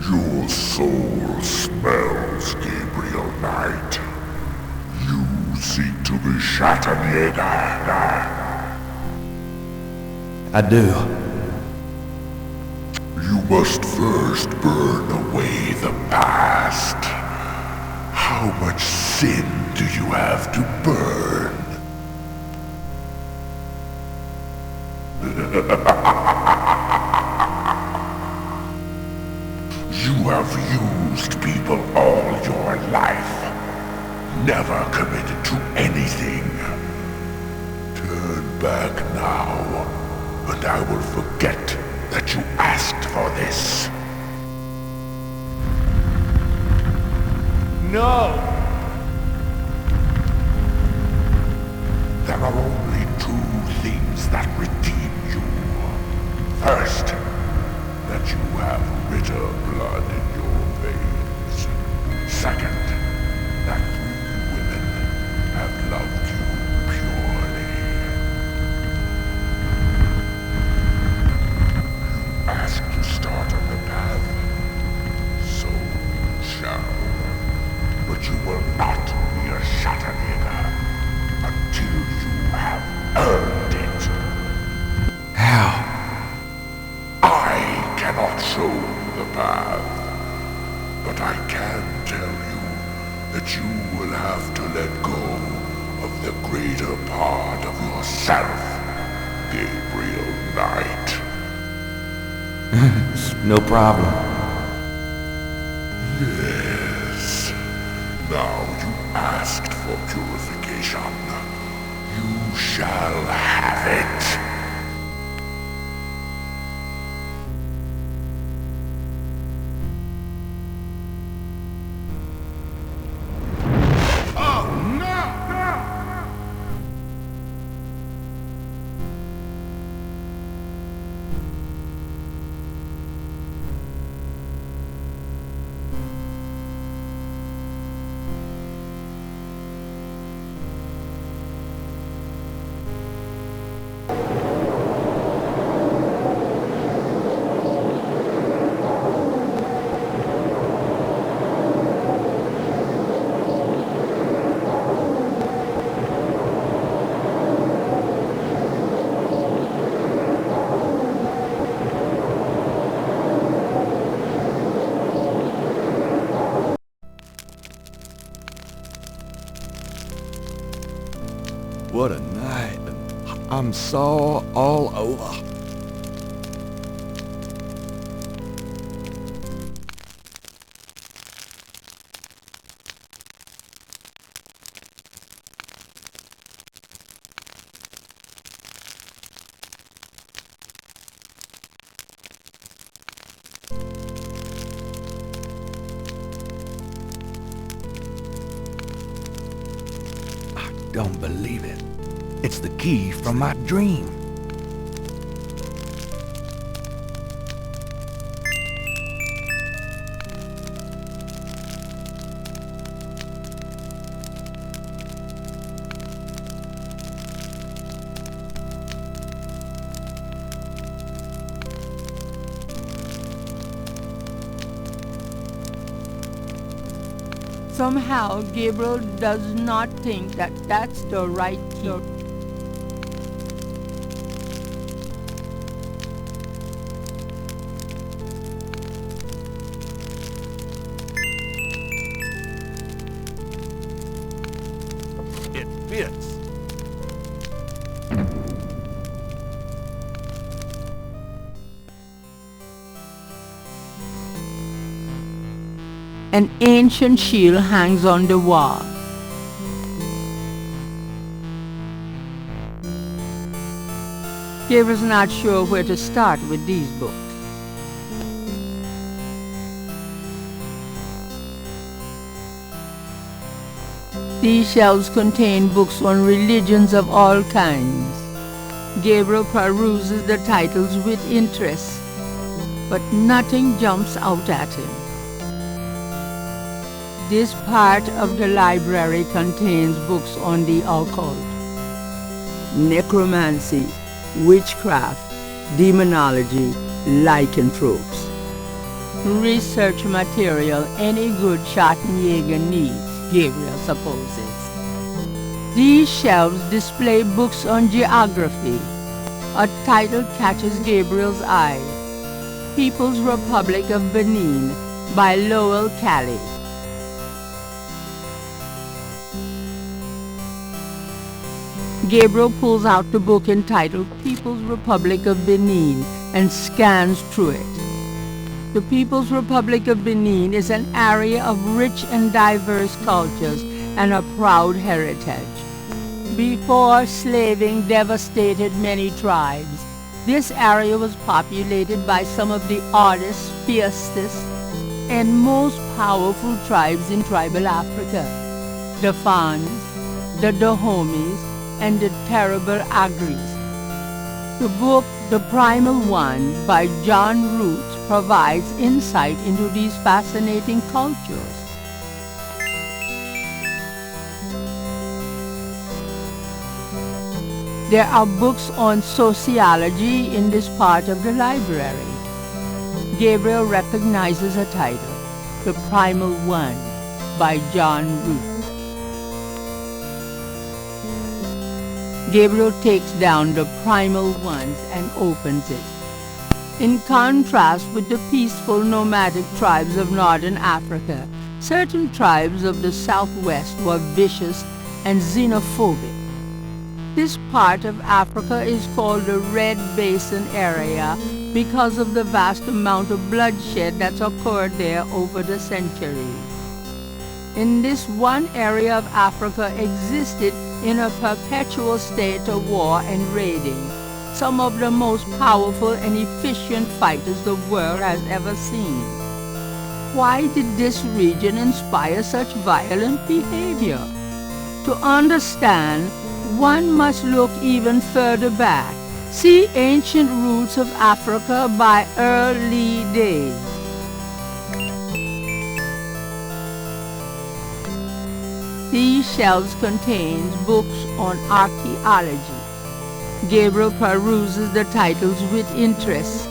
Your soul smells, Gabriel Knight. You seek to be Schattenjäger. I do. You must first burn away the past. How much sin do you have to burn? You have used people all your life, never committed to anything. Turn back now, and I will forget that you asked for this. No! There are only two things that redeem you. First, that you have bitter blood in your veins. Second, that 3 women have loved you purely. You asked to start on the path, so you shall. But you will not be a Schattenjäger until you have earned it. How? I cannot show you the path, but I can tell you that you will have to let go of the greater part of yourself, Gabriel Knight. No problem. Yes. Now you asked for purification. shall have it. What a night. I'm sore all over. Don't believe it. It's the key from my dream. Somehow, Gabriel does not think that that's the right key. It fits. An ancient shield hangs on the wall. Gabriel's not sure where to start with these books. These shelves contain books on religions of all kinds. Gabriel peruses the titles with interest, but nothing jumps out at him. This part of the library contains books on the occult, necromancy, witchcraft, demonology, lycanthropes. Research material any good Schattenjäger needs, Gabriel supposes. These shelves display books on geography. A title catches Gabriel's eye, People's Republic of Benin by Lowell Cali. Gabriel pulls out the book entitled People's Republic of Benin and scans through it. The People's Republic of Benin is an area of rich and diverse cultures and a proud heritage. Before slaving devastated many tribes, this area was populated by some of the oddest, fiercest, and most powerful tribes in tribal Africa: the Fans, the Dahomies, and the terrible Agris. The book, The Primal One, by John Roots, provides insight into these fascinating cultures. There are books on sociology in this part of the library. Gabriel recognizes a title, The Primal One, by John Roots. Gabriel takes down the primal ones and opens it. In contrast with the peaceful nomadic tribes of northern Africa, certain tribes of the southwest were vicious and xenophobic. This part of Africa is called the Red Basin area because of the vast amount of bloodshed that's occurred there over the centuries. In this one area of Africa existed in a perpetual state of war and raiding, some of the most powerful and efficient fighters the world has ever seen. Why did this region inspire such violent behavior? To understand, one must look even further back. See Ancient Roots of Africa by Early Days. These shelves contain books on archaeology. Gabriel peruses the titles with interest,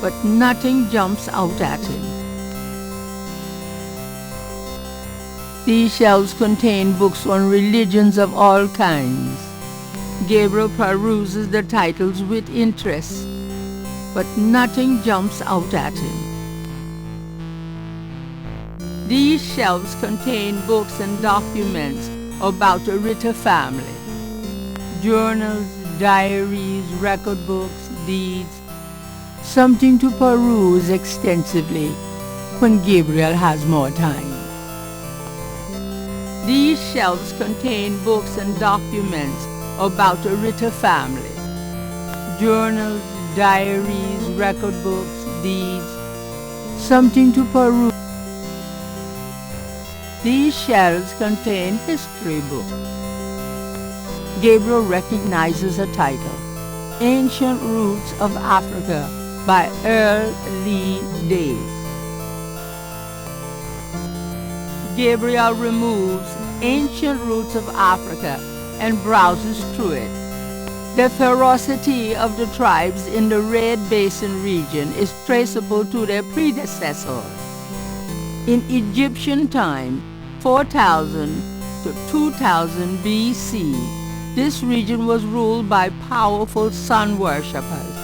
but nothing jumps out at him. These shelves contain books on religions of all kinds. Gabriel peruses the titles with interest, but nothing jumps out at him. These shelves contain books and documents about the Ritter family. Journals, diaries, record books, deeds. Something to peruse extensively when Gabriel has more time. These shelves contain books and documents about the Ritter family. Journals, diaries, record books, deeds. Something to peruse. These shelves contain history books. Gabriel recognizes a title, Ancient Roots of Africa by Early Days. Gabriel removes Ancient Roots of Africa and browses through it. The ferocity of the tribes in the Red Basin region is traceable to their predecessors. In Egyptian time, 4000 to 2000 BC, this region was ruled by powerful sun worshippers.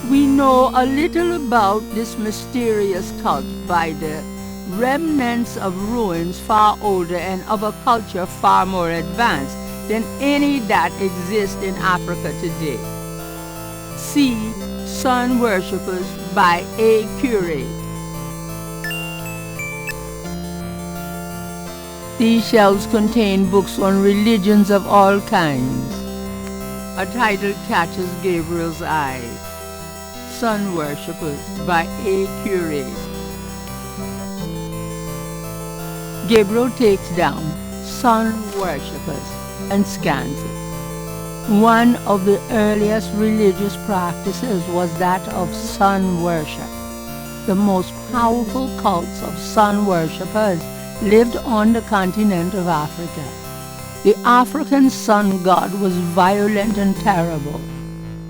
We know a little about this mysterious cult by the remnants of ruins far older and of a culture far more advanced than any that exists in Africa today. See Sun Worshippers by A. Curate. These shelves contain books on religions of all kinds. A title catches Gabriel's eye. Sun Worshippers by A. Curate. Gabriel takes down Sun Worshippers and scans it. One of the earliest religious practices was that of sun worship. The most powerful cults of sun worshippers lived on the continent of Africa. The African sun god was violent and terrible,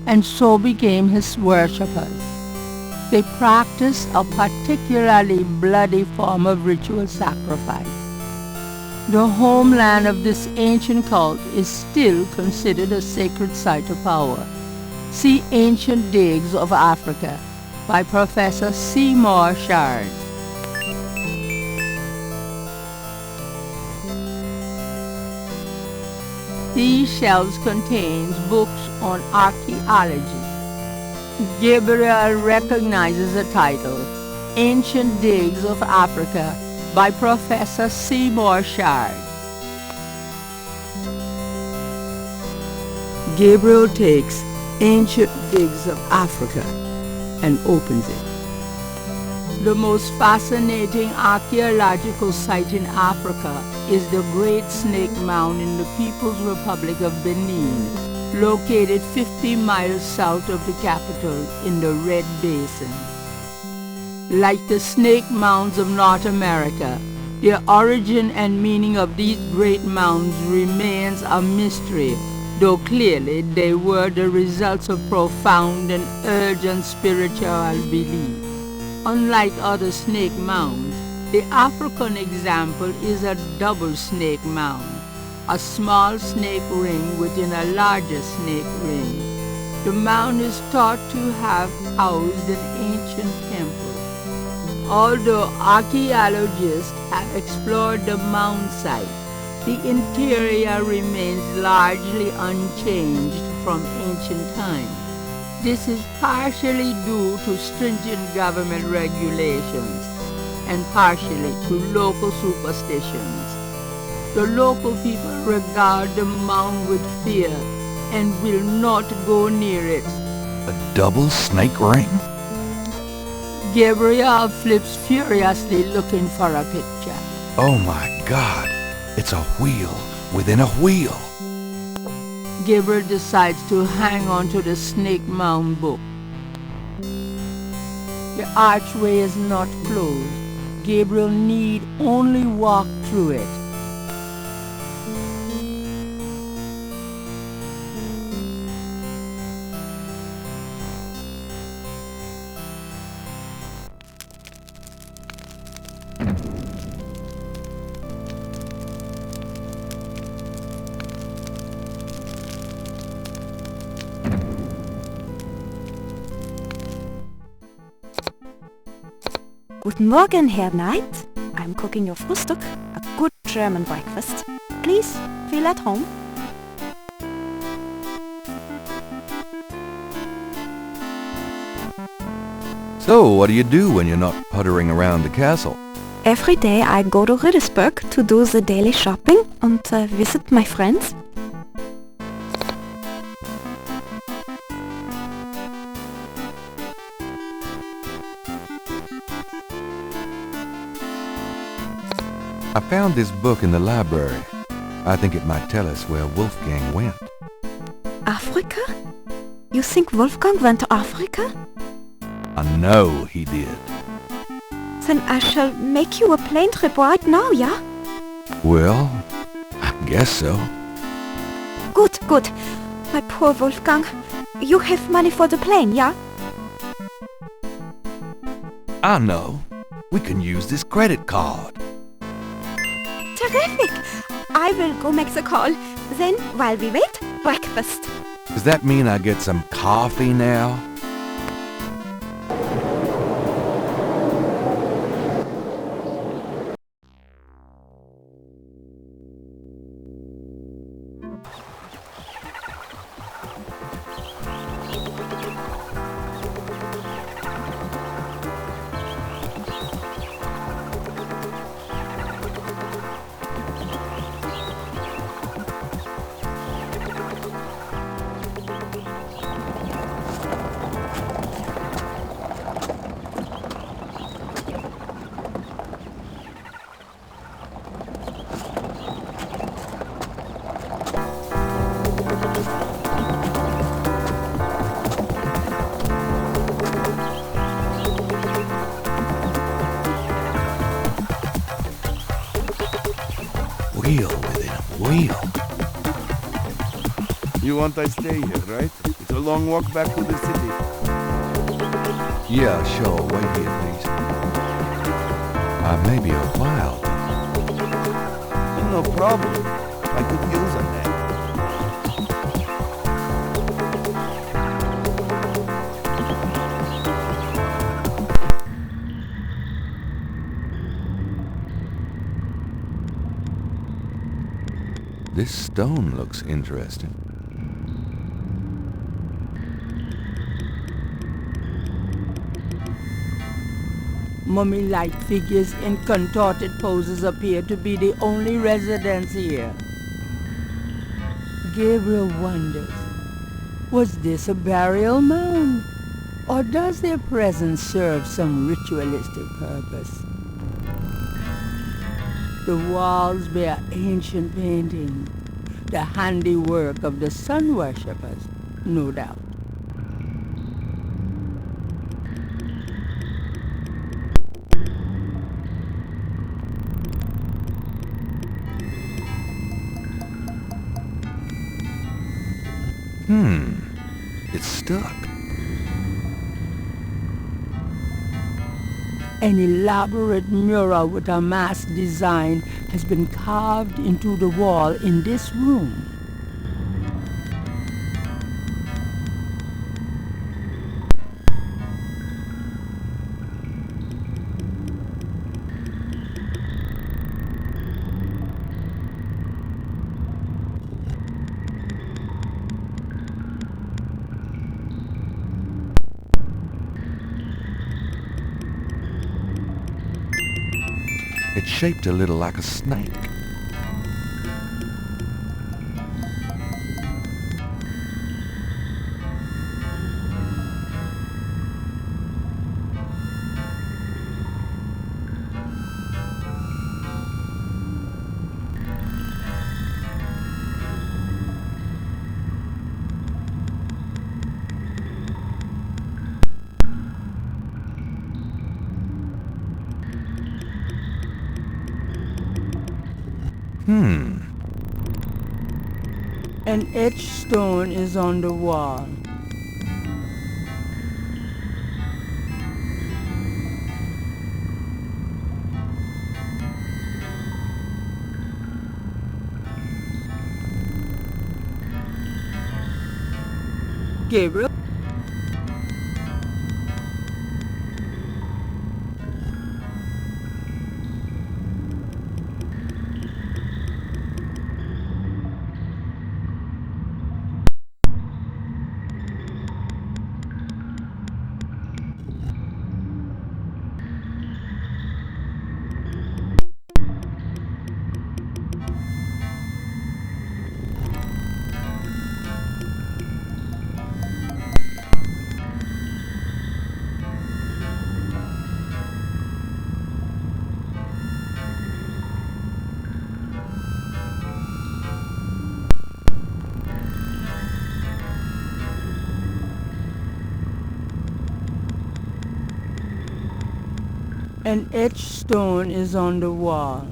and so became his worshippers. They practiced a particularly bloody form of ritual sacrifice. The homeland of this ancient cult is still considered a sacred site of power. See Ancient Digs of Africa by Professor Seymour Shard. These shelves contain books on archaeology. Gabriel recognizes the title, Ancient Digs of Africa by Professor Seymour Shard. Gabriel takes Ancient Digs of Africa and opens it. The most fascinating archaeological site in Africa is the Great Snake Mound in the People's Republic of Benin, located 50 miles south of the capital in the Red Basin. Like the snake mounds of North America, the origin and meaning of these great mounds remains a mystery, though clearly they were the results of profound and urgent spiritual belief. Unlike other snake mounds, the African example is a double snake mound, a small snake ring within a larger snake ring. The mound is thought to have housed an ancient temple. Although archaeologists have explored the mound site, the interior remains largely unchanged from ancient times. This is partially due to stringent government regulations and partially to local superstitions. The local people regard the mound with fear and will not go near it. A double snake ring? Gabriel flips furiously looking for a picture. Oh my God! It's a wheel within a wheel! Gabriel decides to hang on to the snake mound book. The archway is not closed. Gabriel need only walk through it. Guten Morgen, Herr Knight. I'm cooking your Frühstück, a good German breakfast. Please, feel at home. So, what do you do when you're not puttering around the castle? Every day I go to Riddersburg to do the daily shopping and visit my friends. I found this book in the library. I think it might tell us where Wolfgang went. Africa? You think Wolfgang went to Africa? I know he did. Then I shall make you a plane trip right now, yeah? Well, I guess so. Good, good. My poor Wolfgang. You have money for the plane, yeah? I know. We can use this credit card. Terrific! I will go make the call. Then, while we wait, breakfast. Does that mean I get some coffee now? Wheel within a wheel. You want I stay here, right? It's a long walk back to the city. Yeah, sure. Wait here, please. Maybe a while. No problem. I could use a nap. This stone looks interesting. Mummy-like figures in contorted poses appear to be the only residents here. Gabriel wonders, was this a burial mound? Or does their presence serve some ritualistic purpose? The walls bear ancient paintings, the handiwork of the sun worshippers, no doubt. It's stuck. An elaborate mural with a mask design has been carved into the wall in this room. It's shaped a little like a snake. An etched stone is on the wall. Gabriel? An etched stone is on the wall.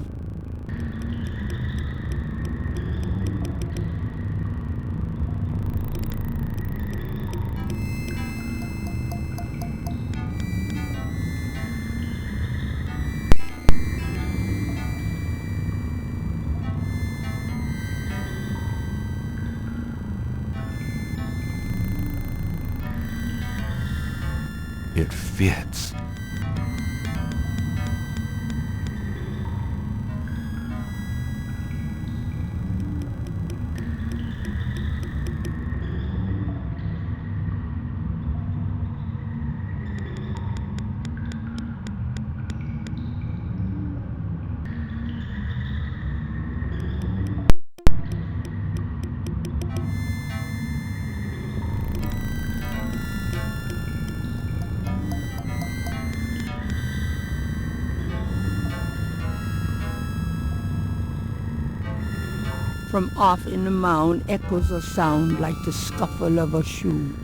It fits. From off in the mound echoes a sound like the scuffle of a shoe.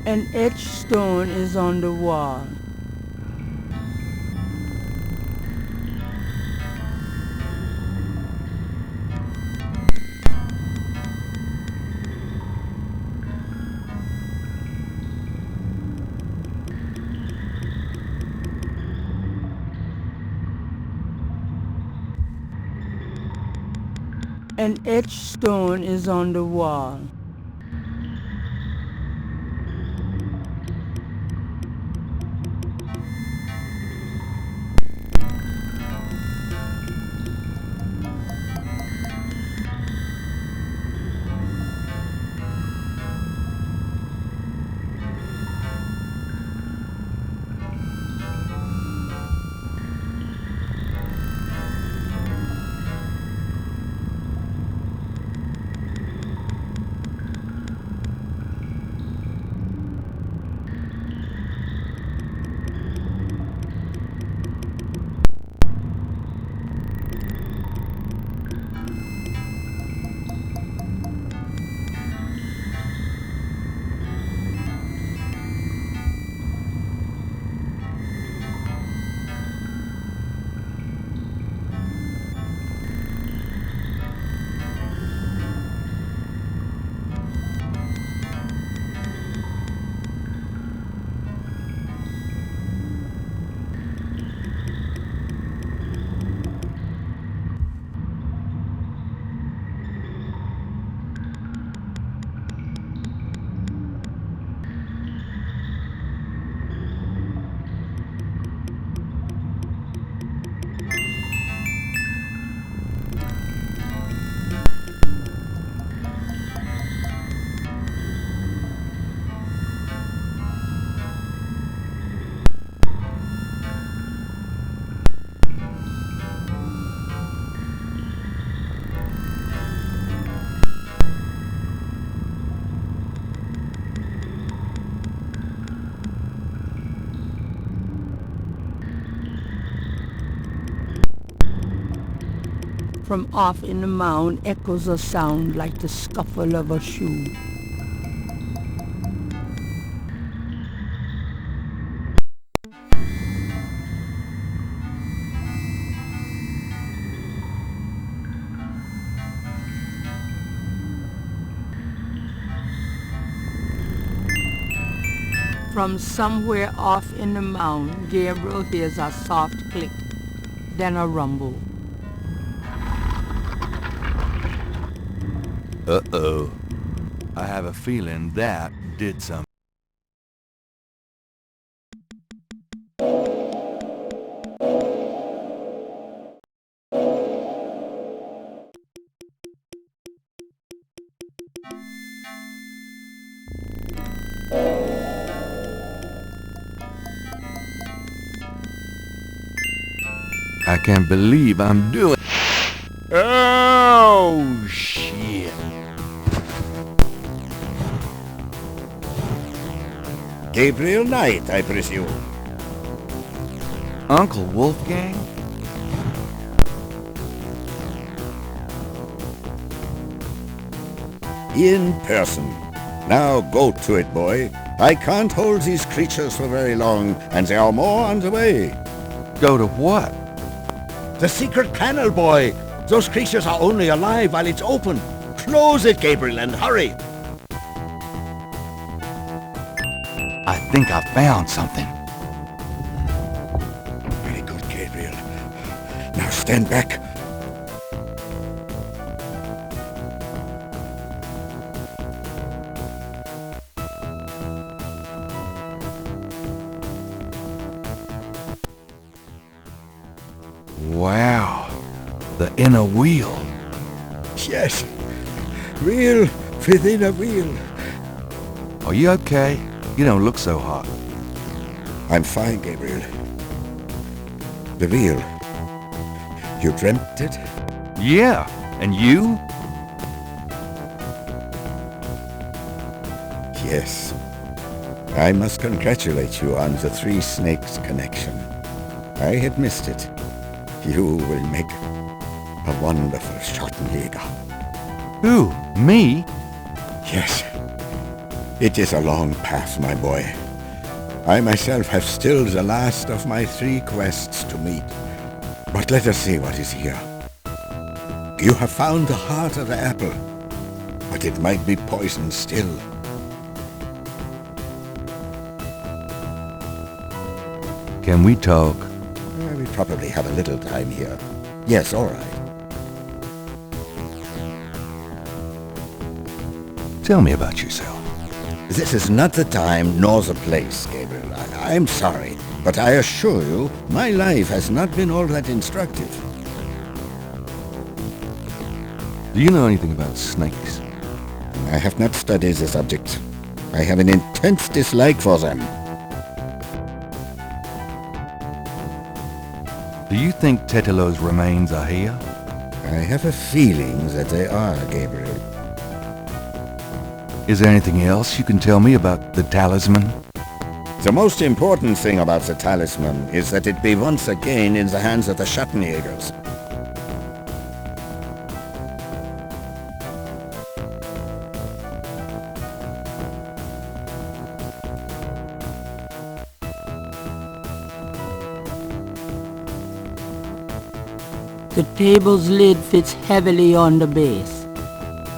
An etched stone is on the wall. An etched stone is on the wall. From off in the mound echoes a sound like the scuffle of a shoe. From somewhere off in the mound, Gabriel hears a soft click, then a rumble. Uh-oh. I have a feeling that did something. I can't believe I'm doing... Oh, shit. Gabriel Knight, I presume. Uncle Wolfgang? In person. Now go to it, boy. I can't hold these creatures for very long, and there are more on the way. Go to what? The secret panel, boy. Those creatures are only alive while it's open. Close it, Gabriel, and hurry. I think I found something. Very good, Gabriel. Now stand back. Wow. The inner wheel. Yes. Wheel within a wheel. Are you okay? You don't look so hot. I'm fine, Gabriel. The wheel. You dreamt it? Yeah. And you? Yes. I must congratulate you on the Three Snakes connection. I had missed it. You will make a wonderful Schottenjäger. Who? Me? Yes. It is a long path, my boy. I myself have still the last of my 3 quests to meet. But let us see what is here. You have found the heart of the apple, but it might be poison still. Can we talk? We probably have a little time here. Yes, all right. Tell me about yourself. This is not the time nor the place, Gabriel. I'm sorry, but I assure you, my life has not been all that instructive. Do you know anything about snakes? I have not studied the subject. I have an intense dislike for them. Do you think Tetelo's remains are here? I have a feeling that they are, Gabriel. Is there anything else you can tell me about the talisman? The most important thing about the talisman is that it be once again in the hands of the Schattenjägers. The table's lid fits heavily on the base.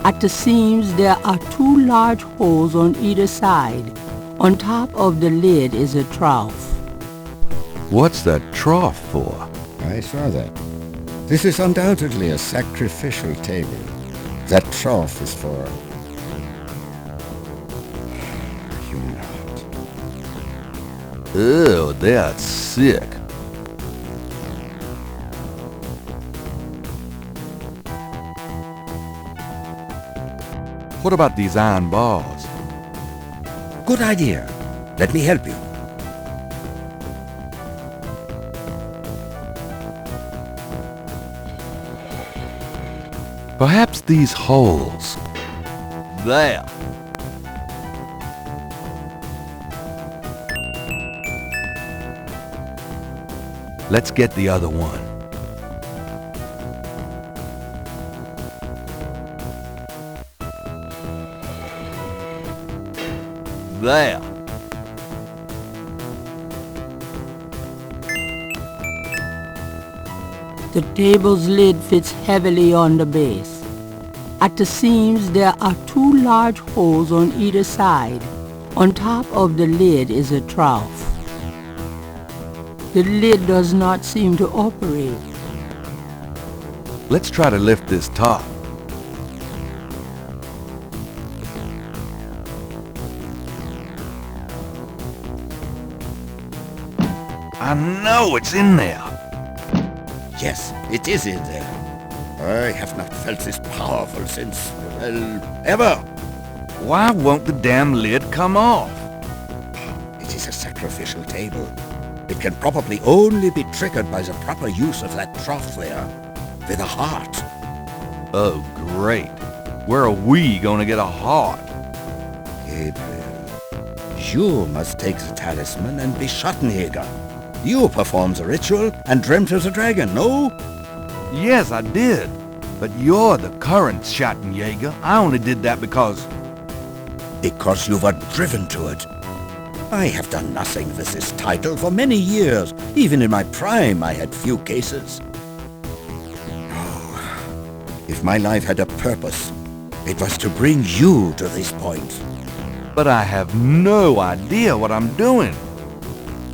At the seams there are 2 large holes on either side. On top of the lid is a trough. What's that trough for? I saw that. This is undoubtedly a sacrificial table. That trough is for... human heart. Ew, that's sick. What about these iron bars? Good idea. Let me help you. Perhaps these holes. There. Let's get the other one. There. The table's lid fits heavily on the base. At the seams there are 2 large holes on either side. On top of the lid is a trough. The lid does not seem to operate. Let's try to lift this top. I know it's in there. Yes, it is in there. I have not felt this powerful since, well, ever. Why won't the damn lid come off? It is a sacrificial table. It can probably only be triggered by the proper use of that trough there, with a heart. Oh, great. Where are we gonna get a heart? Gabriel, you must take the talisman and be Schattenjäger. You performed the ritual and dreamt of the dragon, no? Yes, I did. But you're the current Schattenjäger. I only did that because you were driven to it. I have done nothing with this title for many years. Even in my prime, I had few cases. Oh, if my life had a purpose, it was to bring you to this point. But I have no idea what I'm doing.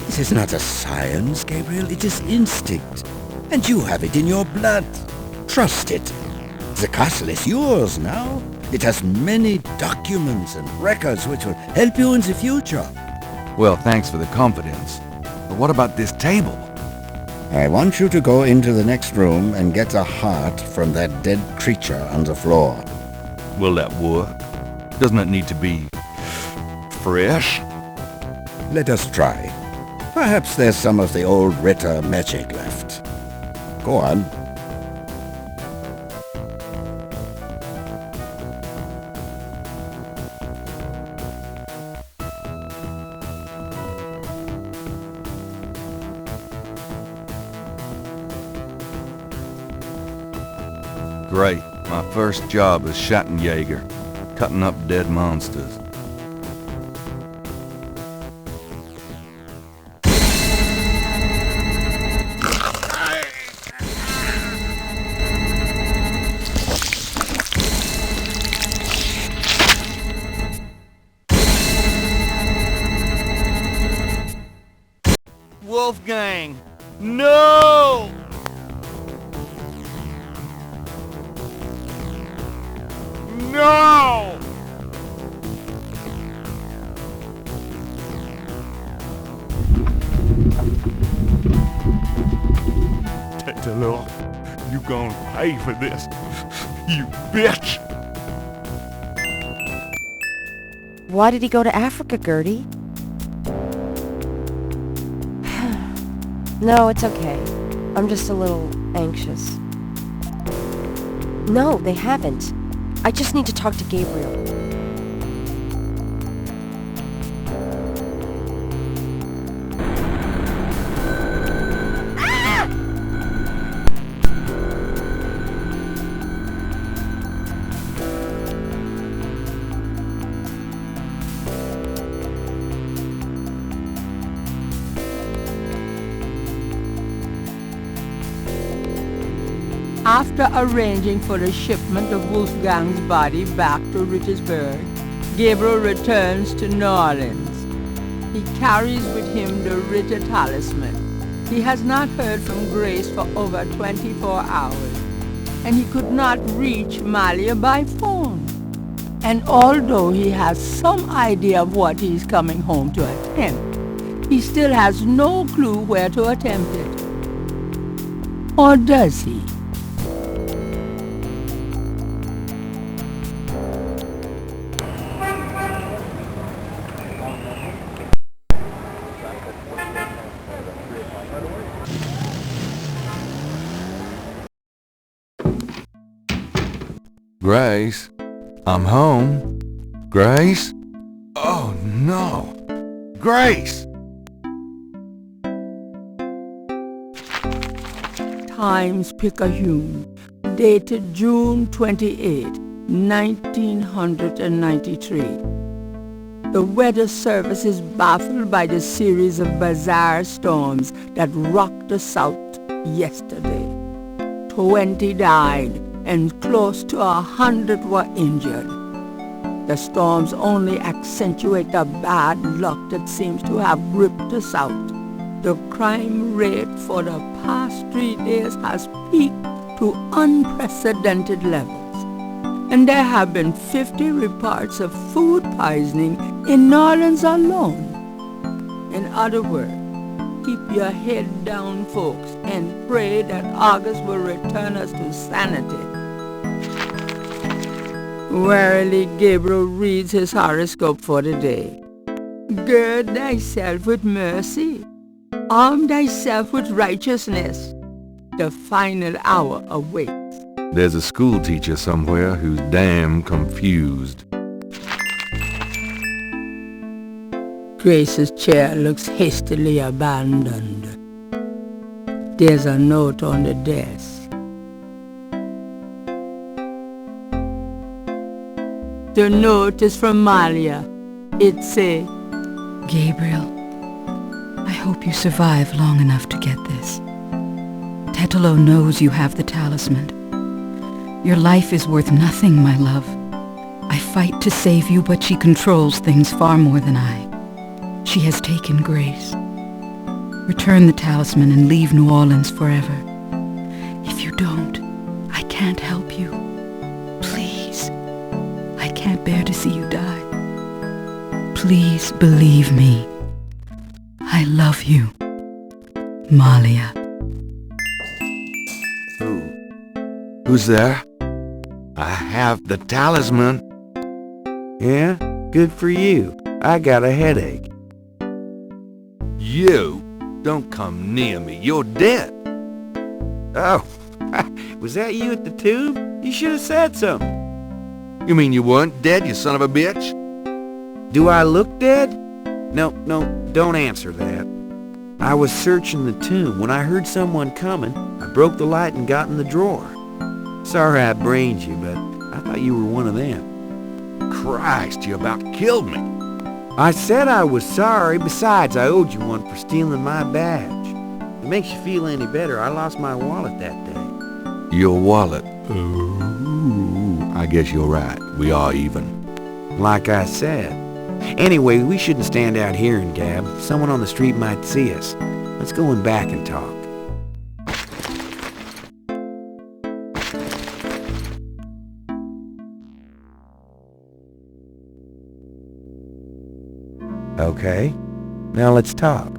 This is not a science, Gabriel. It is instinct. And you have it in your blood. Trust it. The castle is yours now. It has many documents and records which will help you in the future. Well, thanks for the confidence. But what about this table? I want you to go into the next room and get a heart from that dead creature on the floor. Will that work? Doesn't it need to be fresh? Let us try. Perhaps there's some of the old Ritter magic left. Go on. Great. My first job as Schattenjäger, cutting up dead monsters. Wolfgang! No! No! Tetelo, you gonna pay for this, you bitch! Why did he go to Africa, Gertie? No, it's okay. I'm just a little anxious. No, they haven't. I just need to talk to Gabriel. After arranging for the shipment of Wolfgang's body back to Rittersburg, Gabriel returns to New Orleans. He carries with him the Ritter talisman. He has not heard from Grace for over 24 hours, and he could not reach Malia by phone. And although he has some idea of what he is coming home to attempt, he still has no clue where to attempt it. Or does he? Grace? I'm home. Grace? Oh, no. Grace! Times-Picayune, dated June 28, 1993. The Weather Service is baffled by the series of bizarre storms that rocked the South yesterday. 20 died and close to 100 were injured. The storms only accentuate the bad luck that seems to have gripped the South. The crime rate for the past 3 days has peaked to unprecedented levels. And there have been 50 reports of food poisoning in New Orleans alone. In other words, keep your head down, folks, and pray that August will return us to sanity. Warily, Gabriel reads his horoscope for the day. Gird thyself with mercy. Arm thyself with righteousness. The final hour awaits. There's a school teacher somewhere who's damn confused. Grace's chair looks hastily abandoned. There's a note on the desk. The note is from Malia. It says, Gabriel, I hope you survive long enough to get this. Tetelo knows you have the talisman. Your life is worth nothing, my love. I fight to save you, but she controls things far more than I. She has taken Grace. Return the talisman and leave New Orleans forever. If you don't, I can't help you. Please. I can't bear to see you die. Please believe me. I love you. Malia. Who's there? I have the talisman. Yeah? Good for you. I got a headache. You? Don't come near me. You're dead. Oh, was that you at the tube? You should have said something. You mean you weren't dead, you son of a bitch? Do I look dead? No, don't answer that. I was searching the tomb. When I heard someone coming, I broke the light and got in the drawer. Sorry I brained you, but I thought you were one of them. Christ, you about killed me. I said I was sorry. Besides, I owed you one for stealing my badge. If it makes you feel any better, I lost my wallet that day. Your wallet? Ooh, I guess you're right. We are even. Like I said. Anyway, we shouldn't stand out here and gab. Someone on the street might see us. Let's go in back and talk. Okay, now let's talk.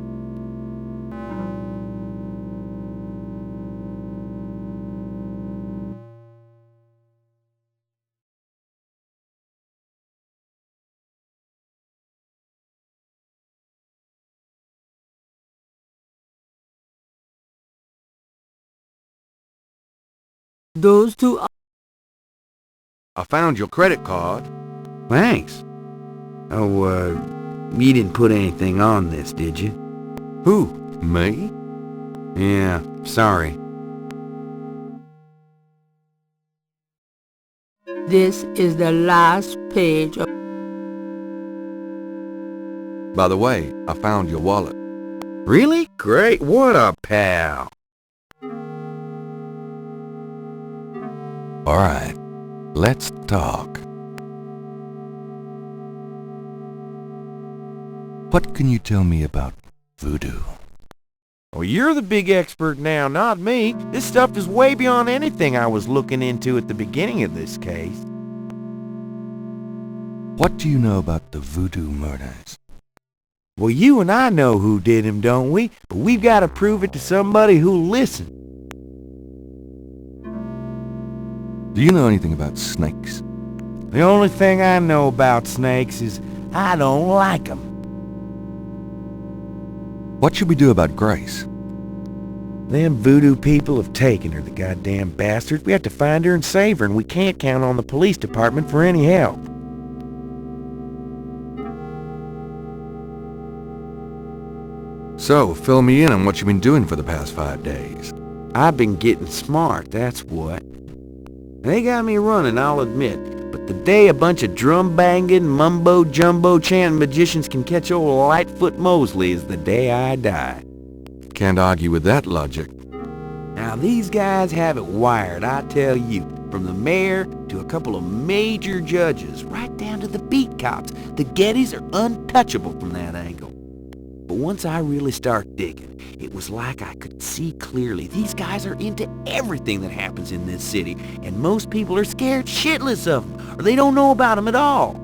Those two are... I found your credit card. Thanks. Oh, you didn't put anything on this, did you? Who? Me? Yeah, sorry. This is the last page of... By the way, I found your wallet. Really? Great. What a pal. All right, let's talk. What can you tell me about voodoo? Well, you're the big expert now, not me. This stuff is way beyond anything I was looking into at the beginning of this case. What do you know about the voodoo murders? Well, you and I know who did them, don't we? But we've got to prove it to somebody who'll listen. Do you know anything about snakes? The only thing I know about snakes is I don't like them. What should we do about Grace? Them voodoo people have taken her, the goddamn bastards. We have to find her and save her, and we can't count on the police department for any help. So, fill me in on what you've been doing for the past 5 days. I've been getting smart, that's what. They got me running, I'll admit, but The day a bunch of drum-banging, mumbo-jumbo chanting magicians can catch old Lightfoot Mosley is the day I die. Can't argue with that logic. Now these guys have it wired, I tell you. From the mayor to a couple of major judges, right down to the beat cops. The Gettys are untouchable from that angle. But once I really start digging, it was like I could see clearly. These guys are into everything that happens in this city, and most people are scared shitless of them, or they don't know about them at all.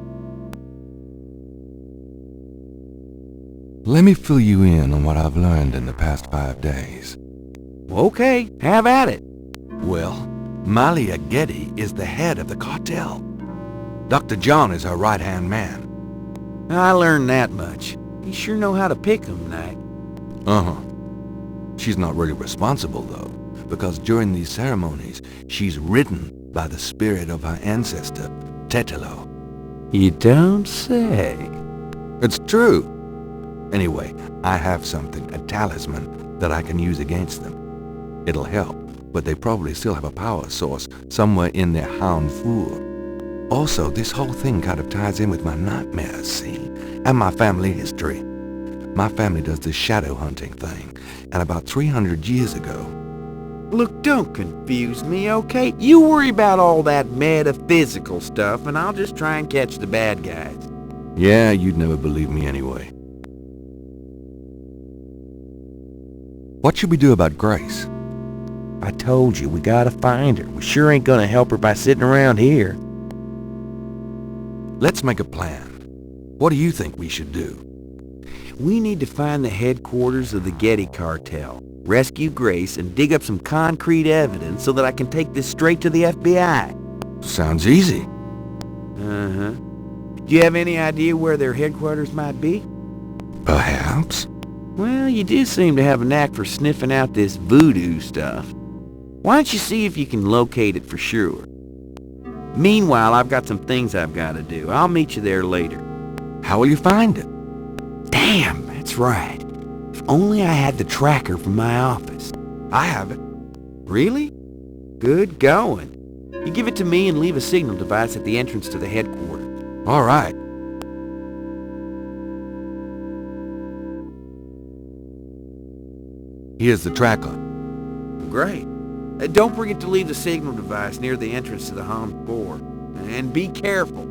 Let me fill you in on what I've learned in the past 5 days. Okay, have at it. Well, Malia Getty is the head of the cartel. Dr. John is her right-hand man. I learned that much. You sure know how to pick 'em, Knight. Uh-huh. She's not really responsible, though, because during these ceremonies, she's ridden by the spirit of her ancestor, Tetelo. You don't say. It's true. Anyway, I have something, a talisman, that I can use against them. It'll help, but they probably still have a power source somewhere in their hound fool. Also, this whole thing kind of ties in with my nightmares, see? And my family history. My family does this shadow hunting thing, and about 300 years ago... Look, don't confuse me, okay? You worry about all that metaphysical stuff, and I'll just try and catch the bad guys. Yeah, you'd never believe me anyway. What should we do about Grace? I told you, we gotta find her. We sure ain't gonna help her by sitting around here. Let's make a plan. What do you think we should do? We need to find the headquarters of the Getty cartel, rescue Grace, and dig up some concrete evidence so that I can take this straight to the FBI. Sounds easy. Uh-huh. Do you have any idea where their headquarters might be? Perhaps. Well, you do seem to have a knack for sniffing out this voodoo stuff. Why don't you see if you can locate it for sure? Meanwhile, I've got some things I've got to do. I'll meet you there later. How will you find it? Damn, that's right. If only I had the tracker from my office. I have it. Really? Good going. You give it to me and leave a signal device at the entrance to the headquarters. All right. Here's the tracker. Great. Don't forget to leave the signal device near the entrance to the home floor. And be careful.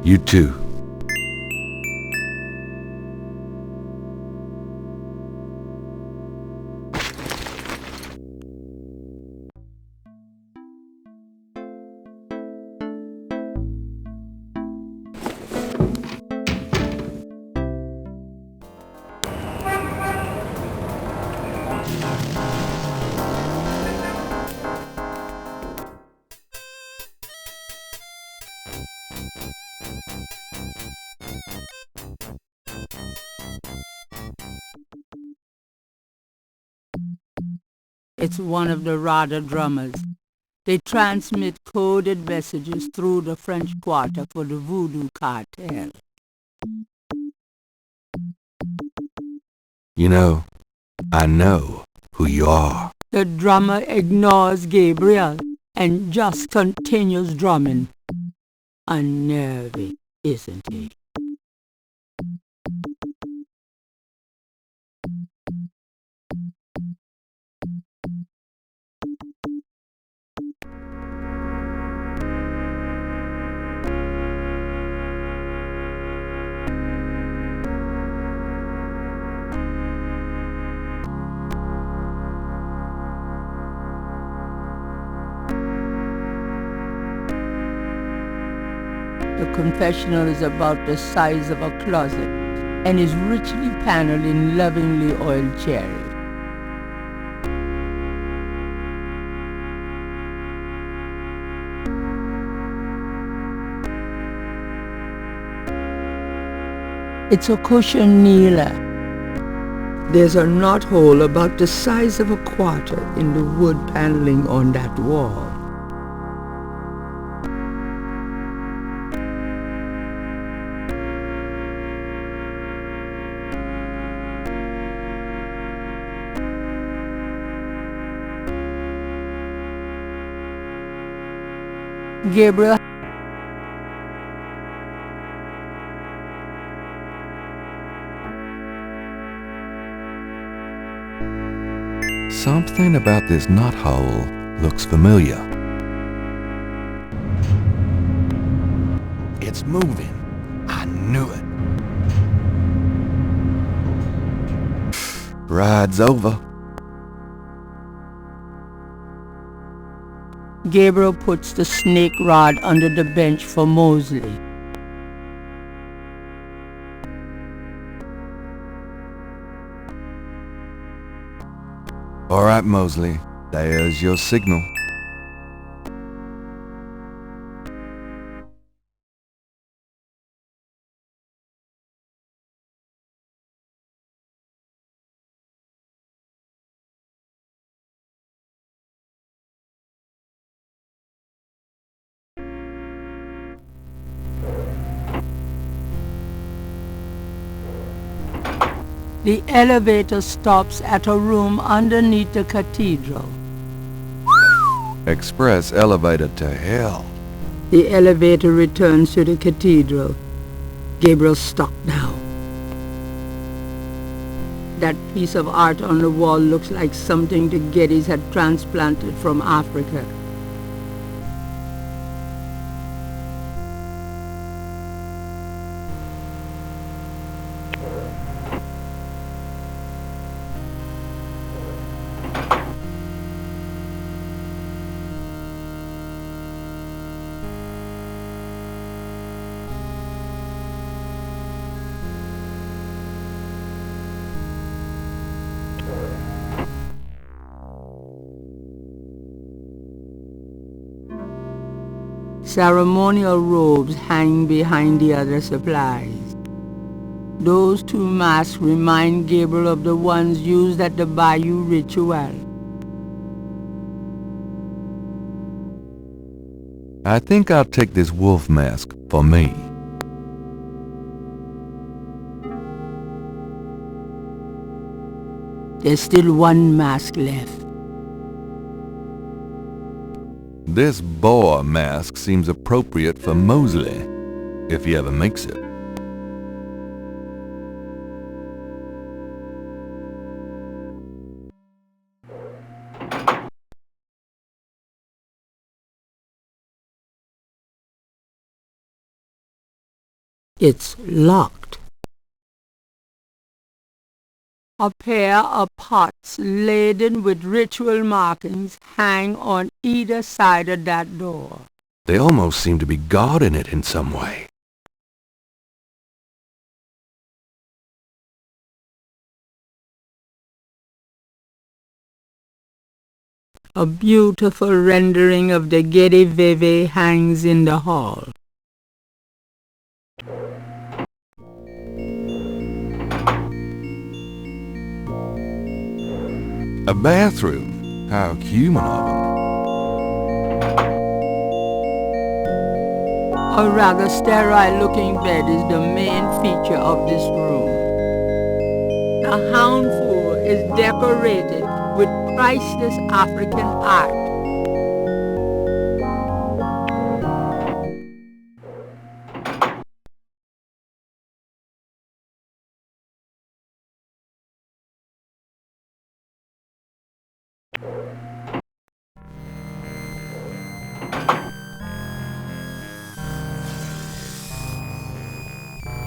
You too. It's one of the Rada drummers. They transmit coded messages through the French Quarter for the Voodoo cartel. You know, I know who you are. The drummer ignores Gabriel and just continues drumming. Unnerving, isn't he? The confessional is about the size of a closet and is richly paneled in lovingly oiled cherry. It's a cushion kneeler. There's a knothole about the size of a quarter in the wood paneling on that wall. Gabriel. Something about this knothole looks familiar. It's moving. I knew it. Ride's over. Gabriel puts the snake rod under the bench for Mosley. All right, Mosley. There's your signal. The elevator stops at a room underneath the cathedral. Express elevator to hell. The elevator returns to the cathedral. Gabriel's stuck now. That piece of art on the wall looks like something the Gettys had transplanted from Africa. Ceremonial robes hang behind the other supplies. Those two masks remind Gabriel of the ones used at the Bayou ritual. I think I'll take this wolf mask for me. There's still one mask left. This boar mask seems appropriate for Mosley, if he ever makes it. It's locked. A pair of pots laden with ritual markings hang on either side of that door. They almost seem to be guarding it in some way. A beautiful rendering of the Getty Veve hangs in the hall. A bathroom. How human of them. A rather sterile-looking bed is the main feature of this room. The hound floor is decorated with priceless African art.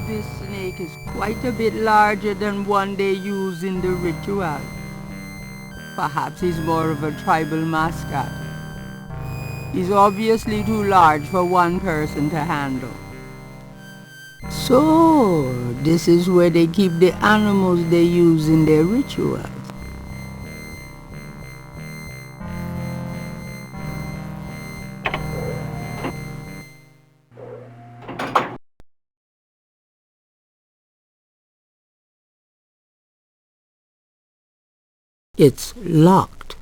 This snake is quite a bit larger than one they use in the ritual. Perhaps he's more of a tribal mascot. He's obviously too large for one person to handle. So, this is where they keep the animals they use in their rituals. It's locked.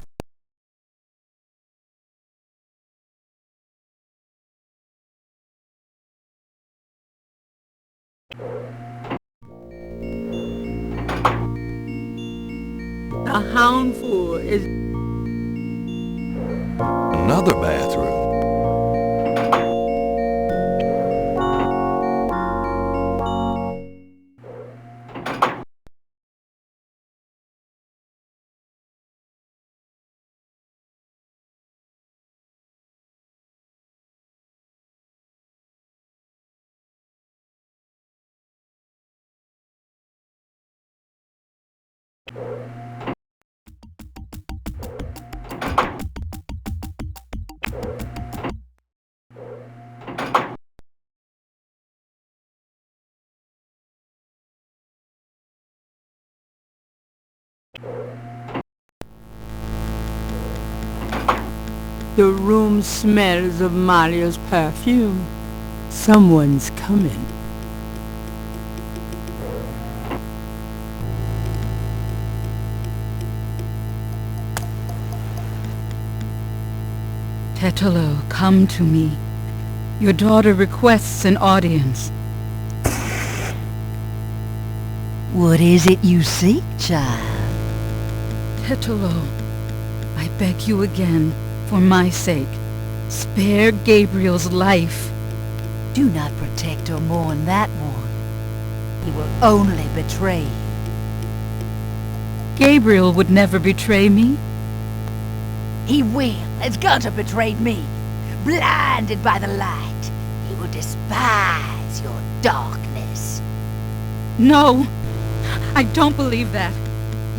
The hound floor is another bathroom. The room smells of Malia's perfume. Someone's coming. Tetelo, come to me. Your daughter requests an audience. What is it you seek, child? Tetelo, I beg you again, for my sake, spare Gabriel's life. Do not protect or mourn that one. He will only betray you. Gabriel would never betray me. He will, has going to betray me. Blinded by the light, he will despise your darkness. No, I don't believe that.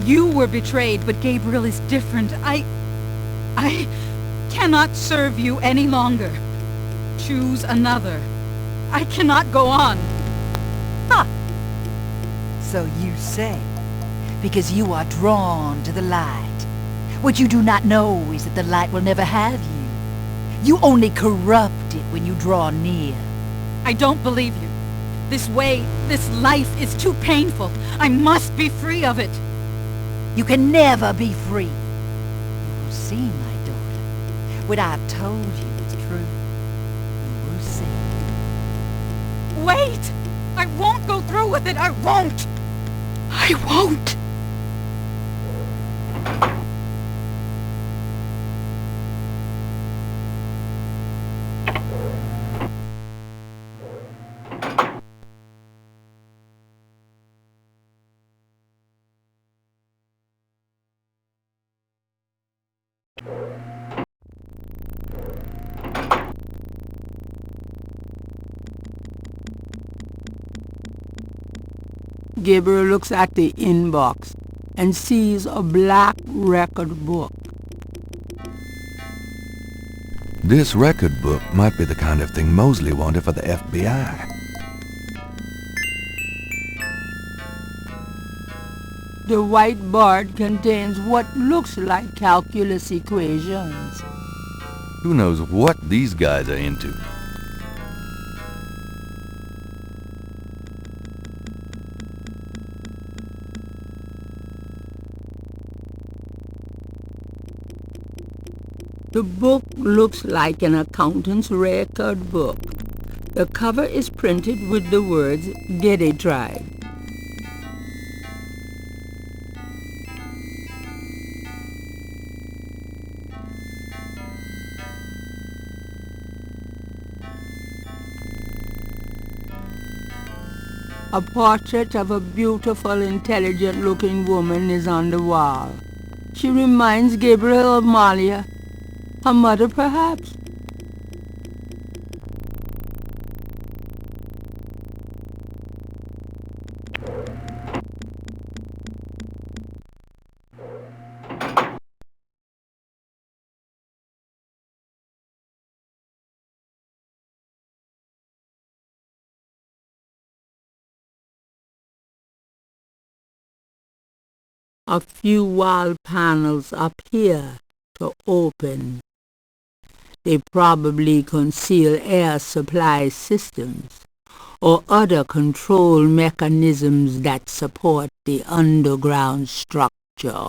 You were betrayed, but Gabriel is different. I cannot serve you any longer. Choose another. I cannot go on. Ha! So you say, because you are drawn to the light. What you do not know is that the light will never have you. You only corrupt it when you draw near. I don't believe you. This way, this life is too painful. I must be free of it. You can never be free. You will see, my daughter. What I've told you is true. You will see. Wait! I won't go through with it. I won't! I won't! Gabriel looks at the inbox and sees a black record book. This record book might be the kind of thing Mosley wanted for the FBI. The white board contains what looks like calculus equations. Who knows what these guys are into? The book looks like an accountant's record book. The cover is printed with the words Geddy Tribe. A portrait of a beautiful, intelligent-looking woman is on the wall. She reminds Gabriel of Malia, her mother perhaps. A few wall panels appear to open. They probably conceal air supply systems or other control mechanisms that support the underground structure.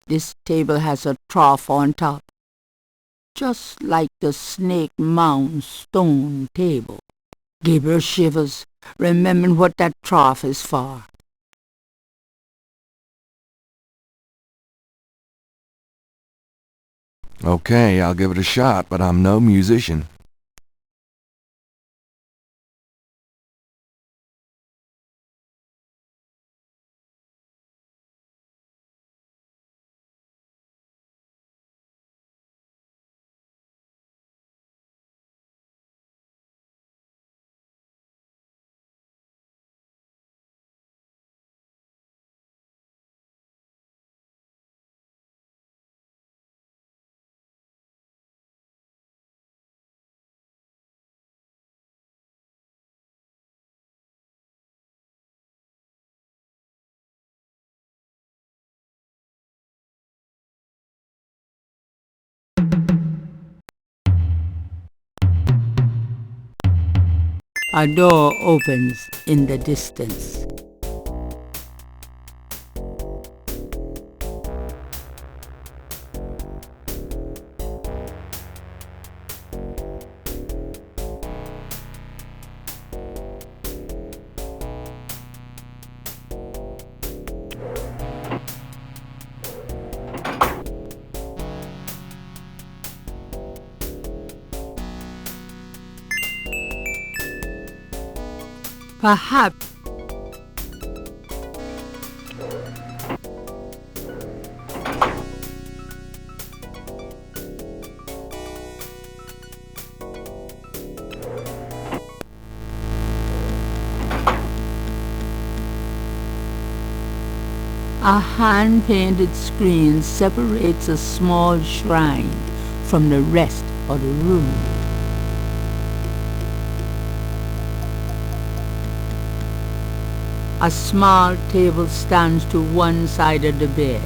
This table has a trough on top, just like the Snake Mound stone table. Gabriel shivers, remembering what that trough is for. Okay, I'll give it a shot, but I'm no musician. A door opens in the distance. Perhaps a hand-painted screen separates a small shrine from the rest of the room. A small table stands to one side of the bed.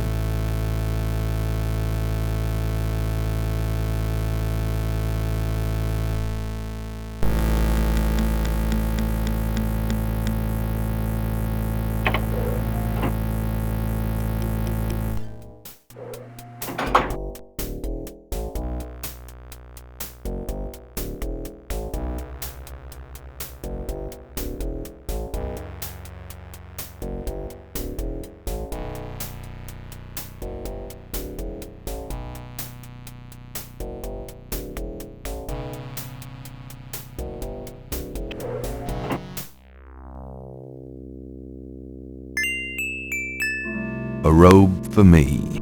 A robe for me.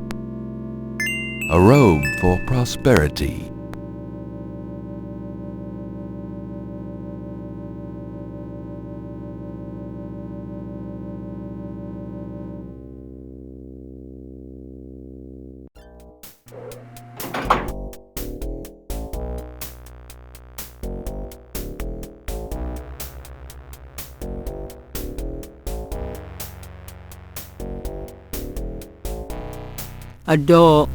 A robe for prosperity. A door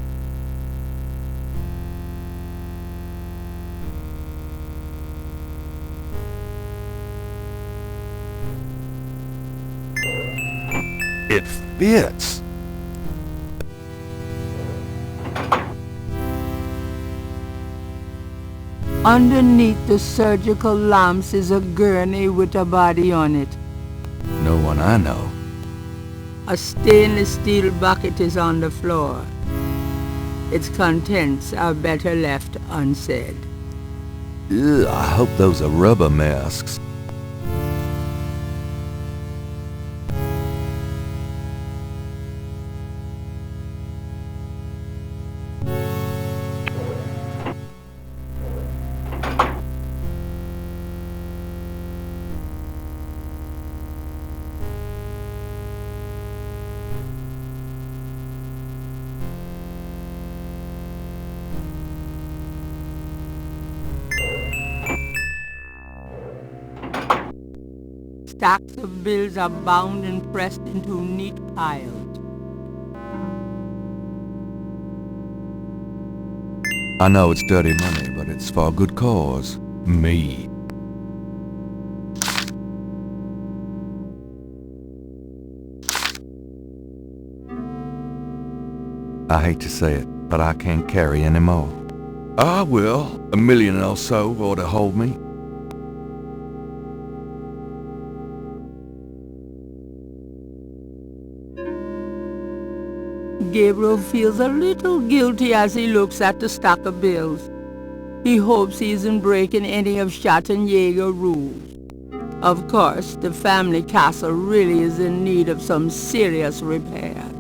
It fits. underneath the surgical lamps is a gurney with a body on it. No one I know. A stainless steel bucket is on the floor. Its contents are better left unsaid. Ugh, I hope those are rubber masks. Stacks of bills are bound and pressed into neat piles. I know it's dirty money, but it's for a good cause. Me. I hate to say it, but I can't carry any more. I will. $1 million or so ought to hold me. Gabriel feels a little guilty as he looks at the stack of bills. He hopes he isn't breaking any of Schattenjäger rules. Of course, the family castle really is in need of some serious repairs.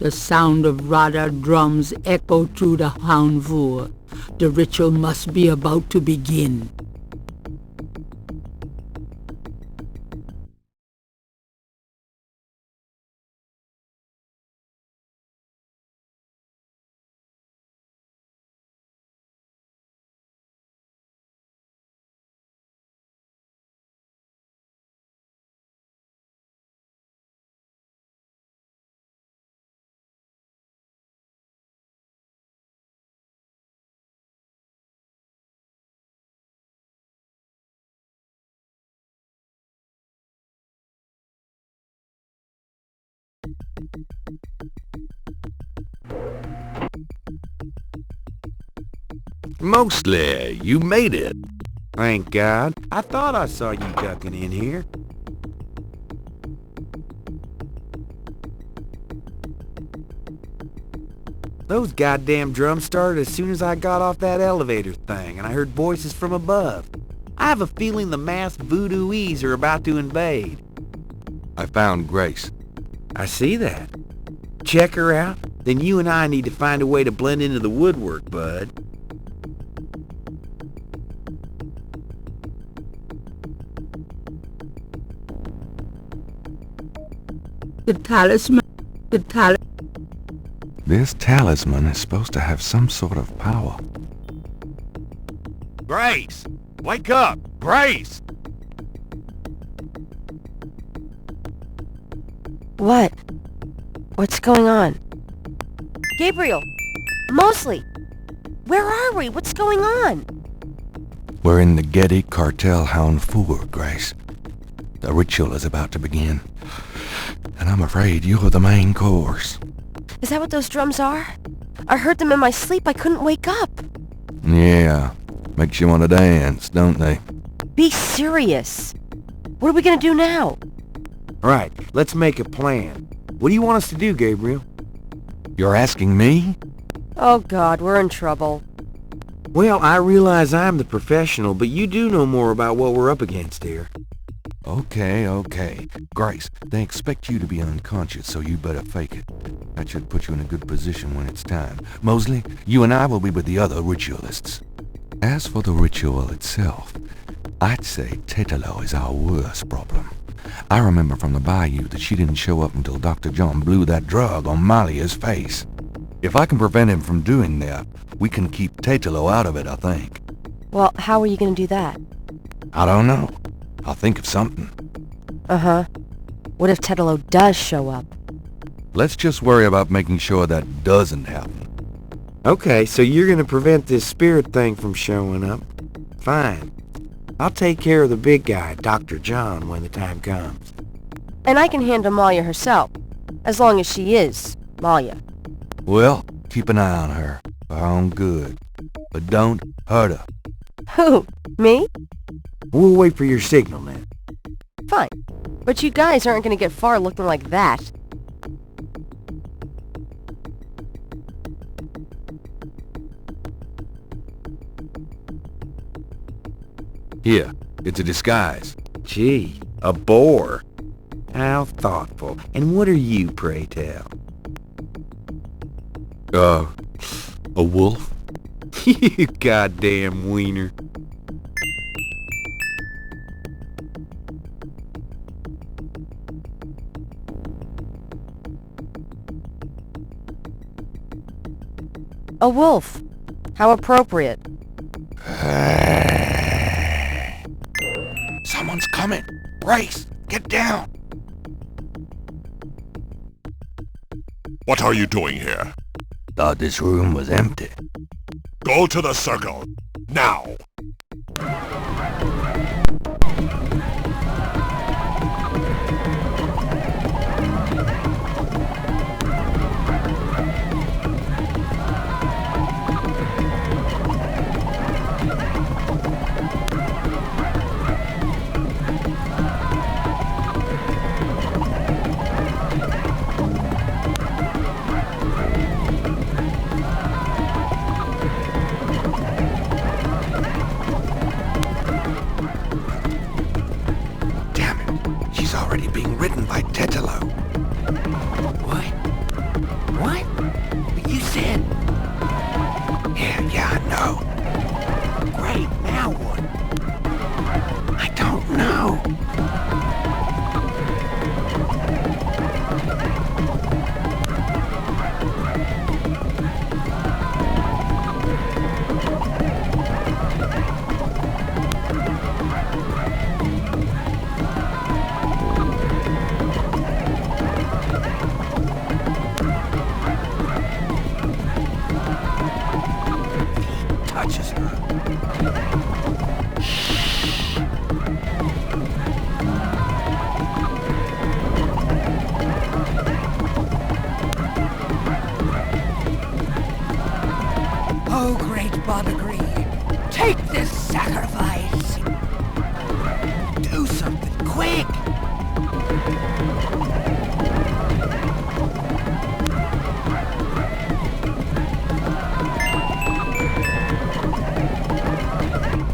The sound of Radha drums echo through the Haunvur. The ritual must be about to begin. Mostly, you made it. Thank God. I thought I saw you ducking in here. Those goddamn drums started as soon as I got off that elevator thing, and I heard voices from above. I have a feeling the masked voodooies are about to invade. I found Grace. I see that. Check her out, then you and I need to find a way to blend into the woodwork, bud. This talisman is supposed to have some sort of power. Grace! Wake up! Grace! What? What's going on? Gabriel! Mosley! Where are we? What's going on? We're in the Getty Cartel Haunvur, Grace. The ritual is about to begin. And I'm afraid you're the main course. Is that what those drums are? I heard them in my sleep. I couldn't wake up. Yeah, makes you want to dance, don't they? Be serious. What are we gonna do now? Right, let's make a plan. What do you want us to do, Gabriel? You're asking me? Oh God, we're in trouble. Well, I realize I'm the professional, but you do know more about what we're up against here. Okay. Grace, they expect you to be unconscious, so you better fake it. That should put you in a good position when it's time. Mosley, you and I will be with the other ritualists. As for the ritual itself, I'd say Tetelo is our worst problem. I remember from the bayou that she didn't show up until Dr. John blew that drug on Malia's face. If I can prevent him from doing that, we can keep Tetelo out of it, I think. Well, how are you gonna do that? I don't know. I'll think of something. Uh-huh. What if Tetelo does show up? Let's just worry about making sure that doesn't happen. Okay, so you're gonna prevent this spirit thing from showing up. Fine. I'll take care of the big guy, Dr. John, when the time comes. And I can handle Malia herself, as long as she is Malia. Well, keep an eye on her, for her own good. But don't hurt her. Who? Me? We'll wait for your signal then. Fine. But you guys aren't gonna get far looking like that. Here, it's a disguise. Gee, a boar. How thoughtful. And what are you, pray tell? A wolf? You goddamn wiener. A wolf. How appropriate. Someone's coming. Grace, get down. What are you doing here? Thought this room was empty. Go to the circle. Now! Now what? I don't know. Touches her. Oh, great Bobagri, take this sacrifice. Do something quick.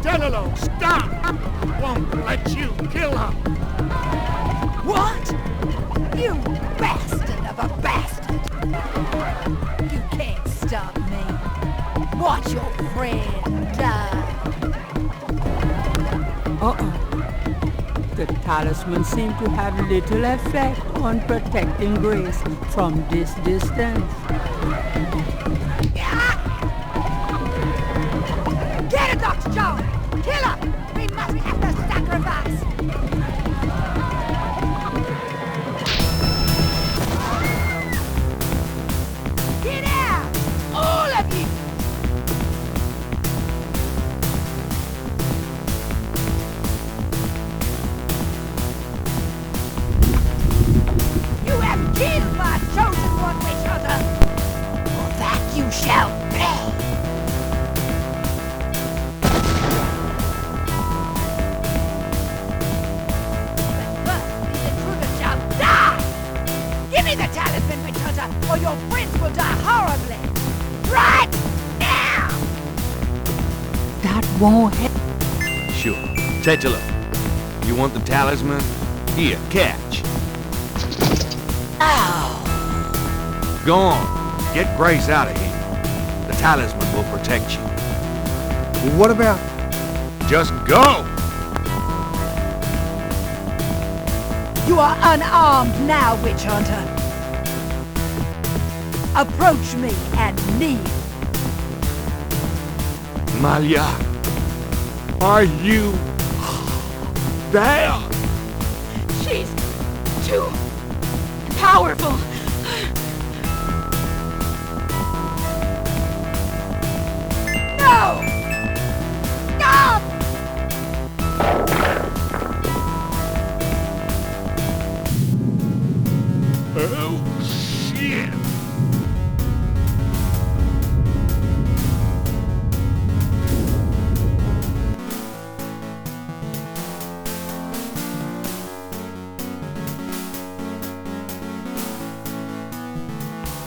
Delalo, stop! Won't let you kill her! What? You bastard of a bastard! You can't stop me. Watch your friend die. Uh-oh. The talisman seemed to have little effect on protecting Grace from this distance. Get her, Dr. Jones! Kill her! We must have the sacrifice! Get out! All of you! You have killed my chosen one, witch hunter! For that you shall pay! Give me the talisman, witch hunter, or your friends will die horribly! Right now! That won't help. Sure. Titular, you want the talisman? Here, catch. Ow! Go on. Get Grace out of here. The talisman will protect you. What about... Just go! You are unarmed now, witch hunter. Approach me and kneel. Malia, are you there? She's too powerful. No! Stop! Oh, shit!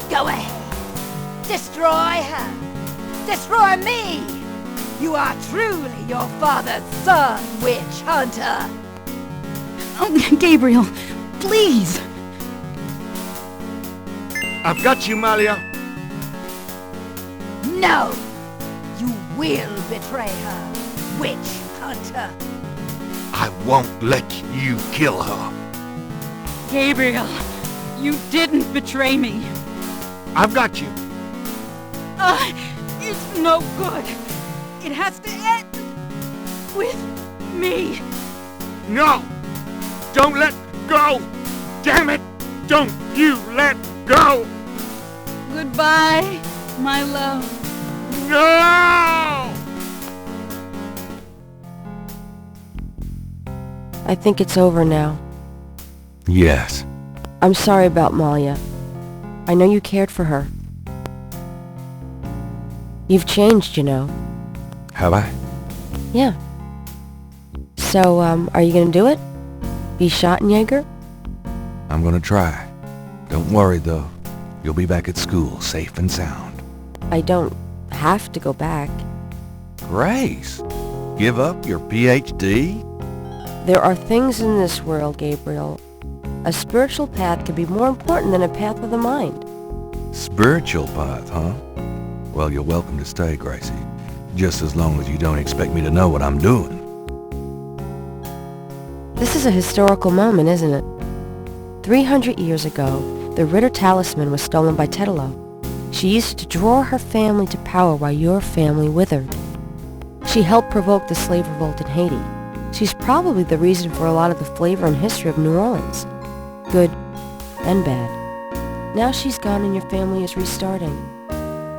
Go ahead. Destroy her. Destroy me. You are truly your father's son, witch hunter. Oh, Gabriel, please. I've got you, Malia. No! You will betray her, witch hunter. I won't let you kill her. Gabriel, you didn't betray me. I've got you. It's no good. It has to end with me. No! Don't let go! Damn it! Don't you let go! Goodbye, my love. No! I think it's over now. Yes. I'm sorry about Malia. I know you cared for her. You've changed, you know. Have I? Yeah. So, are you gonna do it? Be Schottenjäger? I'm gonna try. Don't worry, though. You'll be back at school, safe and sound. I don't have to go back. Grace, give up your PhD? There are things in this world, Gabriel. A spiritual path can be more important than a path of the mind. Spiritual path, huh? Well, you're welcome to stay, Gracie. just as long as you don't expect me to know what I'm doing. This is a historical moment, isn't it? 300 years ago, the Ritter talisman was stolen by Tetelo. She used it to draw her family to power while your family withered. She helped provoke the slave revolt in Haiti. She's probably the reason for a lot of the flavor and history of New Orleans. Good and bad. Now she's gone and your family is restarting.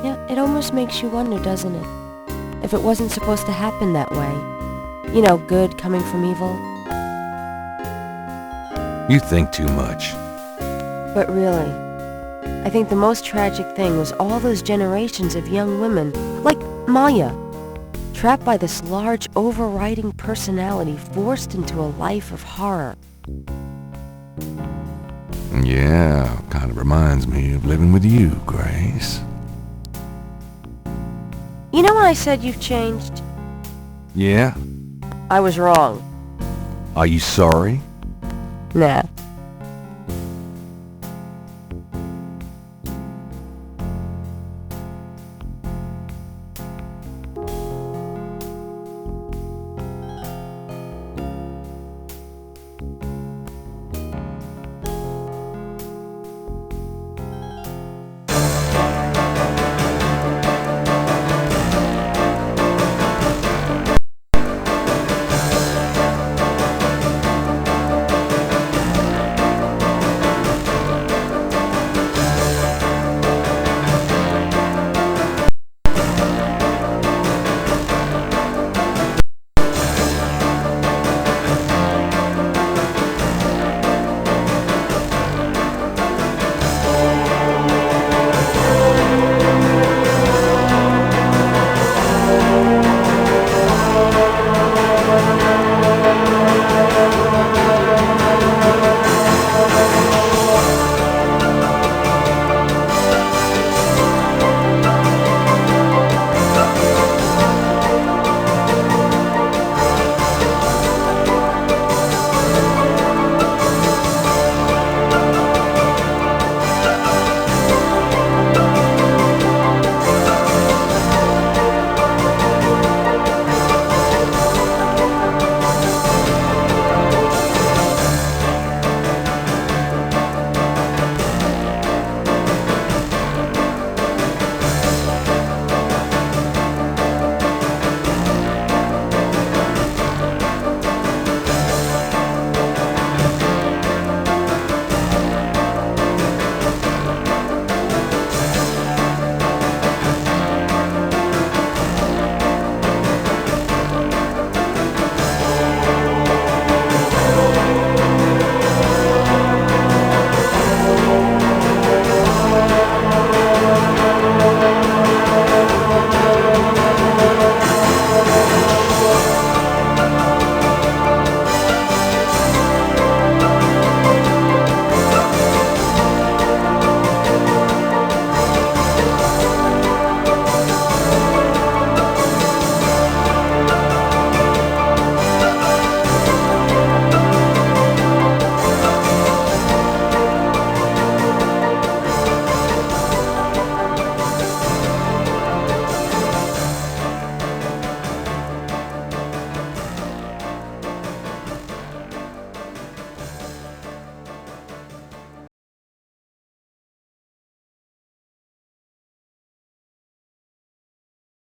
Yeah, it almost makes you wonder, doesn't it? If it wasn't supposed to happen that way. You know, good coming from evil. You think too much. But really, I think the most tragic thing was all those generations of young women, like Maya, trapped by this large overriding personality forced into a life of horror. Yeah, kind of reminds me of living with you, Grace. You know when I said you've changed? Yeah? I was wrong. Are you sorry? Nah.